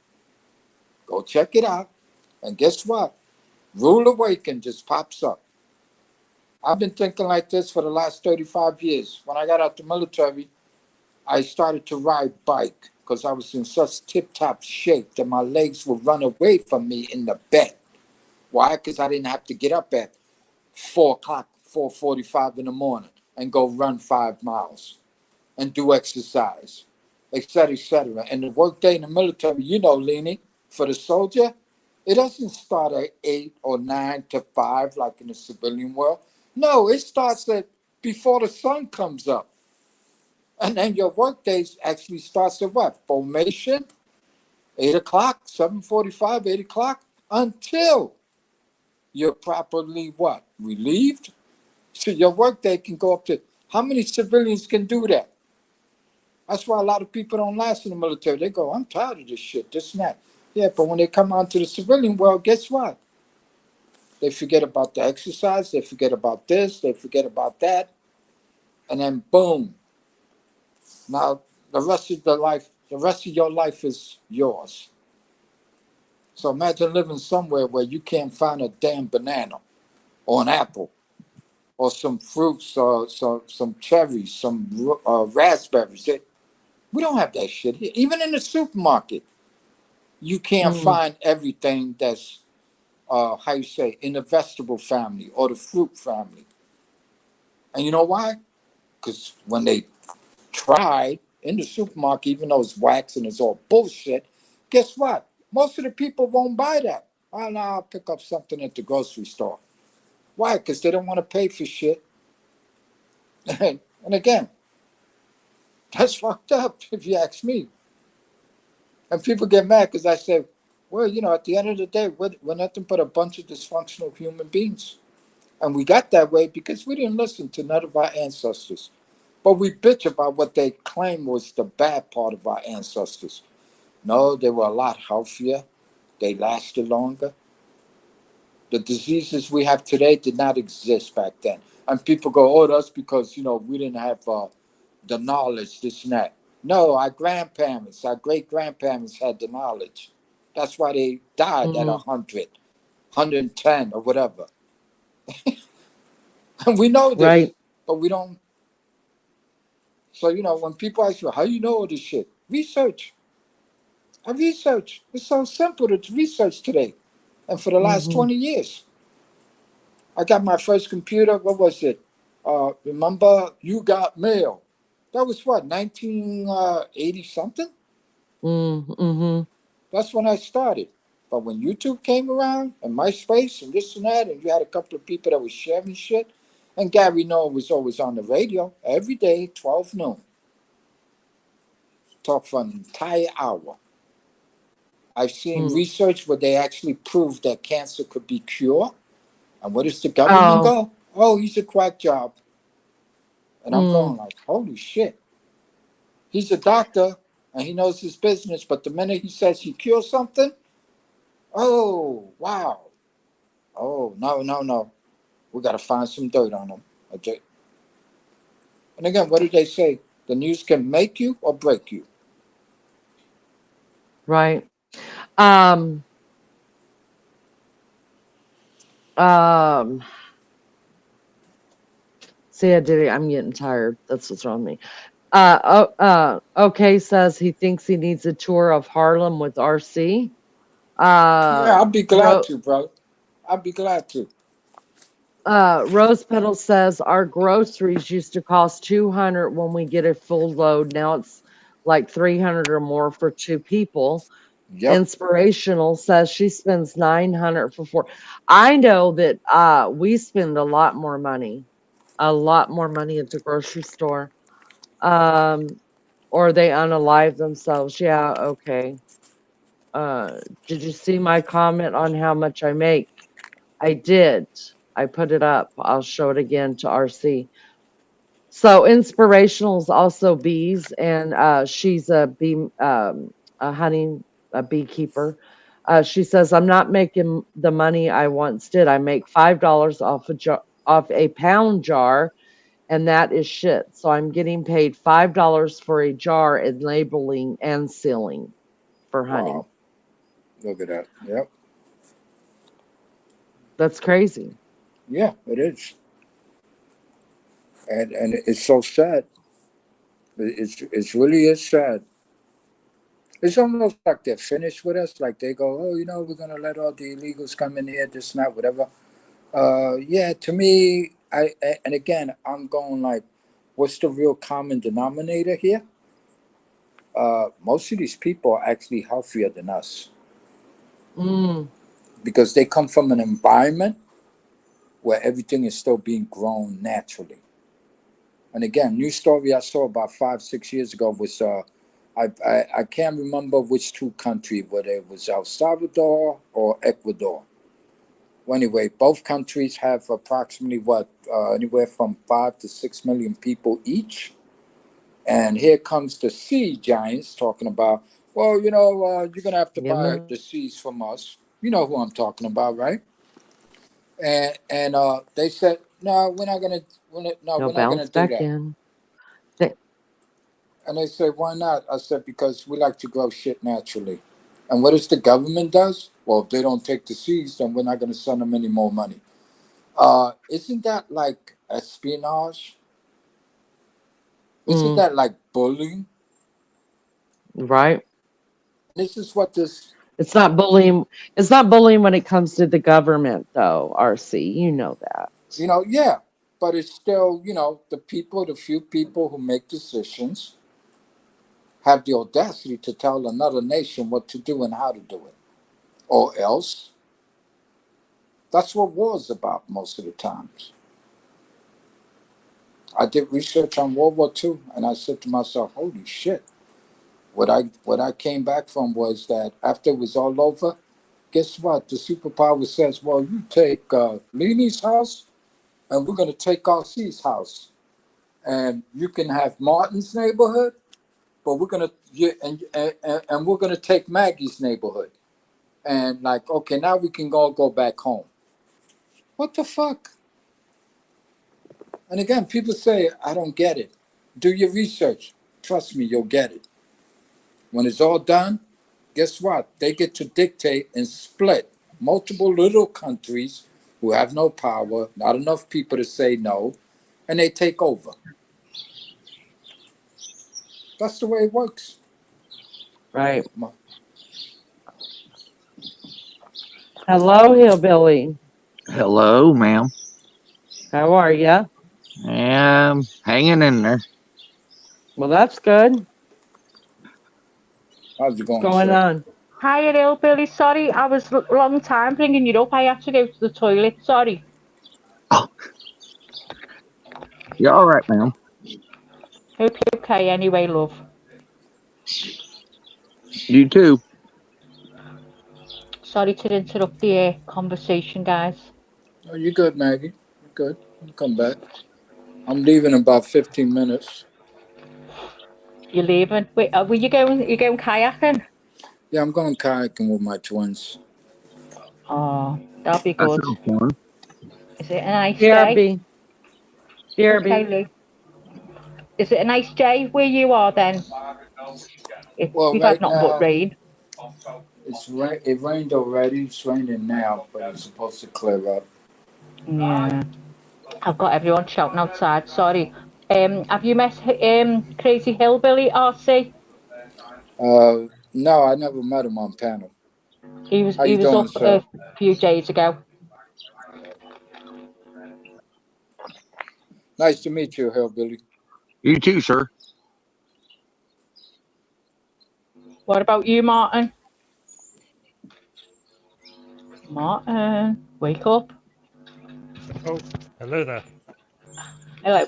S6: Go check it out. And guess what? Rule Awaken just pops up. I've been thinking like this for the last 35 years. When I got out the military, I started to ride bike because I was in such tip-top shape that my legs would run away from me in the bed. Why? Because I didn't have to get up at 4 o'clock, 4:45 in the morning and go run 5 miles and do exercise, etc., etc. And the workday in the military, Lenny, for the soldier, it doesn't start at 8 or 9 to 5 like in the civilian world. No, it starts at before the sun comes up. And then your workday actually starts at what? Formation, 8 o'clock, 7:45, 8 o'clock, until you're properly what? Relieved? So your workday can go up to, how many civilians can do that? That's why a lot of people don't last in the military. They go, "I'm tired of this shit, this and that." Yeah, but when they come out to the civilian world, guess what? They forget about the exercise, they forget about this, they forget about that, and then boom. Now the rest of your life is yours. So imagine living somewhere where you can't find a damn banana or an apple or some fruits or some cherries, some raspberries. We don't have that shit here. Even in the supermarket, you can't find everything that's how you say, in the vegetable family or the fruit family. And you know why? Because when they tried in the supermarket, even though it's wax and it's all bullshit, guess what? Most of the people won't buy that. Oh, no, I'll pick up something at the grocery store. Why? Because they don't want to pay for shit. And again, that's fucked up if you ask me. And people get mad because I say, well, at the end of the day, we're nothing but a bunch of dysfunctional human beings. And we got that way because we didn't listen to none of our ancestors. But we bitch about what they claim was the bad part of our ancestors. No, they were a lot healthier. They lasted longer. The diseases we have today did not exist back then. And people go, "Oh, that's because, we didn't have the knowledge, this and that." No, our grandparents, our great-grandparents had the knowledge. That's why they died at 100, 110 or whatever. And we know this,
S3: Right.
S6: but we don't. So, when people ask you, "How you know all this shit?" Research. I research. It's so simple to research today. And for the last 20 years, I got my first computer. What was it? Remember, you got mail. That was what, 1980 something?
S3: Mm-hmm.
S6: That's when I started. But when YouTube came around and MySpace and this and that, and you had a couple of people that were sharing shit, and Gary Noah was always on the radio every day, 12 noon, talk for an entire hour. I've seen research where they actually proved that cancer could be cured. And where does the government go? Oh, he's a crack job. And I'm going like, holy shit. He's a doctor and he knows his business, but the minute he says he cures something, oh, wow. Oh, no. We got to find some dirt on him. Okay. And again, what did they say? The news can make you or break you.
S3: Right. See, I did it. I'm getting tired. That's what's wrong with me. Okay, says he thinks he needs a tour of Harlem with RC.
S6: Yeah, I'll be glad to, bro. I'll be glad to.
S3: Rose Petal says our groceries used to cost $200 when we get a full load. Now it's like $300 or more for 2 people.
S6: Yep.
S3: Inspirational says she spends $900 for 4. I know that we spend a lot more money at the grocery store. Or they unalive themselves. Yeah, okay. Did you see my comment on how much I make? I did. I put it up. I'll show it again to RC. So inspirational is also bees, and she's a bee, a beekeeper. She says, "I'm not making the money I once did. I make $5 off a pound jar, and that is shit. So I'm getting paid $5 for a jar and labeling and sealing for honey."
S6: Wow. Look at that. Yep.
S3: That's crazy.
S6: Yeah, it is. And it's so sad. It's really is sad. It's almost like they're finished with us. Like they go, oh, we're gonna let all the illegals come in here, this and that, whatever. Yeah, to me, and again, I'm going like, what's the real common denominator here? Most of these people are actually healthier than us because they come from an environment where everything is still being grown naturally. And again, new story I saw about 5-6 years ago was I can't remember which 2 countries, whether it was El Salvador or Ecuador. Well, anyway, both countries have approximately anywhere from 5 to 6 million people each. And here comes the sea giants talking about, well, you're gonna have to buy the seas from us. You know who I'm talking about, right? And they said, no, we're not gonna, we're not gonna do that. And they said, why not? I said, because we like to grow shit naturally. And what does the government does? Well, if they don't take the seeds, then we're not going to send them any more money. Isn't that like espionage? Isn't that like bullying?
S3: Right.
S6: This is what this...
S3: It's not bullying. It's not bullying when it comes to the government, though, RC. You know that.
S6: Yeah. But it's still, the few people who make decisions have the audacity to tell another nation what to do and how to do it. Or else, that's what war's about most of the times. I did research on World War II, and I said to myself, holy shit. What I came back from was that after it was all over, guess what? The superpower says, well, you take Leanie's house, and we're going to take RC's house. And you can have Martin's neighborhood, but we're going to, and we're going to take Maggie's neighborhood. And like, okay, now we can all go back home. What the fuck? And again, people say, I don't get it. Do your research. Trust me, you'll get it. When it's all done, guess what? They get to dictate and split multiple little countries who have no power, not enough people to say no, and they take over. That's the way it works.
S3: Right. Hello, Hillbilly.
S9: Hello, ma'am.
S3: How are ya?
S9: Hanging in there.
S3: Well, that's good.
S6: How's it going,
S3: What's going
S6: sir?
S3: on?
S4: Hi, Hillbilly. Sorry, I was long time bringing you up. I had to go to the toilet. Sorry.
S9: You're all right, ma'am.
S4: Hope you're okay anyway, love.
S9: You too.
S4: Sorry to interrupt the conversation, guys.
S6: Oh, you good, Maggie? You good? You come back. I'm leaving in about 15 minutes.
S4: You're leaving. Wait, were you going? You going kayaking?
S6: Yeah, I'm going kayaking with my twins.
S4: Oh, that'll be
S9: That
S4: good.
S9: sounds fun.
S4: Is it a nice day?
S7: BRB. BRB.
S4: Okay, Lou. Is it a nice day where you are then?
S6: Well,
S4: We've had
S6: right
S4: nothing but
S6: now
S4: rain.
S6: it rained already. It's raining now, but it's supposed to clear up.
S4: Yeah. I've got everyone shouting outside. Sorry. Have you met Crazy Hillbilly RC?
S6: No, I never met him on panel.
S4: He was
S6: How
S4: he
S6: you
S4: was
S6: doing,
S4: up
S6: sir?
S4: a few days ago.
S6: Nice to meet you, Hillbilly.
S9: You too, sir.
S4: What about you, Martin? Martin, wake up.
S8: Oh, hello there.
S4: Hello,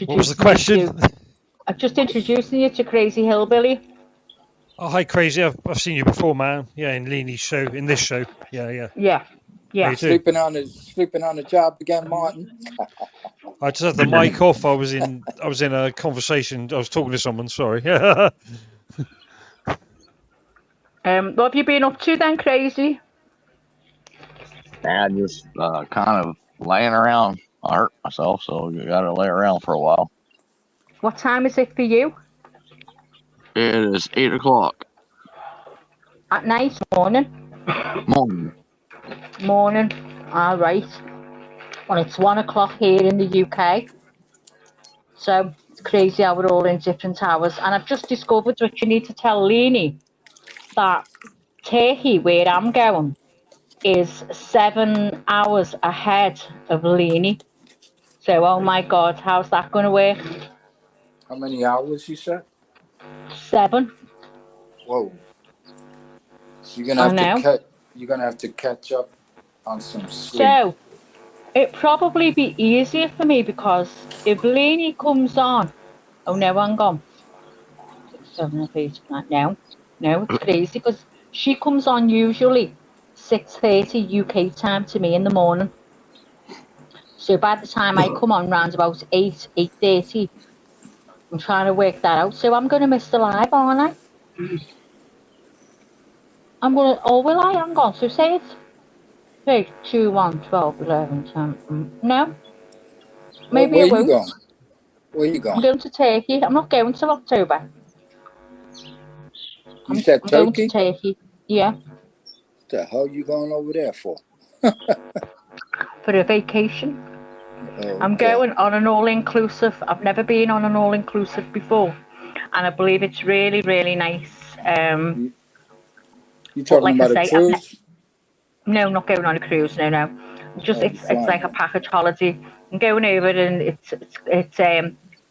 S8: What was the question?
S4: I'm just introducing you to Crazy Hillbilly.
S8: Oh, hi, Crazy. I've seen you before, man. Yeah, in Leanie's show, in this show. Yeah.
S4: Yeah,
S8: How
S4: yeah.
S8: you doing?
S6: Sleeping on the job again, Martin.
S8: I just had the mic off. I was in a conversation. I was talking to someone. Sorry.
S4: What have you been up to then, Crazy?
S9: I just kind of laying around. I hurt myself, so you got to lay around for a while.
S4: What time is it for you?
S9: It is 8 o'clock.
S4: At night, morning?
S9: Morning.
S4: Morning. All right. Well, it's 1 o'clock here in the UK. So it's crazy how we're all in different hours. And I've just discovered, which you need to tell Leanie, that Turkey, where I'm going, is 7 hours ahead of Leanie. So, oh my God, how's that going to work?
S6: How many hours you said?
S4: 7.
S6: Whoa. So
S4: I know.
S6: you're gonna have to catch up on some sleep.
S4: So it'd probably be easier for me because if Leanie comes on, oh no, hang on. 6, 7, 8, 9. No, it's crazy because she comes on usually 6:30 UK time to me in the morning. So by the time I come on round about 8:30, I'm trying to work that out. So I'm going to miss the live, aren't I? Will I? Hang on. So say it's 3, 2, 1, 12, 11, 10. No,
S6: Well,
S4: maybe
S6: where
S4: I
S6: you
S4: won't.
S6: going? Where you
S4: I'm
S6: going?
S4: going to Turkey. I'm not going till October.
S6: You said
S4: I'm going to
S6: Turkey?
S4: Turkey. Yeah,
S6: What the hell you going over there for?
S4: for a vacation.
S6: Oh,
S4: I'm
S6: okay.
S4: going on an all-inclusive. I've never been on an all-inclusive before, and I believe it's really, really nice.
S6: You
S4: But
S6: talking
S4: like I
S6: about a
S4: say,
S6: cruise?
S4: no, not going on a cruise. No. Just
S6: Oh, you
S4: it's
S6: flying
S4: like a
S6: them.
S4: package holiday. I'm going over, and it's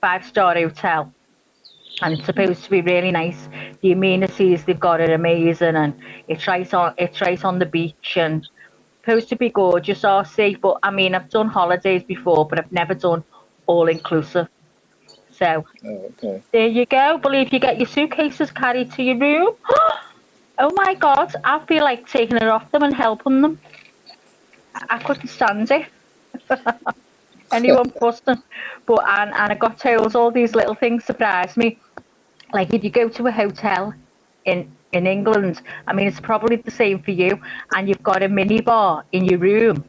S4: 5-star hotel, and it's supposed to be really nice. The amenities they've got are amazing, and it's right on the beach, and supposed to be gorgeous, RC. But I mean, I've done holidays before, but I've never done all inclusive. So
S6: Oh, okay.
S4: there you go. Believe you get your suitcases carried to your room. Oh my God, I feel like taking it off them and helping them. I couldn't stand it. Anyone fussing. But and I got told all these little things surprised me. Like if you go to a hotel in England, I mean it's probably the same for you, and you've got a mini bar in your room,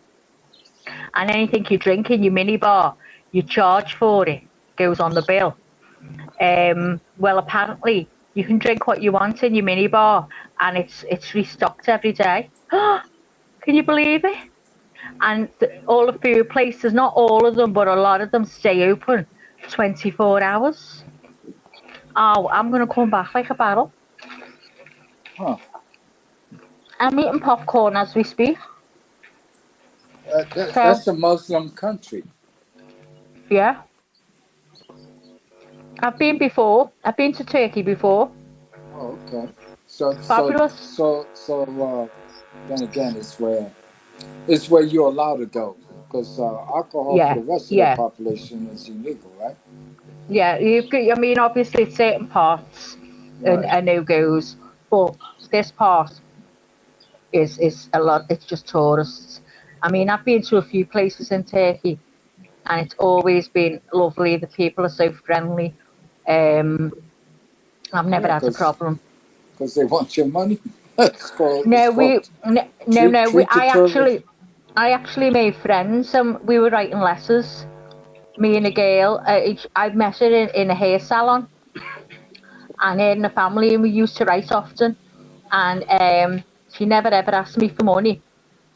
S4: and anything you drink in your mini bar, you charge for it. Goes on the bill. Well, apparently you can drink what you want in your mini bar, and it's restocked every day. Can you believe it? And all the food places, not all of them, but a lot of them stay open 24 hours. Oh, I'm going to come back like a barrel.
S6: Huh.
S4: I'm eating popcorn as we speak. So,
S6: That's a Muslim country.
S4: yeah. I've been before. I've been to Turkey before.
S6: Oh, okay. So
S4: Fabulous.
S6: then again, it's where you're allowed to go, because alcohol for
S4: Yeah,
S6: the rest of the
S4: yeah,
S6: population is illegal, right?
S4: yeah. I mean, obviously, certain parts
S6: Right.
S4: are no goes, but this part is a lot. It's just tourists. I mean, I've been to a few places in Turkey, and it's always been lovely. The people are so friendly. I've never
S6: Yeah,
S4: had a
S6: because
S4: problem.
S6: they want your money. It's
S4: No,
S6: called
S4: no.
S6: treat the tourists.
S4: I actually made friends, and we were writing letters. Me and a girl. I met her in a hair salon, and her and the family, and we used to write often. And she never ever asked me for money.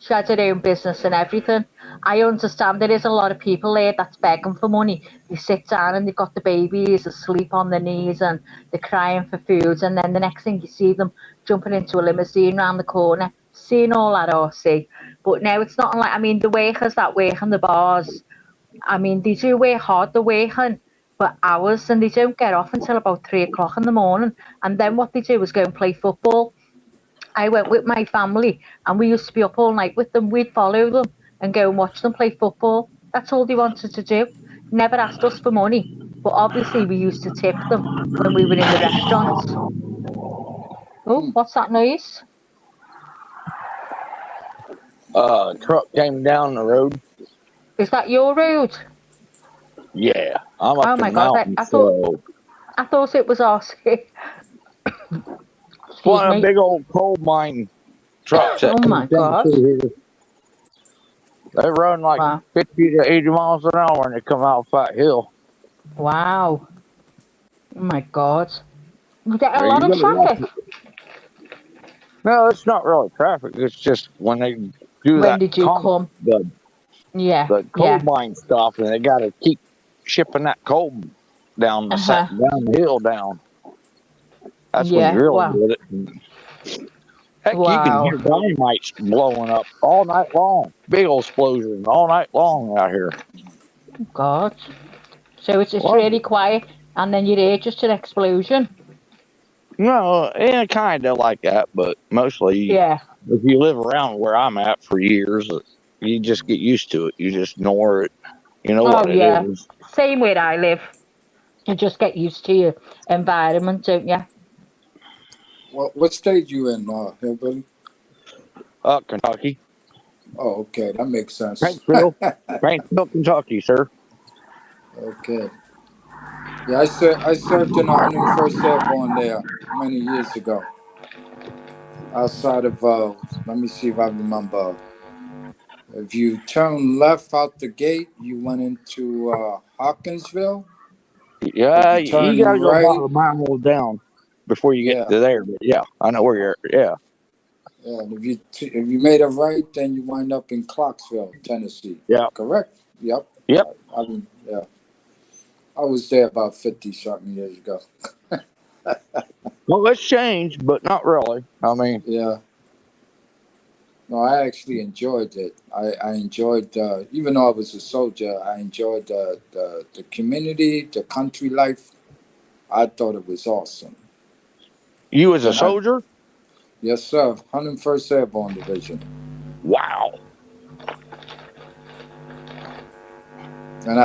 S4: She had her own business and everything. I understand there is a lot of people there that's begging for money. They sit down and they've got the babies asleep on their knees and they're crying for food. And then the next thing you see them jumping into a limousine round the corner, seeing all that RC. But now it's not like, I mean, the workers that work in the bars, I mean, they do work hard, they're working for hours and they don't get off until about 3 o'clock in the morning. And then what they do is go and play football. I went with my family and we used to be up all night with them. We'd follow them and go and watch them play football. That's all they wanted to do. Never asked us for money. But obviously we used to tip them when we were in the restaurants. Oh,
S6: Hmm.
S4: what's that noise?
S9: Truck came down the road.
S4: Is that your road?
S9: Yeah, I'm up
S4: Oh
S9: in
S4: my
S9: the
S4: god,
S9: mountains, so
S4: I thought it was RC.
S9: it's
S4: Excuse
S9: one of the
S4: me.
S9: big old coal mine trucks that
S4: Oh
S9: comes
S4: my
S9: down
S4: god.
S9: through here. They run like
S4: Wow.
S9: 50 to 80 miles an hour and they come out Fat Hill.
S4: Wow. Oh my god. You get a
S9: Yeah,
S4: lot
S9: you
S4: of
S9: gotta watch
S4: traffic.
S9: it. No, it's not really traffic. It's just when they do
S4: When
S9: that
S4: did you come? Yeah,
S9: the coal
S4: yeah.
S9: mine stuff, and they got to keep shipping that coal down
S4: Uh-huh.
S9: down the hill down. That's when you
S4: Yeah.
S9: really
S4: Wow.
S9: get it. Heck, you can
S4: Wow.
S9: hear dynamite blowing up all night long. Big old explosions all night long out here.
S4: God. So it's
S9: Well,
S4: really quiet, and then you hear just an explosion.
S9: no, yeah, kind of like that, but mostly
S4: Yeah.
S9: if you live around where I'm at for years, you just get used to it. You just ignore it. You know
S4: Oh
S9: what it
S4: yeah.
S9: is.
S4: Same where I live. You just get used to your environment, don't you?
S6: What state you in, Hillbilly?
S9: Kentucky,
S6: Oh, okay, that makes sense.
S9: Paintsville, Kentucky, sir.
S6: Okay. Yeah, I served in the 101st Airborne there many years ago. Outside of let me see if I remember. If you turn left out the gate, you went into Hawkinsville. If
S9: Yeah,
S6: you
S9: you
S6: turn
S9: got to go about
S6: right,
S9: a mile down before you get
S6: yeah,
S9: to there. But yeah, I know where you're. Yeah,
S6: yeah. And if you made a right, then you wind up in Clarksville, Tennessee.
S9: yeah,
S6: Correct? Yep.
S9: yep.
S6: I mean, yeah. I was there about 50 something years ago.
S9: Well, it's changed, but not really. I mean,
S6: Yeah. No, I actually enjoyed it. I enjoyed, even though I was a soldier, I enjoyed the community, the country life. I thought it was awesome.
S9: you as a
S6: And I,
S9: soldier.
S6: yes, sir, 101st Airborne Division.
S9: Wow.
S6: And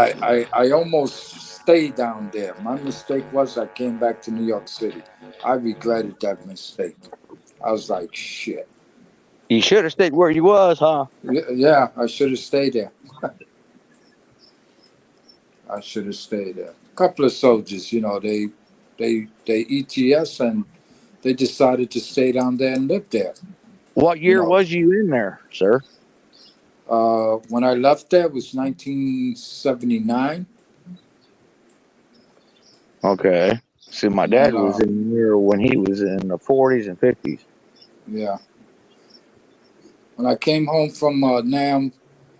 S6: I almost stayed down there. My mistake was I came back to New York City. I regretted that mistake. I was like, shit.
S9: You should have stayed where you was, huh?
S6: Yeah, I should have stayed there. I should have stayed there. A couple of soldiers, they ETS and they decided to stay down there and live there.
S9: What
S6: You
S9: year
S6: know,
S9: was you in there, sir?
S6: when I left there it was 1979,
S9: Okay. See, my dad
S6: and
S9: was in there when he was in the 40s and 50s.
S6: yeah, when I came home from Nam,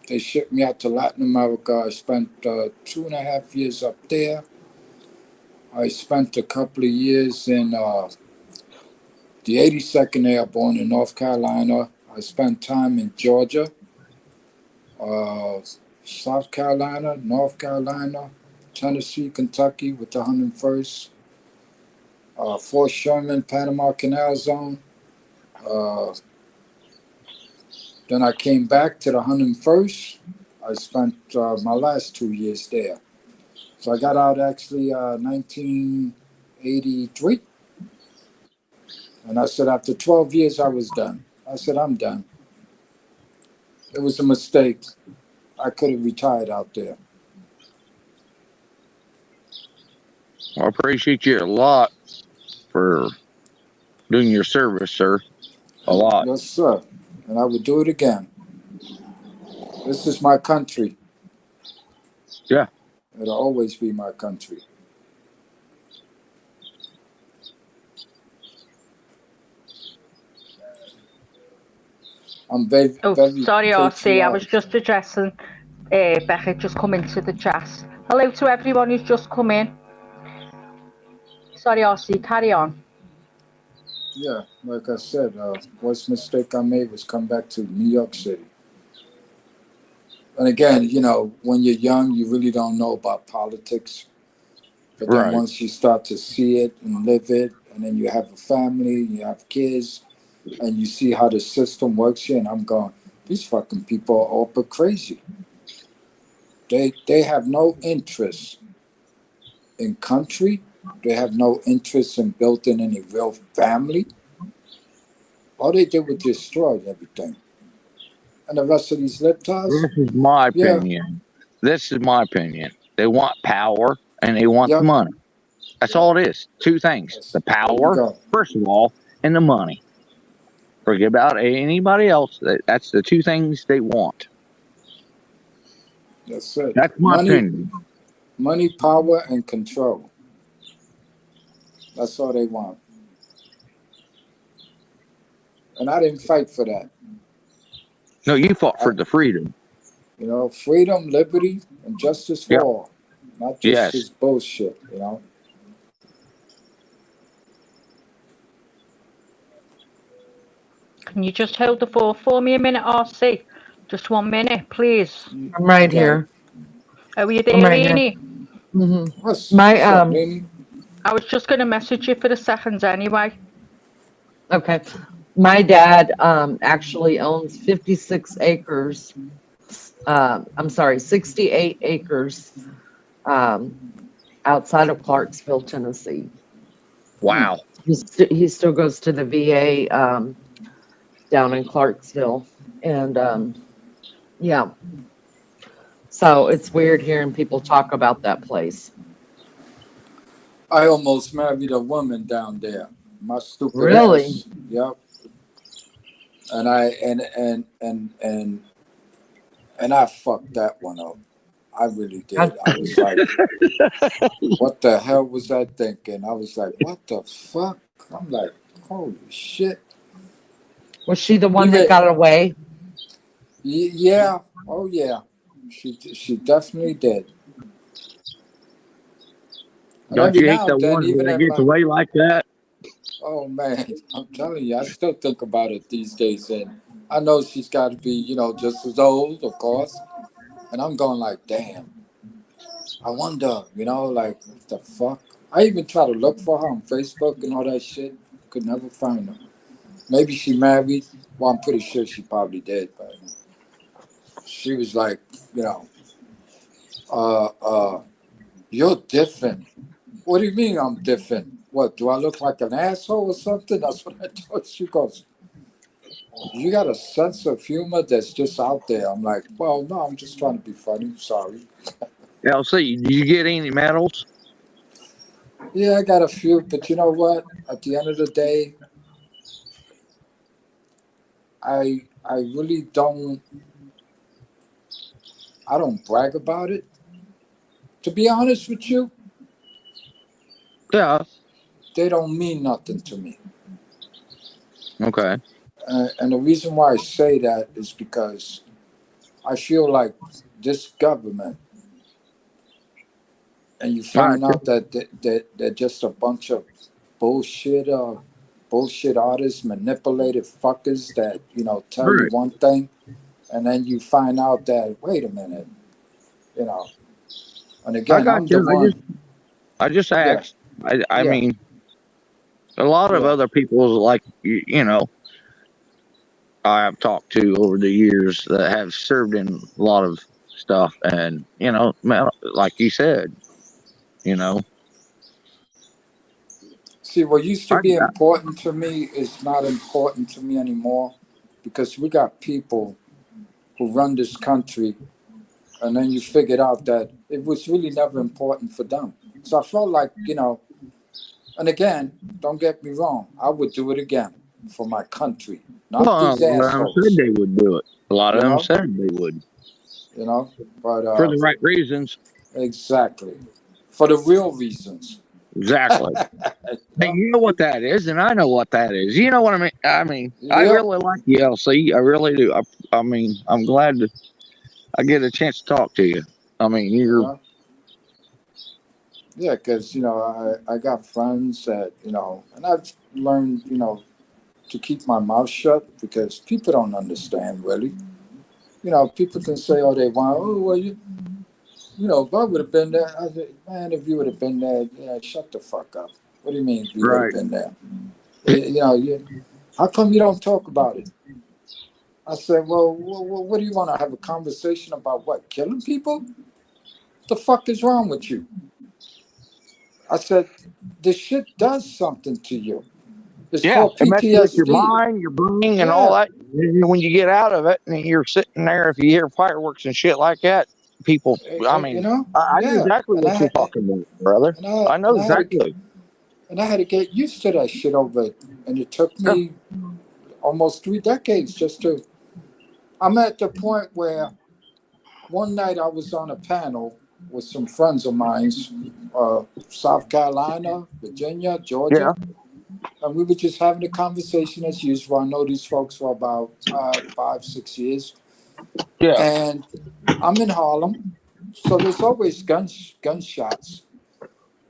S6: they shipped me out to Latin America. I spent 2.5 years up there. I spent a couple of years in the 82nd Airborne in North Carolina. I spent time in Georgia, uh, South Carolina, North Carolina, Tennessee, Kentucky with the 101st. Fort Sherman, Panama Canal Zone. Uh, then I came back to the 101st. I spent my last 2 years there. So I got out actually 1983. And I said after 12 years I was done. I said I'm done. It was a mistake. I could have retired out there.
S9: I appreciate you a lot for doing your service, sir. A lot.
S6: Yes, sir. And I would do it again. This is my country.
S9: Yeah.
S6: It'll always be my country. I'm very,
S4: Oh,
S6: very
S4: sorry, RC. I was
S6: patriotic.
S4: just addressing Becky just come into the chat. Hello to everyone who's just come in. Sorry, RC, carry on.
S6: Yeah, like I said, worst mistake I made was come back to New York City. And again, you know, when you're young, you really don't know about politics. But then
S9: Right.
S6: once you start to see it and live it, and then you have a family, you have kids, and you see how the system works here, and I'm going, these fucking people are all but crazy. They have no interest in country. They have no interest in building any real family. All they did was destroy everything. And the rest of these liptas,
S9: This is my
S6: yeah,
S9: opinion. This is my opinion. They want power and they want the
S6: yep,
S9: money. That's all it is. Two things. The
S6: there you
S9: power,
S6: go.
S9: first of all, and the money. Forget about anybody else. That's the two things they want.
S6: That's it.
S9: That's my opinion.
S6: Money, power, and control. That's all they want. And I didn't fight for that.
S9: No, you fought for the freedom.
S6: You know, freedom, liberty, and justice for
S9: Yep.
S6: all. Not just
S9: Yes.
S6: this bullshit, you know.
S4: Can you just hold the fort for me a minute, RC? Just 1 minute, please.
S7: I'm right
S6: Okay.
S7: here.
S4: Are you
S7: I'm
S4: there,
S7: right here.
S4: Rini?
S6: What's
S7: My
S6: up, Amy?
S4: I was just going to message you for the seconds anyway.
S7: Okay. My dad actually owns 56 acres. I'm sorry, 68 acres outside of Clarksville, Tennessee.
S9: Wow.
S7: He still goes to the VA down in Clarksville. And yeah. So it's weird hearing people talk about that place.
S6: I almost married a woman down there. My stupid
S7: Really?
S6: ass. Yep. And I fucked that one up. I really did. I was like, what the hell was I thinking? I was like, what the fuck? I'm like, holy shit.
S7: Was she the one that got away?
S6: Yeah. Oh yeah. She definitely did. And
S9: Don't
S6: every
S9: you hate
S6: now
S9: the
S6: and then,
S9: ones
S6: even
S9: that
S6: at
S9: gets
S6: my
S9: away like that?
S6: oh man, I'm telling you, I still think about it these days, and I know she's got to be, you know, just as old, of course. And I'm going like, damn. I wonder, you know, like what the fuck. I even try to look for her on Facebook and all that shit. Could never find her. Maybe she married. Well, I'm pretty sure she probably did, but she was like, you know, uh, uh, you're different. What do you mean I'm different? What, do I look like an asshole or something? That's what I told she goes, you got a sense of humor that's just out there. I'm like, well, no, I'm just trying to be funny. Sorry.
S9: LC, did you get any medals?
S6: Yeah, I got a few, but you know what? At the end of the day, I really don't brag about it. To be honest with you,
S9: Yeah.
S6: they don't mean nothing to me.
S9: Okay.
S6: And the reason why I say that is because I feel like this government, and you find out that they're just a bunch of bullshit, bullshit artists, manipulated fuckers that, you know, tell you
S9: Right.
S6: one thing, and then you find out that, wait a minute, you know. And
S9: I
S6: again,
S9: got
S6: I'm the
S9: you.
S6: one.
S9: I just
S6: Yeah,
S9: asked. I
S6: yeah.
S9: mean, A lot of
S6: Yeah.
S9: other people, like, you know, I have talked to over the years that have served in a lot of stuff. And, you know, like you said, you know,
S6: See, what used to
S9: I,
S6: be important to me is not important to me anymore because we got people who run this country, and then you figured out that it was really never important for them. So I felt like, and again, don't get me wrong, I would do it again for my country, not
S9: well, a
S6: these
S9: lot of them said
S6: assholes,
S9: they would do it. A lot of
S6: you
S9: them
S6: know,
S9: said they would
S6: you know, but
S9: for the right reasons.
S6: exactly, for the real reasons.
S9: Exactly.
S6: You
S9: And
S6: know?
S9: you know what that is, and I know what that is. You know what I mean? I mean, I
S6: Yep.
S9: really like you, LC. I really do. I mean, I'm glad that I get a chance to talk to you. I mean,
S6: You
S9: you're
S6: know? Yeah, because I got friends that and I've learned to keep my mouth shut because people don't understand really. People can say all they want. Oh well, if I would have been there, I said, man, if you would have been there, yeah, shut the fuck up. What do you mean if you would have
S9: right.
S6: been there? How come you don't talk about it? I said, well, what do you want to have a conversation about? What, killing people? The fuck is wrong with you? I said, this shit does something to you. It's
S9: Yeah,
S6: called
S9: it messes with your
S6: PTSD.
S9: mind, your brain, and all
S6: Yeah,
S9: that. And when you get out of it, and you're sitting there, if you hear fireworks and shit like that, people. I mean, I know
S6: yeah.
S9: exactly
S6: And
S9: what you're talking about, brother.
S6: and I
S9: I know
S6: and I had to
S9: exactly.
S6: and I had to get used to that shit over it. And it took
S9: Yeah,
S6: me almost 3 decades just to. I'm at the point where one night I was on a panel with some friends of mine, South Carolina, Virginia, Georgia,
S9: yeah,
S6: and we were just having a conversation as usual. I know these folks for about 5, 6 years,
S9: yeah.
S6: and I'm in Harlem, so there's always gunshots,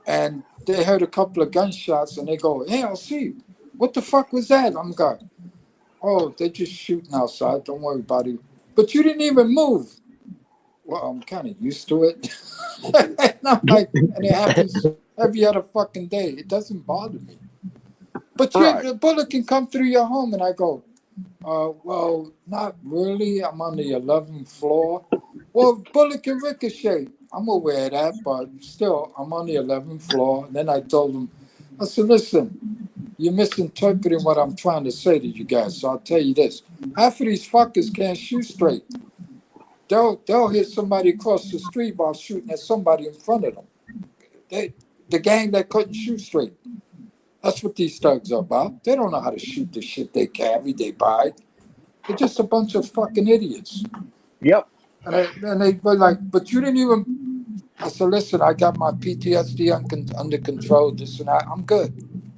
S6: and they heard a couple of gunshots, and they go, "Hey, I'll see, what the fuck was that?" I'm going, "Oh, they're just shooting outside. Don't worry about it." But you didn't even move. Well, I'm kind of used to it. And I'm like, and it happens every other fucking day. It doesn't bother me. But
S9: Right.
S6: the bullet can come through your home, and I go, well, not really. I'm on the 11th floor. Well, bullet can ricochet. I'm aware of that, but still, I'm on the 11th floor. And then I told them, I said, listen, you're misinterpreting what I'm trying to say to you guys. So I'll tell you this: half of these fuckers can't shoot straight. They'll hit somebody across the street while shooting at somebody in front of them. They, the gang that couldn't shoot straight. That's what these thugs are about. They don't know how to shoot the shit they carry, they buy. They're just a bunch of fucking idiots.
S9: Yep.
S6: And they were like, but you didn't even. I said, listen, I got my PTSD under control, this and that. I'm good.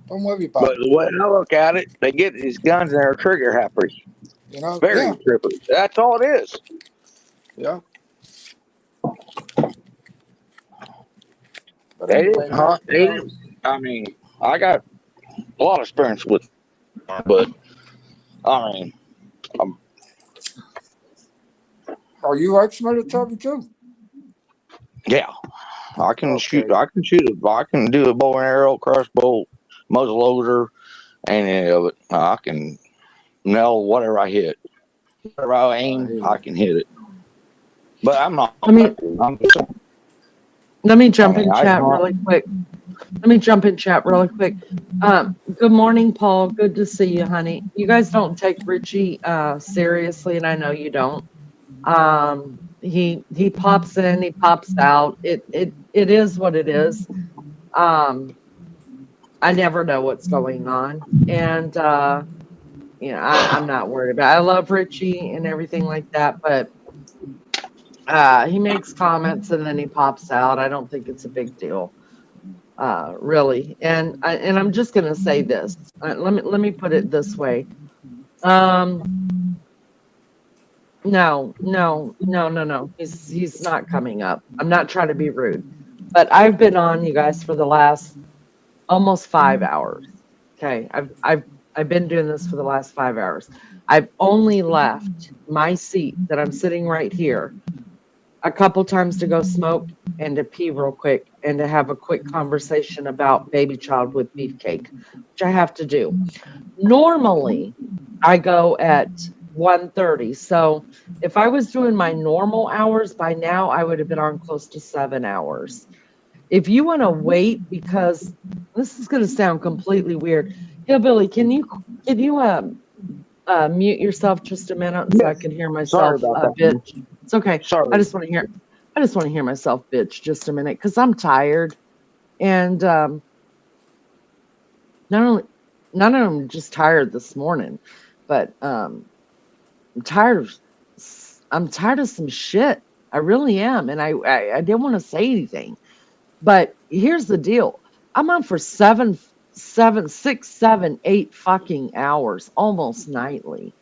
S6: Don't worry
S9: But
S6: about it.
S9: the way I look at it, they get these guns and they're trigger happy.
S6: Yeah,
S9: Very trippy. That's all it is.
S6: yeah. But
S9: They
S6: anyway,
S9: didn't
S6: man,
S9: hunt. They didn't. I mean, I got a lot of experience with, but I mean, um,
S6: are you ex-military too?
S9: yeah, I can shoot.
S6: Okay.
S9: I can shoot. I can do a bow and arrow, crossbow, muzzle loader, any of it. I can nail whatever I hit. Whatever I
S6: I
S9: aim,
S6: hear
S9: I
S6: you.
S9: can hit it. But I'm not.
S7: Let me
S9: I'm just,
S7: let me
S9: I
S7: jump
S9: mean,
S7: in
S9: I
S7: chat
S9: hunt.
S7: really quick. Let me jump in chat really quick. Good morning, Paul. Good to see you, honey. You guys don't take Richie seriously, and I know you don't. He pops in, he pops out. It is what it is. Um, I never know what's going on, and I'm not worried about it. I love Richie and everything like that, but he makes comments and then he pops out. I don't think it's a big deal, really. And I'm just gonna say this. Let me put it this way. Um, no. He's not coming up. I'm not trying to be rude, but I've been on you guys for the last almost 5 hours. Okay, I've been doing this for the last 5 hours. I've only left my seat that I'm sitting right here
S3: a couple times to go smoke and to pee real quick and to have a quick conversation about baby child with beefcake, which I have to do. Normally, I go at 1:30. So if I was doing my normal hours by now, I would have been on close to 7 hours. If you want to wait, because this is going to sound completely weird, Hillbilly, can you mute yourself just a minute so I
S9: Yes.
S3: can hear
S9: Sorry
S3: myself
S9: about that.
S3: bitch? It's okay. I
S9: Sorry.
S3: just want to hear. I just want to hear myself bitch just a minute because I'm tired, and not only not only am just tired this morning, but I'm tired of I'm tired of some shit. I really am, and I didn't want to say anything. But here's the deal. I'm on for 8 fucking hours, almost nightly.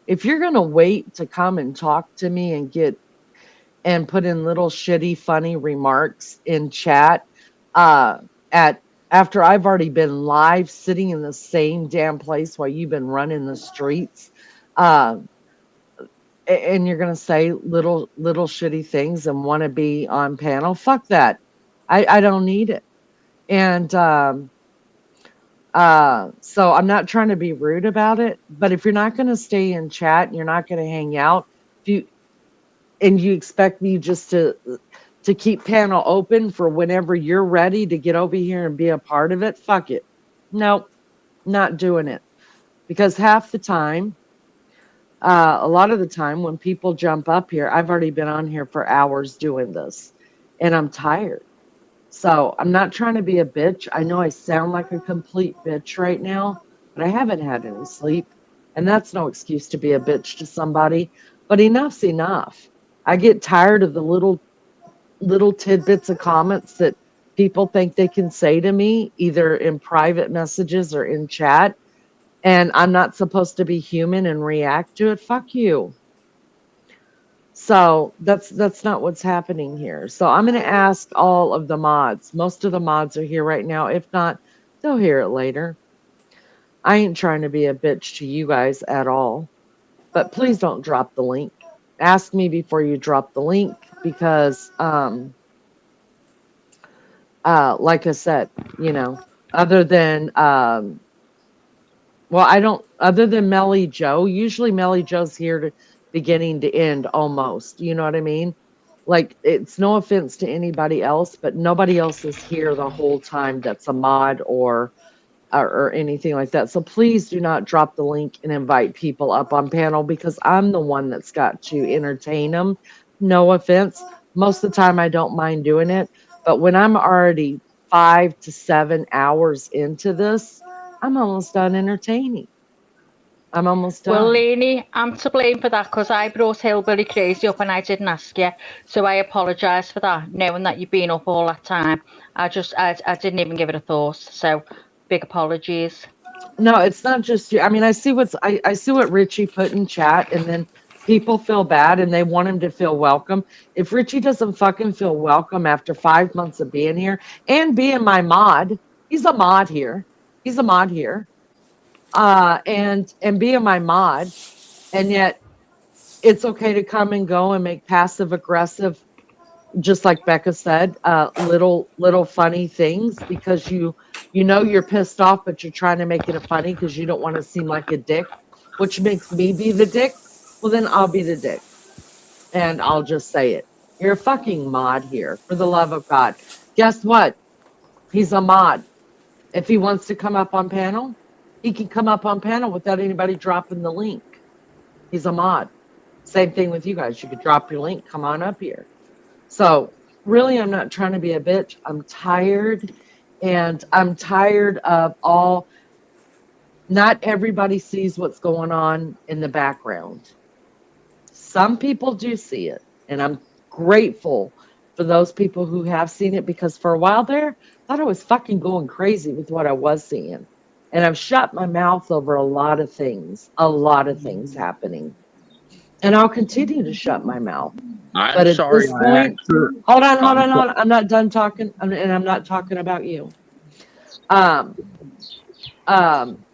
S3: If you're gonna wait to come and talk to me and get and put in little shitty funny remarks in chat, uh at after I've already been live sitting in the same damn place while you've been running the streets, uh, and you're gonna say little shitty things and want to be on panel, fuck that. I don't need it. And so I'm not trying to be rude about it, but if you're not going to stay in chat and you're not going to hang out, if you and you expect me just to keep panel open for whenever you're ready to get over here and be a part of it, fuck it. Nope, not doing it. Because half the time, a lot of the time when people jump up here, I've already been on here for hours doing this and I'm tired. So I'm not trying to be a bitch. I know I sound like a complete bitch right now, but I haven't had any sleep. And that's no excuse to be a bitch to somebody. But enough's enough. I get tired of the little tidbits of comments that people think they can say to me, either in private messages or in chat. And I'm not supposed to be human and react to it. Fuck you. So that's not what's happening here. So I'm going to ask all of the mods. Most of the mods are here right now. If not, they'll hear it later. I ain't trying to be a bitch to you guys at all. But please don't drop the link. Ask me before you drop the link because like I said, you know, other than well, I don't other than Melly Joe, usually Melly Joe's here to beginning to end almost. You know what I mean? Like it's no offense to anybody else, but nobody else is here the whole time that's a mod or anything like that. So please do not drop the link and invite people up on panel because I'm the one that's got to entertain them. No offense. Most of the time I don't mind doing it, but when I'm already 5 to 7 hours into this, I'm almost done entertaining. I'm almost
S4: Well,
S3: done.
S4: Lainey, I'm to blame for that because I brought Hillbilly Crazy up and I didn't ask you. So I apologise for that, knowing that you've been up all that time. I didn't even give it a thought. So big apologies.
S3: No, it's not just you. I mean, I see what Richie put in chat, and then people feel bad and they want him to feel welcome. If Richie doesn't fucking feel welcome after 5 months of being here and being my mod, he's a mod here. He's a mod here. And being my mod, and yet it's okay to come and go and make passive aggressive, just like Becca said, little funny things because you know you're pissed off, but you're trying to make it a funny because you don't want to seem like a dick, which makes me be the dick. Well, then I'll be the dick, and I'll just say it. You're a fucking mod here, for the love of God. Guess what? He's a mod. If he wants to come up on panel, he can come up on panel without anybody dropping the link. He's a mod. Same thing with you guys. You could drop your link, come on up here. So really, I'm not trying to be a bitch. I'm tired, and I'm tired of all. Not everybody sees what's going on in the background. Some people do see it, and I'm grateful for those people who have seen it because for a while there, I thought I was fucking going crazy with what I was seeing. And I've shut my mouth over a lot of things happening. And I'll continue to shut my mouth.
S9: I'm
S3: But at
S9: sorry
S3: this
S9: I
S3: point,
S9: asked her.
S3: hold on. I'm not done talking, and I'm not talking about you. Um,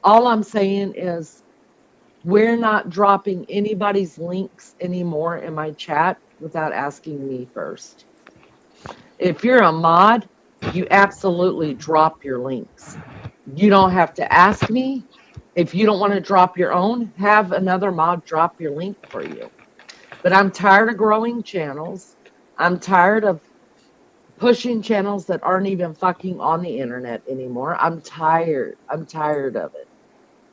S3: all I'm saying is we're not dropping anybody's links anymore in my chat
S7: without asking me first. If you're a mod, you absolutely drop your links. You don't have to ask me. If you don't want to drop your own, have another mod drop your link for you. But I'm tired of growing channels. I'm tired of pushing channels that aren't even fucking on the internet anymore. I'm tired. I'm tired of it.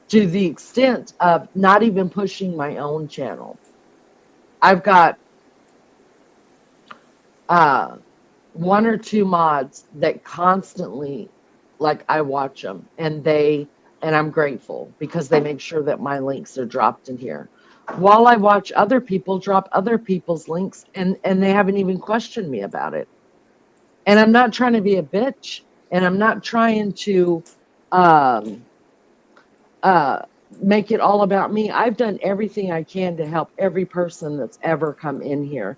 S7: To the extent of not even pushing my own channel. I've got uh one or two mods that constantly, like, I watch them, and I'm grateful because they make sure that my links are dropped in here while I watch other people drop other people's links, and they haven't even questioned me about it. And I'm not trying to be a bitch, and I'm not trying to um uh make it all about me. I've done everything I can to help every person that's ever come in here,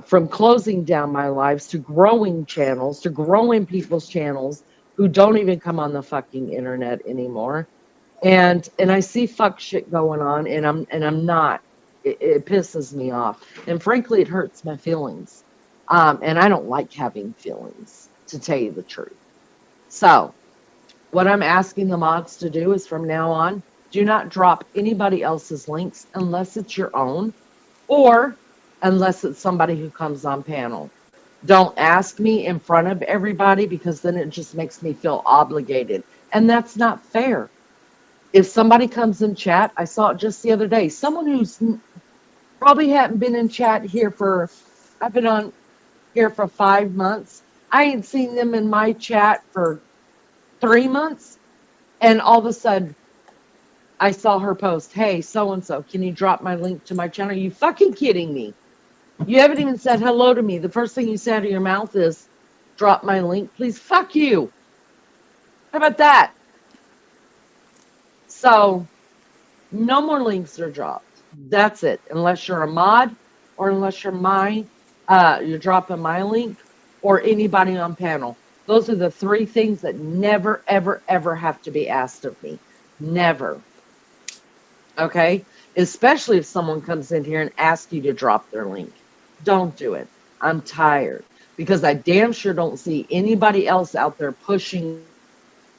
S7: from closing down my lives to growing channels to growing people's channels who don't even come on the fucking internet anymore. And I see fuck shit going on, and I'm not. It pisses me off, and frankly, it hurts my feelings. And I don't like having feelings, to tell you the truth. So what I'm asking the mods to do is from now on, do not drop anybody else's links unless it's your own, or unless it's somebody who comes on panel. Don't ask me in front of everybody, because then it just makes me feel obligated. And that's not fair. If somebody comes in chat, I saw it just the other day, someone who's probably hadn't been in chat here for, I've been on here for 5 months. I ain't seen them in my chat for 3 months. And all of a sudden, I saw her post, hey, so and so, can you drop my link to my channel? Are you fucking kidding me? You haven't even said hello to me. The first thing you say out of your mouth is, drop my link, please. Fuck you. How about that? So, no more links are dropped. That's it. Unless you're a mod, or unless you're dropping my link, or anybody on panel. Those are the three things that never, ever, ever have to be asked of me. Never. Okay? Especially if someone comes in here and asks you to drop their link. Don't do it. I'm tired, because I damn sure don't see anybody else out there pushing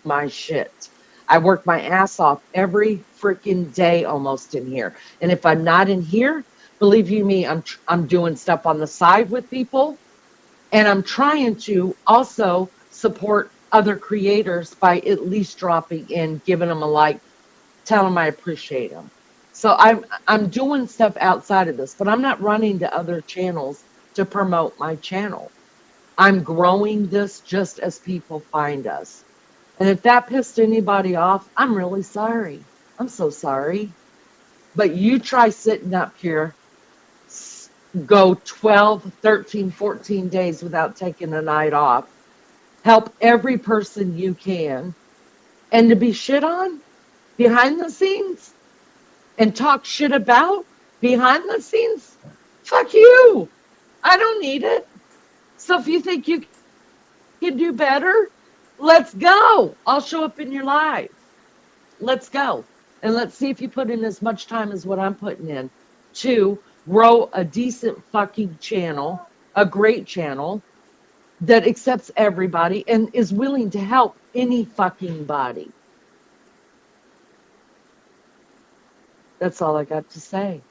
S7: my shit. I work my ass off every freaking day almost in here. And if I'm not in here, believe you me, I'm doing stuff on the side with people, and I'm trying to also support other creators by at least dropping in, giving them a like, tell them I appreciate them. So I'm doing stuff outside of this, but I'm not running to other channels to promote my channel. I'm growing this just as people find us. And if that pissed anybody off, I'm really sorry. I'm so sorry. But you try sitting up here, go 12, 13, 14 days without taking a night off, help every person you can, and to be shit on behind the scenes and talk shit about behind the scenes, fuck you. I don't need it. So if you think you can do better, let's go. I'll show up in your live. Let's go. And let's see if you put in as much time as what I'm putting in to grow a decent fucking channel, a great channel that accepts everybody and is willing to help any fucking body. That's all I got to say.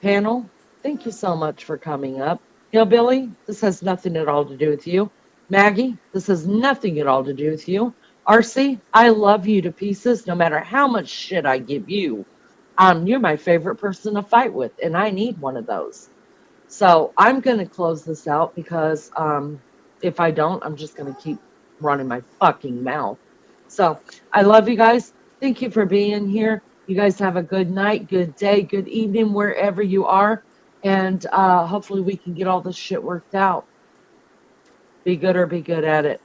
S7: Panel, thank you so much for coming up. Hillbilly, this has nothing at all to do with you. Maggie, this has nothing at all to do with you. RC, I love you to pieces no matter how much shit I give you. You're my favorite person to fight with, and I need one of those. So I'm going to close this out, because if I don't, I'm just going to keep running my fucking mouth. So I love you guys. Thank you for being here. You guys have a good night, good day, good evening, wherever you are. And hopefully we can get all this shit worked out. Be good or be good at it.